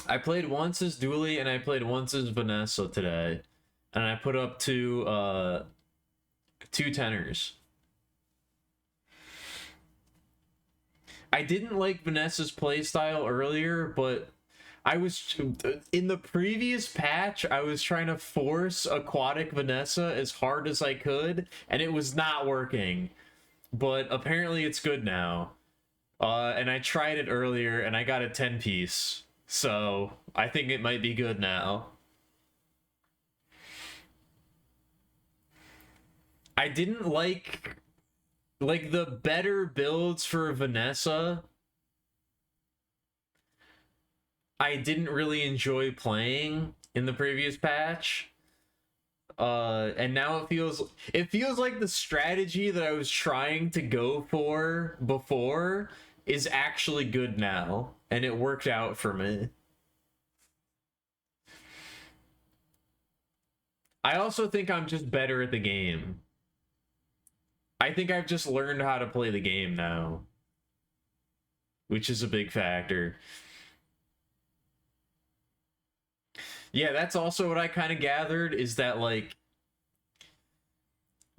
Speaker 1: I played once as Dooley and I played once as Vanessa today, and I put up 2 tenors. I didn't like Vanessa's playstyle earlier, but I was in the previous patch, I was trying to force Aquatic Vanessa as hard as I could, and it was not working. But apparently it's good now. And I tried it earlier and I got a 10 piece. So I think it might be good now. I didn't like the better builds for Vanessa. I didn't really enjoy playing in the previous patch. And now it feels like the strategy that I was trying to go for before is actually good now, and it worked out for me. I also think I'm just better at the game. I think I've just learned how to play the game now, which is a big factor. Yeah, that's also what I kind of gathered, is that, like,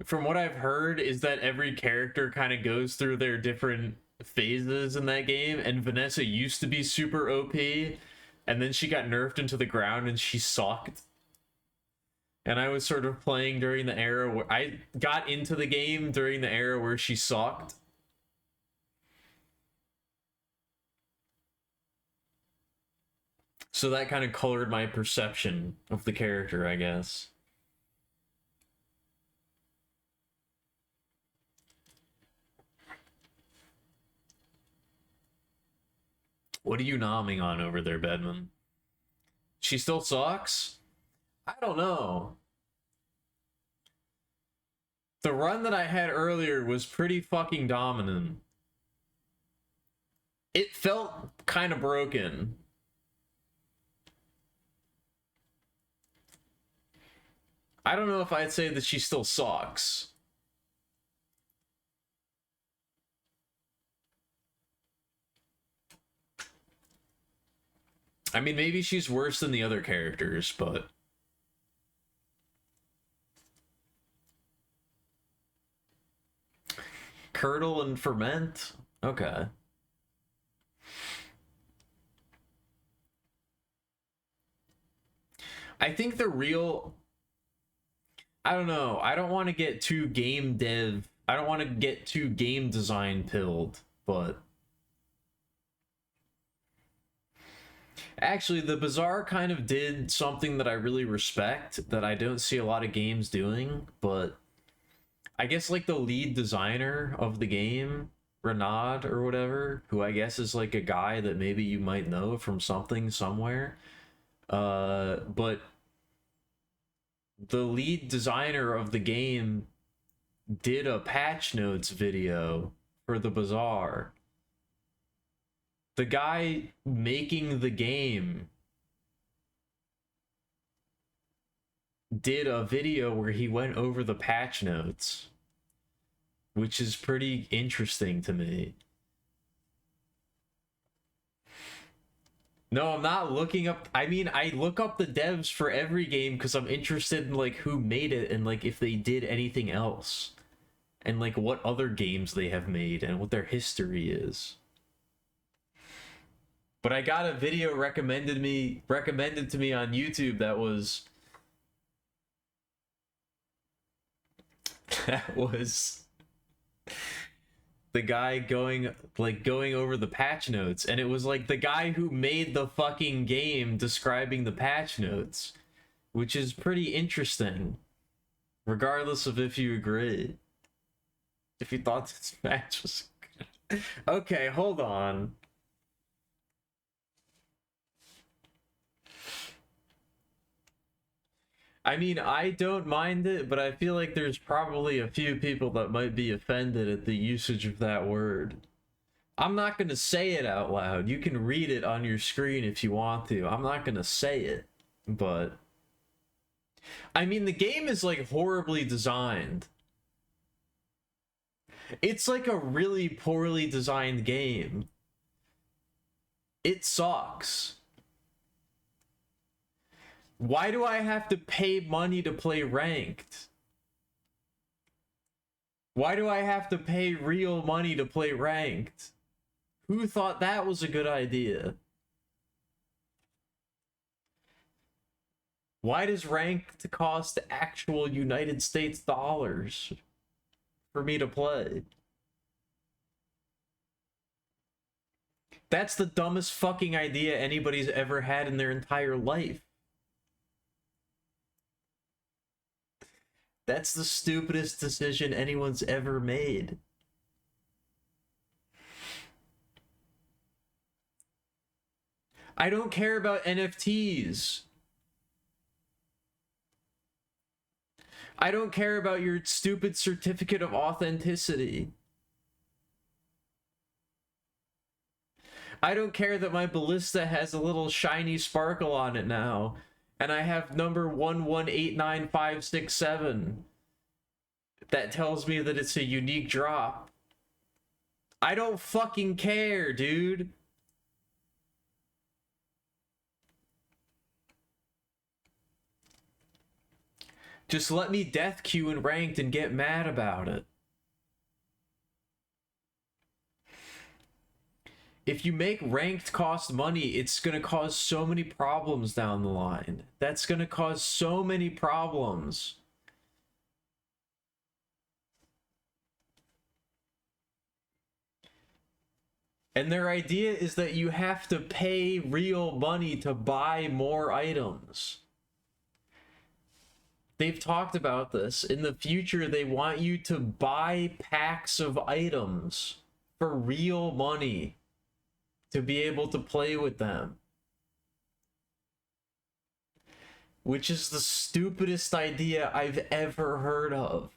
Speaker 1: from what I've heard, is that every character kind of goes through their different phases in that game, and Vanessa used to be super OP, and then she got nerfed into the ground and she sucked. And I was sort of playing during the era where I got into the game during the era where she sucked. So that kind of colored my perception of the character, I guess. What are you nomming on over there, Bedman? She still sucks? I don't know. The run that I had earlier was pretty fucking dominant. It felt kind of broken. I don't know if I'd say that she still sucks. I mean, maybe she's worse than the other characters, but... Curdle and ferment? Okay. I think the real... I don't know. I don't want to get too game dev... I don't want to get too game design pilled, but... Actually, the Bazaar kind of did something that I really respect, that I don't see a lot of games doing, but... I guess, like, the lead designer of the game, Renaud or whatever, who I guess is, like, a guy that maybe you might know from something somewhere, but the lead designer of the game did a patch notes video for the Bazaar. The guy making the game did a video where he went over the patch notes, which is pretty interesting to me. No, I'm not looking up... I mean, I look up the devs for every game because I'm interested in, like, who made it and, like, if they did anything else. And, like, what other games they have made and what their history is. But I got a video recommended to me on YouTube that was... That was... the guy going over the patch notes, and it was like the guy who made the fucking game describing the patch notes, which is pretty interesting, regardless of if you agree. If you thought this match was good. Okay, hold on. I mean, I don't mind it, but I feel like there's probably a few people that might be offended at the usage of that word. I'm not going to say it out loud. You can read it on your screen if you want to. I'm not going to say it, but... I mean, the game is, like, horribly designed. It's, like, a really poorly designed game. It sucks. Why do I have to pay money to play ranked? Why do I have to pay real money to play ranked? Who thought that was a good idea? Why does ranked cost actual United States dollars for me to play? That's the dumbest fucking idea anybody's ever had in their entire life. That's the stupidest decision anyone's ever made. I don't care about NFTs. I don't care about your stupid certificate of authenticity. I don't care that my ballista has a little shiny sparkle on it now. And I have number 1189567. That tells me that it's a unique drop. I don't fucking care, dude. Just let me death queue in ranked and get mad about it. If you make ranked cost money, it's going to cause so many problems down the line. That's going to cause so many problems. And their idea is that you have to pay real money to buy more items. They've talked about this. In the future, they want you to buy packs of items for real money to be able to play with them. Which is the stupidest idea I've ever heard of.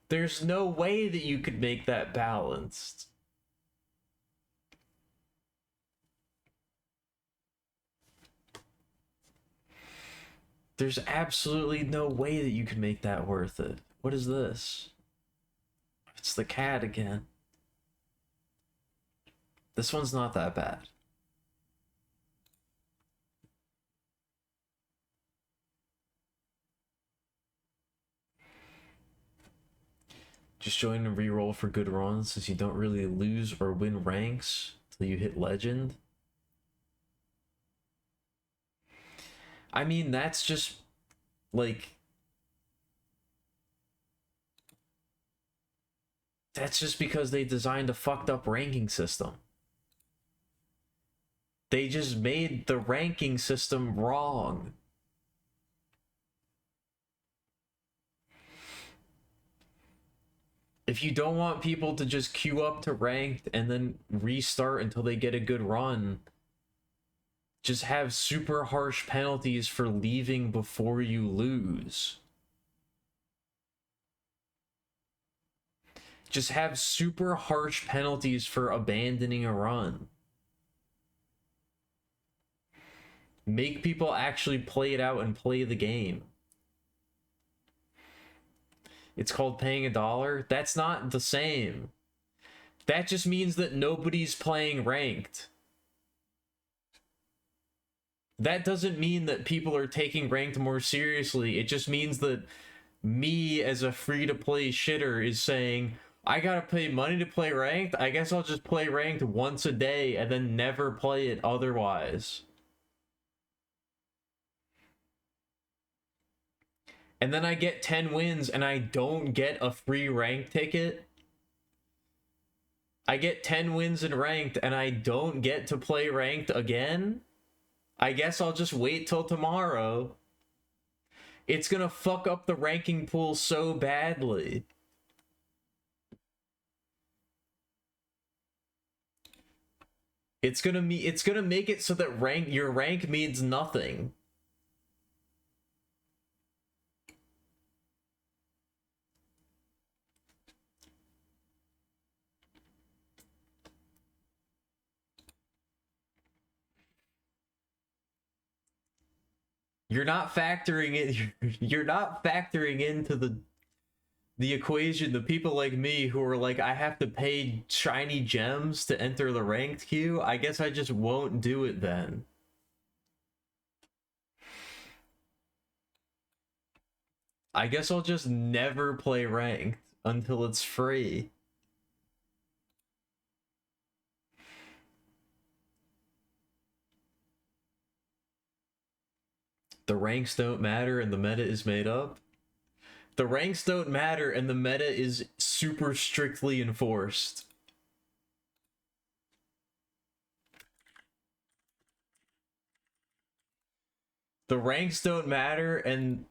Speaker 1: There's no way that you could make that balanced. There's absolutely no way that you could make that worth it. What is this? It's the cat again. This one's not that bad. Just join and reroll for good runs since you don't really lose or win ranks till you hit legend. I mean, that's just like, that's just because they designed a fucked up ranking system. They just made the ranking system wrong. If you don't want people to just queue up to ranked and then restart until they get a good run, just have super harsh penalties for leaving before you lose. Just have super harsh penalties for abandoning a run. Make people actually play it out and play the game. It's called paying $1. That's not the same. That just means that nobody's playing ranked. That doesn't mean that people are taking ranked more seriously. It just means that me as a free-to-play shitter is saying, I gotta pay money to play ranked? I guess I'll just play ranked once a day and then never play it otherwise. And then I get 10 wins and I don't get a free rank ticket. I get 10 wins in ranked and I don't get to play ranked again. I guess I'll just wait till tomorrow. It's gonna fuck up the ranking pool so badly. It's gonna make it so that your rank means nothing. You're not factoring in you're not factoring into the equation the people like me who are like, I have to pay shiny gems to enter the ranked queue. I guess I just won't do it then. I guess I'll just never play ranked until it's free. The ranks don't matter and the meta is made up. The ranks don't matter and the meta is super strictly enforced. The ranks don't matter and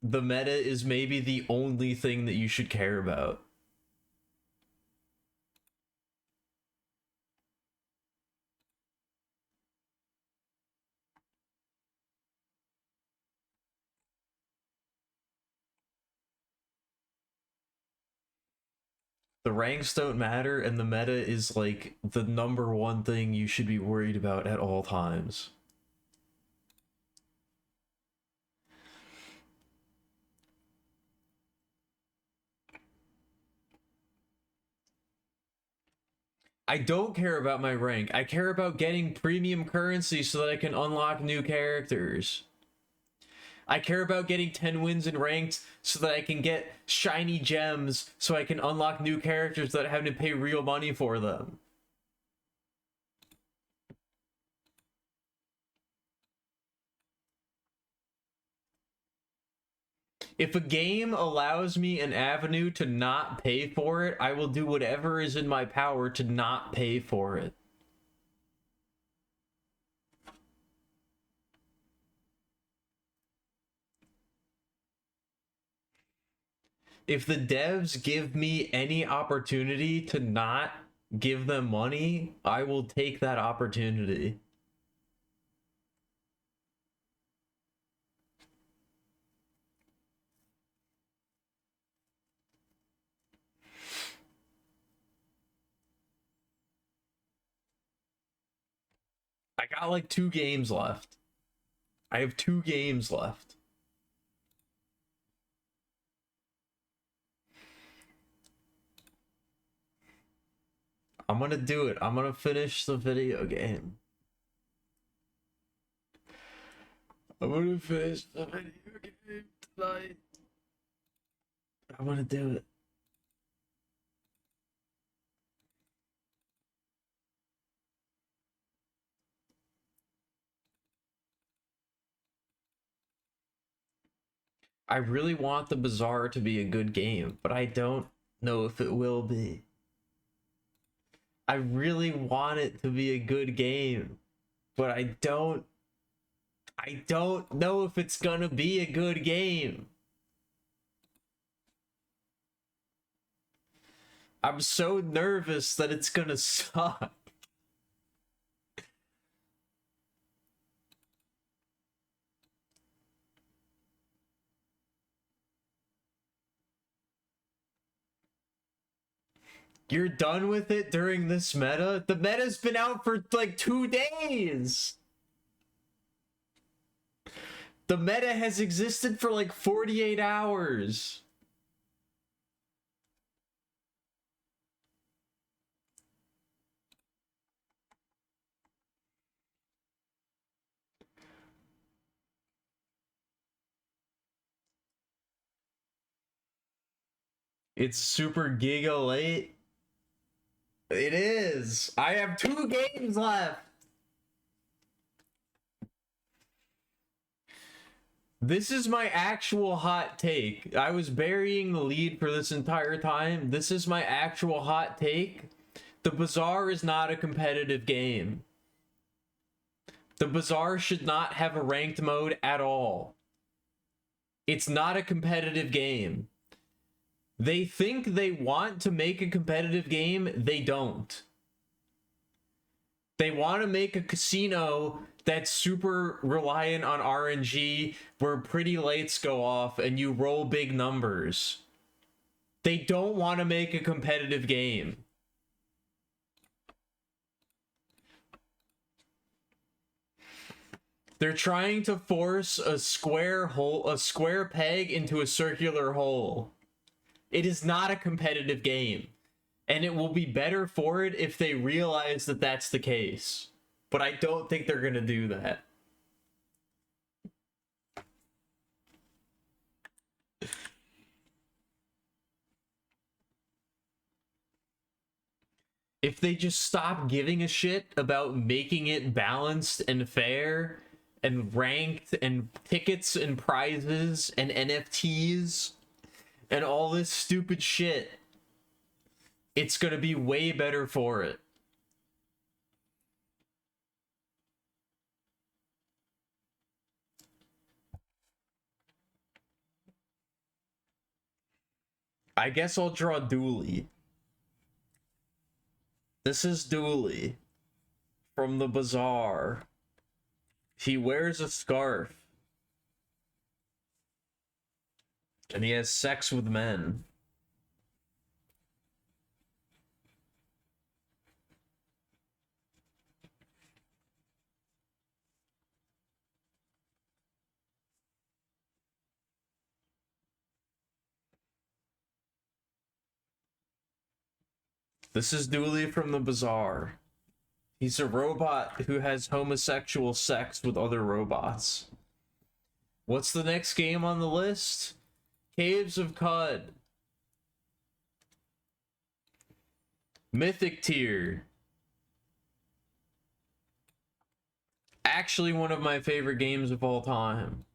Speaker 1: the meta is maybe the only thing that you should care about. The ranks don't matter and the meta is like the number one thing you should be worried about at all times. I don't care about my rank. I care about getting premium currency so that I can unlock new characters. I care about getting 10 wins in ranked so that I can get shiny gems so I can unlock new characters that having to pay real money for them. If a game allows me an avenue to not pay for it, I will do whatever is in my power to not pay for it. If the devs give me any opportunity to not give them money, I will take that opportunity. I got like 2 games left. I have 2 games left. I'm gonna do it. I'm gonna finish the video game. I'm gonna finish the video game tonight. I'm gonna do it. I really want the Bazaar to be a good game, but I don't know if it will be. I really want it to be a good game, but I don't know if it's gonna be a good game. I'm so nervous that it's gonna suck. You're done with it during this meta? The meta's been out for like 2 days. The meta has existed for like 48 hours. It's super giga late. It is. I have 2 games left. This is my actual hot take. I was burying the lead for this entire time. This is my actual hot take. The Bazaar is not a competitive game. The Bazaar should not have a ranked mode at all. It's not a competitive game. They think they want to make a competitive game. They don't. They want to make a casino that's super reliant on RNG, where pretty lights go off and you roll big numbers. They don't want to make a competitive game. They're trying to force a square peg into a circular hole. It is not a competitive game. And it will be better for it if they realize that that's the case. But I don't think they're going to do that. If they just stop giving a shit about making it balanced and fair and ranked and tickets and prizes and NFTs and all this stupid shit, it's going to be way better for it. I guess I'll draw Dooley. This is Dooley from the Bazaar. He wears a scarf. And he has sex with men. This is Dooley from the Bazaar. He's a robot who has homosexual sex with other robots. What's the next game on the list? Caves of Qud. Mythic tier. Actually one of my favorite games of all time.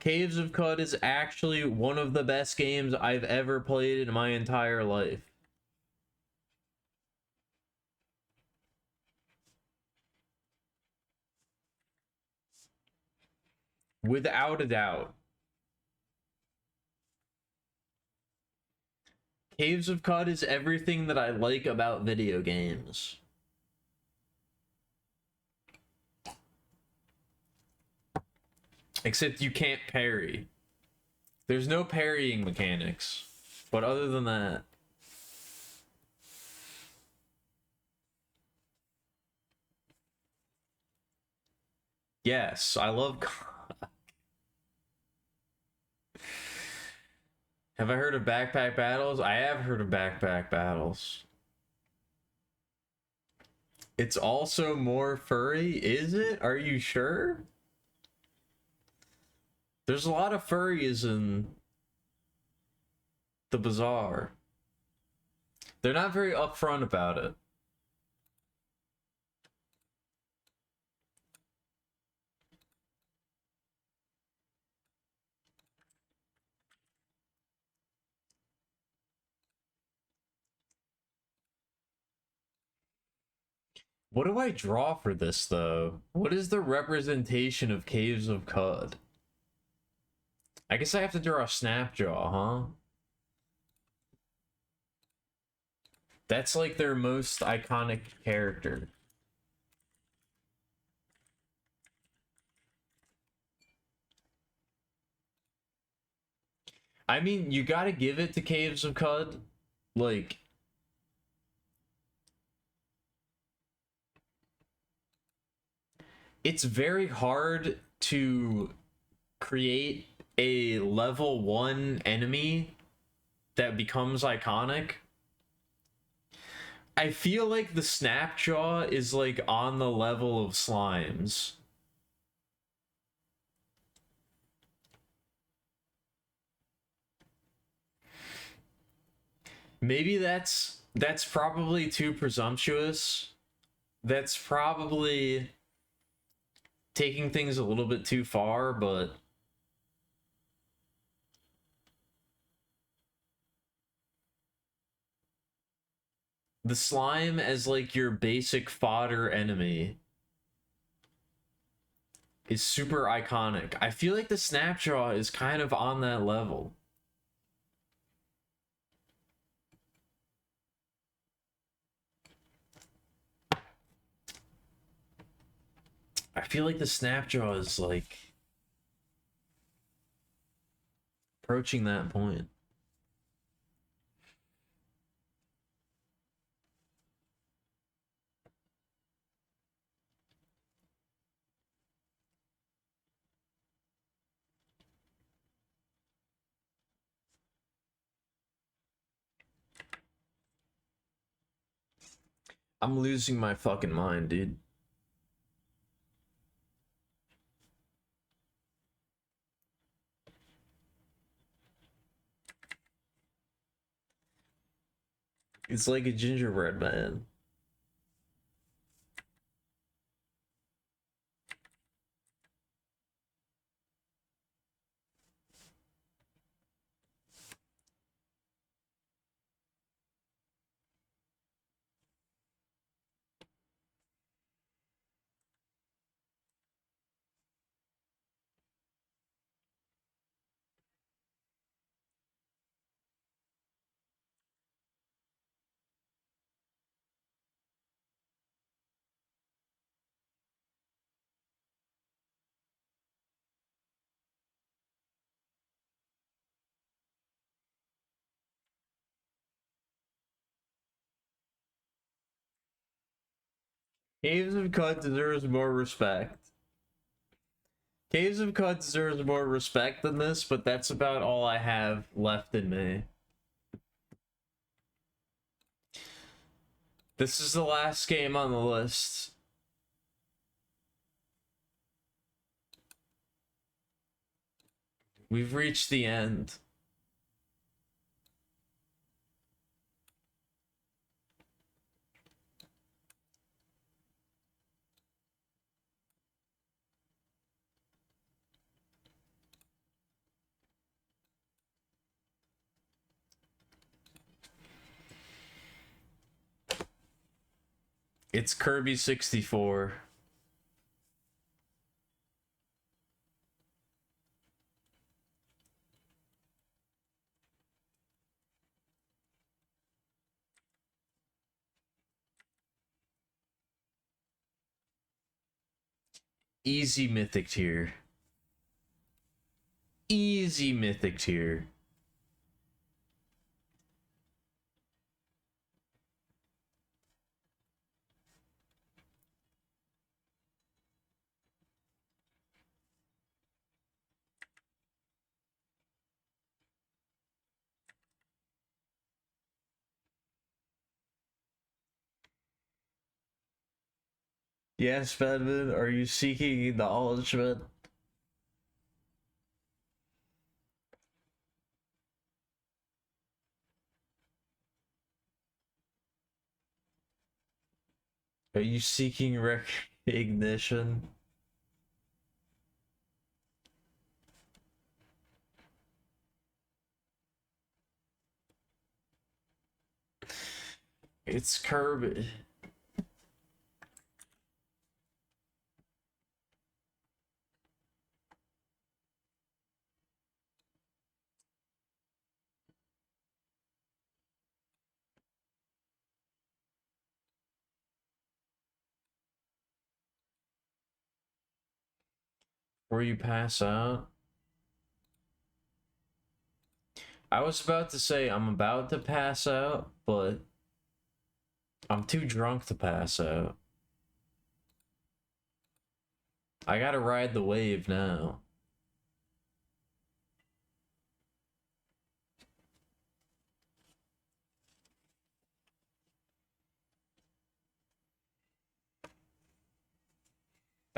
Speaker 1: Caves of Qud is actually one of the best games I've ever played in my entire life. Without a doubt. Caves of Qud is everything that I like about video games. Except you can't parry. There's no parrying mechanics. But other than that... Yes, I love... Have I heard of Backpack Battles? I have heard of Backpack Battles. It's also more furry, is it? Are you sure? There's a lot of furries in the bazaar. They're not very upfront about it. What do I draw for this, though? What is the representation of Caves of Qud? I guess I have to draw a Snapjaw, huh? That's like their most iconic character. I mean, you gotta give it to Caves of Qud. Like... It's very hard to create a level 1 enemy that becomes iconic. I feel like the Snapjaw is like on the level of Slimes. Maybe that's probably too presumptuous. That's probably taking things a little bit too far, but the slime as like your basic fodder enemy is super iconic. I feel like the Snapjaw is kind of on that level. I feel like the Snapjaw is like approaching that point. I'm losing my fucking mind, dude. It's like a gingerbread man. Caves of Qud deserves more respect. Caves of Qud deserves more respect than this, but that's about all I have left in me. This is the last game on the list. We've reached the end. It's Kirby 64. Easy mythic tier. Easy mythic tier. Yes, Bedman, are you seeking acknowledgement? Are you seeking recognition? It's Kirby. Where you pass out? I was about to say I'm about to pass out, but I'm too drunk to pass out. I gotta ride the wave now.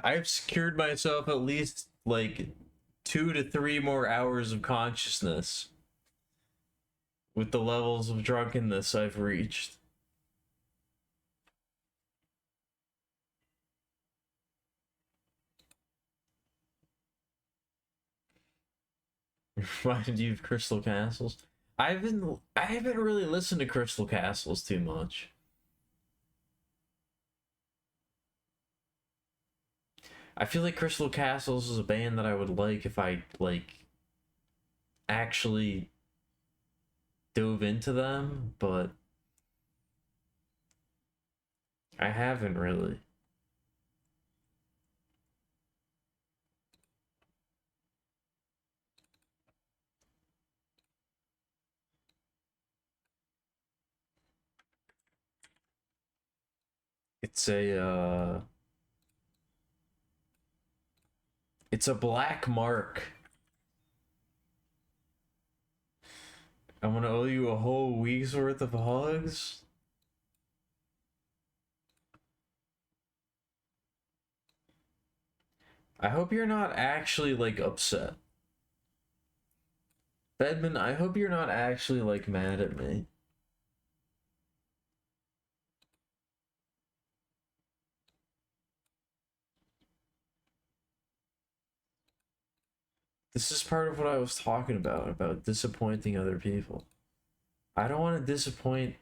Speaker 1: I've secured myself at least like 2 to 3 more hours of consciousness with the levels of drunkenness I've reached. Reminded you of Crystal Castles? I haven't really listened to Crystal Castles too much. I feel like Crystal Castles is a band that I would like if I like actually dove into them, but I haven't really. It's a black mark. I'm gonna owe you a whole week's worth of hugs. I hope you're not actually like upset. Bedman, I hope you're not actually like mad at me. This is part of what I was talking about disappointing other people. I don't want to disappoint.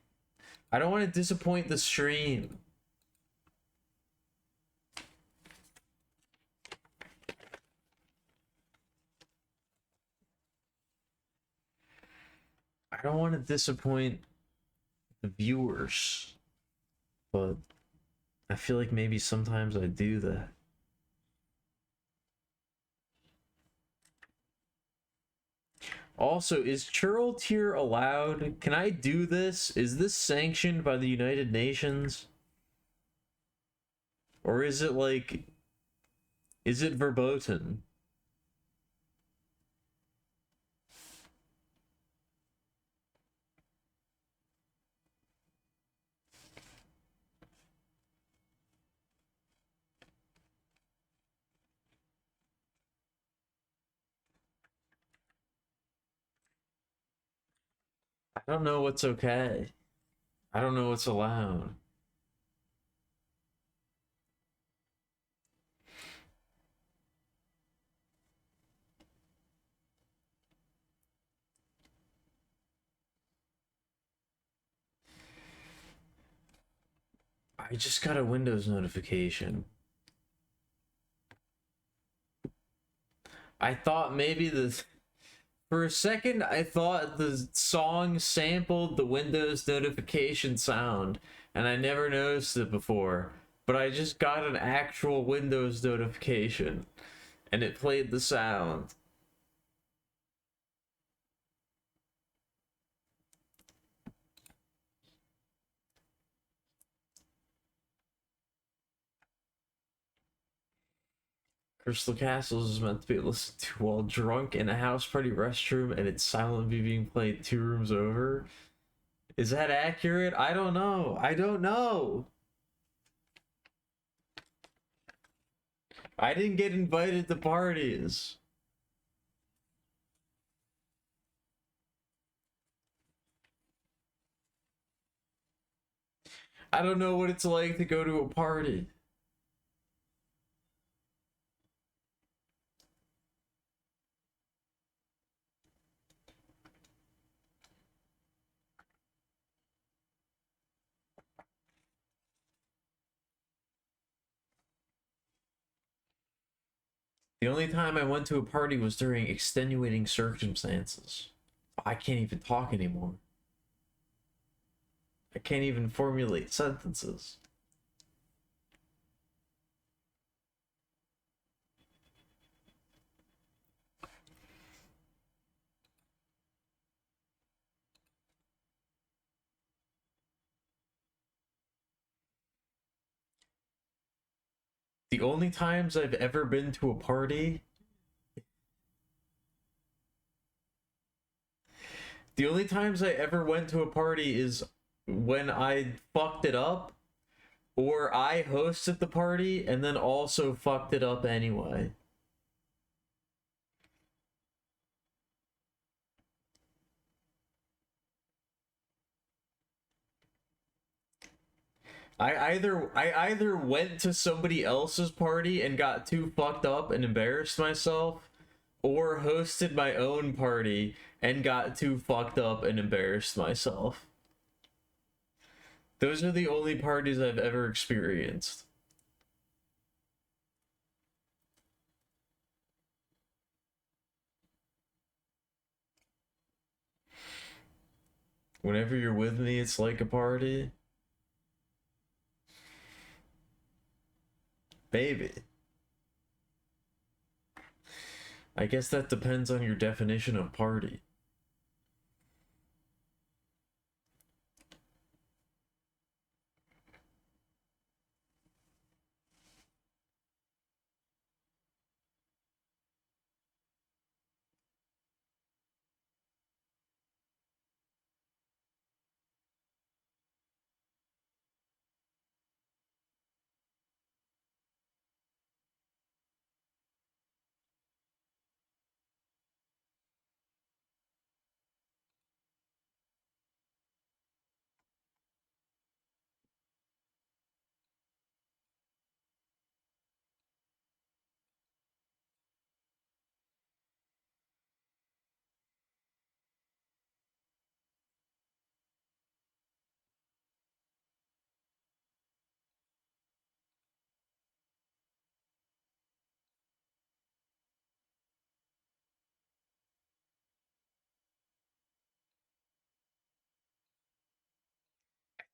Speaker 1: I don't want to disappoint the stream. I don't want to disappoint the viewers. But I feel like maybe sometimes I do that. Also, is churl tier allowed? Can I do this? Is this sanctioned by the United Nations? Or is it like, is it verboten? I don't know what's okay. I don't know what's allowed. I just got a Windows notification. I thought maybe for a second, I thought the song sampled the Windows notification sound, and I never noticed it before. But I just got an actual Windows notification, and it played the sound. Crystal Castles is meant to be listened to while drunk in a house party restroom, and it's silently being played 2 rooms over. Is that accurate? I don't know. I don't know. I didn't get invited to parties. I don't know what it's like to go to a party. The only time I went to a party was during extenuating circumstances. I can't even talk anymore. I can't even formulate sentences. The only times I've ever been to a party, the only times I ever went to a party is when I fucked it up, or I hosted the party and then also fucked it up anyway. I either went to somebody else's party and got too fucked up and embarrassed myself, or hosted my own party and got too fucked up and embarrassed myself. Those are the only parties I've ever experienced. Whenever you're with me, it's like a party. Baby. I guess that depends on your definition of party.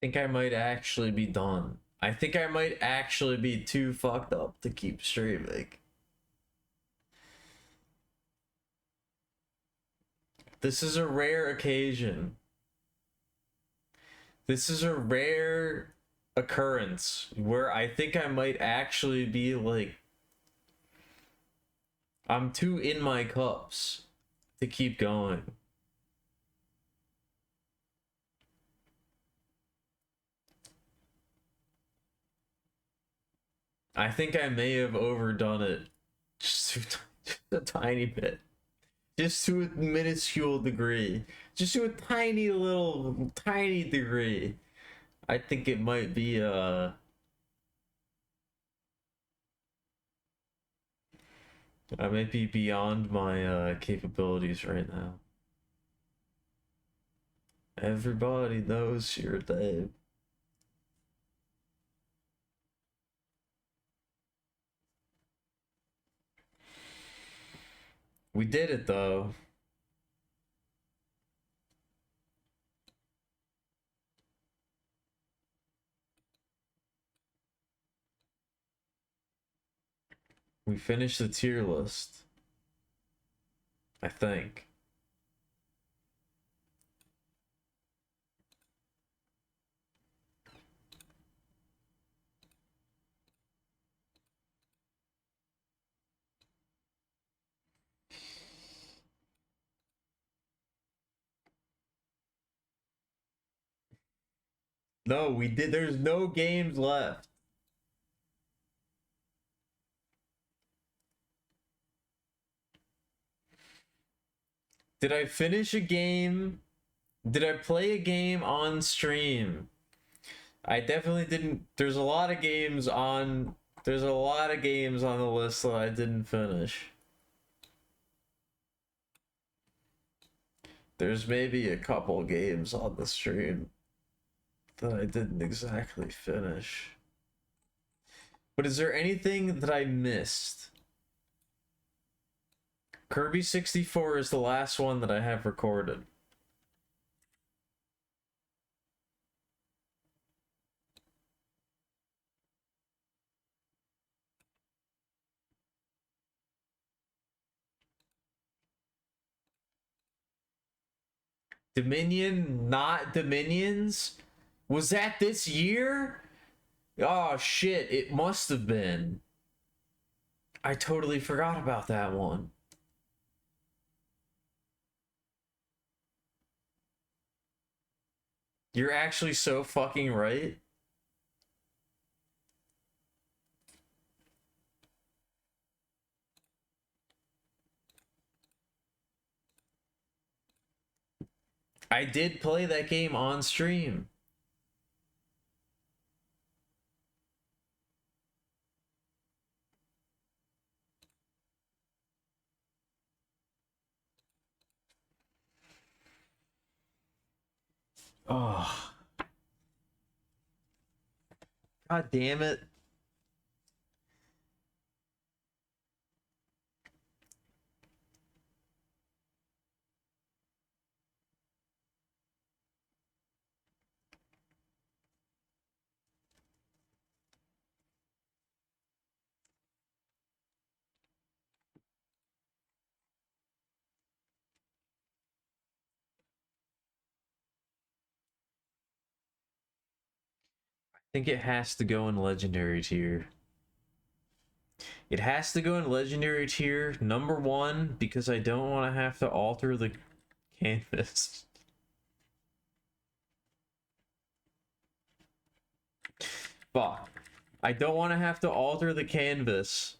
Speaker 1: I think I might actually be done. I think I might actually be too fucked up to keep streaming. This is a rare occasion. This is a rare occurrence where I think I might actually be like, I'm too in my cups to keep going. I think I may have overdone it just a tiny bit. Just to a minuscule degree. Just to a tiny degree. I think it might be I might be beyond my capabilities right now. Everybody knows you're Dave. We did it though. We finished the tier list. I think. No, we did. There's no games left. Did I finish a game? Did I play a game on stream? I definitely didn't. There's a lot of games on. There's a lot of games on the list that I didn't finish. There's maybe a couple games on the stream that I didn't exactly finish. But is there anything that I missed? Kirby 64 is the last one that I have recorded. Dominion, not Dominions? Was that this year? Oh shit, it must have been. I totally forgot about that one. You're actually so fucking right. I did play that game on stream. Oh. God damn it. I think it has to go in legendary tier. It has to go in legendary tier, number one, because I don't want to have to alter the canvas. Fuck. I don't want to have to alter the canvas.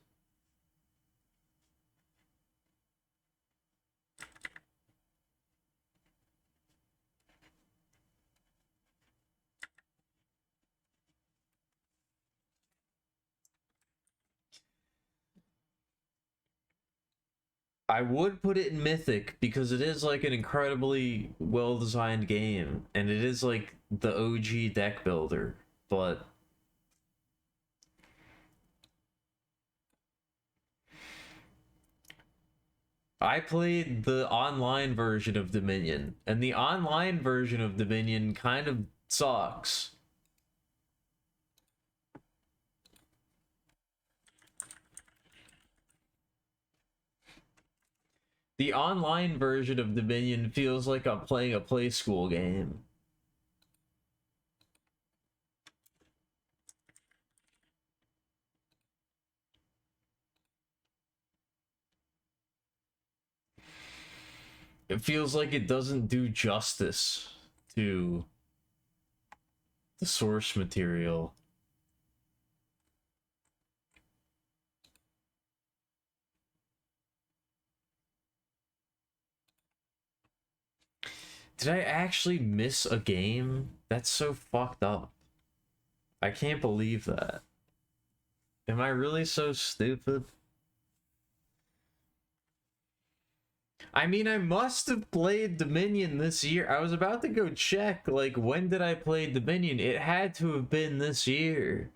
Speaker 1: I would put it in Mythic because it is like an incredibly well-designed game and it is like the OG deck builder, but I played the online version of Dominion and the online version of Dominion kind of sucks. The online version of Dominion feels like I'm playing a play school game. It feels like it doesn't do justice to the source material. Did I actually miss a game? That's so fucked up. I can't believe that. Am I really so stupid? I mean, I must have played Dominion this year. I was about to go check, like, when did I play Dominion? It had to have been this year.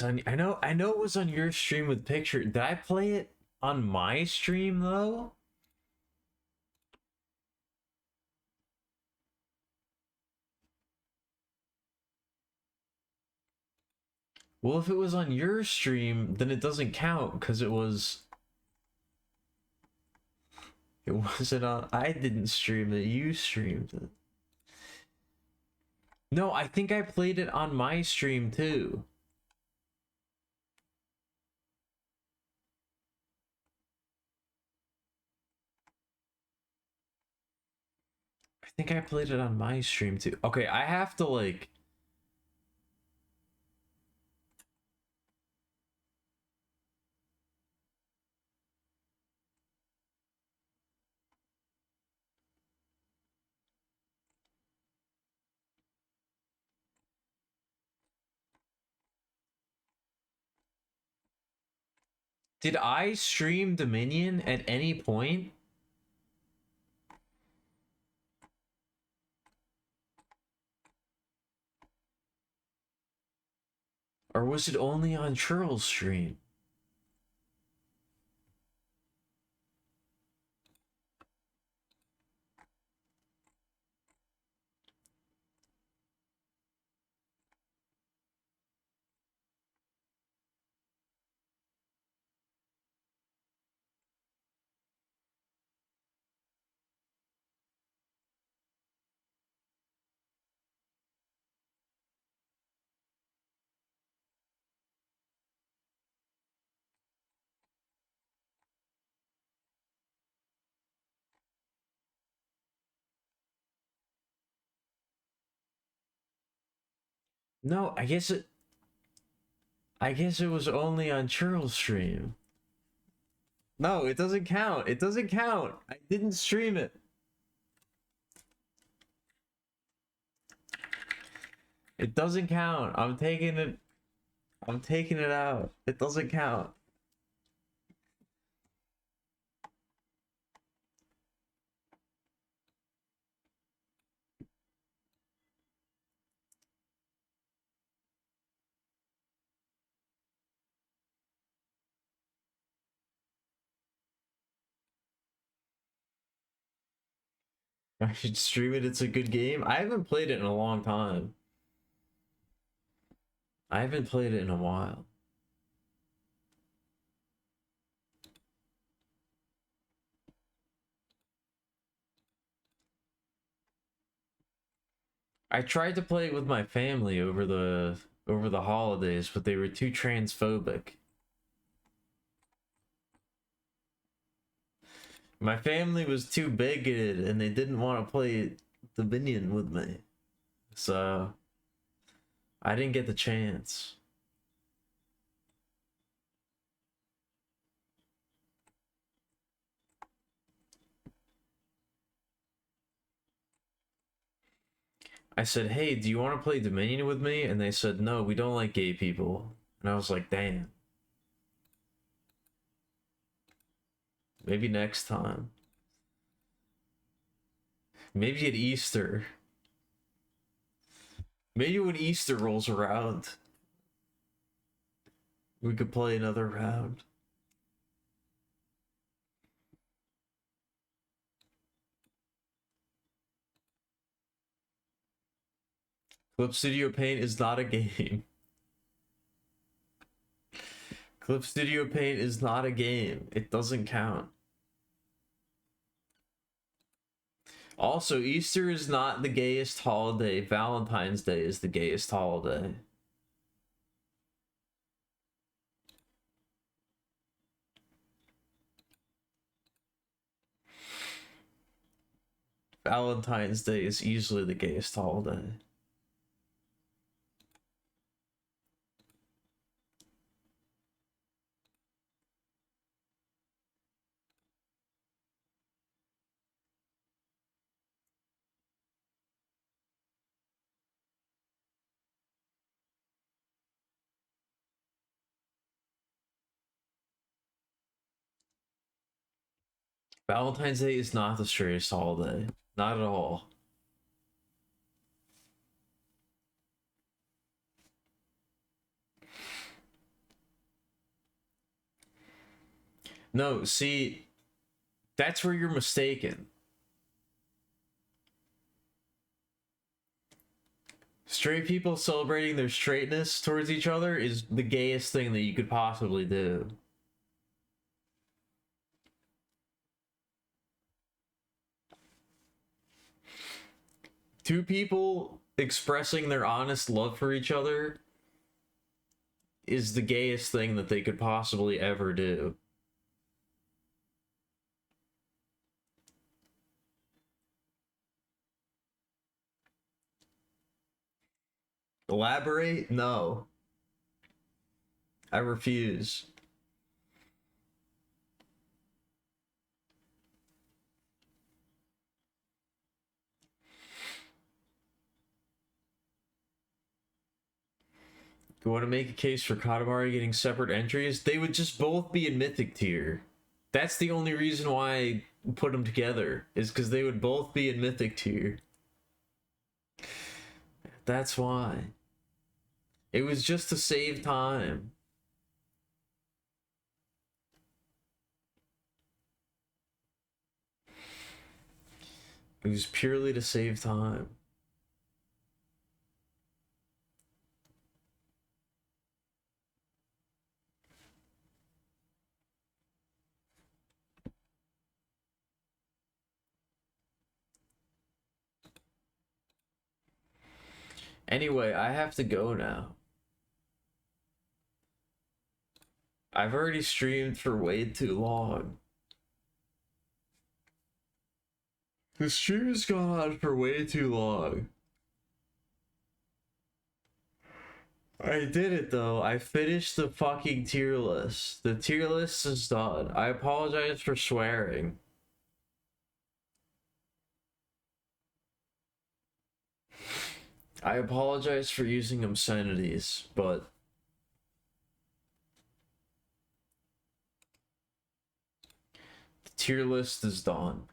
Speaker 1: I know it was on your stream with picture. Did I play it on my stream though? Well, if it was on your stream, then it doesn't count because it wasn't on. I didn't stream it. You streamed it. No, I think I played it on my stream too. I think I played it on my stream too. Okay, I have to like. Did I stream Dominion at any point? Or was it only on Churl's stream? No, I guess it was only on Churl's stream. No, it doesn't count. It doesn't count. I didn't stream it. It doesn't count. I'm taking it. I'm taking it out. It doesn't count. I should stream it. It's a good game. I haven't played it in a long time. I haven't played it in a while. I tried to play it with my family over the holidays, but they were too transphobic. My family was too bigoted and they didn't want to play Dominion with me. So I didn't get the chance. I said, "Hey, do you want to play Dominion with me?" And they said, "No, we don't like gay people." And I was like, "Damn. Maybe next time. Maybe at Easter. Maybe when Easter rolls around, we could play another round." Clip Studio Paint is not a game. Clip Studio Paint is not a game. It doesn't count. Also, Easter is not the gayest holiday. Valentine's Day is the gayest holiday. Valentine's Day is easily the gayest holiday. Valentine's Day is not the straightest holiday. Not at all. No, see, that's where you're mistaken. Straight people celebrating their straightness towards each other is the gayest thing that you could possibly do. Two people expressing their honest love for each other is the gayest thing that they could possibly ever do. Elaborate? No. I refuse. You want to make a case for Katamari getting separate entries? They would just both be in Mythic tier. That's the only reason why I put them together, is because they would both be in Mythic tier. That's why. It was just to save time. It was purely to save time. Anyway, I have to go now. I've already streamed for way too long. The stream has gone on for way too long. I did it though. I finished the fucking tier list. The tier list is done. I apologize for swearing. I apologize for using obscenities, but the tier list is done.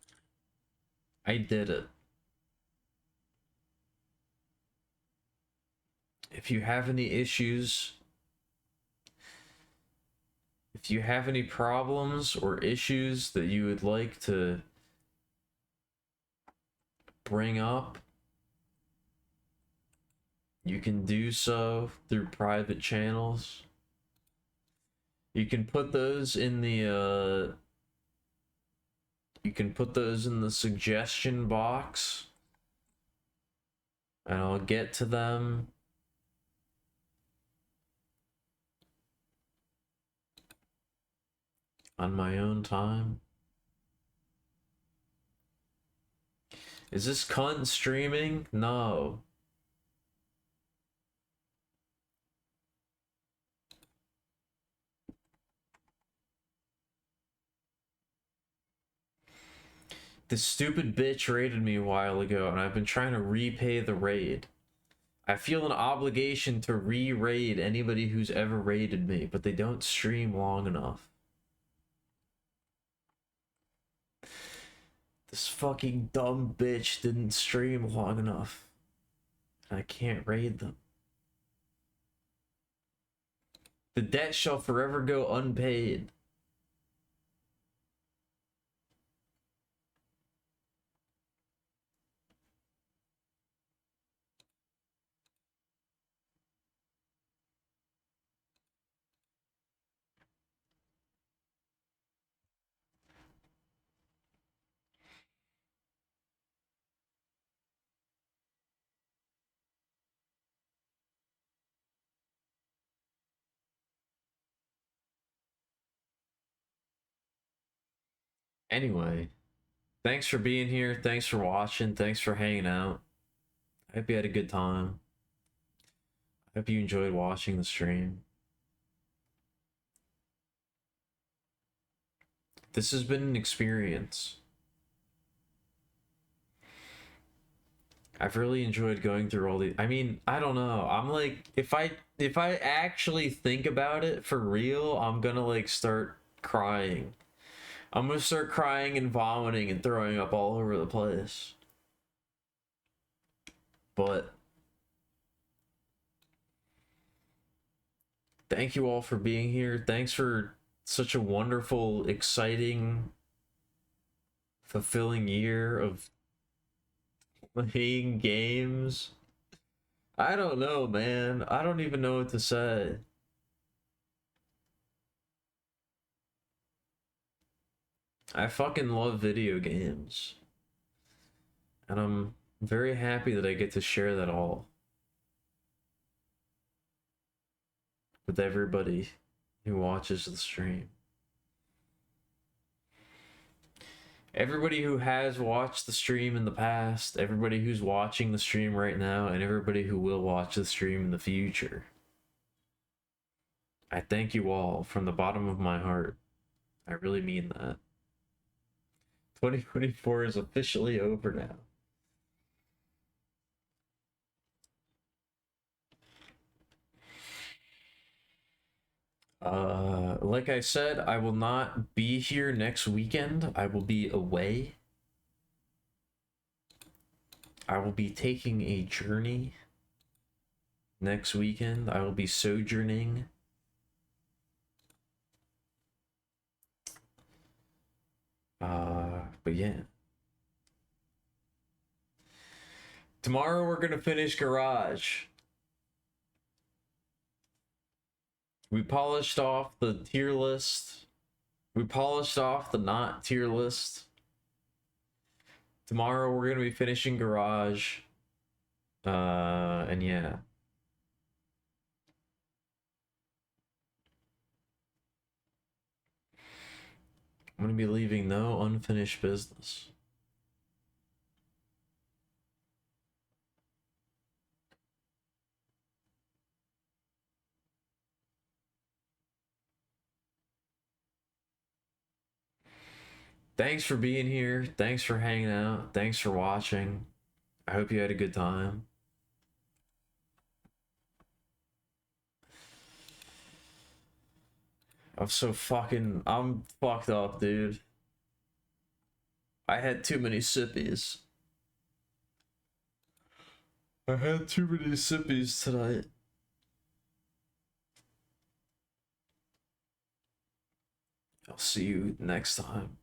Speaker 1: I did it. If you have any issues, if you have any problems or issues that you would like to bring up, you can do so through private channels. You can put those in the suggestion box, and I'll get to them on my own time. Is this cunt streaming? No. This stupid bitch raided me a while ago, and I've been trying to repay the raid. I feel an obligation to re-raid anybody who's ever raided me, but they don't stream long enough. This fucking dumb bitch didn't stream long enough. I can't raid them. The debt shall forever go unpaid. Anyway, thanks for being here. Thanks for watching. Thanks for hanging out. I hope you had a good time. I hope you enjoyed watching the stream. This has been an experience. I've really enjoyed going through all the. I mean, I don't know. I'm like, if I actually think about it for real, I'm gonna like start crying. I'm gonna start crying and vomiting and throwing up all over the place. But thank you all for being here. Thanks for such a wonderful, exciting, fulfilling year of playing games. I don't know, man. I don't even know what to say. I fucking love video games. And I'm very happy that I get to share that all with everybody who watches the stream. Everybody who has watched the stream in the past, everybody who's watching the stream right now, and everybody who will watch the stream in the future. I thank you all from the bottom of my heart. I really mean that. 2024 is officially over now. Like I said, I will not be here next weekend. I will be away. I will be taking a journey next weekend. I will be sojourning. But yeah. Tomorrow we're gonna finish Garage. We polished off the tier list. We polished off the not tier list. Tomorrow we're gonna be finishing Garage. And yeah. I'm gonna be leaving no unfinished business. Thanks for being here. Thanks for hanging out. Thanks for watching. I hope you had a good time. I'm fucked up, dude. I had too many sippies. I had too many sippies tonight. I'll see you next time.